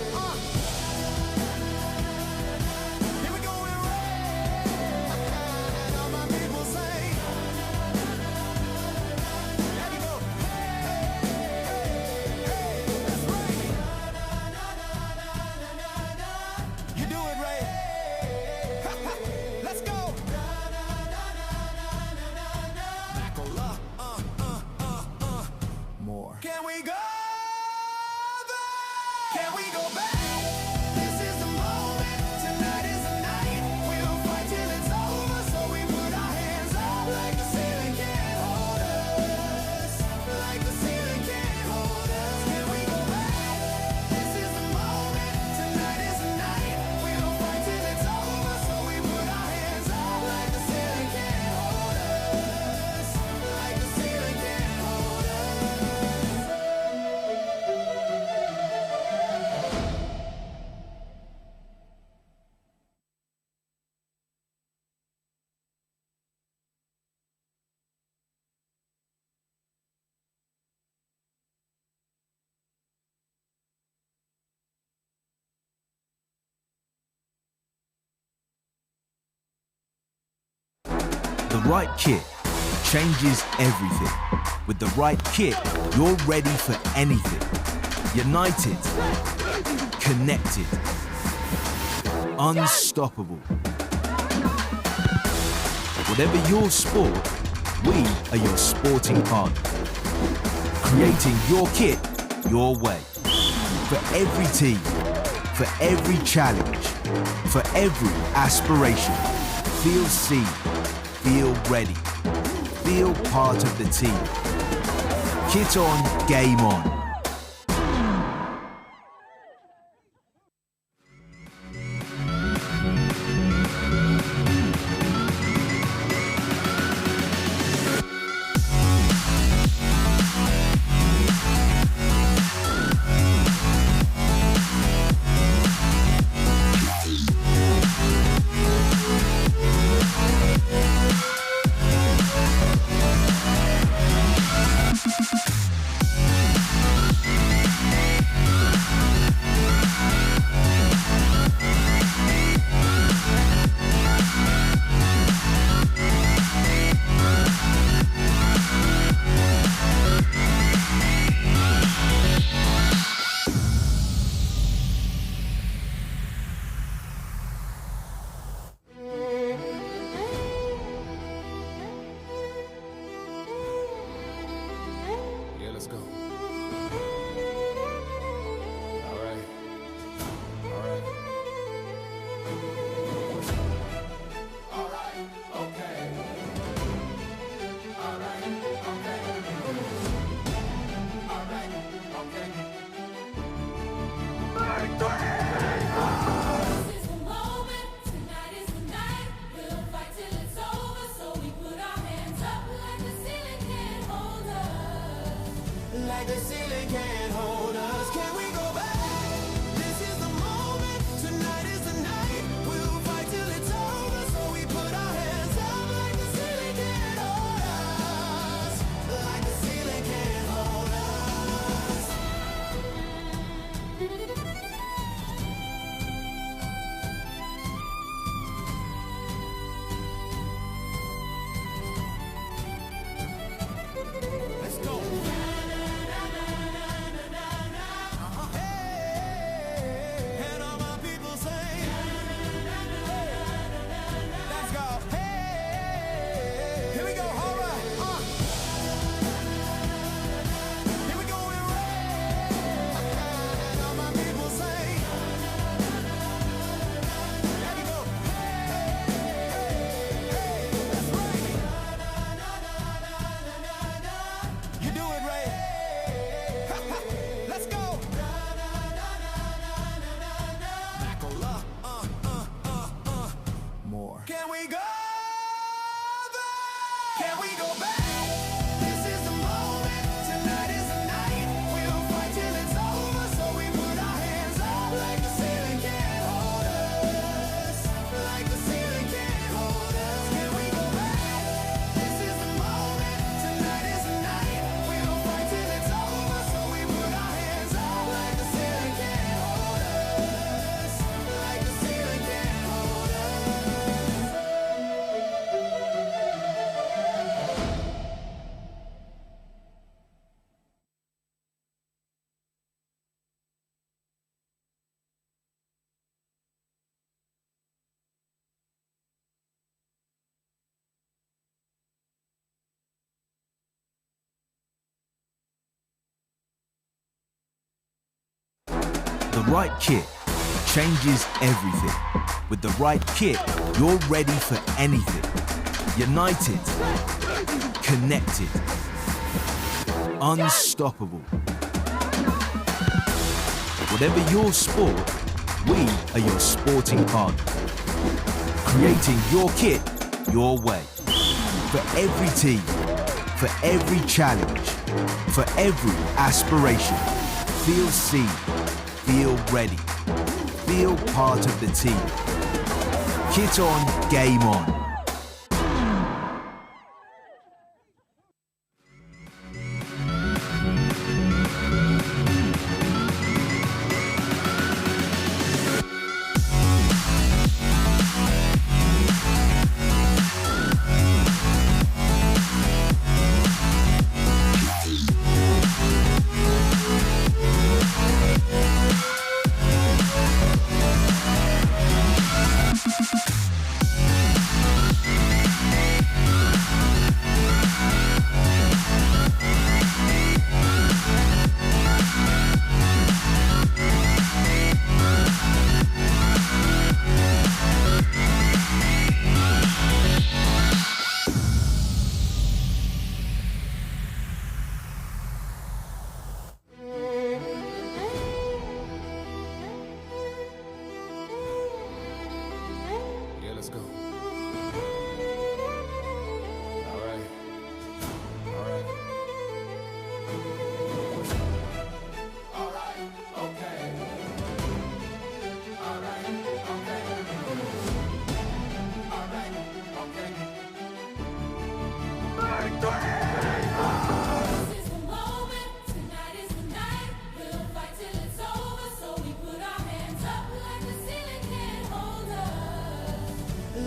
S1: Here we go in red. And all my people say, there you go. Hey, that's right. You do it right. Let's go. More. Can we go back? Can we go back? This is the moment. Tonight is the night. We'll fight till it's over. So we put our hands up. Like the ceiling can't hold us. Like the ceiling can't hold us. Can we go back? This is the moment. Tonight is the night. We'll fight till it's over. So we put our hands up. Like the ceiling can't hold us. Like the ceiling can't hold us.
S15: The right kit changes everything. With the right kit, you're ready for anything. United, connected, unstoppable. Whatever your sport, we are your sporting partner. Creating your kit, your way. For every team, for every challenge, for every aspiration. Feel seen, feel ready, feel part of the team. Kit on, game on.
S1: Like the ceiling can't hold us. Can we go back? This is the moment. Tonight is the night. We'll fight till it's over. So we put our hands up. Like the ceiling can't hold us. Like the ceiling can't hold us. Let's go. And all my people say, let's go. Hey, here we go. All right. Here we go. We're ready. And all my people say, there we go. Hey, that's right. You do it right. Let's go. More. Can we go back? Can we go back? This is the moment. Tonight is the night. We'll fight till it's over. So we put our hands up. Like the ceiling can't hold us. Like the ceiling can't hold us. Can we go back? This is the moment. Tonight is the night. We'll fight till it's over. So we put our hands up. Like the ceiling can't hold us. Like the ceiling can't hold us.
S15: The right kit changes everything. With the right kit, you're ready for anything. United, connected, unstoppable. Whatever your sport, we are your sporting partner. Creating your kit your way. For every team, for every challenge, for every aspiration. Feel seen, feel ready, feel part of the team. Kit on, game on.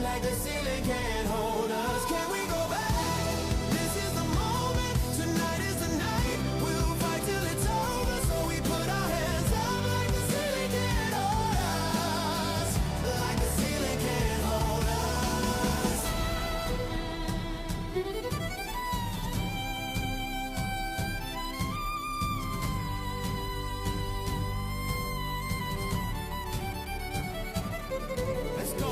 S1: Like the ceiling can't hold us. Can we go back? This is the moment. Tonight is the night. We'll fight till it's over. So we put our hands up. Like the ceiling can't hold us. Like the ceiling can't hold us. Let's go.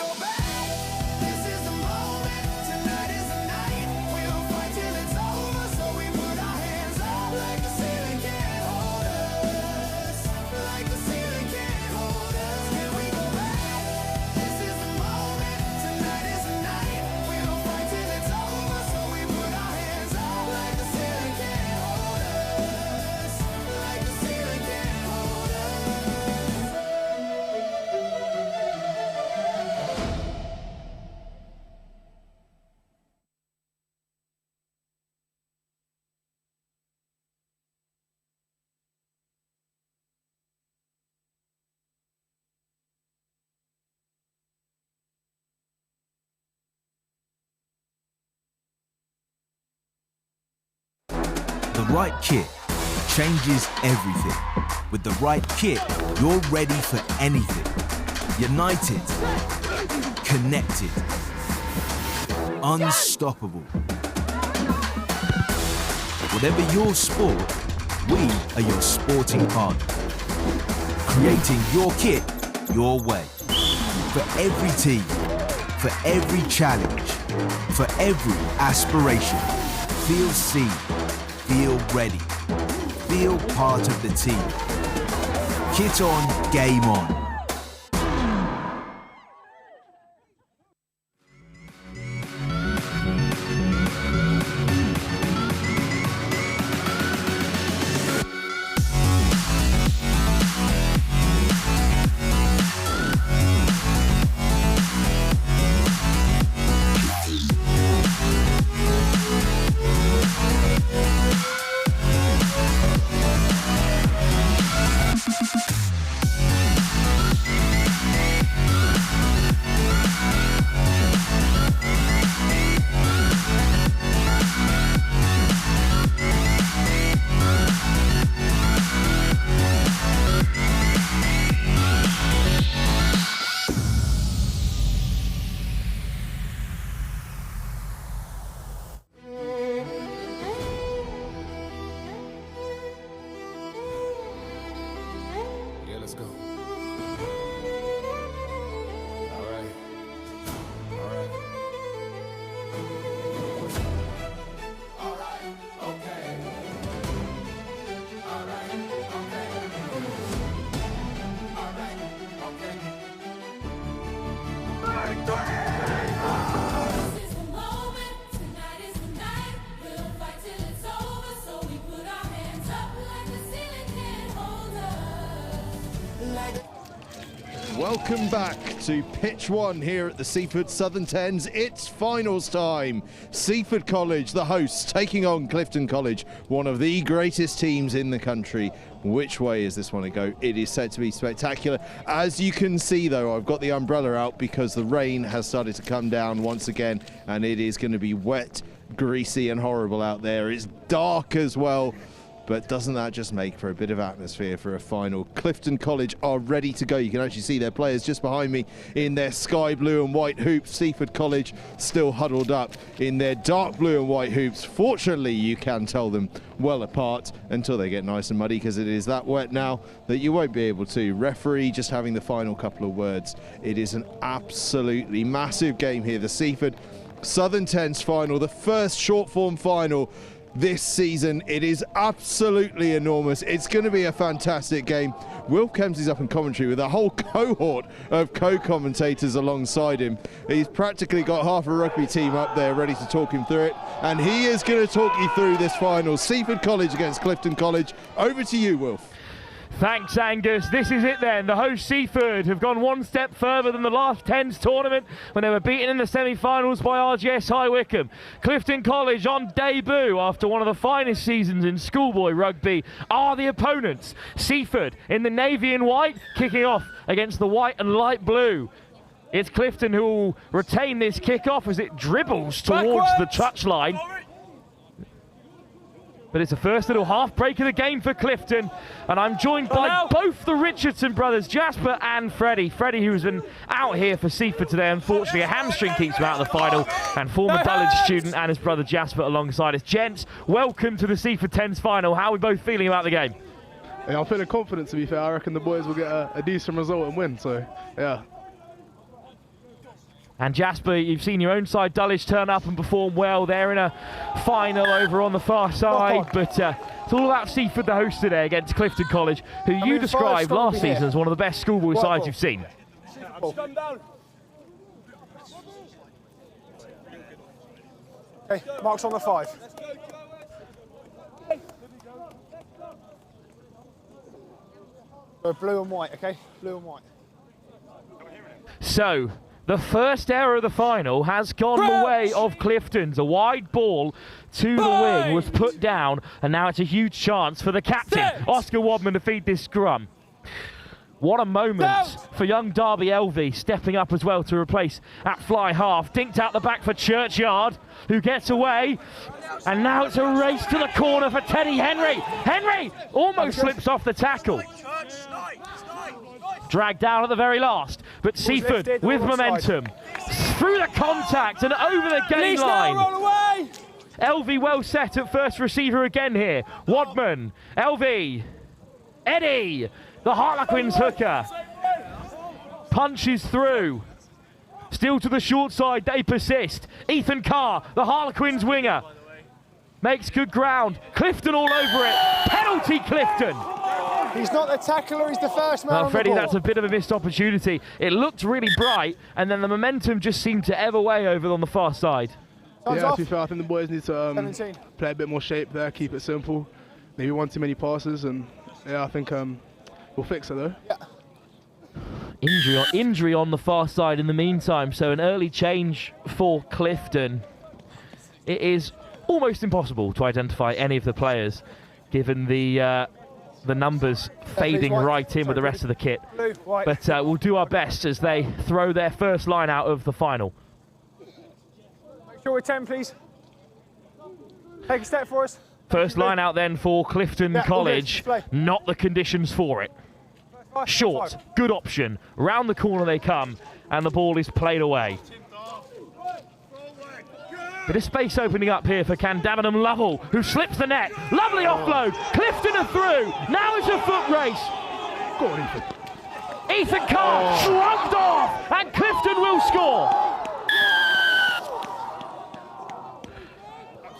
S1: go back. This is the moment, tonight is the night. We'll fight till it's over, so we put our hands up like the ceiling can't hold us. Like the ceiling can't hold us. Can we go back? This is the moment, tonight is the night. We'll fight till it's over, so we put our hands up like the ceiling can't hold us. Like the ceiling can't hold us.
S15: The right kit changes everything. With the right kit, you're ready for anything. United, connected, unstoppable. Whatever your sport, we are your sporting partner. Creating your kit your way. For every team, for every challenge, for every aspiration. Feel seen, feel ready, feel part of the team. Kit on, game on.
S3: Welcome back to pitch one here at the Seafford Southern Tens. It's finals time. Seafford College, the hosts, taking on Clifton College, one of the greatest teams in the country. Which way is this one to go? It is set to be spectacular. As you can see, though, I've got the umbrella out because the rain has started to come down once again, and it is going to be wet, greasy and horrible out there. It's dark as well. But doesn't that just make for a bit of atmosphere for a final? Clifton College are ready to go. You can actually see their players just behind me in their sky blue and white hoops. Seaford College still huddled up in their dark blue and white hoops. Fortunately, you can tell them well apart until they get nice and muddy, because it is that wet now that you won't be able to. Referee just having the final couple of words. It is an absolutely massive game here. The Seaford Southern Tens final, the first short form final this season. It is absolutely enormous. It's going to be a fantastic game. Will Kemsley's up in commentary with a whole cohort of co-commentators alongside him. He's practically got half a rugby team up there ready to talk him through it, and he is going to talk you through this final. Seaford College against Clifton College. Over to you, Wilf.
S6: Thanks, Angus. This is it then. The hosts Seafford have gone one step further than the last Tens tournament when they were beaten in the semi-finals by RGS High Wycombe. Clifton College on debut after one of the finest seasons in schoolboy rugby are the opponents. Seaford in the navy and white, kicking off against the white and light blue. It's Clifton who will retain this kick-off as it dribbles towards the touchline. But it's the first little half break of the game for Clifton, and I'm joined by both the Richardson brothers, Jasper and Freddie. Freddie, who's been out here for Seaford today, unfortunately a hamstring keeps him out of the final, and former Dulwich student and his brother Jasper alongside us. Gents, welcome to the Seaford Tens final. How are we both feeling about the game?
S20: Yeah, I'm feeling confident, to be fair. I reckon the boys will get a decent result and win, so yeah.
S6: And Jasper, you've seen your own side, Dulwich, turn up and perform well. They're in a final over on the far side, but it's all about Seafford, the host today, against Clifton College, who you described last season as one of the best schoolboy sides you've seen.
S12: Okay, marks on the 5. Go blue and white, okay? Blue and white.
S6: So, the first error of the final has gone the way of Clifton's. A wide ball to the wing was put down, and now it's a huge chance for the captain, Oscar Wadman, to feed this scrum. What a moment for young Derby Elvey, stepping up as well to replace at fly half. Dinked out the back for Churchyard, who gets away. And now it's a race to the corner for Teddy Henry. Henry almost slips off the tackle. Dragged down at the very last, but Seafford with momentum. Through the contact and over the gain line. Elvey well set at first receiver again here. Wadman, Elvey, Eddie. The Harlequins hooker punches through. Still to the short side, they persist. Ethan Carr, the Harlequins winger, makes good ground. Clifton all over it. Penalty, Clifton.
S12: He's not the tackler, he's the first man on the
S6: Freddie,
S12: ball.
S6: that's a bit of a missed opportunity. It looked really bright, and then the momentum just seemed to ebb away over on the far side.
S20: Yeah, to be fair, I think the boys need to play a bit more shape there, keep it simple. Maybe one too many passes, and yeah, I think we'll fix it though.
S12: Yeah.
S6: Injury on the far side in the meantime, so an early change for Clifton. It is almost impossible to identify any of the players, given the numbers fading right in with the rest of the kit. But we'll do our best as they throw their first line out of the final.
S12: Make sure we're 10, please. Take a step for us.
S6: First line out then for Clifton College. Not the conditions for it. Short, good option. Round the corner they come, and the ball is played away. Bit of space opening up here for Candavenham Lovell, who slips the net. Lovely offload. Clifton are through. Now it's a foot race.
S20: Go on, Ethan.
S6: Ethan Carr shrugged off, and Clifton will score.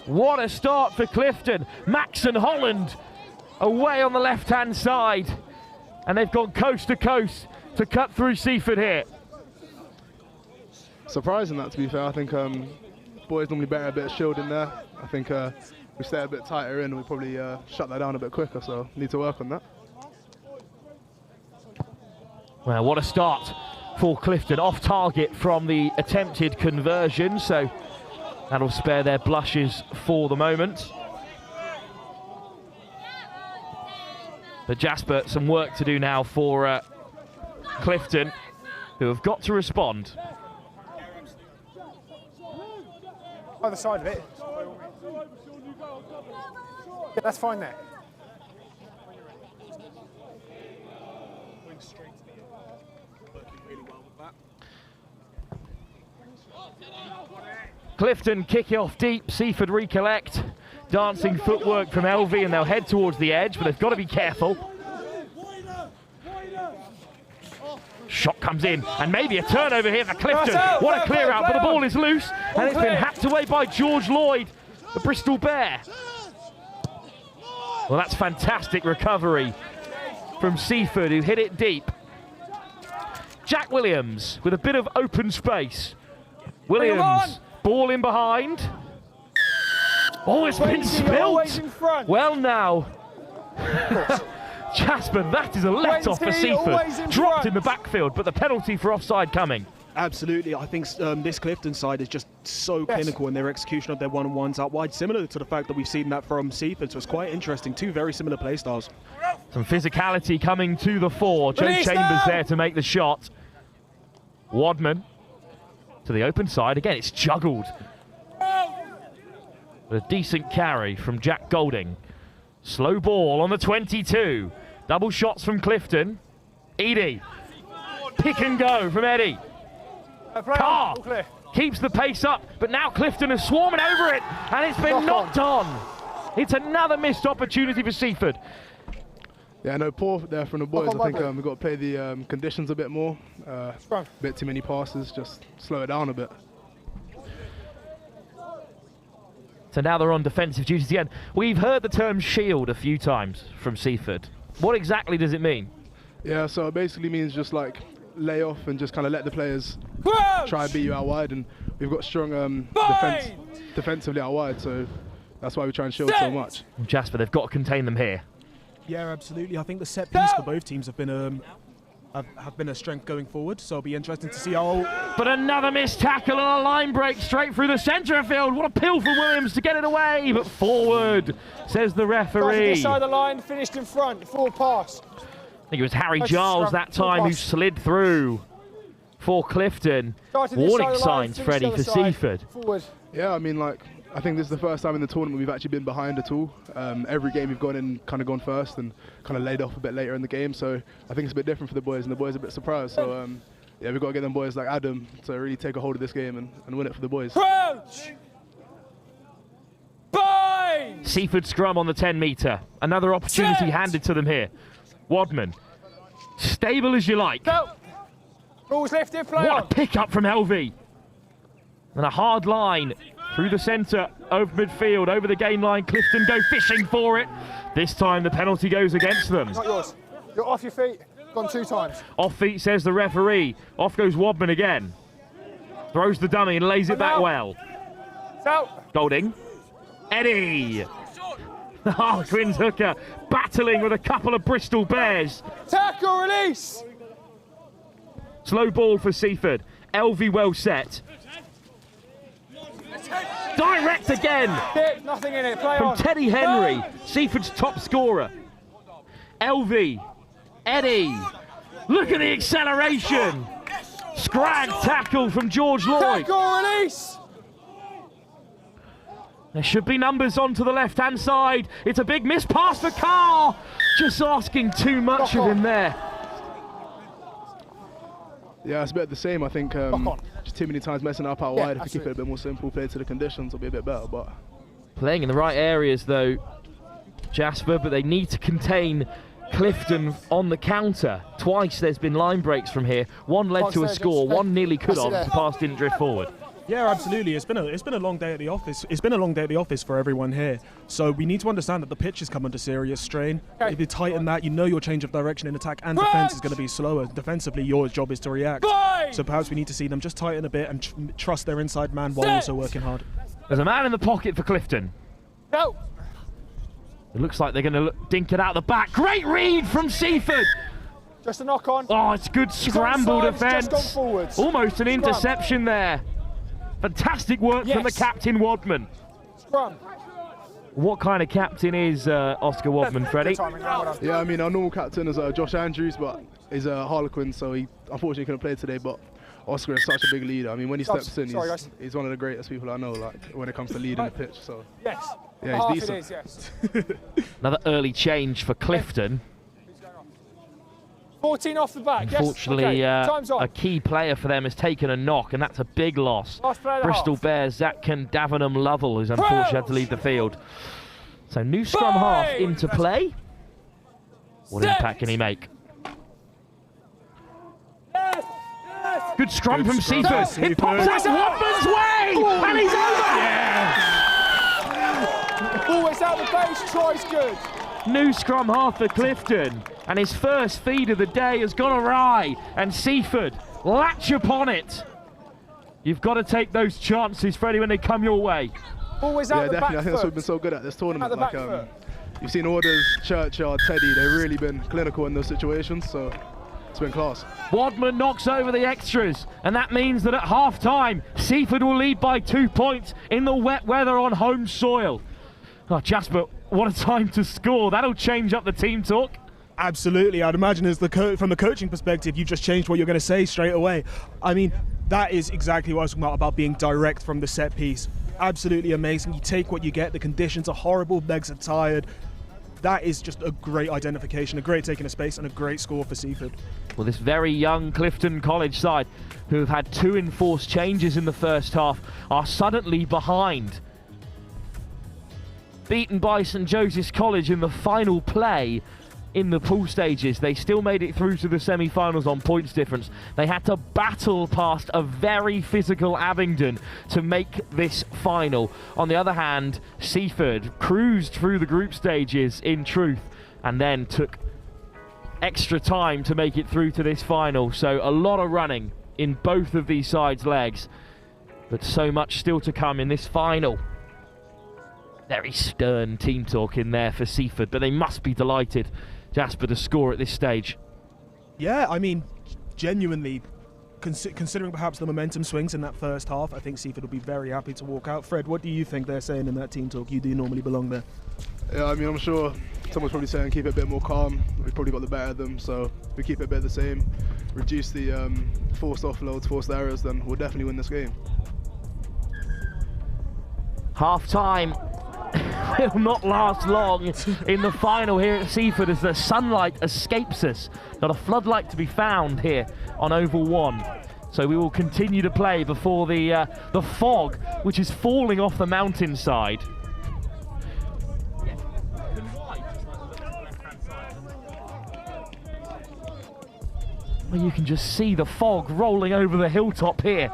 S6: What a start for Clifton. Max and Holland away on the left-hand side. And they've gone coast to coast to cut through Seafford here.
S20: Surprising that, to be fair. I think boys normally better a bit of shield in there. I think we stay a bit tighter in and we probably shut that down a bit quicker, so need to work on that.
S6: Well, what a start for Clifton. Off target from the attempted conversion, so that'll spare their blushes for the moment. But Jasper, some work to do now for Clifton, who have got to respond.
S12: Other side of it. Yeah, that's fine there.
S6: Clifton kick off deep, Seafford recollect. Dancing footwork from Elvey, and they'll head towards the edge, but they've got to be careful. Shot comes in, and maybe a turnover here for Clifton. What a clear out, but the ball is loose, and it's been hacked away by George Lloyd, the Bristol Bear. Well, that's fantastic recovery from Seafford, who hit it deep. Jack Williams with a bit of open space. Williams, ball in behind. Oh, it's been spilt. Well now. Jasper, that is a let-off for Seafford. Dropped in the backfield, but the penalty for offside coming.
S8: Absolutely. I think this Clifton side is just so clinical in their execution of their one-on-ones out wide, similar to the fact that we've seen that from Seafford, so it's quite interesting. Two very similar play styles.
S6: Some physicality coming to the fore. Joe Chambers there to make the shot. Wadman to the open side. Again, it's juggled. A decent carry from Jack Golding. Slow ball on the 22. Double shots from Clifton. Edie. Pick and go from Eddie. Carr keeps the pace up, but now Clifton is swarming over it, and it's been knocked on. It's another missed opportunity for Seafford.
S20: Yeah, no, poor there from the boys. I think we've got to play the conditions a bit more. A bit too many passes, just slow it down a bit.
S6: So now they're on defensive duties again. We've heard the term shield a few times from Seafford. What exactly does it mean?
S20: Yeah, so it basically means just like lay off and just kind of let the players try and beat you out wide. And we've got strong defensively out wide, so that's why we try and shield so much.
S6: Jasper, they've got to contain them here.
S8: Yeah, absolutely. I think the set piece for both teams have been a strength going forward, so it'll be interesting to see how...
S6: But another missed tackle and a line break straight through the centre of field. What a pill from Williams to get it away, but forward, says the referee.
S12: This side of the line, finished in front, forward pass.
S6: I think it was Harry Giles that time who slid through for Clifton. Warning signs, Freddie, for Seafford.
S20: Yeah, I mean, like, I think this is the first time in the tournament we've actually been behind at all. Every game we've gone in, kind of gone first and kind of laid off a bit later in the game. So I think it's a bit different for the boys, and the boys are a bit surprised. So yeah, we've got to get them boys like Adam to really take a hold of this game and win it for the boys.
S12: Crouch! Bind!
S6: Seafford scrum on the 10-metre. Another opportunity handed to them here. Wadman, stable as you like.
S12: Go! Balls lifted, play
S6: What
S12: on.
S6: a pick-up from Helvey. And a hard line through the centre, over midfield, over the gain line. Clifton go fishing for it. This time the penalty goes against them.
S12: Not yours. You're off your feet. Gone 2 times.
S6: Off feet, says the referee. Off goes Wadman again. Throws the dummy and lays it back well.
S12: It's out.
S6: Golding. Eddie. The Harlequins hooker battling with a couple of Bristol Bears.
S12: Tackle, release.
S6: Slow ball for Seafford. Elvey well set. Direct again.
S12: Hit, nothing in it. Play
S6: From
S12: on.
S6: Teddy Henry, Seafford's top scorer. Elvey. Eddie. Look at the acceleration. Scrag tackle from George Lloyd.
S12: Tackle, release.
S6: There should be numbers onto the left-hand side. It's a big miss pass for Carr. Just asking too much of him there.
S20: Yeah, it's a bit of the same. I think just too many times messing up out wide. If we keep it a bit more simple, play to the conditions, it'll be a bit better. But
S6: Playing in the right areas though, Jasper, but they need to contain Clifton on the counter. Twice there's been line breaks from here. One led to a score, one nearly could have. The pass didn't drift forward.
S8: Yeah, absolutely. It's been a long day at the office. It's been a long day at the office for everyone here. So we need to understand that the pitch has come under serious strain. If you tighten that, you know your change of direction in attack and defence is going to be slower. Defensively, your job is to react. So perhaps we need to see them just tighten a bit and trust their inside man while also working hard.
S6: There's a man in the pocket for Clifton.
S12: Go.
S6: It looks like they're going to dink it out the back. Great read from Seafford.
S12: Just a knock on.
S6: Oh, it's good scramble defence.
S12: Just gone forwards.
S6: Almost an interception there. Fantastic work from the captain, Wadman.
S12: Scrum.
S20: What kind of captain is Oscar Wadman, Freddie? Yeah, I mean, our normal captain is Josh Andrews, but he's a Harlequin, so he unfortunately couldn't play today. But Oscar is such a big leader. I mean, when he steps in, he's one of the greatest people I know, like when it comes to leading the pitch. So
S12: yes,
S20: yeah, he's decent.
S12: It is, yes.
S6: Another early change for Clifton.
S12: 14 off the back.
S6: Unfortunately,
S12: yes. Okay. Time's on.
S6: a key player for them has taken a knock, and that's a big loss. Bristol Bears, Zatkin Davenham Lovell, who's unfortunately had to leave the field. So new scrum half into play. What impact can he make? Good scrum from Seafford. It pops out Wadman's way, and he's over.
S12: Always out the base, tries good.
S6: New scrum half for Clifton, and his first feed of the day has gone awry, and Seafford latch upon it. You've got to take those chances, Freddie, when they come your way.
S12: Always out the
S20: definitely.
S12: back
S20: I think that's what we've been so good at this tournament.
S12: Out the back
S20: you've seen Orders, Churchyard, Teddy. They've really been clinical in those situations, so it's been class.
S6: Wadman knocks over the extras, and that means that at half-time, Seafford will lead by 2 points in the wet weather on home soil. Oh, Jasper, what a time to score. That'll change up the team talk.
S8: Absolutely. I'd imagine as from the coaching perspective, you've just changed what you're going to say straight away. I mean, that is exactly what I was talking about being direct from the set piece. Absolutely amazing. You take what you get. The conditions are horrible. Legs are tired. That is just a great identification, a great taking of space, and a great score for Seafford.
S6: Well, this very young Clifton College side, who have had 2 enforced changes in the first half, are suddenly behind. Beaten by St Joseph's College in the final play in the pool stages. They still made it through to the semi-finals on points difference. They had to battle past a very physical Abingdon to make this final. On the other hand, Seafford cruised through the group stages in truth and then took extra time to make it through to this final. So a lot of running in both of these sides' legs, but so much still to come in this final. Very stern team talk in there for Seafford, but they must be delighted, Jasper, to score at this stage.
S8: Yeah, I mean, genuinely, considering perhaps the momentum swings in that first half, I think Seafford will be very happy to walk out. Fred, what do you think they're saying in that team talk? You do normally belong there.
S20: Yeah, I mean, I'm sure someone's probably saying keep it a bit more calm. We've probably got the better of them, so if we keep it a bit the same, reduce the forced offloads, forced errors, then we'll definitely win this game.
S6: Half time will not last long in the final here at Seafford as the sunlight escapes us. Not a floodlight to be found here on Oval 1. So we will continue to play before the fog, which is falling off the mountainside. Well, you can just see the fog rolling over the hilltop here.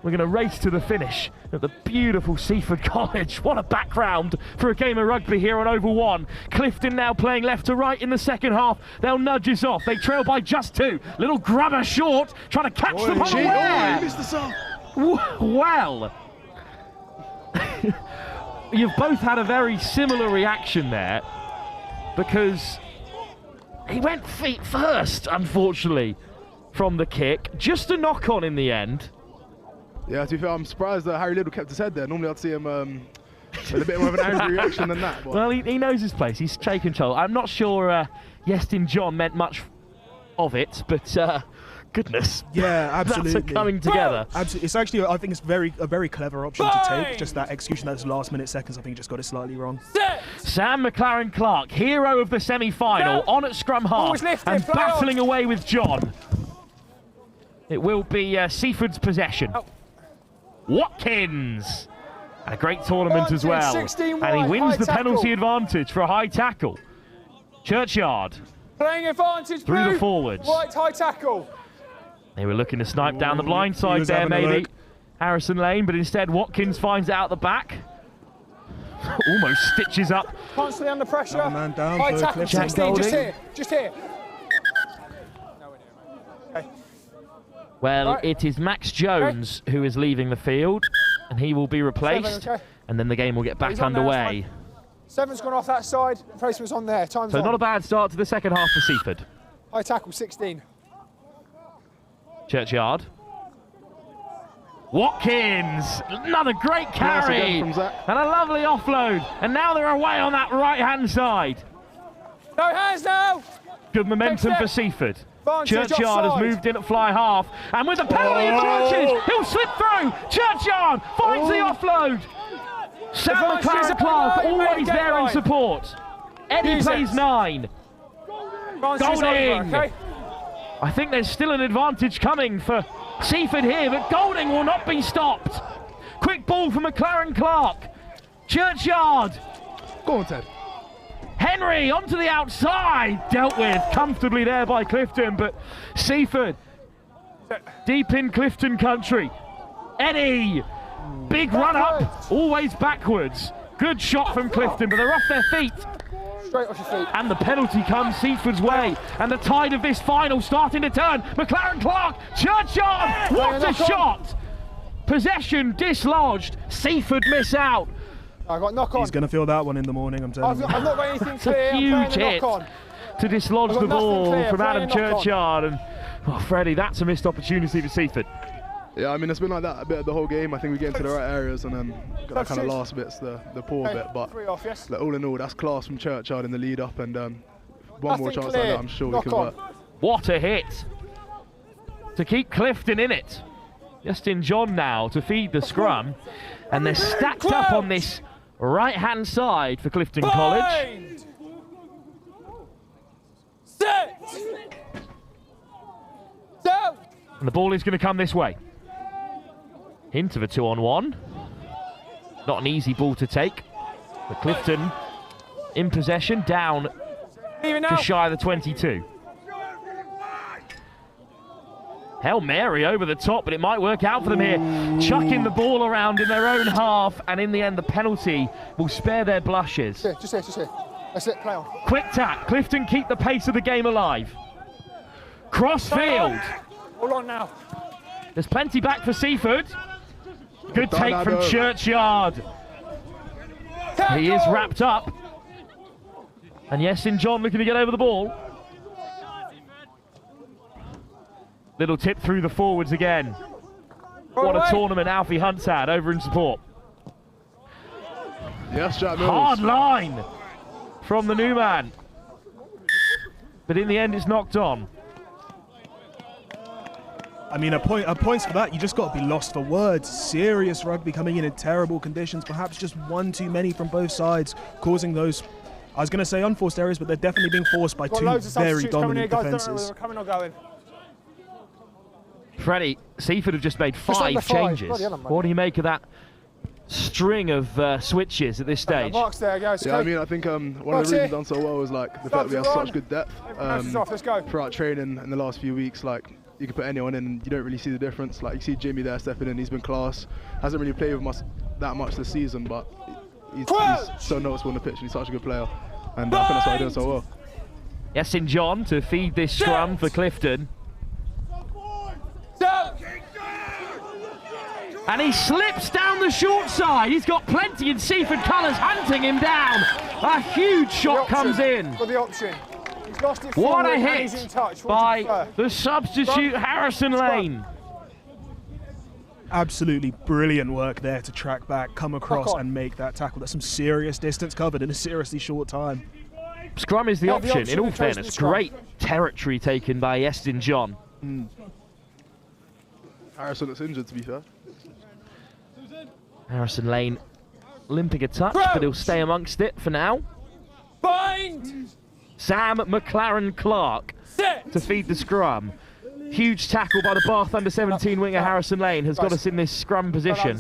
S6: We're going to race to the finish at the beautiful Seafford College. What a background for a game of rugby here on Oval 1. Clifton now playing left to right in the second half. They'll nudge us off. They trail by just 2. Little grabber short, trying to catch them unaware. Well, you've both had a very similar reaction there, because he went feet first, unfortunately, from the kick. Just a knock on in the end.
S20: Yeah, to be fair, I'm surprised that Harry Liddell kept his head there. Normally I'd see him with a bit more of an angry reaction than that. But.
S6: Well, he knows his place. He's taken control. I'm not sure Yestin John meant much of it, but goodness.
S8: Yeah, absolutely.
S6: That's coming together.
S8: Absolutely. It's actually, I think it's a very clever option to take. Just that execution, those last minute seconds, I think just got it slightly wrong.
S6: Sam McLaren-Clark, hero of the semi-final, on at scrum half and battling away with John. It will be Seaford's possession. Watkins! And a great tournament as well. And he wins the penalty advantage for a high tackle. Churchyard.
S12: Playing advantage
S6: through the forwards.
S12: White high tackle.
S6: They were looking to snipe down the blind side there, maybe. Harrison Lane, but instead Watkins finds it out the back. Almost stitches up.
S12: Constantly under pressure.
S8: Man down
S12: high tackle, 16, just here.
S6: Well, it is Max Jones who is leaving the field, and he will be replaced, and then the game will get back underway.
S12: 7's gone off that side, replacement's on there, time's
S6: So
S12: on.
S6: not a bad start to the second half for Seafford.
S12: High tackle, 16.
S6: Churchyard. Watkins! Another great carry! And a lovely offload, and now they're away on that right-hand side.
S12: No hands now!
S6: Good momentum for Seafford. Churchyard has
S12: offside.
S6: moved in at fly half, and with the penalty advantage, he'll slip through. Churchyard finds the offload. Sam McLaren-Clark always there in support. Eddie plays 9. Golding. I think there's still an advantage coming for Seafford here, but Golding will not be stopped. Quick ball for McLaren-Clark. Churchyard.
S20: Go on, Ted.
S6: Henry onto the outside, dealt with comfortably there by Clifton, but Seafford deep in Clifton country. Eddie, big run up, always backwards. Good shot from Clifton, but they're off their feet.
S12: Straight off your feet.
S6: And the penalty comes Seaford's way, and the tide of this final starting to turn. McLaren-Clark, Churchyard, what a shot! Possession dislodged, Seafford miss out.
S12: I got knock on.
S8: He's going to feel that one in the morning, I'm telling you.
S12: I've not got anything
S6: That's
S12: clear.
S6: a huge hit to dislodge the ball from Adam Churchyard. And oh, Freddie, that's a missed opportunity for Seafford.
S20: Yeah, I mean, it's been like that a bit of the whole game. I think we get into the right areas, and then that kind of last bit's the poor bit. But like, all in all, that's class from Churchyard in the lead up, and one more chance like that, I'm sure we can work.
S6: What a hit to keep Clifton in it. Justin John now to feed the scrum, and they're stacked up on this right-hand side for Clifton College.
S12: Set. Down.
S6: And the ball is going to come this way. Hint of a 2-on-1. Not an easy ball to take. But Clifton in possession, down Just shy of the 22. Hail Mary over the top, but it might work out for them here. Chucking the ball around in their own half, and in the end, the penalty will spare their blushes.
S12: Just here. That's it, play on.
S6: Quick tap. Clifton keep the pace of the game alive. Cross field.
S12: Hold on now.
S6: There's plenty back for Seafford. Good take from Churchyard. He is wrapped up. And yes, St John looking to get over the ball. Little tip through the forwards again. What a tournament Alfie Hunt's had over in support.
S20: Yes, Jack Mills.
S6: Hard line from the new man. But in the end, it's knocked on.
S8: I mean, a points for that. You just got to be lost for words. Serious rugby coming in terrible conditions. Perhaps just one too many from both sides, causing those, I was going to say unforced errors, but they're definitely being forced by two very dominant defences.
S12: Coming or going?
S6: Freddie, Seafford have just made 5 changes. What do you make of that string of switches at this stage?
S12: Mark's there, guys.
S20: Yeah, I mean, I think one of the reasons done so well was like the fact we have such good depth
S12: Let's go.
S20: throughout training in the last few weeks. Like, you can put anyone in and you don't really see the difference. Like, you see Jimmy there stepping in, he's been class. Hasn't really played with us that much this season, but he's so noticeable on the pitch and he's such a good player. And I think that's why he's doing so well.
S6: Yes, St John to feed this scrum for Clifton. And he slips down the short side. He's got plenty in Seafford colours, hunting him down. A huge shot comes in.
S12: Got the option. He's lost it
S6: What
S12: forward
S6: a
S12: and he's in
S6: hit
S12: touch.
S6: by the substitute Harrison Lane.
S8: Absolutely brilliant work there to track back, come across and make that tackle. That's some serious distance covered in a seriously short time.
S6: Scrum is the option, in all fairness. Great territory taken by St John.
S20: Harrison that's injured, to be fair.
S6: Harrison Lane limping a touch, but he'll stay amongst it for now.
S2: Bind!
S6: Sam McLaren-Clark to feed the scrum. Huge tackle by the Bath under-17 winger Harrison Lane has got us in this scrum position.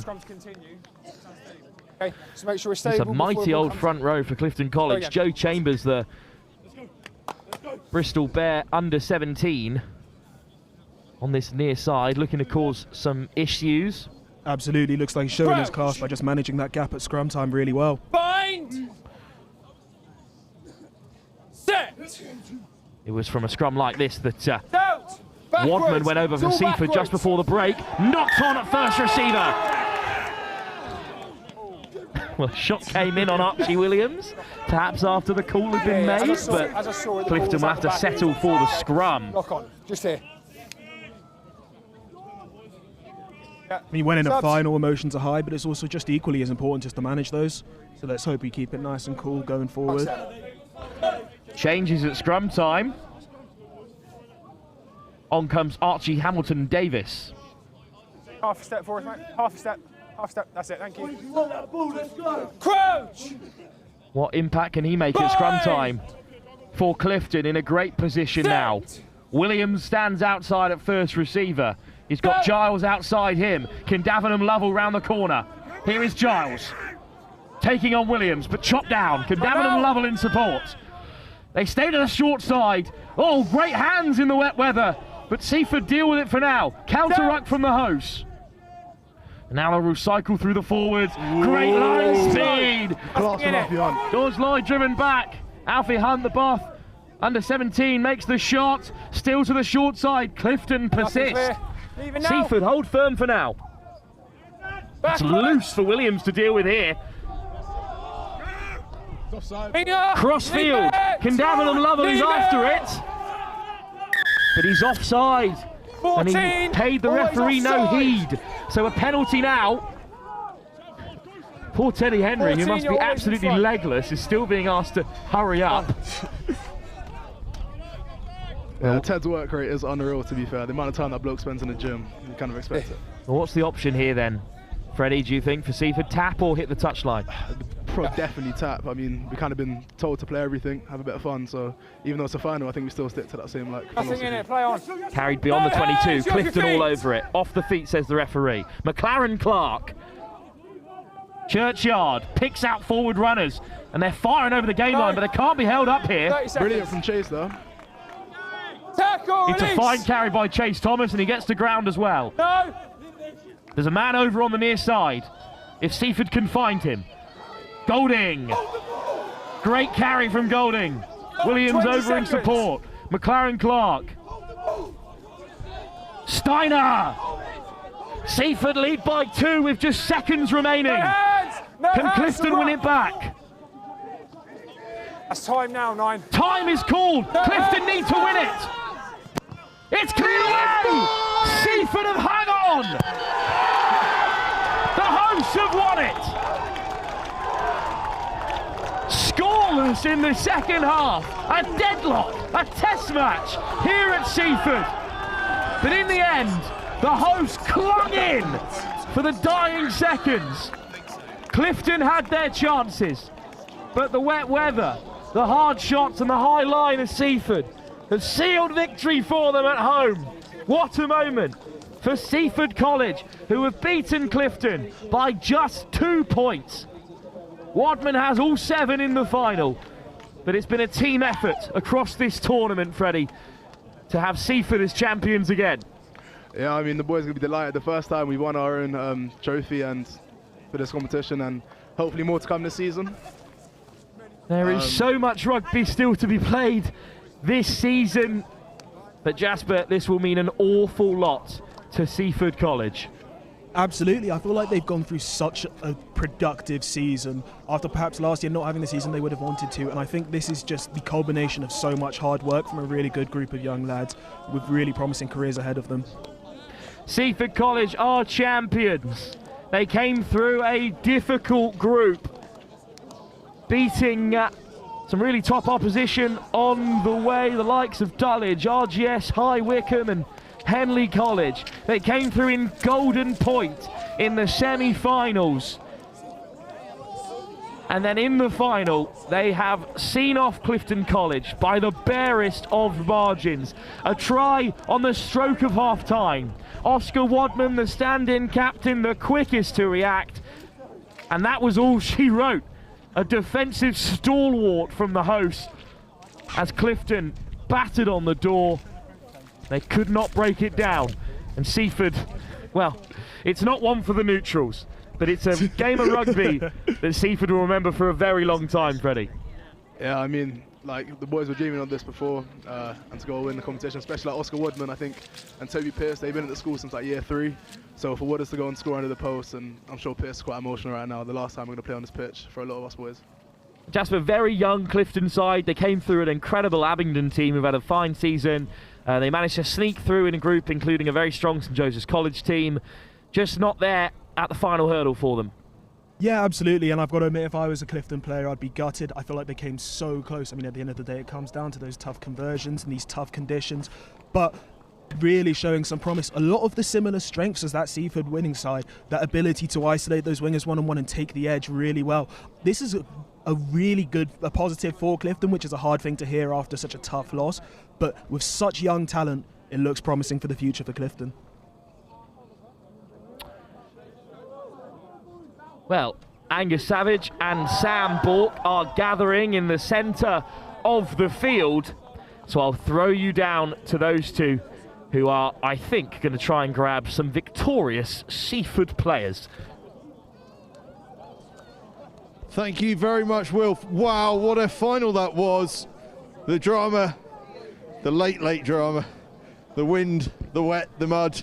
S12: Okay, so make sure we're
S6: It's
S12: stable.
S6: a mighty old front row for Clifton College. Joe Chambers, the Bristol Bear under-17 on this near side, looking to cause some issues.
S8: Absolutely, looks like he's showing his class by just managing that gap at scrum time really well.
S2: Bind! Set!
S6: It was from a scrum like this that Wadman went over for Seafford just before the break. Knocked on at first receiver. Well, shot came in on Archie Williams, perhaps after the call had been made, but Clifton will have to settle for the scrum.
S12: Lock on, just here.
S8: He went in a final, emotions are high, but it's also just equally as important just to manage those. So let's hope we keep it nice and cool going forward.
S6: Changes at scrum time. On comes Archie Hamilton Davis.
S12: Half a step forward, mate. Half a step. Half a step. That's it. Thank you.
S2: Crouch!
S6: What impact can he make at scrum time? For Clifton in a great position now. Williams stands outside at first receiver. He's got Giles outside him. Can Davenham Lovell round the corner? Here is Giles. Taking on Williams, but chopped down. Can Davenham Lovell in support? They stay to the short side. Oh, great hands in the wet weather. But Seafford deal with it for now. Counter ruck from the host. Now they'll recycle through the forwards. Great line speed. George Lloyd driven back. Alfie Hunt, the Bath under-17, makes the shot. Still to the short side. Clifton persist. Seafford hold firm for now. It's loose for Williams to deal with here. Crossfield. Can Davenham Lovell is after it. But he's offside. 14, and he paid the referee no heed. So a penalty now. Poor Teddy Henry, 14, who must be absolutely legless, is still being asked to hurry up.
S20: Yeah, Ted's work rate is unreal, to be fair. The amount of time that bloke spends in the gym, you kind of expect it.
S6: Well, what's the option here then? Freddie, do you think for Seafford, tap or hit the touchline?
S20: Definitely tap. I mean, we've kind of been told to play everything, have a bit of fun. So even though it's a final, I think we still stick to that same philosophy.
S12: In it, play on.
S6: Carried beyond the 22. Clifton all over it. Off the feet, says the referee. McLaren-Clark. Churchyard picks out forward runners, and they're firing over the game line, but they can't be held up here.
S20: Brilliant from Chase, though.
S12: Tackle,
S6: It's a fine carry by Chase Thomas, and he gets to ground as well.
S12: No.
S6: There's a man over on the near side, if Seaford can find him. Golding. Great carry from Golding. Williams over in support. McLaren Clark. Steiner. Seaford lead by 2 with just seconds remaining. Can Clifton win it back?
S12: That's time now, 9.
S6: Time is called. Clifton need to win it. It's cleared away. Seaford have hung on. The hosts have won it. Scoreless in the second half. A deadlock, a test match here at Seaford. But in the end, the hosts clung in for the dying seconds. Clifton had their chances, but the wet weather, the hard shots and the high line of Seaford have sealed victory for them at home. What a moment for Seaford College, who have beaten Clifton by just 2 points. Wadman has all 7 in the final, but it's been a team effort across this tournament, Freddie, to have Seaford as champions again.
S20: Yeah, I mean, the boys are going to be delighted. The first time we won our own trophy and for this competition, and hopefully more to come this season.
S6: There is so much rugby still to be played this season, but Jasper, this will mean an awful lot to Seaford College.
S8: Absolutely. I feel like they've gone through such a productive season after perhaps last year not having the season they would have wanted to, and I think this is just the culmination of so much hard work from a really good group of young lads with really promising careers ahead of them.
S6: Seaford College are champions. They came through a difficult group, beating some really top opposition on the way, the likes of Dulwich, RGS, High Wycombe and Henley College. They came through in Golden Point in the semi-finals. And then in the final, they have seen off Clifton College by the barest of margins. A try on the stroke of half-time. Oscar Wadman, the stand-in captain, the quickest to react. And that was all she wrote. A defensive stalwart from the host as Clifton battered on the door. They could not break it down. And Seaford, well, it's not one for the neutrals, but it's a game of rugby that Seaford will remember for a very long time, Freddie.
S20: Yeah, I mean, like, the boys were dreaming of this before, and to go win the competition, especially like Oscar Woodman, I think, and Toby Pearce. They've been at the school since like year 3. So for Wooders to go and score under the post, and I'm sure Pearce is quite emotional right now, the last time we're going to play on this pitch for a lot of us boys.
S6: Jasper, very young Clifton side. They came through an incredible Abingdon team who've had a fine season. They managed to sneak through in a group including a very strong St Joseph's College team. Just not there at the final hurdle for them.
S8: Yeah, absolutely, and I've got to admit, if I was a Clifton player, I'd be gutted. I feel like they came so close. I mean, at the end of the day, it comes down to those tough conversions and these tough conditions, but really showing some promise. A lot of the similar strengths as that Seaford winning side, that ability to isolate those wingers one-on-one and take the edge really well. This is a really good, a positive for Clifton, which is a hard thing to hear after such a tough loss, but with such young talent, it looks promising for the future for Clifton.
S6: Well, Angus Savage and Sam Bork are gathering in the centre of the field, so I'll throw you down to those two who are, I think, going to try and grab some victorious Seaford players.
S3: Thank you very much, Wilf. Wow, what a final that was. The drama, the late drama, the wind, the wet, the mud.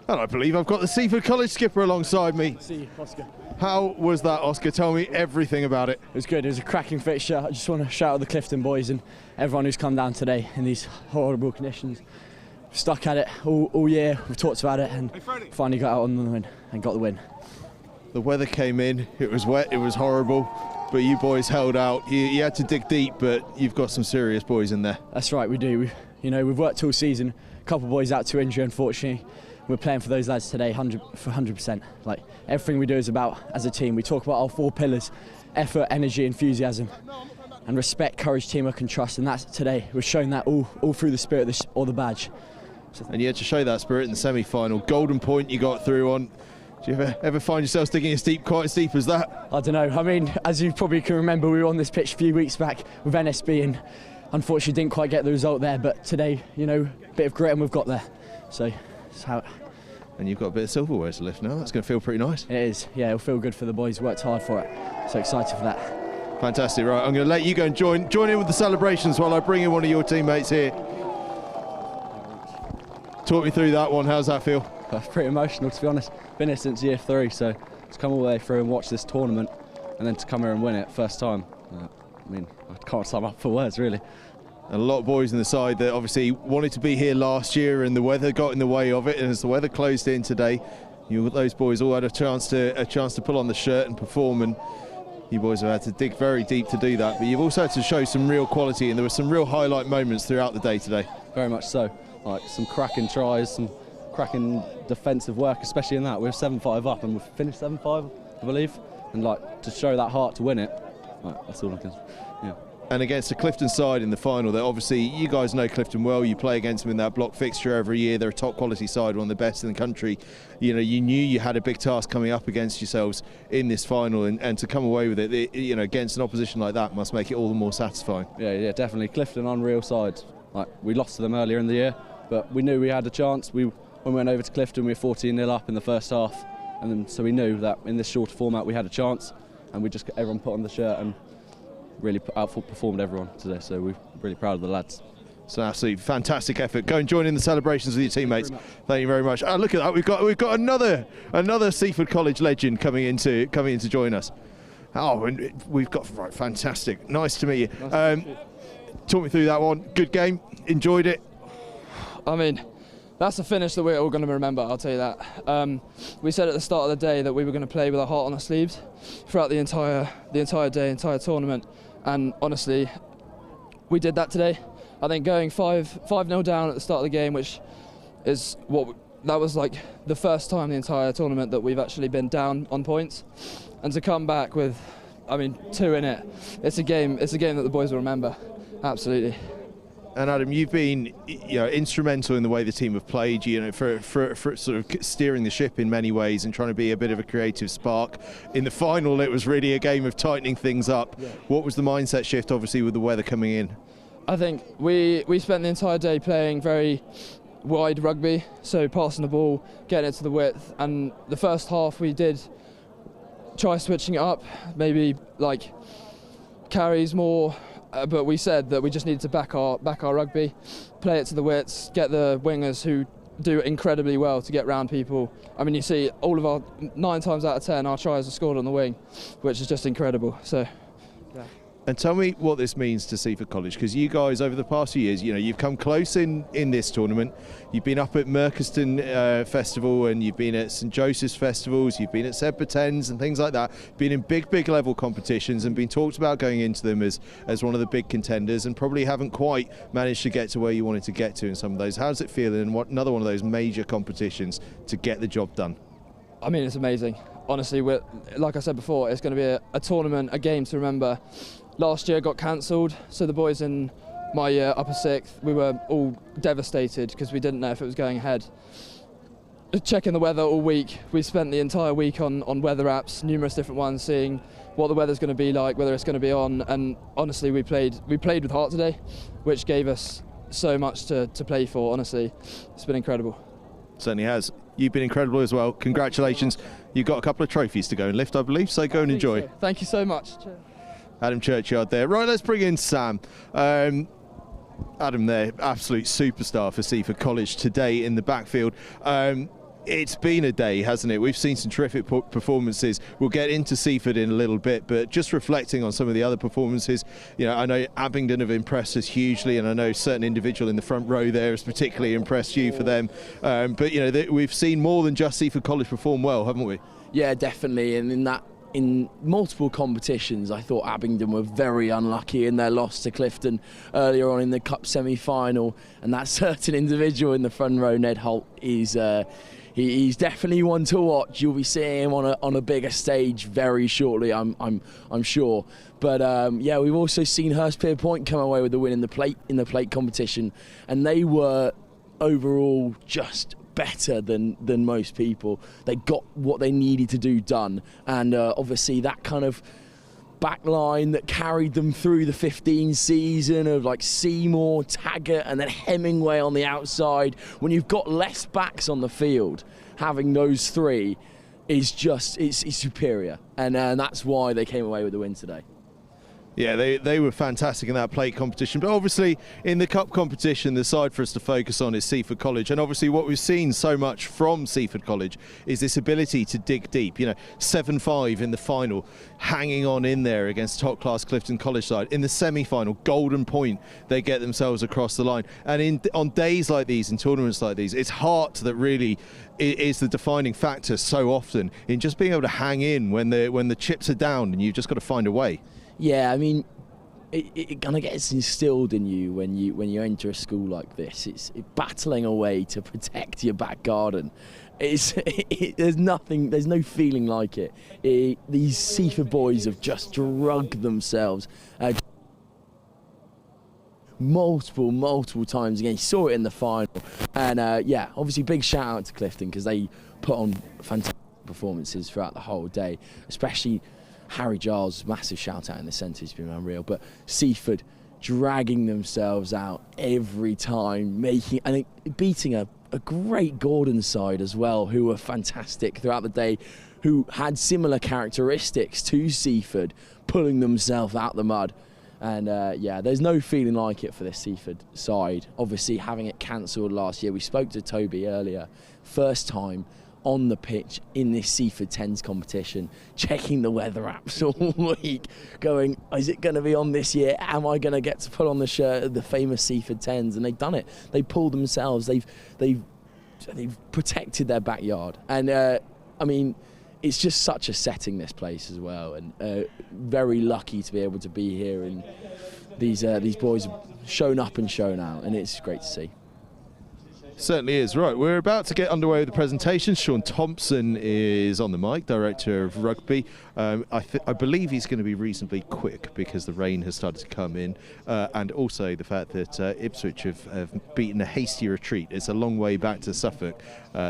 S3: And I believe I've got the Seaford College skipper alongside me.
S5: See, Oscar.
S3: How was that, Oscar? Tell me everything about it.
S5: It was good. It was a cracking fixture. I just want to shout out the Clifton boys and everyone who's come down today in these horrible conditions. We've stuck at it all year. We've talked about it and finally got out on the win and got the win.
S3: The weather came in. It was wet. It was horrible. But you boys held out. You had to dig deep, but you've got some serious boys in there.
S5: That's right, we do. We've worked all season. A couple of boys out to injury, unfortunately. We're playing for those lads today 100%. Like, everything we do is about, as a team, we talk about our 4 pillars: effort, energy, enthusiasm, and respect, courage, teamwork and trust. And that's today. We're showing that all through the spirit or the badge.
S3: And you had to show that spirit in the semi-final. Golden Point you got through on. Do you ever find yourself digging quite as deep as that?
S5: I don't know. I mean, as you probably can remember, we were on this pitch a few weeks back with NSB and unfortunately didn't quite get the result there. But today, you know, a bit of grit and we've got there. So that's how.
S3: And you've got a bit of silverware to lift now. That's going to feel pretty nice.
S5: It is. Yeah, it'll feel good for the boys. Worked hard for it. So excited for that.
S3: Fantastic. Right, I'm going to let you go and join in with the celebrations while I bring in one of your teammates here. Talk me through that one. How's that feel?
S5: Pretty emotional, to be honest. Been here since year 3, so to come all the way through and watch this tournament and then to come here and win it first time. I mean, I can't sum up for words, really.
S3: A lot of boys in the side that obviously wanted to be here last year and the weather got in the way of it, and as the weather closed in today, those boys all had a chance to pull on the shirt and perform, and you boys have had to dig very deep to do that, but you've also had to show some real quality, and there were some real highlight moments throughout the day today.
S5: Very much so. Like some cracking tries, some cracking defensive work, especially in that. We were 7-5 up and we've finished 7-5, I believe, and like to show that heart to win it, that's all I can. Yeah.
S3: And against the Clifton side in the final, that obviously you guys know Clifton well. You play against them in that block fixture every year. They're a top quality side, one of the best in the country. You know, you knew you had a big task coming up against yourselves in this final, and to come away with it, you know, against an opposition like that must make it all the more satisfying.
S5: Yeah, definitely. Clifton unreal side. Like we lost to them earlier in the year, but we knew we had a chance. When we went over to Clifton, we were 14-0 up in the first half, and then, so we knew that in this shorter format we had a chance, and we just got everyone put on the shirt and really outperformed everyone today. So we're really proud of the lads.
S3: It's an absolutely fantastic effort. Go and join in the celebrations with your teammates. Thank you very much. Look at that. We've got another Seaford College legend coming in to join us. Oh, and we've got fantastic. Nice to meet you. Talk me through that one. Good game. Enjoyed it.
S21: I mean, that's a finish that we're all going to remember, I'll tell you that. We said at the start of the day that we were going to play with our heart on our sleeves throughout the entire day, entire tournament, and honestly, we did that today. I think going 5-0 down at the start of the game, which is that was like the first time the entire tournament that we've actually been down on points, and to come back with, I mean, 2 in it. It's a game that the boys will remember, absolutely.
S3: And Adam, you've been, instrumental in the way the team have played, for sort of steering the ship in many ways and trying to be a bit of a creative spark. In the final, it was really a game of tightening things up. Yeah. What was the mindset shift, obviously, with the weather coming in?
S21: I think we spent the entire day playing very wide rugby, so passing the ball, getting it to the width, and the first half we did try switching it up, maybe like carries more. But we said that we just needed to back our rugby, play it to the widths, get the wingers who do incredibly well to get round people. I mean, you see all of our 9 times out of 10 our tries are scored on the wing, which is just incredible. So, yeah.
S3: And tell me what this means to Seaford College, because you guys over the past few years, you've come close in this tournament. You've been up at Mercaston Festival, and you've been at St Joseph's Festivals, you've been at Sebbertens and things like that. Been in big level competitions and been talked about going into them as one of the big contenders, and probably haven't quite managed to get to where you wanted to get to in some of those. How does it feel in another one of those major competitions to get the job done?
S21: I mean, it's amazing. Honestly, like I said before, it's going to be a tournament, a game to remember. Last year got cancelled, so the boys in my year, upper 6th, we were all devastated because we didn't know if it was going ahead. Checking the weather all week, we spent the entire week on weather apps, numerous different ones, seeing what the weather's going to be like, whether it's going to be on, and honestly we played with heart today, which gave us so much to play for. Honestly, it's been incredible.
S3: Certainly has. You've been incredible as well. Congratulations. You've got a couple of trophies to go and lift, I believe, so go and enjoy.
S21: So. Thank you so much. Cheers.
S3: Adam Churchyard there. Right, let's bring in Sam. Adam there, absolute superstar for Seaford College today in the backfield. It's been a day, hasn't it? We've seen some terrific performances. We'll get into Seaford in a little bit, but just reflecting on some of the other performances, I know Abingdon have impressed us hugely, and I know a certain individual in the front row there has particularly impressed you for them. But we've seen more than just Seaford College perform well, haven't we?
S5: Yeah, definitely. And in multiple competitions, I thought Abingdon were very unlucky in their loss to Clifton earlier on in the Cup semi-final, and that certain individual in the front row, Ned Holt, is he's definitely one to watch. You'll be seeing him on a bigger stage very shortly, I'm sure. But we've also seen Hurstpierpoint come away with the win in the plate competition, and they were overall just better than most people. They got what they needed to do done, and obviously that kind of back line that carried them through the 15 season of like Seymour, Taggart and then Hemingway on the outside. When you've got less backs on the field, having those three is just it's superior, and that's why they came away with the win today.
S3: Yeah, they were fantastic in that plate competition. But obviously, in the cup competition, the side for us to focus on is Seafford College. And obviously, what we've seen so much from Seafford College is this ability to dig deep. 7-5 in the final, hanging on in there against top-class Clifton College side. In the semi-final, golden point, they get themselves across the line. And on days like these, in tournaments like these, it's heart that really is the defining factor so often in just being able to hang in when the chips are down and you've just got to find a way.
S5: Yeah, I mean, it kind of gets instilled in you when you enter a school like this. It's battling away to protect your back garden. There's no feeling like it. These Seafford boys have just drugged themselves multiple times again. You saw it in the final, and obviously big shout out to Clifton because they put on fantastic performances throughout the whole day, especially Harry Giles, massive shout out in the centre, he's been unreal. But Seafford dragging themselves out every time, beating a great Gordon side as well, who were fantastic throughout the day, who had similar characteristics to Seafford, pulling themselves out the mud. And there's no feeling like it for this Seafford side. Obviously, having it cancelled last year, we spoke to Toby earlier, first time on the pitch in this Seafford 10s competition, checking the weather apps all week, going, is it going to be on this year? Am I going to get to put on the shirt of the famous Seafford 10s? And they've done it. They pulled themselves. They've protected their backyard. And I mean, it's just such a setting, this place as well. And very lucky to be able to be here. And these boys have shown up and shown out, and it's great to see.
S3: Certainly is. Right, we're about to get underway with the presentation. Sean Thompson is on the mic, Director of Rugby. I believe he's going to be reasonably quick because the rain has started to come in, and also the fact that Ipswich have beaten a hasty retreat. It's a long way back to Suffolk,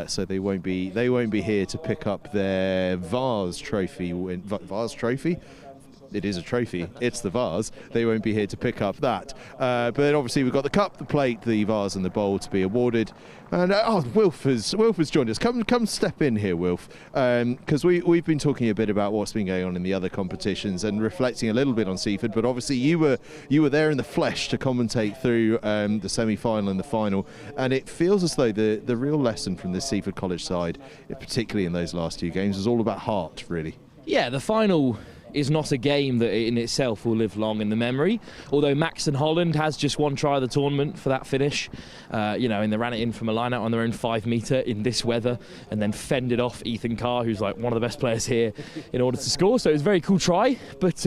S3: so they won't be here to pick up their Vase trophy. Vase trophy? It is a trophy. It's the vase. They won't be here to pick up that. But obviously we've got the cup, the plate, the vase and the bowl to be awarded. And Wilf has joined us. Come step in here, Wilf, because we've been talking a bit about what's been going on in the other competitions and reflecting a little bit on Seafford. But obviously you were there in the flesh to commentate through the semi-final and the final. And it feels as though the real lesson from this Seafford College side, particularly in those last two games, is all about heart, really.
S4: Yeah, the final is not a game that in itself will live long in the memory, although Maxon Holland has just one try of the tournament for that finish, and they ran it in from a line out on their own 5 metre in this weather and then fended off Ethan Carr, who's like one of the best players here, in order to score. So it was a very cool try, but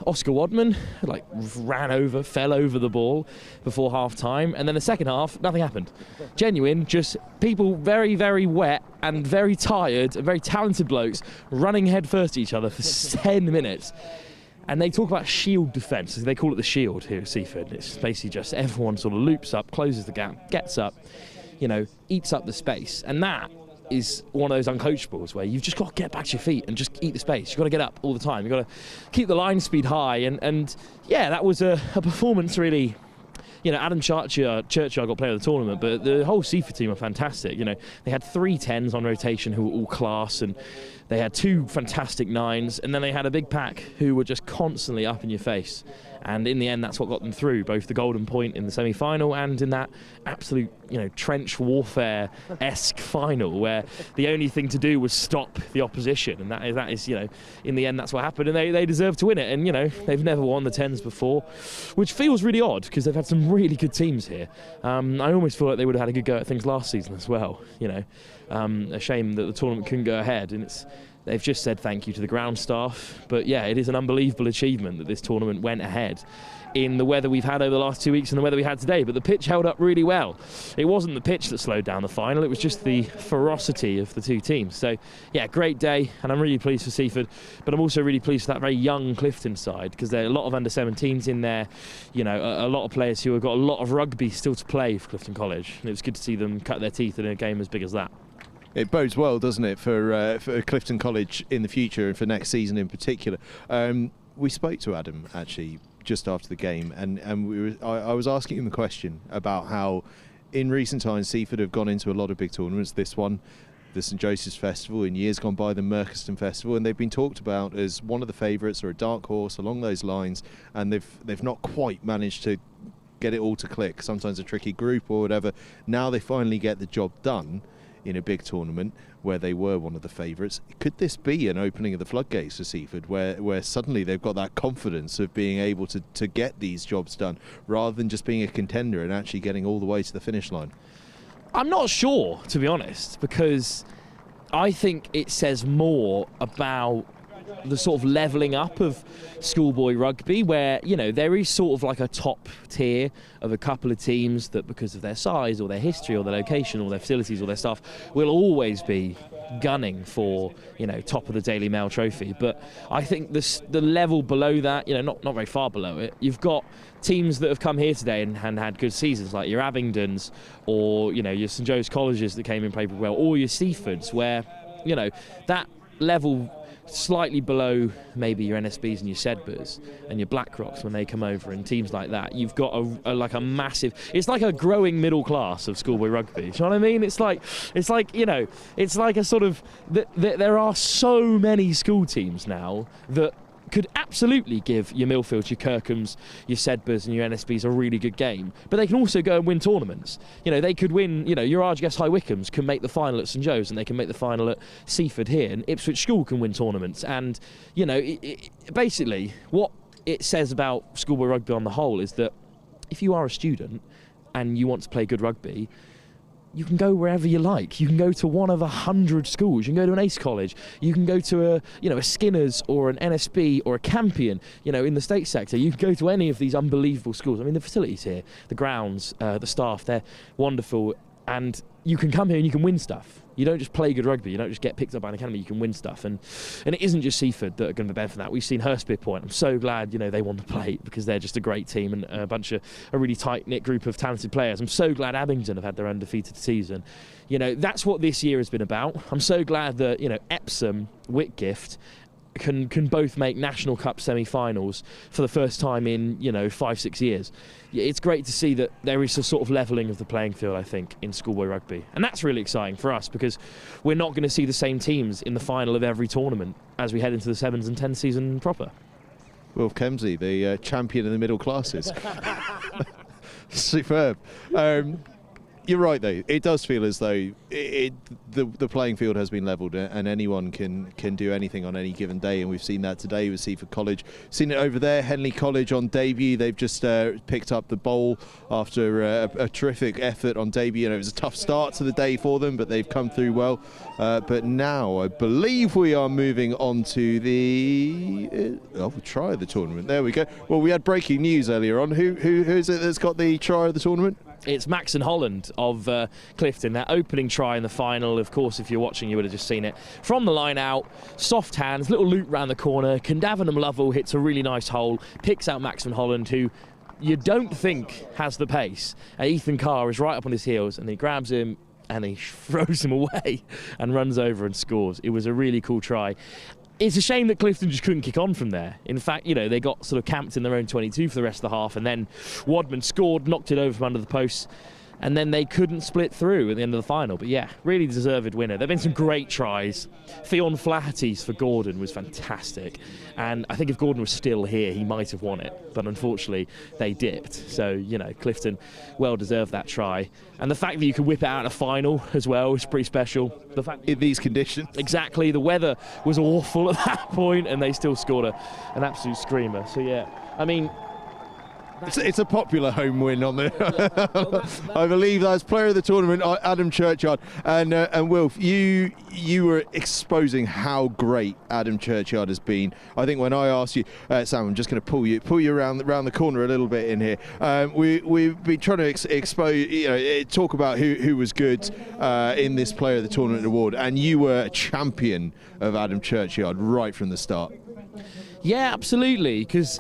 S4: Oscar Wadman fell over the ball before half time, and then the second half nothing happened. Genuine, just people very, very wet and very tired and very talented blokes running head first at each other for 10 minutes. And they talk about shield defence, they call it the shield here at Seafford. It's basically just everyone sort of loops up, closes the gap, gets up, eats up the space, and that is one of those uncoachables where you've just got to get back to your feet and just eat the space. You've got to get up all the time. You've got to keep the line speed high. And that was a performance really. Adam Churchyard got player of the tournament, but the whole Seafford team are fantastic. They had 3 10s on rotation who were all class, and they had 2 fantastic 9s, and then they had a big pack who were just constantly up in your face. And in the end, that's what got them through, both the golden point in the semi-final and in that absolute, trench warfare-esque final where the only thing to do was stop the opposition. And that is, in the end, that's what happened. And they deserve to win it. And, they've never won the 10s before, which feels really odd because they've had some really good teams here. I almost feel like they would have had a good go at things last season as well, A shame that the tournament couldn't go ahead. And it's They've just said thank you to the ground staff. But yeah, it is an unbelievable achievement that this tournament went ahead in the weather we've had over the last 2 weeks and the weather we had today. But the pitch held up really well. It wasn't the pitch that slowed down the final, it was just the ferocity of the two teams. So yeah, great day, and I'm really pleased for Seafford, but I'm also really pleased for that very young Clifton side, because there are a lot of under-17s in there, you know, a lot of players who have got a lot of rugby still to play for Clifton College, and it was good to see them cut their teeth in a game as big as that.
S3: It bodes well, doesn't it, for Clifton College in the future and for next season in particular. We spoke to Adam actually just after the game, and I was asking him the question about how in recent times Seafford have gone into a lot of big tournaments. This one, the St Joseph's Festival, in years gone by the Merchiston Festival, and they've been talked about as one of the favourites or a dark horse along those lines, and they've not quite managed to get it all to click. Sometimes a tricky group or whatever. Now they finally get the job done in a big tournament where they were one of the favourites. Could this be an opening of the floodgates for Seafford, where suddenly they've got that confidence of being able to get these jobs done rather than just being a contender and actually getting all the way to the finish line?
S4: I'm not sure, to be honest, because I think it says more about the sort of levelling up of schoolboy rugby, where, you know, there is sort of like a top tier of a couple of teams that, because of their size or their history or their location or their facilities or their staff, will always be gunning for, you know, top of the Daily Mail trophy. But I think the level below that, you know, not very far below it, you've got teams that have come here today and had good seasons, like your Abingdons or, you know, your St Joe's Colleges that came in played well, or your Seafords, where, you know, that level slightly below maybe your NSBs and your Sedbers and your Blackrocks when they come over, and teams like that, you've got a massive, it's like a growing middle class of schoolboy rugby. Do you know what I mean? It's like you know, it's like a sort of there are so many school teams now that could absolutely give your Millfields, your Kirkhams, your Sedbers and your NSBs a really good game, but they can also go and win tournaments. You know, they could win, you know, your Ardguess High Wycombes can make the final at St Joe's, and they can make the final at Seaford here, and Ipswich School can win tournaments. And, you know, basically what it says about schoolboy rugby on the whole is that if you are a student and you want to play good rugby, you can go wherever you like. You can go to one of 100 schools. You can go to an Ace College. You can go to a Skinner's or an NSB or a Campion, you know, in the state sector. You can go to any of these unbelievable schools. I mean, the facilities here, the grounds, the staff, they're wonderful. And you can come here and you can win stuff. You don't just play good rugby. You don't just get picked up by an academy. You can win stuff. And it isn't just Seaford that are going to benefit from that. We've seen Hurstpierpoint Point. I'm so glad, you know, they won the plate, because they're just a great team and a really tight-knit group of talented players. I'm so glad Abingdon have had their undefeated season. You know, that's what this year has been about. I'm so glad that, you know, Epsom, Whitgift can both make National Cup semi-finals for the first time in, you know, 5-6 years. It's great to see that there is a sort of levelling of the playing field, I think, in schoolboy rugby. And that's really exciting for us, because we're not going to see the same teams in the final of every tournament as we head into the 7s and 10 season proper.
S3: Wilf Kemsley, the champion of the middle classes. Superb. You're right, though. It does feel as though the playing field has been levelled, and anyone can do anything on any given day. And we've seen that today with Seaford College. Seen it over there, Henley College on debut. They've just picked up the bowl after a terrific effort on debut. And it was a tough start to the day for them, but they've come through well. But now I believe we are moving on to the try of the tournament. There we go. Well, we had breaking news earlier on. Who is it that's got the try of the tournament?
S4: It's Max and Holland of Clifton, their opening try in the final. Of course, if you're watching, you would have just seen it. From the line out, soft hands, little loop round the corner. Condavenham Lovell hits a really nice hole, picks out Max and Holland, who you don't think has the pace. Ethan Carr is right up on his heels, and he grabs him and he throws him away and runs over and scores. It was a really cool try. It's a shame that Clifton just couldn't kick on from there. In fact, you know, they got sort of camped in their own 22 for the rest of the half, and then Wadman scored, knocked it over from under the posts, and then they couldn't split through at the end of the final. But yeah, really deserved winner. There have been some great tries. Fionn Flaherty's for Gordon was fantastic, and I think if Gordon was still here, he might have won it, but unfortunately they dipped. So, you know, Clifton well deserved that try, and the fact that you could whip it out in a final as well is pretty special. The fact
S3: in these conditions,
S4: exactly, the weather was awful at that point, and they still scored an absolute screamer. So yeah, I mean,
S3: It's a popular home win on the. I believe that's player of the tournament, Adam Churchyard, and Wilf. You were exposing how great Adam Churchyard has been. I think when I asked you, Sam, I'm just going to pull you around the corner a little bit in here. We've been trying to expose, talk about who was good in this player of the tournament award, and you were a champion of Adam Churchyard right from the start.
S4: Yeah, absolutely, because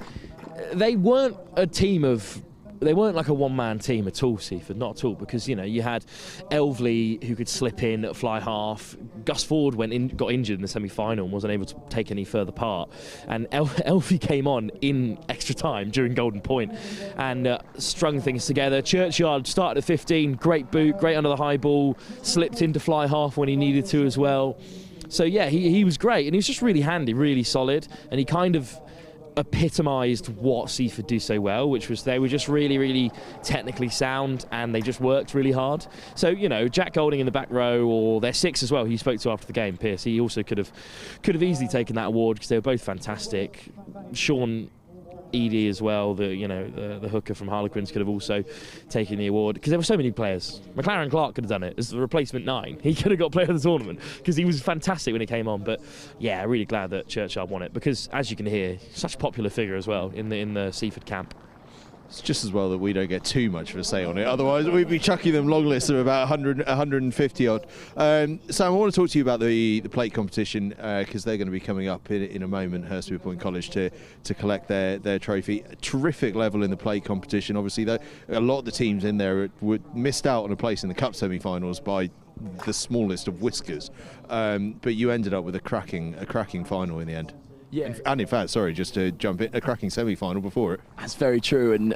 S4: they weren't like a one-man team at all, Seafford, not at all, because you had Elvley who could slip in at fly half. Gus Ford got injured in the semi-final and wasn't able to take any further part, and Elvley came on in extra time during Golden Point and strung things together. Churchyard started at 15, great boot, great under the high ball, slipped into fly half when he needed to as well. So yeah, he was great, and he was just really handy, really solid, and he kind of epitomised what Seafford do so well, which was they were just really, really technically sound, and they just worked really hard. So Jack Golding in the back row, or their six as well, who you spoke to after the game, Pierce, he also could have easily taken that award because they were both fantastic. Sean Eady as well, the hooker from Harlequins, could have also taken the award because there were so many players. McLaren Clark could have done it as the replacement 9. He could have got player of the tournament because he was fantastic when he came on. But yeah, really glad that Churchyard won it because, as you can hear, such a popular figure as well in the Seafford camp.
S3: It's just as well that we don't get too much of a say on it. Otherwise, we'd be chucking them long lists of about 150 odd. Sam, I want to talk to you about the plate competition because they're going to be coming up in a moment, Hurstfield Point College, to collect their trophy. A terrific level in the plate competition. Obviously, a lot of the teams in there missed out on a place in the cup semi-finals by the smallest of whiskers. But you ended up with a cracking final in the end.
S5: Yeah.
S3: And in fact, sorry, just to jump in, a cracking semi-final before it.
S5: That's very true, and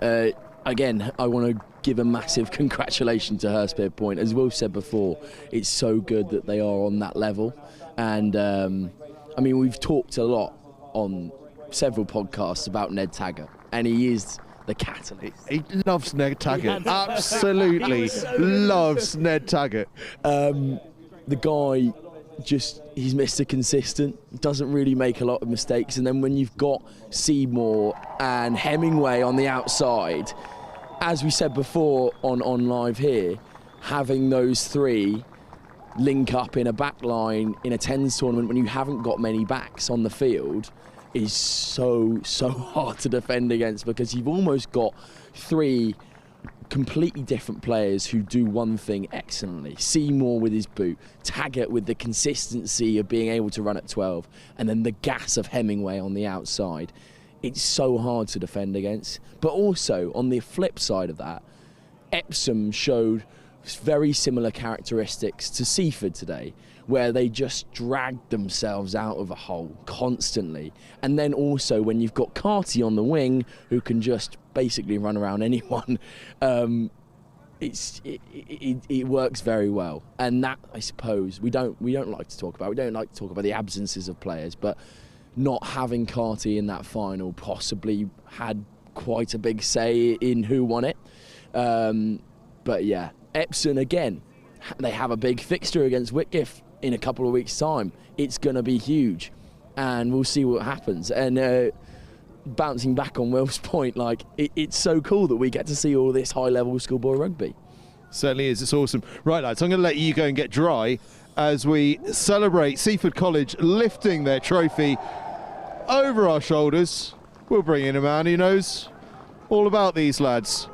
S5: again, I want to give a massive congratulations to Hurstfield Point. As Will said before, it's so good that they are on that level, and we've talked a lot on several podcasts about Ned Taggart, and he is the catalyst.
S3: He loves Ned Taggart, absolutely loves Ned Taggart.
S5: The guy, he's Mr. Consistent, doesn't really make a lot of mistakes, and then when you've got Seymour and Hemingway on the outside, as we said before on live here, having those three link up in a back line in a 10s tournament when you haven't got many backs on the field is so hard to defend against, because you've almost got three completely different players who do one thing excellently. Seymour with his boot, Taggart with the consistency of being able to run at 12, and then the gas of Hemingway on the outside. It's so hard to defend against. But also, on the flip side of that, Epsom showed very similar characteristics to Seafford today, where they just dragged themselves out of a hole constantly. And then also when you've got Carty on the wing, who can just basically run around anyone, it works very well. And that, I suppose, we don't like to talk about. We don't like to talk about the absences of players, but not having Carty in that final possibly had quite a big say in who won it. But yeah, Epsom again, they have a big fixture against Whitgift in a couple of weeks' time. It's going to be huge, and we'll see what happens. And bouncing back on Will's point, it's so cool that we get to see all this high-level schoolboy rugby.
S3: Certainly is. It's awesome. Right, lads, I'm going to let you go and get dry as we celebrate Seafford College lifting their trophy over our shoulders. We'll bring in a man who knows all about these lads.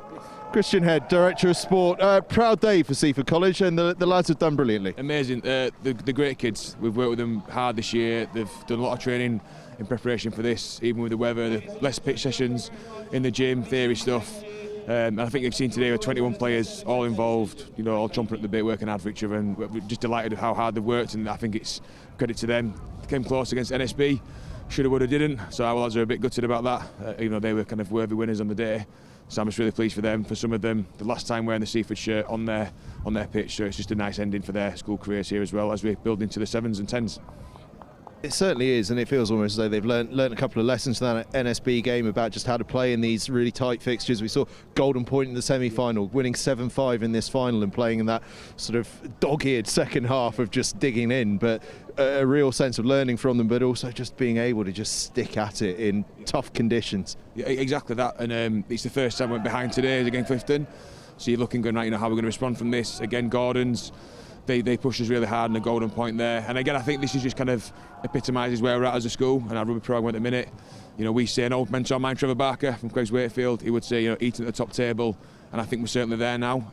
S3: Christian Head, Director of Sport. Proud day for Seafford College, and the lads have done brilliantly.
S16: Amazing. The great kids. We've worked with them hard this year. They've done a lot of training in preparation for this, even with the weather, the less pitch sessions in the gym, theory stuff. And I think you've seen today with 21 players all involved, all chomping at the bit, working hard for each other, and we're just delighted with how hard they've worked, and I think it's credit to them. They came close against NSB, shoulda, woulda, didn't, so our lads are a bit gutted about that, even though they were kind of worthy winners on the day. So I'm just really pleased for them. For some of them, the last time wearing the Seafford shirt on their pitch, so it's just a nice ending for their school careers here as well as we build into the 7s and 10s.
S3: It certainly is, and it feels almost as though they've learned a couple of lessons from that NSB game about just how to play in these really tight fixtures. We saw Golden Point in the semi-final, winning 7-5 in this final and playing in that sort of dog-eared second half of just digging in, but a real sense of learning from them, but also just being able to just stick at it in tough conditions.
S16: Yeah, exactly that, and it's the first time we went behind today against Clifton, so you're looking going, right, how we're going to respond from this. Again, Gordon's, they pushed us really hard in the Golden Point there, and again I think this is just kind of epitomises where we're at as a school and our rugby programme at the minute. We say, an old mentor of mine, Trevor Barker from Craigs Wakefield, he would say, eating at the top table, and I think we're certainly there now.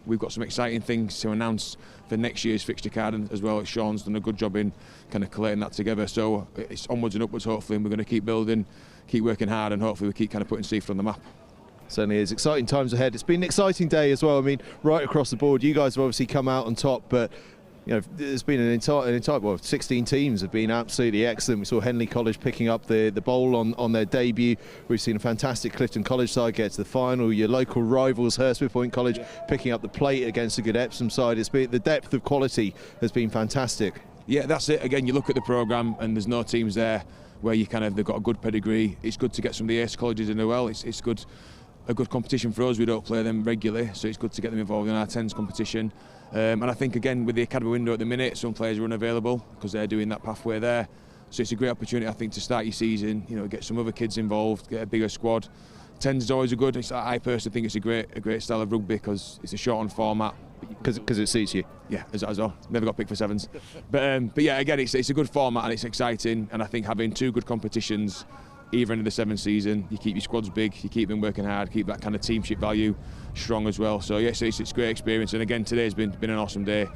S16: We've got some exciting things to announce for next year's fixture card as well. Sean's done a good job in kind of collating that together, so it's onwards and upwards hopefully, and we're going to keep building, keep working hard, and hopefully we keep kind of putting Seafford on the map.
S3: Certainly is. Exciting times ahead. It's been an exciting day as well. I mean, right across the board, you guys have obviously come out on top, but there's been an entire 16 teams have been absolutely excellent. We saw Henley College picking up the bowl on their debut. We've seen a fantastic Clifton College side get to the final. Your local rivals, Hurstfield Point College, picking up the plate against a good Epsom side. It's been, the depth of quality has been fantastic.
S16: Yeah, that's it. Again, you look at the programme and there's no teams there where they've got a good pedigree. It's good to get some of the ace colleges in as well. It's good. A good competition for us. We don't play them regularly, so it's good to get them involved in our 10s competition. And I think again with the academy window at the minute, some players are unavailable because they're doing that pathway there. So it's a great opportunity, I think, to start your season. Get some other kids involved, get a bigger squad. 10s is always a good. I personally think it's a great style of rugby because it's a shortened format.
S3: Because it suits you.
S16: Yeah, as well. Never got picked for 7s. But yeah, again, it's a good format and it's exciting. And I think having 2 good competitions either end of the 7th season, you keep your squads big, you keep them working hard, keep that kind of teamship value strong as well. So yes, it's a great experience, and again today's been an awesome day.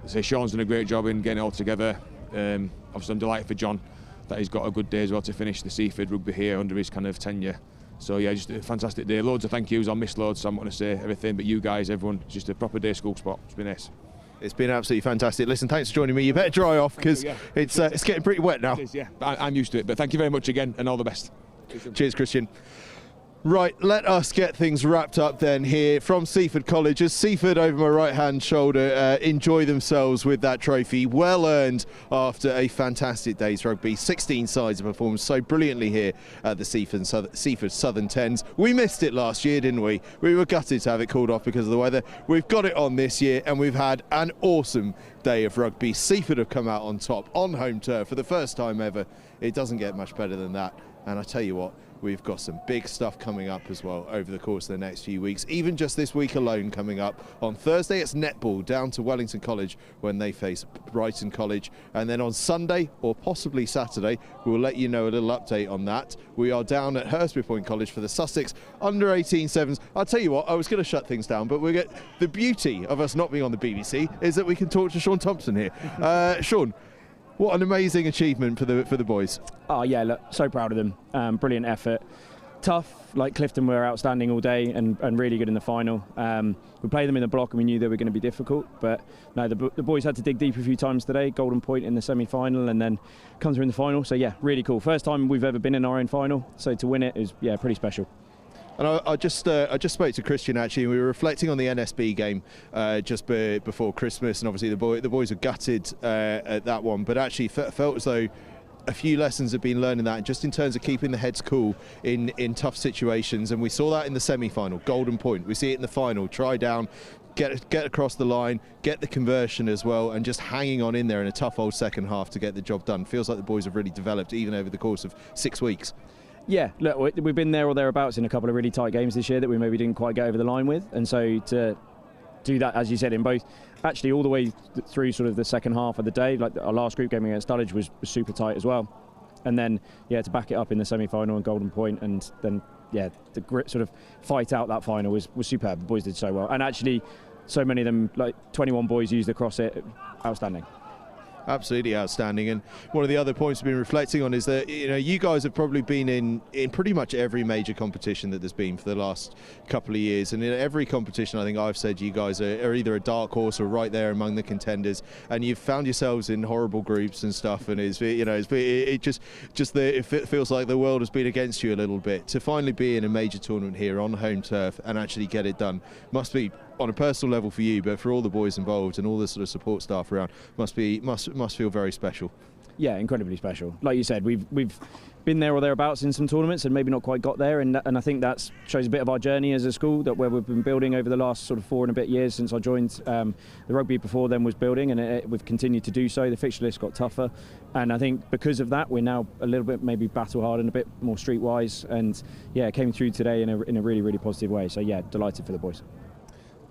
S16: I say Sean's done a great job in getting it all together. Obviously I'm delighted for John that he's got a good day as well to finish the Seafford rugby here under his kind of tenure. So yeah, just a fantastic day. Loads of thank yous. I'll miss loads, so I'm not going to say everything, but you guys, everyone, just a proper day school spot. It's been nice.
S3: It's been absolutely fantastic. Listen, thanks for joining me. You better dry off because it's getting pretty wet now.
S16: It is, yeah. I'm used to it, but thank you very much again and all the best.
S3: Cheers, Christian. Right, let us get things wrapped up then here from Seaford College as Seaford over my right hand shoulder enjoy themselves with that trophy, well earned after a fantastic day's rugby. 16 sides have performed so brilliantly here at the Seaford Southern 10s. We missed it last year, didn't we? We were gutted to have it called off because of the weather. We've got it on this year and we've had an awesome day of rugby. Seaford have come out on top on home turf for the first time ever. It doesn't get much better than that, and I tell you what, we've got some big stuff coming up as well over the course of the next few weeks. Even just this week alone coming up. On Thursday it's netball down to Wellington College when they face Brighton College. And then on Sunday or possibly Saturday, we'll let you know a little update on that. We are down at Hurstfield Point College for the Sussex under-18 sevens. I'll tell you what, I was going to shut things down, but we get the beauty of us not being on the BBC is that we can talk to Sean Thompson here. Sean, what an amazing achievement for the boys.
S14: Oh yeah, look, so proud of them. Brilliant effort. Tough, like Clifton were outstanding all day and really good in the final. We played them in the block and we knew they were going to be difficult, but no, the boys had to dig deep a few times today. Golden Point in the semi-final and then come through in the final. So yeah, really cool. First time we've ever been in our own final, so to win it is pretty special.
S3: And I just spoke to Christian actually, and we were reflecting on the NSB game just before Christmas, and obviously the boys were gutted at that one, but actually felt as though a few lessons have been learned in that, just in terms of keeping the heads cool in tough situations, and we saw that in the semi-final, Golden Point. We see it in the final, try down, get across the line, get the conversion as well, and just hanging on in there in a tough old second half to get the job done. Feels like the boys have really developed even over the course of 6 weeks.
S14: Yeah, look, we've been there or thereabouts in a couple of really tight games this year that we maybe didn't quite get over the line with, and so to do that, as you said, in both, actually all the way through sort of the second half of the day, like our last group game against Dulwich was super tight as well, and then to back it up in the semi-final and Golden Point, and then the grit sort of fight out that final was superb. The boys did so well, and actually so many of them, like 21 boys used across it, outstanding.
S3: Absolutely outstanding. And one of the other points we've been reflecting on is that you guys have probably been in pretty much every major competition that there's been for the last couple of years, and in every competition I think I've said you guys are either a dark horse or right there among the contenders, and you've found yourselves in horrible groups and stuff, and it feels like the world has been against you a little bit. To finally be in a major tournament here on home turf and actually get it done must be, on a personal level for you, but for all the boys involved and all the sort of support staff around, must feel very special.
S14: Yeah, incredibly special. Like you said, we've been there or thereabouts in some tournaments and maybe not quite got there, and I think that shows a bit of our journey as a school, that where we've been building over the last sort of 4 and a bit years since I joined. The rugby before then was building, and we've continued to do so. The fixture list got tougher, and I think because of that we're now a little bit maybe battle hard and a bit more streetwise, and yeah, came through today in a really, really positive way. So yeah, delighted for the boys.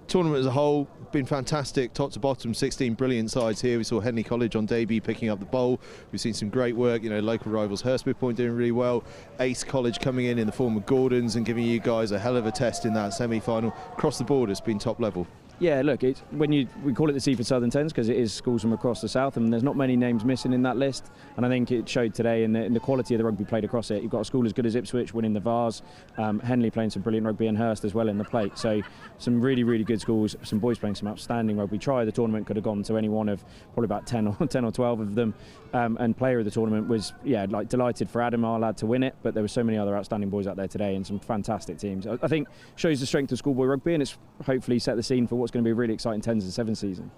S3: Tournament as a whole been fantastic, top to bottom. 16 brilliant sides here. We saw Henley College on debut picking up the bowl. We've seen some great work, you know, local rivals Hurstby Point doing really well, Ace College coming in the form of Gordons and giving you guys a hell of a test in that semi-final. Across the board it's been top level. Yeah, look, it's we call it the Seafford Southern Tens because it is schools from across the south, and there's not many names missing in that list, and I think it showed today in the quality of the rugby played across it. You've got a school as good as Ipswich winning the Vars, Henley playing some brilliant rugby, and Hurst as well in the plate. So some really, really good schools, some boys playing some outstanding rugby. The tournament could have gone to any one of probably about 10 or 12 of them, and player of the tournament was, yeah, like delighted for Adam, our lad, to win it, but there were so many other outstanding boys out there today and some fantastic teams. I think shows the strength of schoolboy rugby, and it's hopefully set the scene for what's going to be a really exciting 10s and 7s season.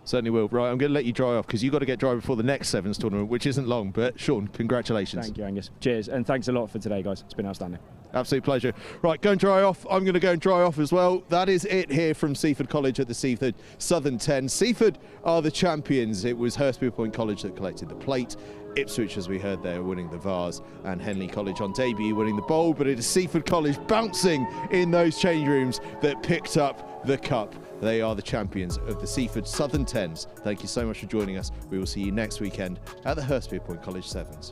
S3: Certainly will. Right, I'm going to let you dry off because you've got to get dry before the next 7s tournament, which isn't long. But Sean, congratulations. Thank you, Angus. Cheers, and thanks a lot for today, guys. It's been outstanding. Absolute pleasure. Right, go and dry off. I'm going to go and dry off as well. That is it here from Seaford College at the Seaford Southern 10. Seaford are the champions. It was Hurstby Point College that collected the plate. Ipswich, as we heard there, winning the Vars, and Henley College on debut winning the bowl. But it is Seaford College bouncing in those change rooms that picked up the cup. They are the champions of the Seaford Southern 10s. Thank you so much for joining us. We will see you next weekend at the Hurstby Point College 7s.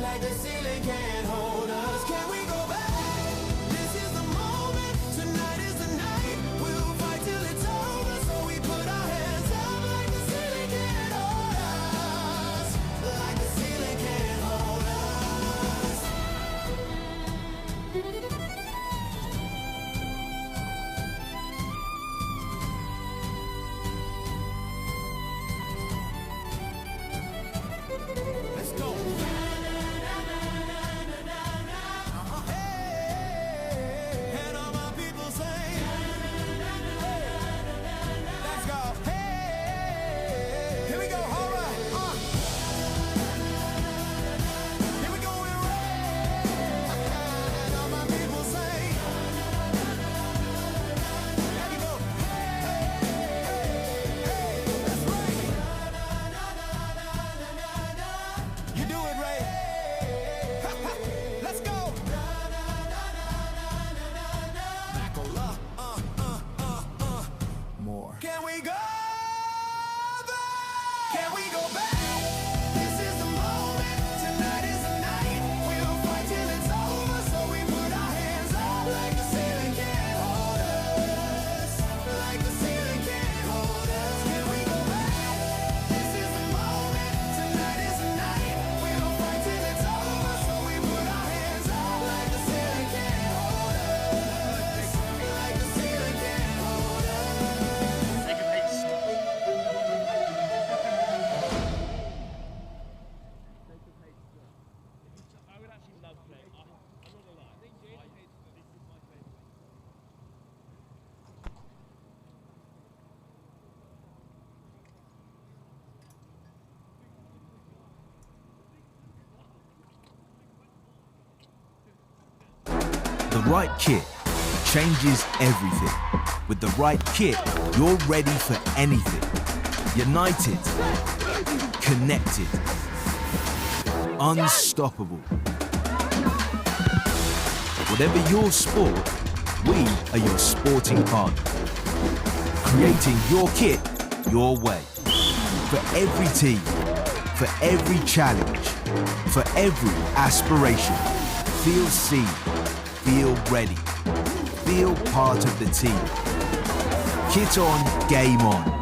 S1: Like the ceiling can't hold us. Can we go back? This is the moment. Tonight is the night. We'll fight till it's over. So we put our hands up. Like the ceiling can't hold us. Like the ceiling can't hold us. Let's go. Can we go back? Can we go back? This is the moment. Tonight is the night. We'll fight till it's over. So we put our hands up. Like the ceiling can't hold us. Like the ceiling can't hold us. Can we go back? This is the moment. Tonight is the night. We'll fight till it's over. So we put our hands up. Like the ceiling can't hold us. Like the ceiling can't hold us.
S15: The right kit changes everything. With the right kit, you're ready for anything. United, connected, unstoppable. Whatever your sport, we are your sporting partner. Creating your kit, your way. For every team, For every challenge, for every aspiration, feel seen, feel ready, feel part of the team. Kit on, game on.